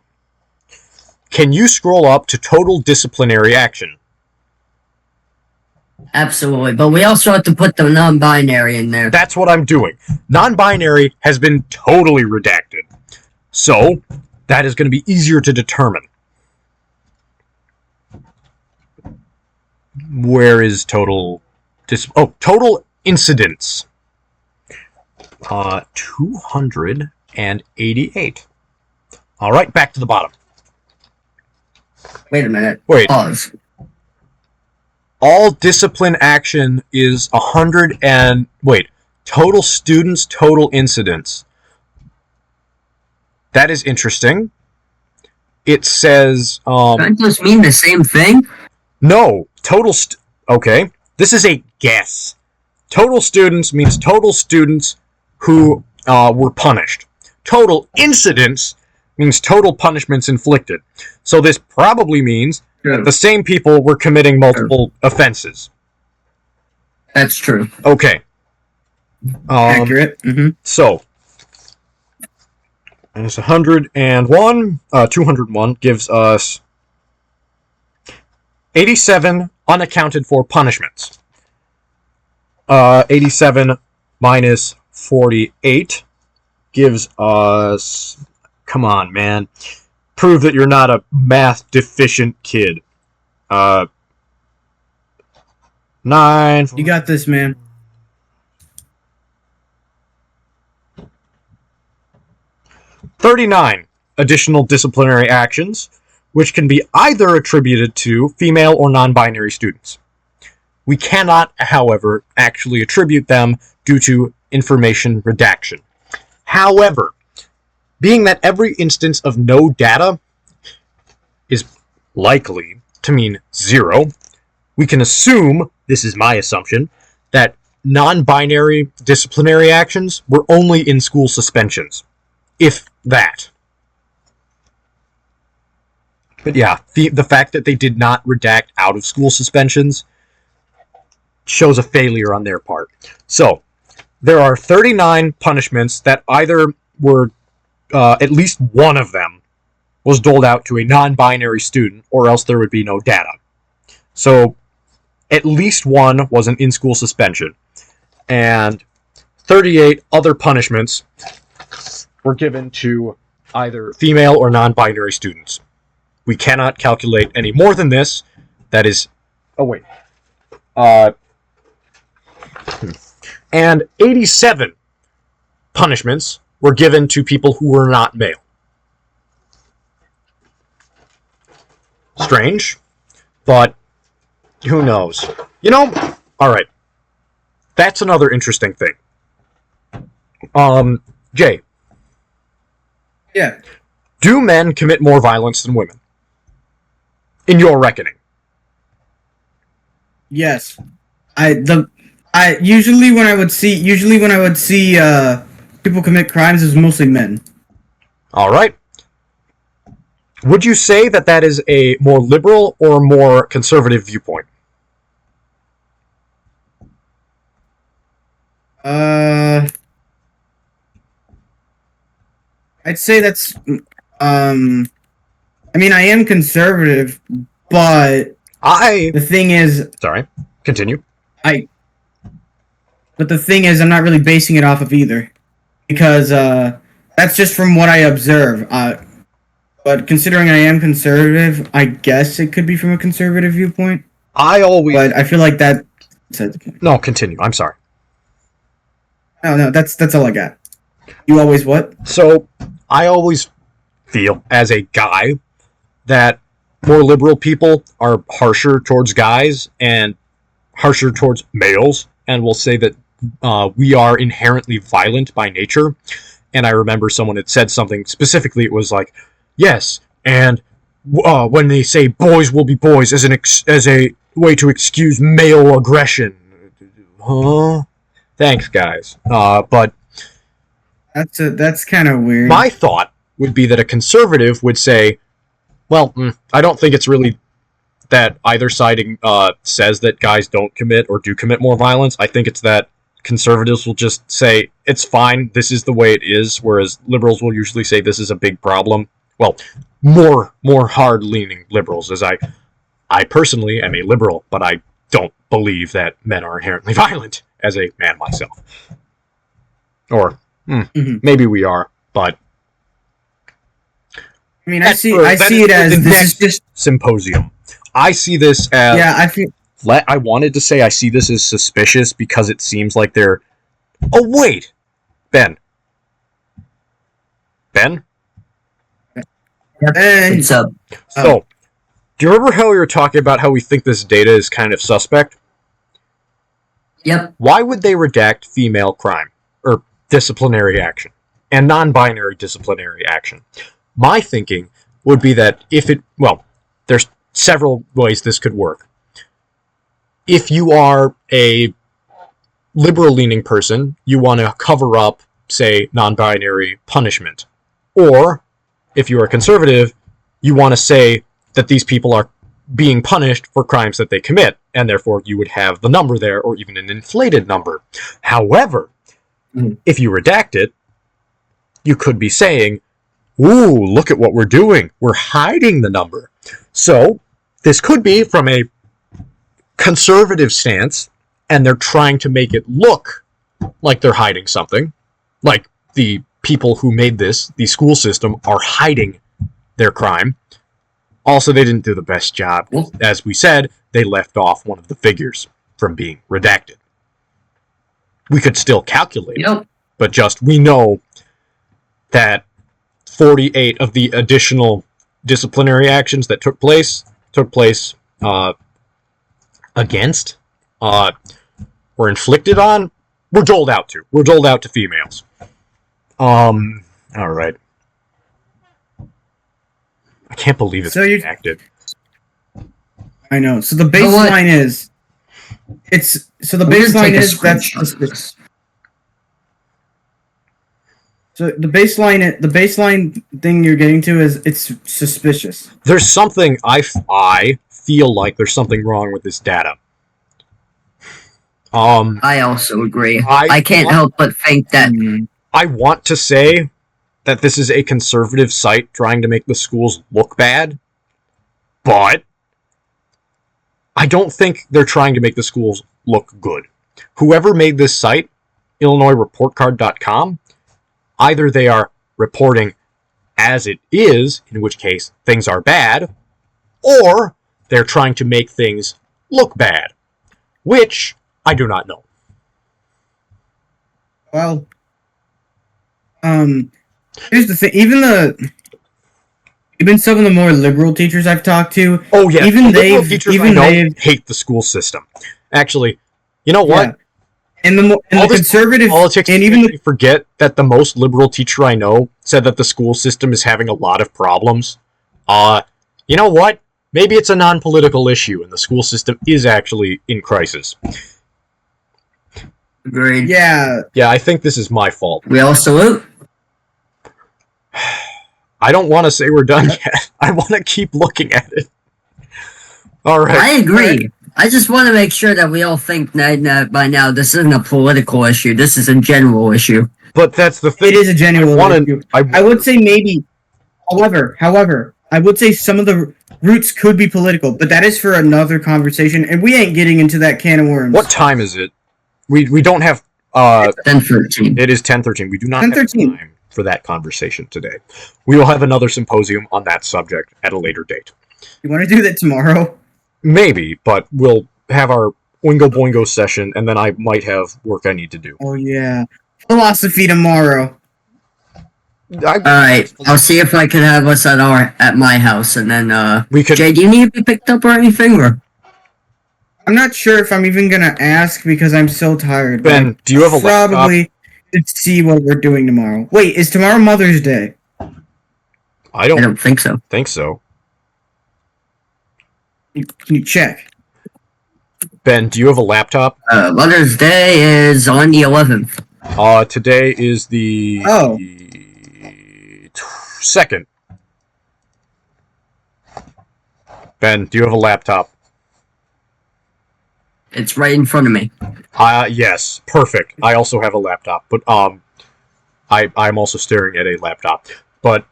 Can you scroll up to total disciplinary action? Absolutely. But we also have to put the non-binary in there. That's what I'm doing. Non-binary has been totally redacted. So, that is going to be easier to determine. Where is total... total incidents. 288. Alright, back to the bottom. Wait a minute. Wait. Pause. All discipline action is 100 and... Wait. Total students, total incidents. That is interesting. It says... Doesn't those mean the same thing? No. Total... Okay. This is a guess. Total students means total students who were punished. Total incidents means total punishments inflicted. So this probably means that the same people were committing multiple offenses. That's true. Okay. Accurate. So, and it's 101, 201 gives us 87 unaccounted for punishments. 87 minus 48 gives us... Come on, man. Prove that you're not a math deficient kid. 9... You got this, man. 39 additional disciplinary actions, which can be either attributed to female or non-binary students. We cannot, however, actually attribute them due to information redaction. However, being that every instance of no data is likely to mean 0, we can assume, this is my assumption, that non-binary disciplinary actions were only in school suspensions. If that. But yeah, the fact that they did not redact out of school suspensions shows a failure on their part. So, there are 39 punishments that either were, at least one of them, was doled out to a non-binary student, or else there would be no data. So, at least one was an in-school suspension, and 38 other punishments were given to either female or non-binary students. We cannot calculate any more than this. That is... Oh, wait. And 87 punishments were given to people who were not male. Strange, but who knows? You know, alright. That's another interesting thing. Jay. Yeah. Do men commit more violence than women? In your reckoning? Yes. Usually when I would see people commit crimes, it was mostly men. Alright. Would you say that that is a more liberal or more conservative viewpoint? I'd say that's, I mean, I am conservative, but the thing is... Sorry, continue. But the thing is, I'm not really basing it off of either. Because, that's just from what I observe. But considering I am conservative, I guess it could be from a conservative viewpoint. But I feel like that... No, continue. I'm sorry. No, that's all I got. You always what? So, I always feel, as a guy, that more liberal people are harsher towards guys and harsher towards males, and will say that we are inherently violent by nature. And I remember someone had said something, specifically it was like, yes, and when they say boys will be boys as a way to excuse male aggression. Huh? Thanks, guys. But that's kind of weird. My thought would be that a conservative would say, well, I don't think it's really that either side says that guys don't commit or do commit more violence. I think it's that conservatives will just say, it's fine, this is the way it is, whereas liberals will usually say this is a big problem. Well, more hard-leaning liberals, as I personally am a liberal, but I don't believe that men are inherently violent, as a man myself. Or, maybe we are, but... I mean, I see it as this is just... Symposium. I see this as... Yeah, I feel... I wanted to say I see this as suspicious because it seems like they're... Oh, wait! Ben? What's up? So, do you remember how we were talking about how we think this data is kind of suspect? Yep. Why would they redact female crime? Or disciplinary action? And non-binary disciplinary action? My thinking would be that if it... Well, there's several ways this could work. If you are a liberal-leaning person, you want to cover up, say, non-binary punishment. Or, if you are conservative, you want to say that these people are being punished for crimes that they commit, and therefore you would have the number there, or even an inflated number. However, if you redact it, you could be saying, ooh, look at what we're doing. We're hiding the number. So, this could be from a conservative stance, and they're trying to make it look like they're hiding something. Like the people who made this, the school system, are hiding their crime. Also, they didn't do the best job. As we said, they left off one of the figures from being redacted. We could still calculate it, but just we know that 48 of the additional disciplinary actions that took place against, were inflicted on, were doled out to. Were doled out to females. Alright. I can't believe it's redacted. I know. So the baseline is... It's... So the baseline is... That's... So the baseline thing you're getting to is it's suspicious. There's something I feel like there's something wrong with this data. I also agree. I can't help but think that. I want to say that this is a conservative site trying to make the schools look bad, but I don't think they're trying to make the schools look good. Whoever made this site, IllinoisReportCard.com, either they are reporting as it is, in which case things are bad, or they're trying to make things look bad, which I do not know. Well, here's the thing. Even some of the more liberal teachers I've talked to, oh yeah, even liberal teachers I know hate the school system. Actually, you know what? Yeah. And the conservative politics, and even the forget that the most liberal teacher I know said that the school system is having a lot of problems. You know what? Maybe it's a non-political issue, and the school system is actually in crisis. Agreed. Yeah, I think this is my fault. We all salute. I don't want to say we're done yet. I want to keep looking at it. All right. I agree. I just want to make sure that we all think that by now this isn't a political issue. This is a general issue. But that's the thing. it is a genuine issue. I would say maybe, however, I would say some of the roots could be political, but that is for another conversation, and we ain't getting into that can of worms. What time is it? We don't have... 10:13. It is 10:13. We do not have 10:13. time for that conversation today. We will have another symposium on that subject at a later date. You want to do that tomorrow? Maybe, but we'll have our Oingo Boingo session, and then I might have work I need to do. Oh yeah, philosophy tomorrow. Alright, I'll see if I can have us at my house, and then, we could... Jay, do you need to be picked up or anything, or? I'm not sure if I'm even gonna ask because I'm so tired. Ben, do you have a laptop? Probably should see what we're doing tomorrow. Wait, is tomorrow Mother's Day? I I don't don't think so. think so. Can you check? Ben, do you have a laptop? Mother's Day is on the 11th. Today is the... Oh. 2nd. Ben, do you have a laptop? It's right in front of me. Yes, perfect. I also have a laptop, but I'm also staring at a laptop. But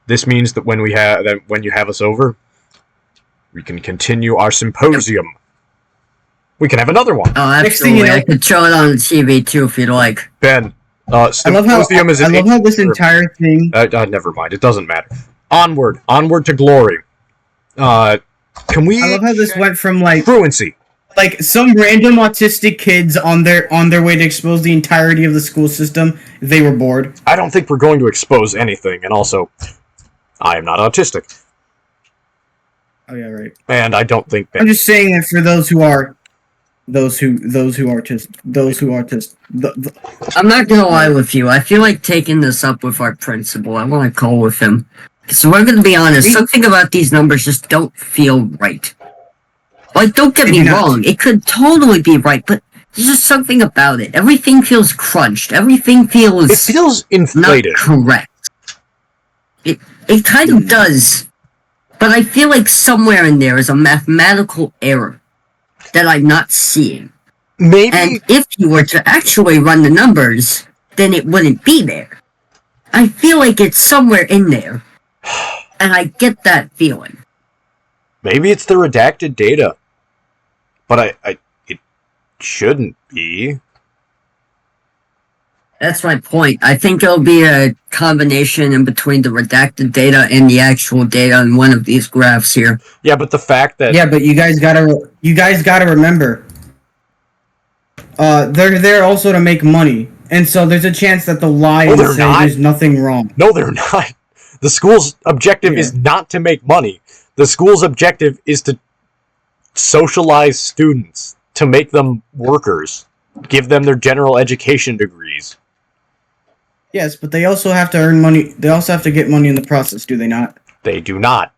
this means that when you have us over, we can continue our symposium. We can have another one. Oh, Next thing absolutely. you know- I could show it on the TV too if you'd like. Ben, I love symposium is I an love how this entire thing. never mind. It doesn't matter. Onward to glory. Can we? I love how this went from Fluency. like some random autistic kids on their way to expose the entirety of the school system. They were bored. I don't think we're going to expose anything, and also, I am not autistic, Oh yeah, right. and I don't think I'm just saying that for those who are autistic. I'm not gonna lie with you. I feel like taking this up with our principal. I want to call with him. So we're gonna be honest. Something about these numbers just don't feel right. Like, don't get me wrong. It could totally be right, but there's just something about it. Everything feels crunched. Everything feels... it feels inflated. Not correct. It kind of does. But I feel like somewhere in there is a mathematical error that I'm not seeing. Maybe. And if you were to actually run the numbers, then it wouldn't be there. I feel like it's somewhere in there. And I get that feeling. Maybe it's the redacted data. But it shouldn't be. That's my point. I think it'll be a combination in between the redacted data and the actual data in one of these graphs here. Yeah, but the fact that... Yeah, but you guys gotta remember. They're there also to make money, and so there's a chance that they'll lie and say there's nothing wrong. No, they're not. The school's objective is not to make money. The school's objective is to socialize students, to make them workers, give them their general education degrees. Yes, but they also have to earn money. They also have to get money in the process, do they not? They do not.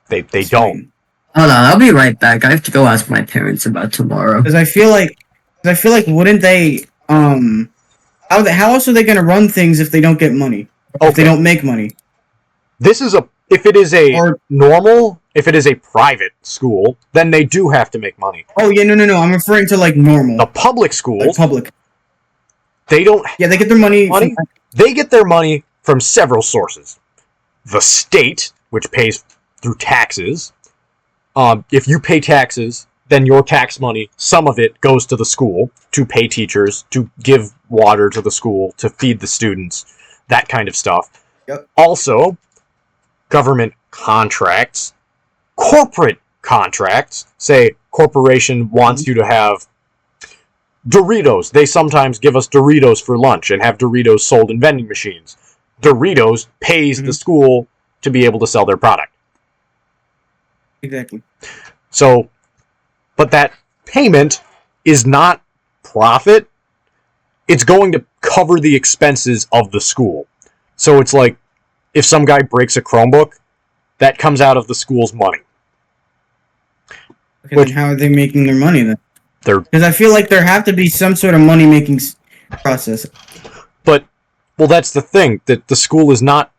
They don't. Hold on, I'll be right back. I have to go ask my parents about tomorrow. Because I feel like wouldn't they how else are they gonna run things if they don't get money? Okay. If they don't make money? If it is a private school, then they do have to make money. Oh yeah, no. I'm referring to like normal. The public schools, Like public. They don't. Yeah, they get their money. They get their money from several sources. The state, which pays through taxes. If you pay taxes, then your tax money, some of it goes to the school to pay teachers, to give water to the school, to feed the students, that kind of stuff. Yep. Also, government contracts, corporate contracts. Say, corporation wants you to have Doritos. They sometimes give us Doritos for lunch and have Doritos sold in vending machines. Doritos pays the school to be able to sell their product. Exactly. So, but that payment is not profit. It's going to cover the expenses of the school. So it's like, if some guy breaks a Chromebook, that comes out of the school's money. Okay, then how are they making their money then? Because I feel like there have to be some sort of money-making process. But, well, that's the thing, that the school is not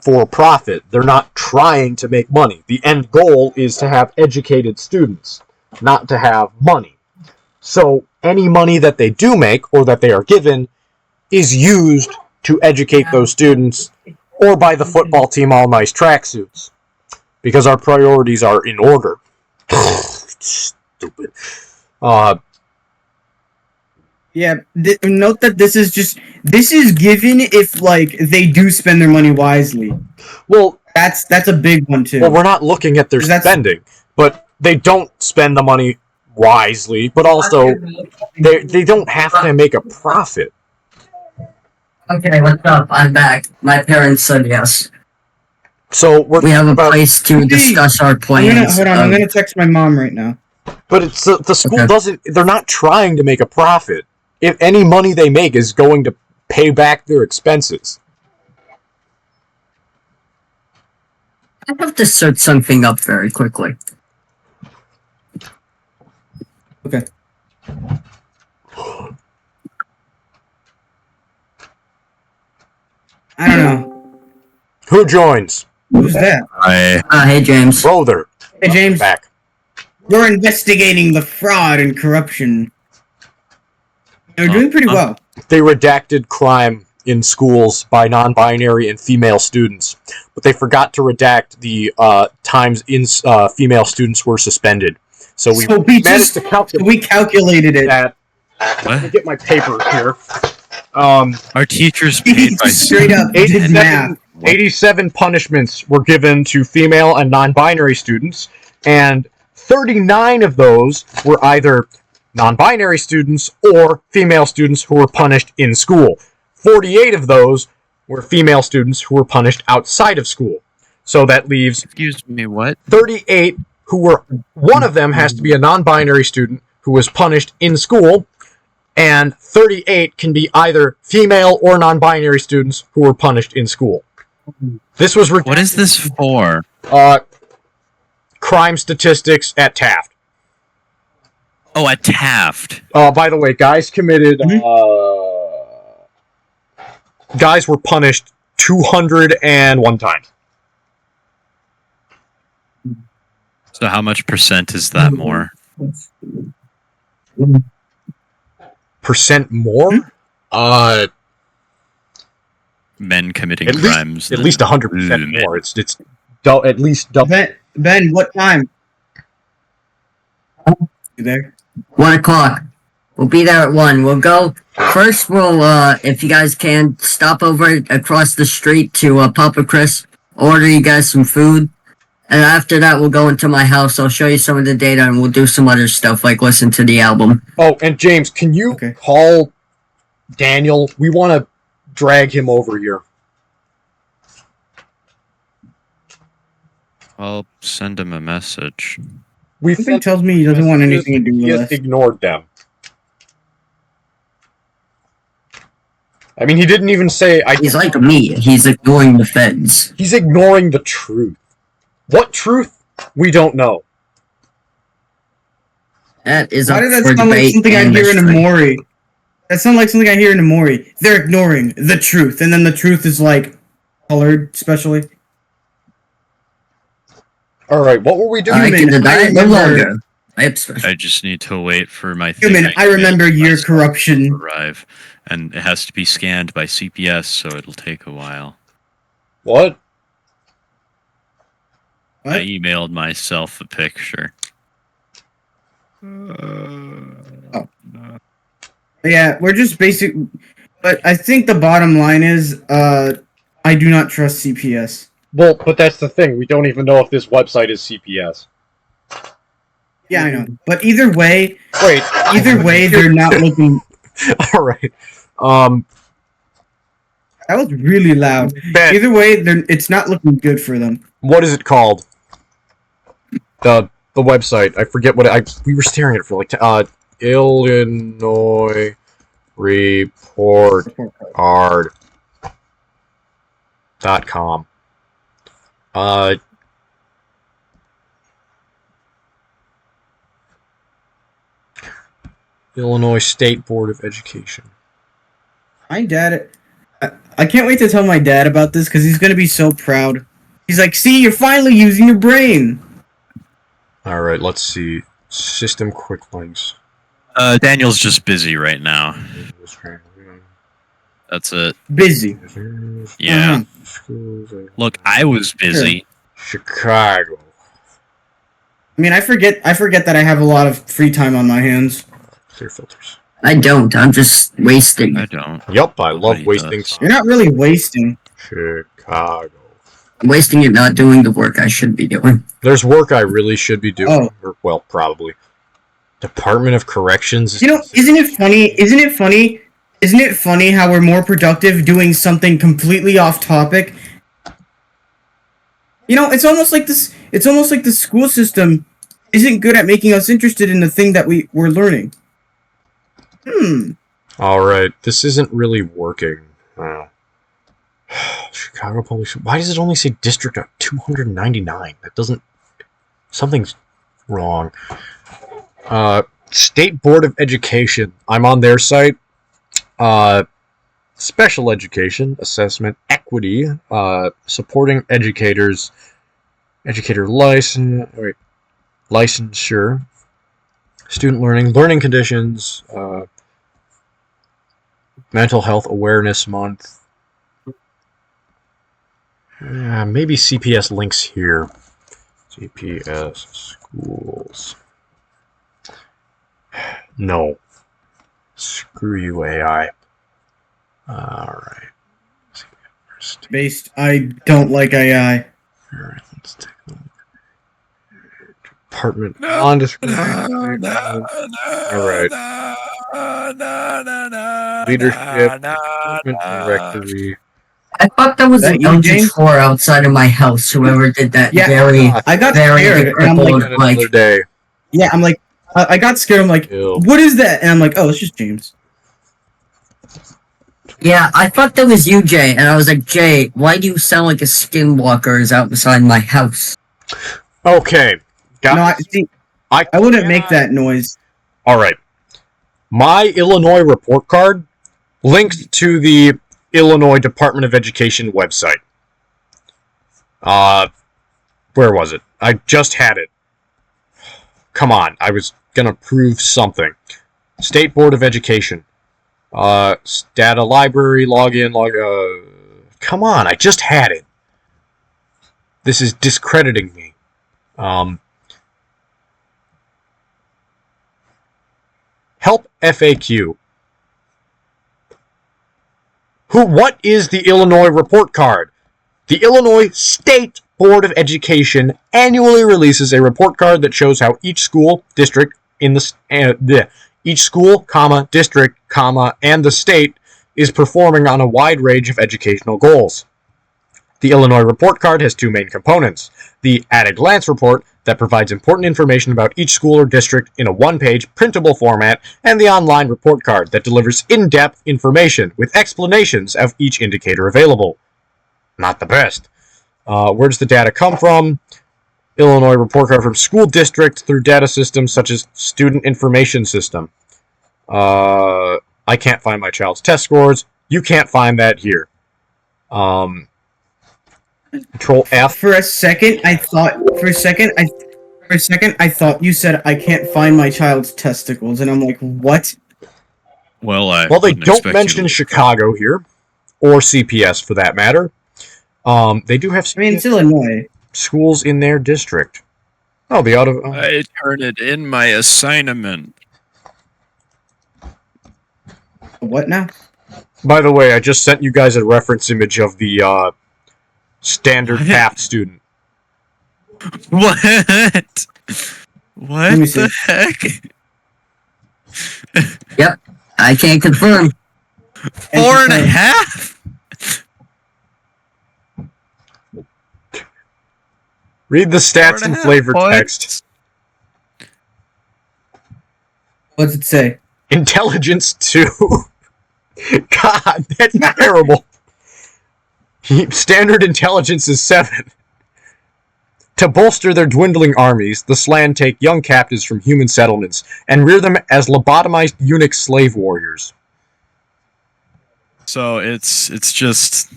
for profit. They're not trying to make money. The end goal is to have educated students, not to have money. So any money that they do make, or that they are given, is used to educate those students, or buy the football team all nice tracksuits. Because our priorities are in order. Stupid. Yeah, note that this is given if, like, they do spend their money wisely. Well, that's a big one too. Well, we're not looking at their spending, but they don't spend the money wisely, but also they don't have to make a profit. Okay, what's up? I'm back. My parents said yes. So we have a place to discuss our plans. I'm gonna text my mom right now. But it's the school doesn't. They're not trying to make a profit. If any money they make is going to pay back their expenses. I have to search something up very quickly. Okay. I don't know. Who joins? Who's that? Hey, James. Brother. Hey, James. Back. We're investigating the fraud and corruption. They're doing pretty well. They redacted crime in schools by non-binary and female students, but they forgot to redact the times in female students were suspended. So we managed to calculate. We calculated it. Let me get my paper here. Our teachers paid by straight up 87 punishments were given to female and non-binary students, and 39 of those were either non-binary students or female students who were punished in school. 48 of those were female students who were punished outside of school. So that leaves... Excuse me, what? 38 who were... One of them has to be a non-binary student who was punished in school, and 38 can be either female or non-binary students who were punished in school. This was... What is this for? Crime statistics at Taft. Oh, at Taft. By the way, guys committed... guys were punished 201 times. So how much percent is that more? Percent more? Men committing crimes. At least 100% more. It's at least double. Ben, what time? You there? 1 o'clock. We'll be there at 1. We'll go. First, we'll, if you guys can, stop over across the street to Papa Chris, order you guys some food. And after that, we'll go into my house. I'll show you some of the data, and we'll do some other stuff, like listen to the album. Oh, and James, can you call Daniel? We want to drag him over here. I'll send him a message. Something tells me he doesn't want anything to do with us. He just ignored them. I mean, he didn't even say... He's like me. He's ignoring the feds. He's ignoring the truth. What truth? We don't know. That is Why did that sound like something I hear in a Mori? That sounds like something I hear in a Mori. They're ignoring the truth, and then the truth is, like, colored, especially. Alright, what were we doing? I can deny it no longer. I have special. I just need to wait for my Human, I remember your to corruption. arrive, and it has to be scanned by CPS, so it'll take a while. What? What? I emailed myself a picture. Yeah, we're just basic. But I think the bottom line is, I do not trust CPS. Well, but that's the thing. We don't even know if this website is CPS. Yeah, I know. But either way, Wait. they're not looking. All right. That was really loud. Ben, Either way, it's not looking good for them. what is it called? The website. I forget what we were staring at it for like Illinois Report Card.com. Illinois State Board of Education. My dad, I can't wait to tell my dad about this because he's gonna be so proud. He's like, "See, you're finally using your brain." All right, let's see. System quick links. Daniel's just busy right now. That's it. Busy. Yeah. Uh-huh. Look, I was busy. Chicago. I mean, I forget that I have a lot of free time on my hands. Clear filters. I don't. I'm just wasting. I don't. Yup, I love Nobody wasting does. You're not really wasting. Chicago. I'm wasting it not doing the work I should be doing. There's work I really should be doing. Oh. Or, well, probably. Department of Corrections. You know, isn't it funny? Isn't it funny how we're more productive doing something completely off topic? You know, it's almost like this. It's almost like the school system isn't good at making us interested in the thing that we're learning. Alright, this isn't really working. Chicago Public School. Why does it only say District of 299? That doesn't... Something's wrong. State Board of Education. I'm on their site. Special Education, Assessment, Equity, Supporting Educators, Educator License... Wait. Licensure. Student Learning, Learning Conditions, Mental Health Awareness Month. Maybe CPS links here. CPS schools. No. Screw you, AI. Alright. Based, I don't like AI. Alright, let's take a look. Department non-discrimination. Alright. Leadership, Improvement Directory. I thought that was That an you, LG James? floor outside of my house. Whoever did that, Yeah, very, I got very scared, and I'm like, crippled, Another day. yeah, I'm like, I got scared. I'm like, Ew. what is that? And I'm like, oh, it's just James. Yeah, I thought that was you, Jay, and I was like, Jay, why do you sound like a skinwalker is outside my house? Okay. Guys, No, I wouldn't make that noise. Alright. My Illinois report card linked to the Illinois Department of Education website. Where was it? I just had it. Come on, I was gonna prove something. State Board of Education. Data library, login, come on, I just had it. This is discrediting me. Help FAQ. What is the Illinois report card? The Illinois State Board of Education annually releases a report card that shows how each school, district, each school, district, and the state is performing on a wide range of educational goals. The Illinois report card has two main components. The at-a-glance report that provides important information about each school or district in a one-page printable format, and the online report card that delivers in-depth information with explanations of each indicator available. Not the best. Where does the data come from? Illinois report card from school district through data systems such as Student Information System. I can't find my child's test scores. You can't find that here. Control F. For a second, I For a second, I thought you said I can't find my child's testicles, and I'm like, what? Well, I Well, they wouldn't don't expect you to mention look Chicago here, or CPS for that matter. They do have I mean, it's Illinois. schools in their district. Oh, the auto. up. I turned it in my assignment. What now? By the way, I just sent you guys a reference image of the standard What? path student. What? What me the see. heck? I can't confirm. 4.5? Read the stats and 4.5 flavor points? text. What's it say? Intelligence 2. God, that's terrible. Standard intelligence is 7. To bolster their dwindling armies, the Slan take young captives from human settlements and rear them as lobotomized eunuch slave warriors. So it's just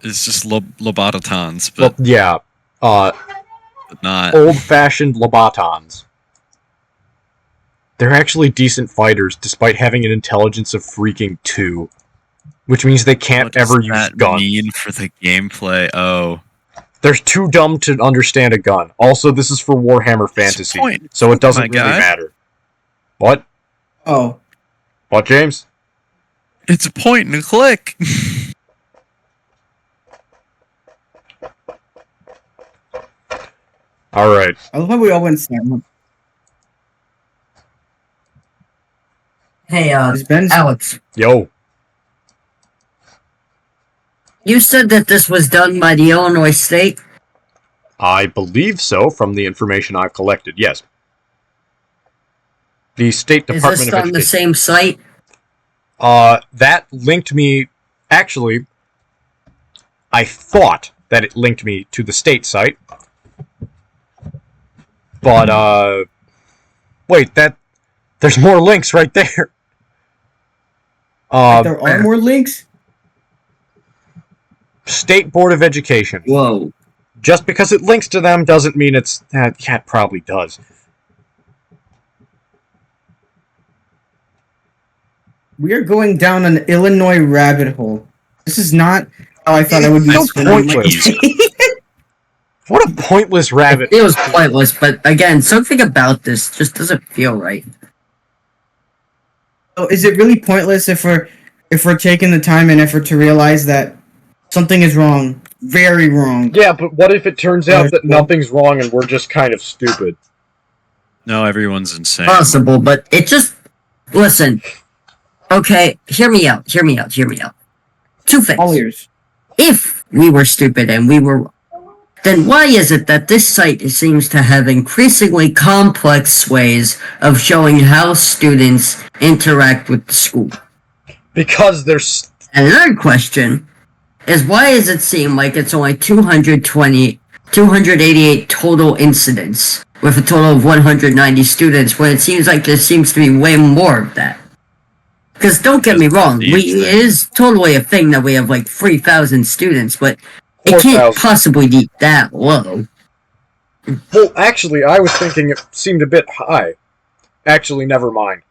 lobotatons, Well, but yeah, not. old-fashioned lobatons. They're actually decent fighters, despite having an intelligence of freaking 2. Which means they can't What does ever use that guns. mean for the gameplay? Oh, They're too dumb to understand a gun. Also, this is for Warhammer Fantasy, point. so it doesn't My really guy. matter. What? Oh. What, James? it's a point and a click. Alright. I love how we all went silent. Hey, Is Ben? Alex, Yo. you said that this was done by the Illinois State? I believe so, from the information I've collected, yes. The State Is Department this of on the Education. same site? That linked me... Actually, I thought that it linked me to the state site. But, wait, there's more links right there. There are more links? State Board of Education. Whoa. Just because it links to them doesn't mean it's... yeah, it probably does. We are going down an Illinois rabbit hole. This is not how I thought I would be So spending my pointless. day. What a pointless rabbit. It was pointless, but again, something about this just doesn't feel right. So is it really pointless if we're taking the time and effort to realize that something is wrong? Very wrong. Yeah, but what if it turns out that nothing's wrong and we're just kind of stupid? No, everyone's insane. Possible, but it just... Listen. Okay, hear me out. Two things. All ears. If we were stupid and we were... Then why is it that this site seems to have increasingly complex ways of showing how students interact with the school? Because there's... And another question is, why does it seem like it's only 288 total incidents with a total of 190 students, when it seems like there seems to be way more of that? Because don't get me wrong, it is totally a thing that we have like 3,000 students, but it can't 4,000. possibly be that low. Well, actually, I was thinking it seemed a bit high. Actually, never mind.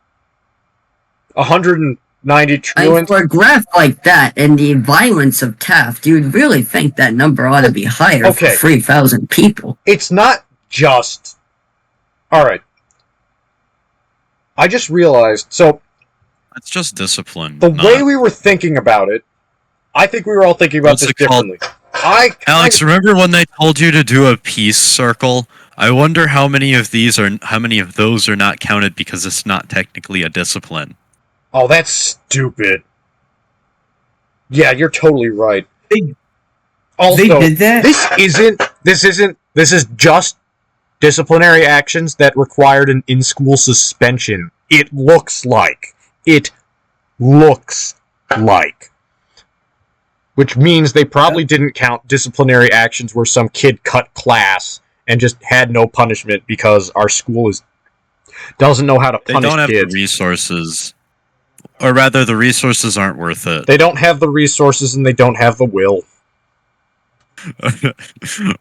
190 I mean, truants. for a graph like that and the violence of Taft, you'd really think that number ought to be higher Okay. for 3,000 people. It's not just... Alright. I just realized... So, It's just discipline. the not- way we were thinking about it, I think we were all thinking about What's this it called? differently. Alex, remember when they told you to do a peace circle? I wonder how many of those are not counted because it's not technically a discipline. Oh, that's stupid. Yeah, you're totally right. Also, They did that? This is just disciplinary actions that required an in-school suspension. It looks like. Which means they probably didn't count disciplinary actions where some kid cut class and just had no punishment because our school doesn't know how to They punish don't have kids. the resources. Or rather, the resources aren't worth it. They don't have the resources and they don't have the will.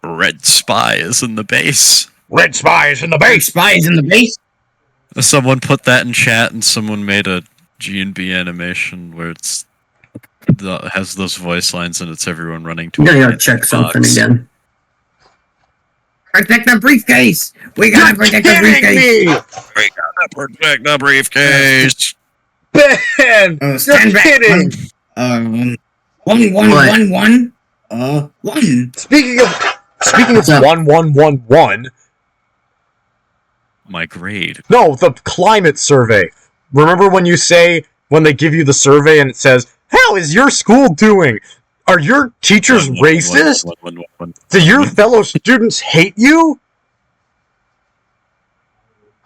Red spy is in the base. Red spy is in the Big base. spies in the base. Someone put that in chat, and someone made a G&B animation where has those voice lines, and it's everyone running to. I gotta check something again. Protect the briefcase. We gotta protect the briefcase. We gotta protect the briefcase. Ben, Stand you're back. kidding. 1111. 1. Speaking of What's up? 1111. My grade. No, the climate survey. Remember when they give you the survey and it says, "How is your school doing? Are your teachers racist? Do your fellow students hate you?"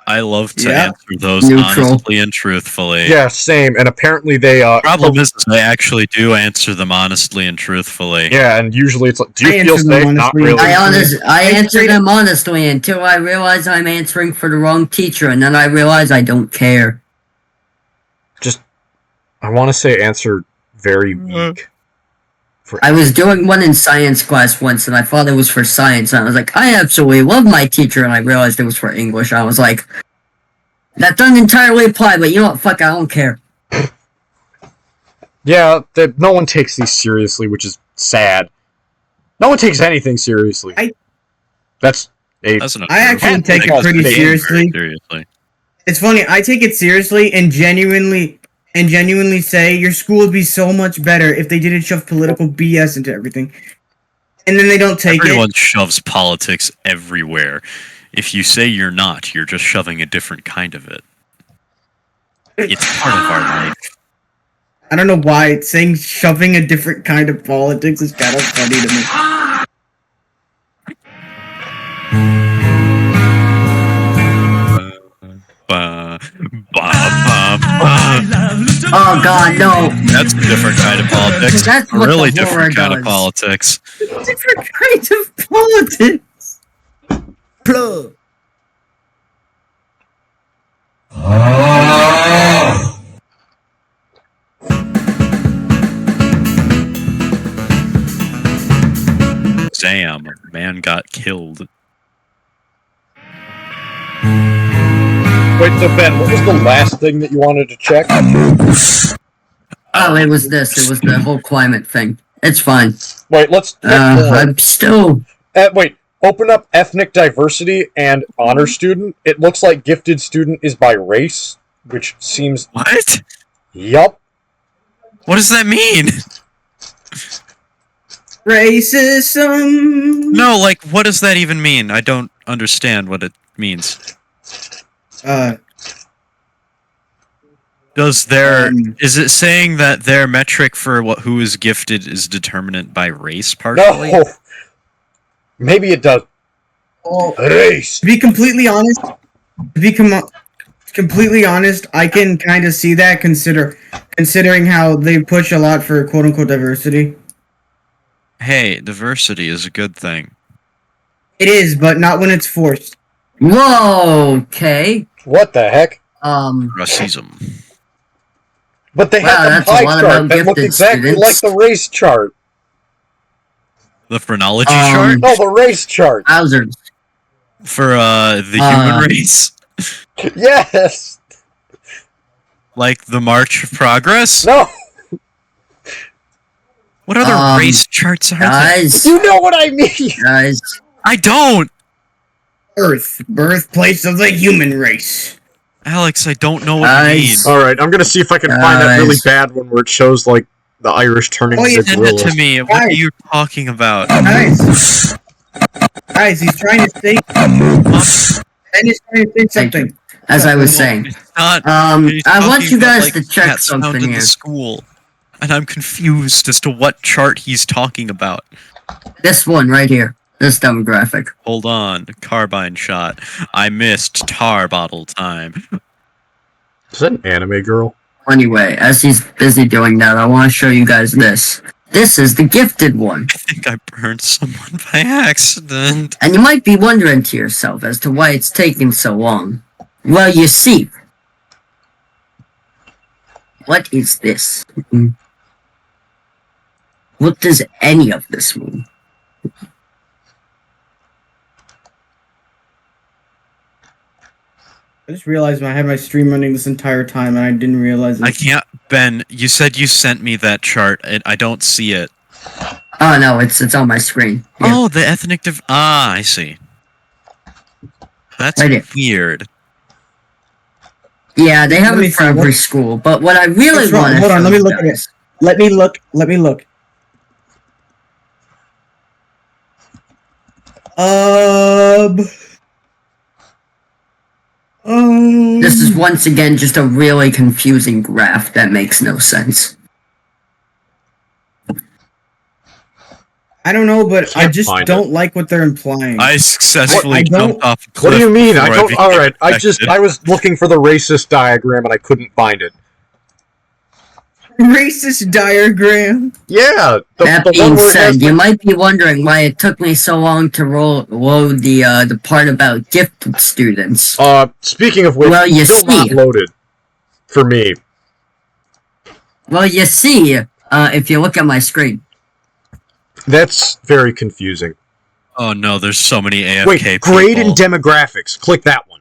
I love to Yeah. answer those Neutral. honestly and truthfully. Yeah, same. And apparently they Problem is, I actually do answer them honestly and truthfully. yeah, and usually it's like, "Do I you feel answer them safe?" Not honestly. really. I answer them honestly until I realize I'm answering for the wrong teacher, and then I realize I don't care. I want to say answer very weak. I was doing one in science class once, and I thought it was for science, and I was like, I absolutely love my teacher, and I realized it was for English. I was like, that doesn't entirely apply, but you know what? Fuck, I don't care. Yeah, no one takes these seriously, which is sad. No one takes anything seriously. I actually take it pretty seriously. It's funny. I take it seriously and genuinely say your school would be so much better if they didn't shove political BS into everything. And then they don't take Everyone shoves politics everywhere. If you say you're not, you're just shoving a different kind of it. It's part of our life. I don't know why saying shoving a different kind of politics is kind of funny to me. Oh god, no. That's a different kind of politics. That's A what really the horror different kind of does. politics. Different kind of politics. Plug. Damn, man got killed. Wait, so Ben, what was the last thing that you wanted to check? Oh, it was this. It was the whole climate thing. It's fine. Wait, let's I'm still... wait, open up ethnic diversity and honor student. It looks like gifted student is by race, which seems... What? Yup. What does that mean? Racism. No, like, what does that even mean? I don't understand what it means. Does their is it saying that their metric for who is gifted is determined by race partially? No. Maybe it does. Well, Race. to be completely honest, I can kind of see that considering how they push a lot for quote unquote diversity. Hey, diversity is a good thing. It is, but not when it's forced. Whoa, okay. What the heck? Racism. But they Wow, have the that's a pie lot chart about that looked gifted exactly students. like the race chart. The phrenology chart No, the race chart. Wowzers. for the human race, Yes. like the March of Progress. No. What other race charts are there? Guys, You know what I mean. guys. I don't, Earth, birthplace of the human race. Alex. I don't know what you mean. Guys. All right, I'm gonna see if I can find that really bad one where it shows like the Irish turning Oh, you into Send it gorillas. to me. What are you talking about? Guys, he's trying to say. Ben is trying to say something. As I was saying. It's not. I want talking you about, guys like, to check cat sound something in here. the school, and I'm confused as to what chart he's talking about. This one right here. This demographic. Hold on, carbine shot. I missed tar bottle time. Is that an anime girl? Anyway, as he's busy doing that, I want to show you guys this. This is the gifted one. I think I burned someone by accident. And you might be wondering to yourself as to why it's taking so long. Well, you see. What is this? What does any of this mean? I just realized I had my stream running this entire time and I didn't realize it. I can't, Ben. You said you sent me that chart, and I don't see it. Oh no, it's on my screen. Yeah. Oh, the ethnic I see. That's Right here. weird. Yeah, they have Let me it for see, every what- school. But what I really What's wrong? want to Hold on, show let me you look at it. guys- Let me look. Let me look. This is once again just a really confusing graph that makes no sense. I don't know, but I Can't just find don't like what they're implying. I successfully I don't- jumped off a cliff. What do you mean? I before don't. became All right, infected. I was looking for the racist diagram and I couldn't find it. Racist diagram. Yeah, That the being one where it has said, you might be wondering why it took me so long to load the part about gifted students. speaking of which, Well, you still not see. loaded for me. Well, you see, if you look at my screen. That's very confusing. Oh no, there's so many AFK Wait, grade people. and demographics. Click that one.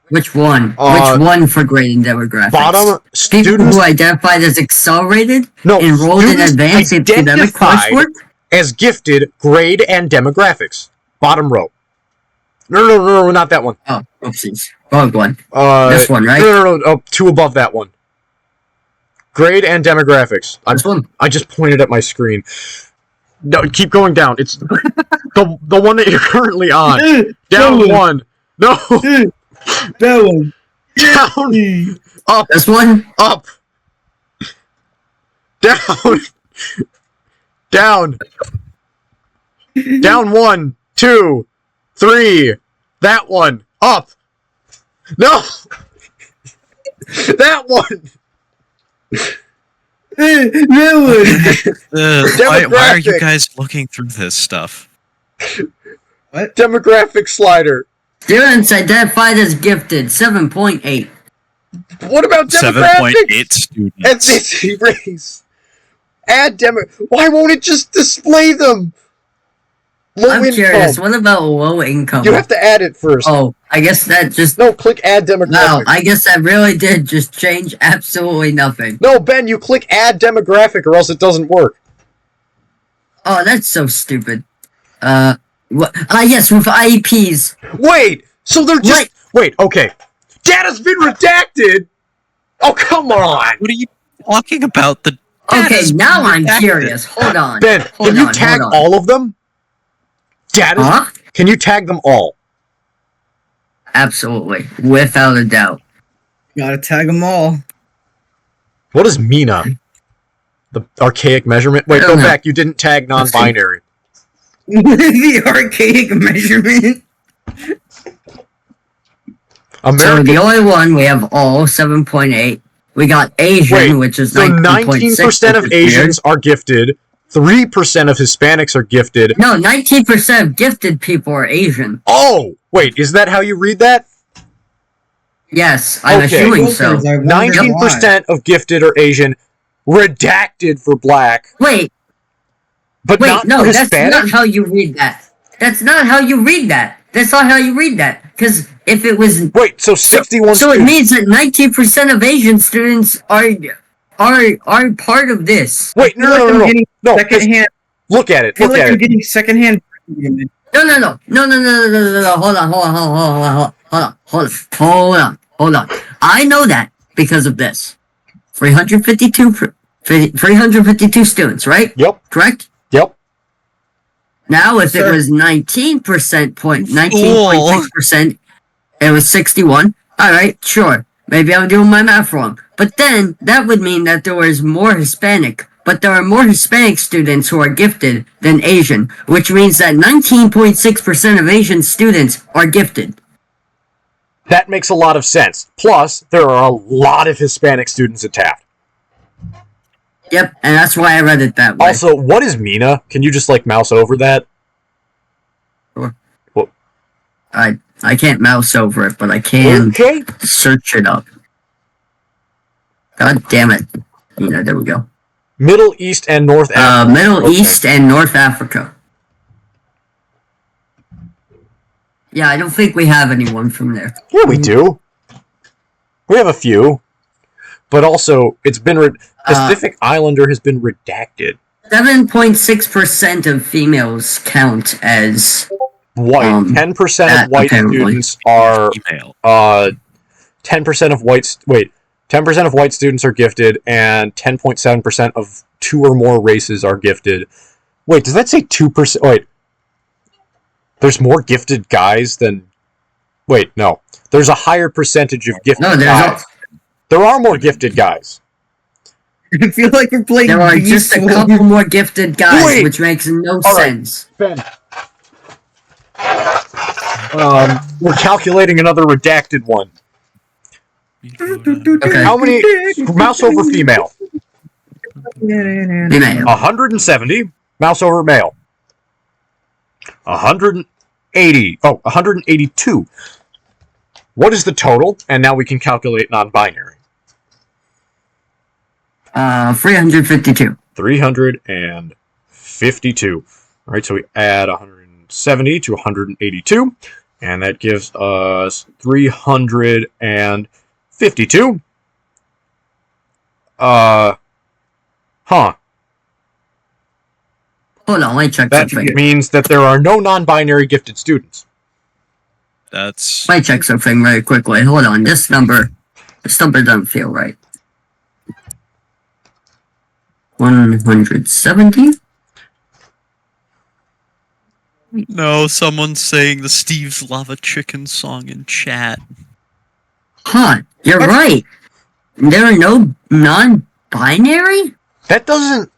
Which one? Uh, Which one for grading demographics? Bottom People students. who identified as accelerated, No, enrolled in students advanced academic identified coursework? as gifted, grade and demographics. Bottom row. No, not that one. Oh, oopsies. Wrong one. Uh, This one, right? No. Oh, two above that one. Grade and demographics. This one? I just pointed at my screen. No, keep going down. It's the one that you're currently on. Down one. No. That one. Down. Up. This one? Up. Down. Down. Down 1, 2, 3. That one. Up. No. That one. That Why are you Demographic. guys looking through this stuff? Demographic slider. Students identified as gifted, 7.8. What about 7.8 demographics? students. Ethnicity, race. Add demo. Why won't it just display them? Low I'm income. curious, what about low income? You have to add it first. Oh, I guess that just... No, click add demographic. Wow, I guess that really did just change absolutely nothing. No, Ben, you click add demographic or else it doesn't work. Oh, that's so stupid. Yes, with IEPs. Wait, so they're just... Wait, okay. Data's been redacted? Oh, come on. What are you talking about? The Okay, data's now I'm redacted. curious. Hold on. Ben, Hold can you on, tag hold on. all of them? Data's... Huh? Can you tag them all? Absolutely. Without a doubt. Gotta tag them all. What is Mina? The archaic measurement? Wait, I go don't know. back. You didn't tag non-binary. The archaic measurement. So American... the only one we have all 7.8. We got Asian, Wait, which is So 19.6. 19% of which is Asians are gifted. 3% of Hispanics are gifted. weird. No, 19% of gifted people are Asian. Oh! Wait, is that how you read that? Yes, I'm Okay. assuming so. I wonder 19% of gifted are Asian. Redacted for black. Wait, But wait, not no, for that's Hispanic? not how you read that. That's not how you read that. That's not how you read that. Because if it was... Wait, so 61 So it students. means that 19% of Asian students are part of this. Wait, I feel like I'm no. getting No, 'cause secondhand. look at it. I feel Look like at I'm it. getting secondhand. No. Hold on. I know that because of this. 352 students, right? Yep. Correct? Yep. Now, if Sir. it was 19.6%, it was 61. All right, sure. Maybe I'm doing my math wrong. But then, that would mean that there was more Hispanic. But there are more Hispanic students who are gifted than Asian, which means that 19.6% of Asian students are gifted. That makes a lot of sense. Plus, there are a lot of Hispanic students at Taft. Yep, and that's why I read it that way. Also, what is Mina? Can you just, like, mouse over that? I can't mouse over it, but I can Okay. search it up. God damn it. There we go. Middle East and North Africa. Middle East and North Africa. Yeah, I don't think we have anyone from there. Yeah, we do. We have a few. But also, it's been... Pacific Islander has been redacted. 7.6% of females count as... White. 10% of white students are... Email. 10% of white... Wait. 10% of white students are gifted, and 10.7% of 2 or more races are gifted. Wait, does that say 2%? Wait. There's more gifted guys than... Wait, no. There's a higher percentage of gifted guys. There are more gifted guys. I feel like we're playing. There are just a couple more gifted guys, which makes no sense. Ben. We're calculating another redacted one. Okay. How many... Mouse over female. Female. 170. Mouse over male. 180. Oh, 182. What is the total? And now we can calculate non-binary. 352. 352. All right, so we add 170 to 182, and that gives us 352. Huh. Hold on, let me check That something. means that there are no non-binary gifted students. That's... Let me check something very quickly. Hold on, this number doesn't feel right. 170? No, someone's saying the Steve's Lava Chicken song in chat. Huh, you're right. There are no non-binary? That doesn't...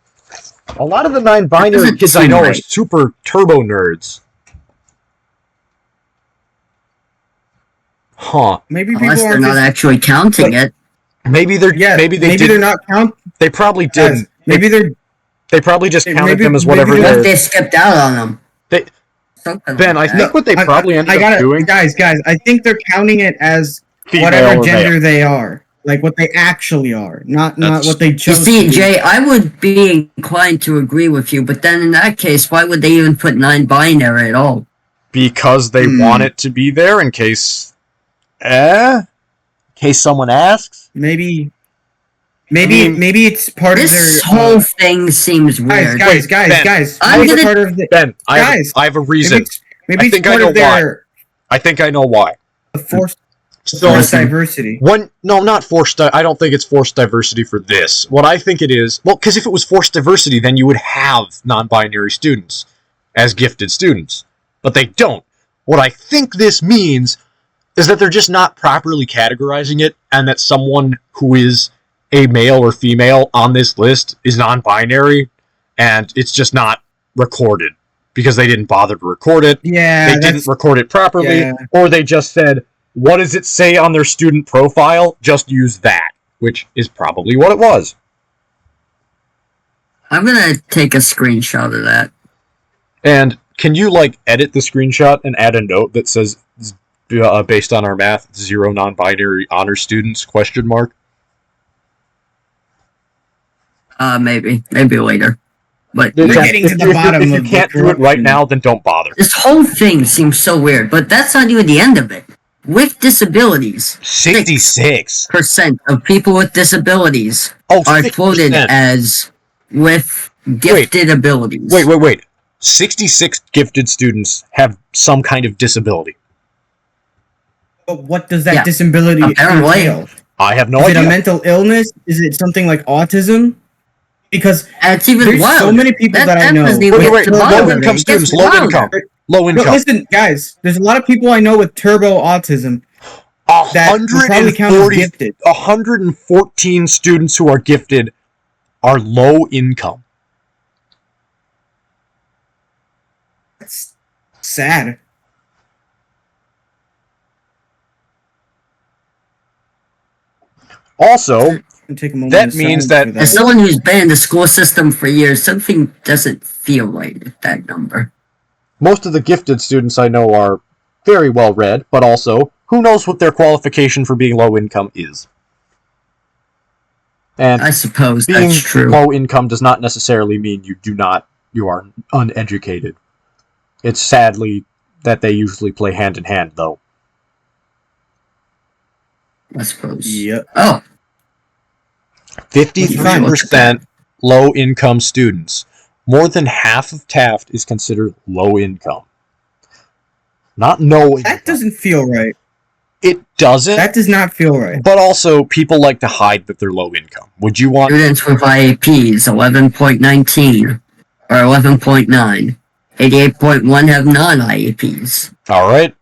A lot of the non-binary doesn't kids I seem know are right. super turbo nerds. Huh. Maybe people Unless they're aren't not just, actually counting it. Maybe they're... yeah. maybe Maybe didn't. they're not count. They probably Guys, didn't. maybe they're. They probably just counted maybe- them as maybe whatever they're- What if they're... they skipped out on them? They- Something Ben, like I think that. what they probably ended up doing... Guys, I think they're counting it as Female whatever or gender male. they are, like what they actually are, not That's- what they You chose. see, to be. Jay, I would be inclined to agree with you, but then in that case, why would they even put non-binary at all? Because they want it to be there in case... In case someone asks? Maybe mean, it's part This of their whole thing seems weird. guys, Ben, I'm maybe it's gonna- part of the Ben, I guys. have a maybe reason. maybe I it's think I part know of their I think I know why. forced So, diversity. no, not forced... I don't think it's forced diversity for this. What I think it is... Well, because if it was forced diversity, then you would have non-binary students as gifted students. But they don't. What I think this means is that they're just not properly categorizing it, and that someone who is a male or female on this list is non-binary, and it's just not recorded. Because they didn't bother to record it. Yeah, They didn't record it properly, yeah. or they just said, what does it say on their student profile? Just use that, which is probably what it was. I'm gonna take a screenshot of that. And can you, edit the screenshot and add a note that says, based on our math, 0 non-binary honor students, ? Maybe later. But We're getting to the bottom If you of the can't do it right corruption. now, then don't bother. this whole thing seems so weird, but that's not even the end of it. With disabilities, 66. 6% of people with disabilities Oh, are 6%. quoted as with gifted abilities. Wait. 66 gifted students have some kind of disability. But what does that Yeah, disability apparently. entail? I have no Is it idea. a mental illness? Is it something like autism? Because And it's even there's wild. so many people that I know. doesn't even Wait, get to the bottom of it. low-income It students, gets low wilder. income. Low No, income. listen, guys. There's a lot of people I know with turbo autism that will probably count as 140 gifted. 114 students who are gifted are low income. That's sad. Also, Take a moment That of means silence that- for As someone who's been in the school system for years, something doesn't feel right with that number. most of the gifted students I know are very well read, but also, who knows what their qualification for being low income is? And I suppose being that's true. low income does not necessarily mean you are uneducated. It's sadly that they usually play hand in hand, though. I suppose. Yep. Oh, 53% low income students. More than half of Taft is considered low income. Not no income. That doesn't feel right. It doesn't. That does not feel right. But also, people like to hide that they're low income. Would you want... students with IAPs, 11.19, or 11.9. 88.1 have non-IAPs. Alright.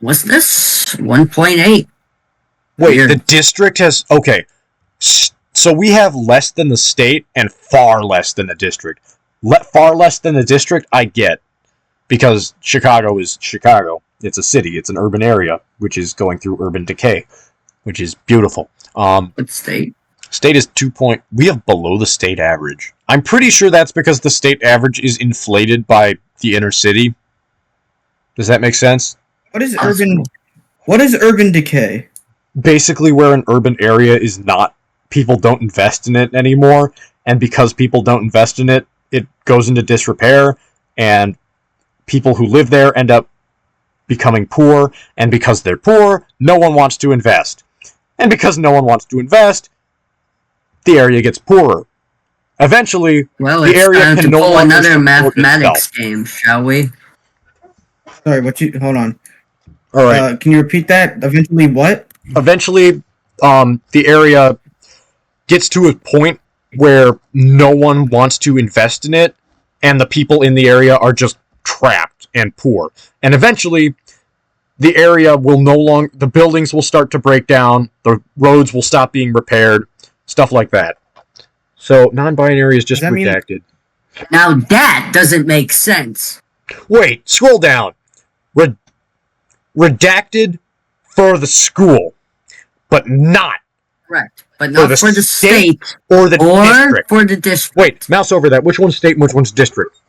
What's this? 1.8. Wait, Weird. the district has... Okay. So we have less than the state and far less than the district. Far less than the district, I get. Because Chicago is Chicago. It's a city. It's an urban area, which is going through urban decay, which is beautiful. What state? State is 2 point... We have below the state average. I'm pretty sure that's because the state average is inflated by the inner city. Does that make sense? What is urban decay? Basically where an urban area is not... People don't invest in it anymore, and because people don't invest in it, it goes into disrepair, and people who live there end up becoming poor, and because they're poor, no one wants to invest. And because no one wants to invest, the area gets poorer. Eventually, Well, the it's area time can to no pull longer another support mathematics itself. game, shall we? Sorry, hold on. Alright. Can you repeat that? Eventually what? Eventually, the area gets to a point where no one wants to invest in it, and the people in the area are just trapped and poor. And eventually, the area will no longer... The buildings will start to break down, the roads will stop being repaired, stuff like that. So, non-binary is just Does that mean- redacted. Now that doesn't make sense. Wait, scroll down. Redacted for the school, but not Correct. But not for the state or the or district. for the district. Wait, mouse over that. Which one's state and which one's district?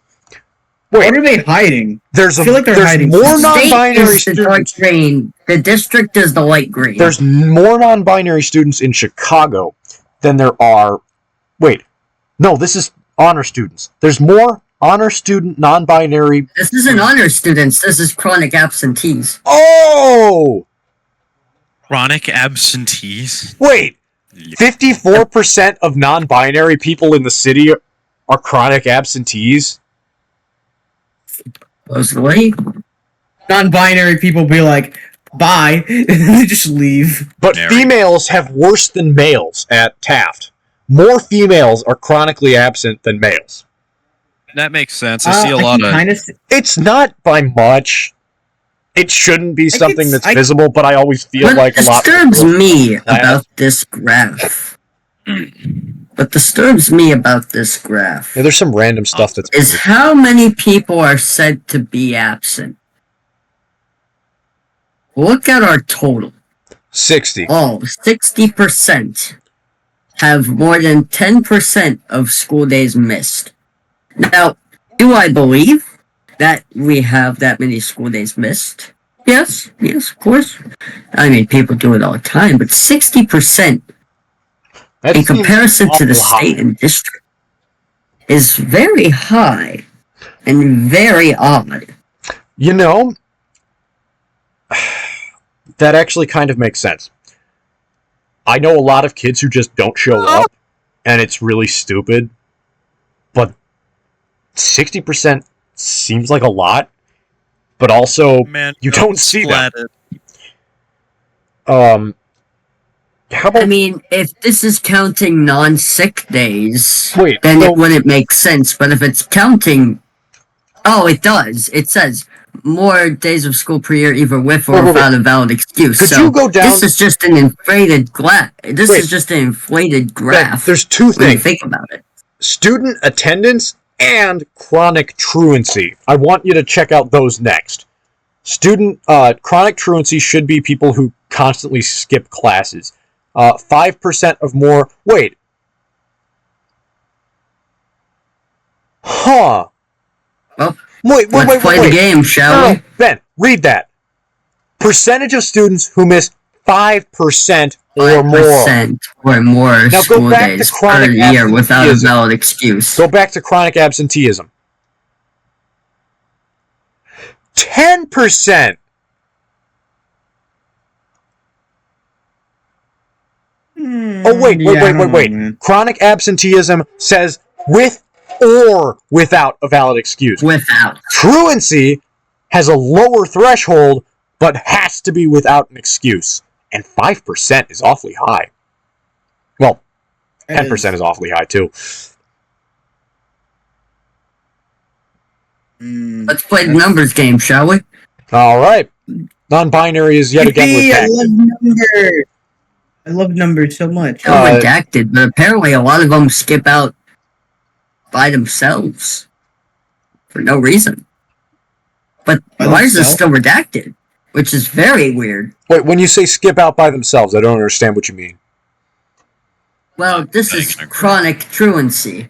Wait, What are they hiding? there's I feel like they're hiding more something. non-binary State is the dark students. green. The district is the light green. There's more non-binary students in Chicago than there are... Wait, no, this is honor students. There's more honor student non-binary... This isn't honor students. This is chronic absentees. Oh! Chronic absentees. Wait, 54% of non-binary people in the city are chronic absentees? Supposedly. Non-binary people be like, bye, and they just leave. But Mary. females have worse than males at Taft. More females are chronically absent than males. That makes sense. I see a I lot can of. kinda It's not by much. It shouldn't be something that's I- visible, but I always feel What like a lot disturbs more me class. about this graph? What disturbs me about this graph Yeah, there's some random stuff that's... is how many people are said to be absent. Look at our total. 60. Oh, 60% have more than 10% of school days missed. Now, do I believe that we have that many school days missed? Yes, of course. I mean, people do it all the time, but 60% That in seems comparison to the awful high. state and district is very high and very odd. You know, that actually kind of makes sense. I know a lot of kids who just don't show up, and it's really stupid, but 60% seems like a lot, but also, Man, you don't see them. splatted. How about... I mean, if this is counting non-sick days, Wait, then so- it wouldn't make sense. But if it's counting... Oh, it does. It says more days of school per year, either with or Wait. without a valid excuse. Could so you go down... this is just an inflated graph. This Wait. is just an inflated Ben, graph. there's two when you things. think about it. Student attendance and chronic truancy. I want you to check out those next. Chronic truancy should be people who constantly skip classes. 5% of more... Wait. Huh. Well, Wait. let's play the game, shall we? Ben, read that. Percentage of students who miss 5% or more. 5% or more Now go school back to days per chronic year without a absenteeism. valid excuse. Go back to chronic absenteeism. 10%. Oh, wait. Man. Chronic absenteeism says with or without a valid excuse. Without. Truancy has a lower threshold, but has to be without an excuse. And 5% is awfully high. Well, 10% is awfully high, too. Let's play the numbers game, shall we? All right. Non-binary is yet again Yippee, I redacted. love numbers. I love numbers so much. They're redacted, but apparently a lot of them skip out by themselves. For no reason. But By ours is themselves? still redacted, which is very weird. Wait, when you say skip out by themselves, I don't understand what you mean. Well, this is chronic truancy.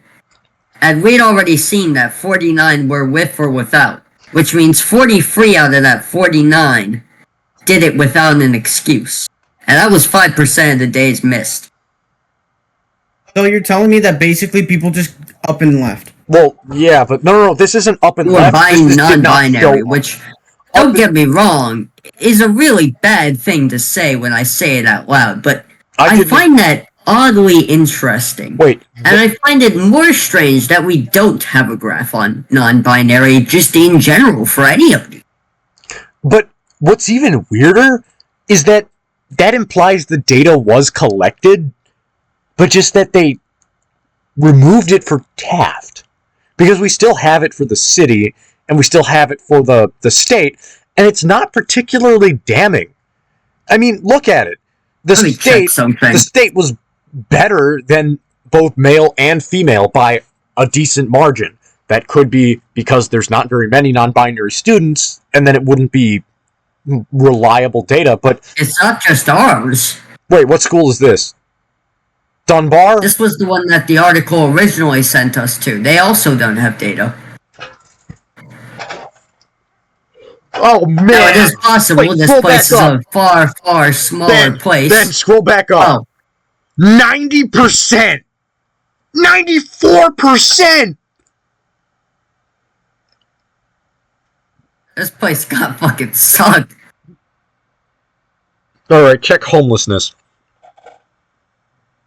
And we'd already seen that 49 were with or without, which means 43 out of that 49 did it without an excuse. And that was 5% of the days missed. So you're telling me that basically people just up and left? Well, yeah, but no, this isn't up and You were left. buying This did not non-binary, show- which, don't get me wrong, is a really bad thing to say when I say it out loud, but I didn't- find that oddly interesting. Wait, And I find it more strange that we don't have a graph on non-binary just in general for any of you. but what's even weirder is that implies the data was collected, but just that they removed it for Taft. Because we still have it for the city, and we still have it for the state, and it's not particularly damning. I mean, look at it. Let me check something. The state was better than both male and female by a decent margin. That could be because there's not very many non-binary students, and then it wouldn't be reliable data, but... It's not just ours. Wait, what school is this? Dunbar? This was the one that the article originally sent us to. They also don't have data. Oh, man! Now, it is possible Wait, this scroll place is back up. a far, far smaller place. Ben, scroll back up. Oh, 90%! 94%! this place got fucking sucked. Alright, check homelessness.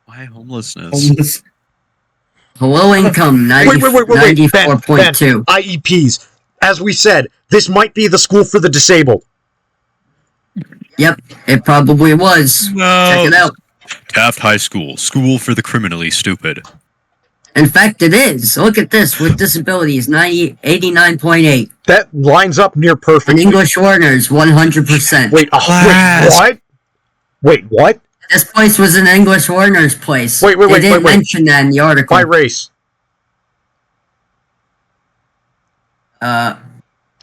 Why homelessness? Homeless. Low income, Wait. Ben, 94.2. IEPs. As we said, this might be the school for the disabled. Yep, it probably was. No. Check it out. Taft High School, school for the criminally stupid. In fact, it is. Look at this. With disabilities, 89.8. That lines up near perfect. And English learners, 100%. Wait, what? Wait, what? This place was an English learners place. Wait, They didn't mention that in the article. By race. Now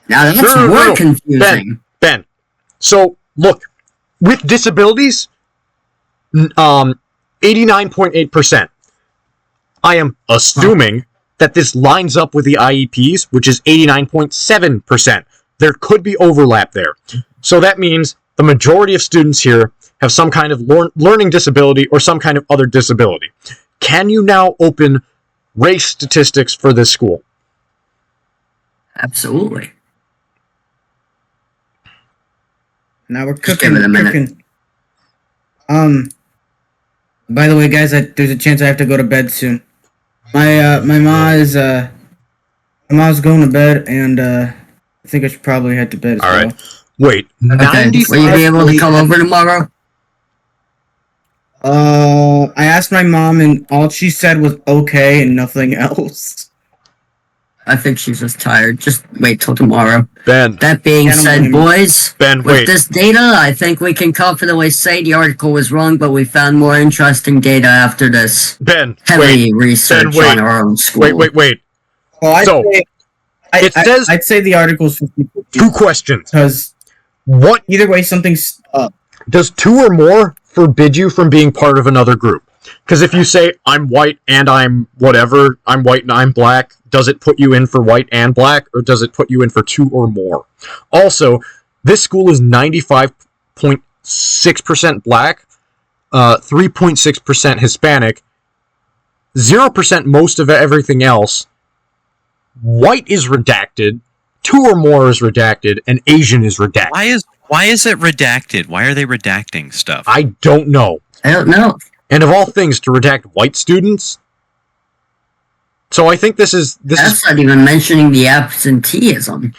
that's No. more confusing. Ben. So, look, with disabilities, 89.8%. I am assuming that this lines up with the IEPs, which is 89.7%. There could be overlap there. So that means the majority of students here have some kind of learning disability or some kind of other disability. Can you now open race statistics for this school? Absolutely. Now we're Just cooking. give it a minute. Cooking. By the way, guys, there's a chance I have to go to bed soon. My mom's going to bed, and I think I should probably head to bed as All well. right. Wait, Okay. 95. Will you be able to come over tomorrow? I asked my mom, and all she said was okay and nothing else. I think she's just tired. Just wait till tomorrow. Ben, That being Yeah, I don't said, blame you. boys, Ben, with wait. this data, I think we can confidently say the article was wrong, but we found more interesting data after this Ben, heavy research wait. on our own school. wait. Well, So, it says- I'd say the article's 50-50 Two questions. because What either way, something's up. does two or more forbid you from being part of another group? Because if you say, I'm white and I'm whatever, I'm white and I'm black, does it put you in for white and black, or does it put you in for two or more? Also, this school is 95.6% black. 3.6% Hispanic, 0% most of everything else, white is redacted, 2 or more is redacted, and Asian is redacted. Why is it redacted? Why are they redacting stuff? I don't know. I don't know. And of all things, to redact white students. So I think this is Not even mentioning the absenteeism.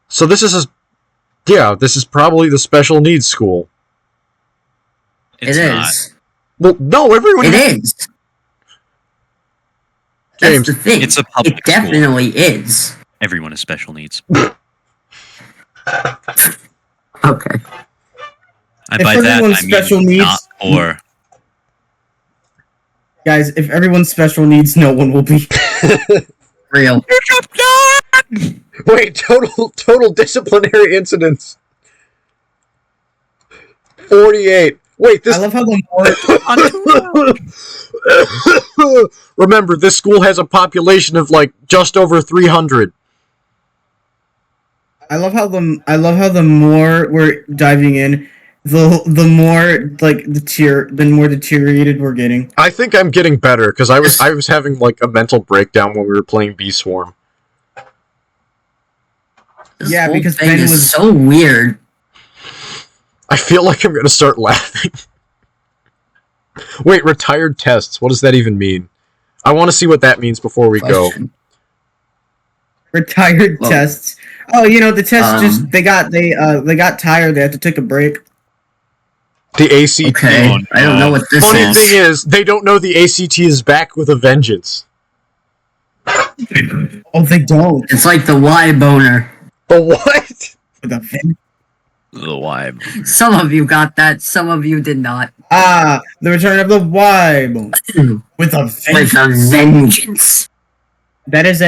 so this is probably the special needs school. It's It not. is. Well, no, everyone. It is. James, That's the thing. It's a public It definitely is. Everyone has special needs. Okay. And If by that, everyone's I mean special needs- not poor. Guys, if everyone's special needs, no one will be. Real. wait, total disciplinary incidents. 48. Wait, this. I love how the more Remember, this school has a population of like just over 300. I love how the more we're diving in, the more like the more deteriorated we're getting. I think I'm getting better because I was having like a mental breakdown when we were playing Bee Swarm. This Yeah, whole because thing Ben is was- so weird. I feel like I'm gonna start laughing. Wait, retired tests. What does that even mean? I want to see what that means before we go. Question. Retired Well, tests. Oh, you know the tests just they got tired. They had to take a break. The ACT. Okay. Oh, I don't know what this Funny is. thing is, they don't know the ACT is back with a vengeance. Oh, they don't. It's like the Y boner. The what? With a ven- The vibe. Some of you got that, some of you did not. The return of the Y bone with a With vengeance. a vengeance. That is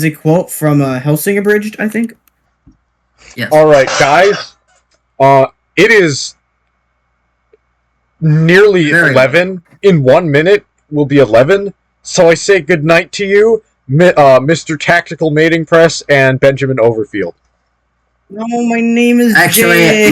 a quote from Helsing Abridged, I think. Yes. All right, guys. It is nearly Very 11. In 1 minute will be 11. So I say good night to you, Mr. Tactical Mating Press and Benjamin Overfield. No, my name is Actually, Jay.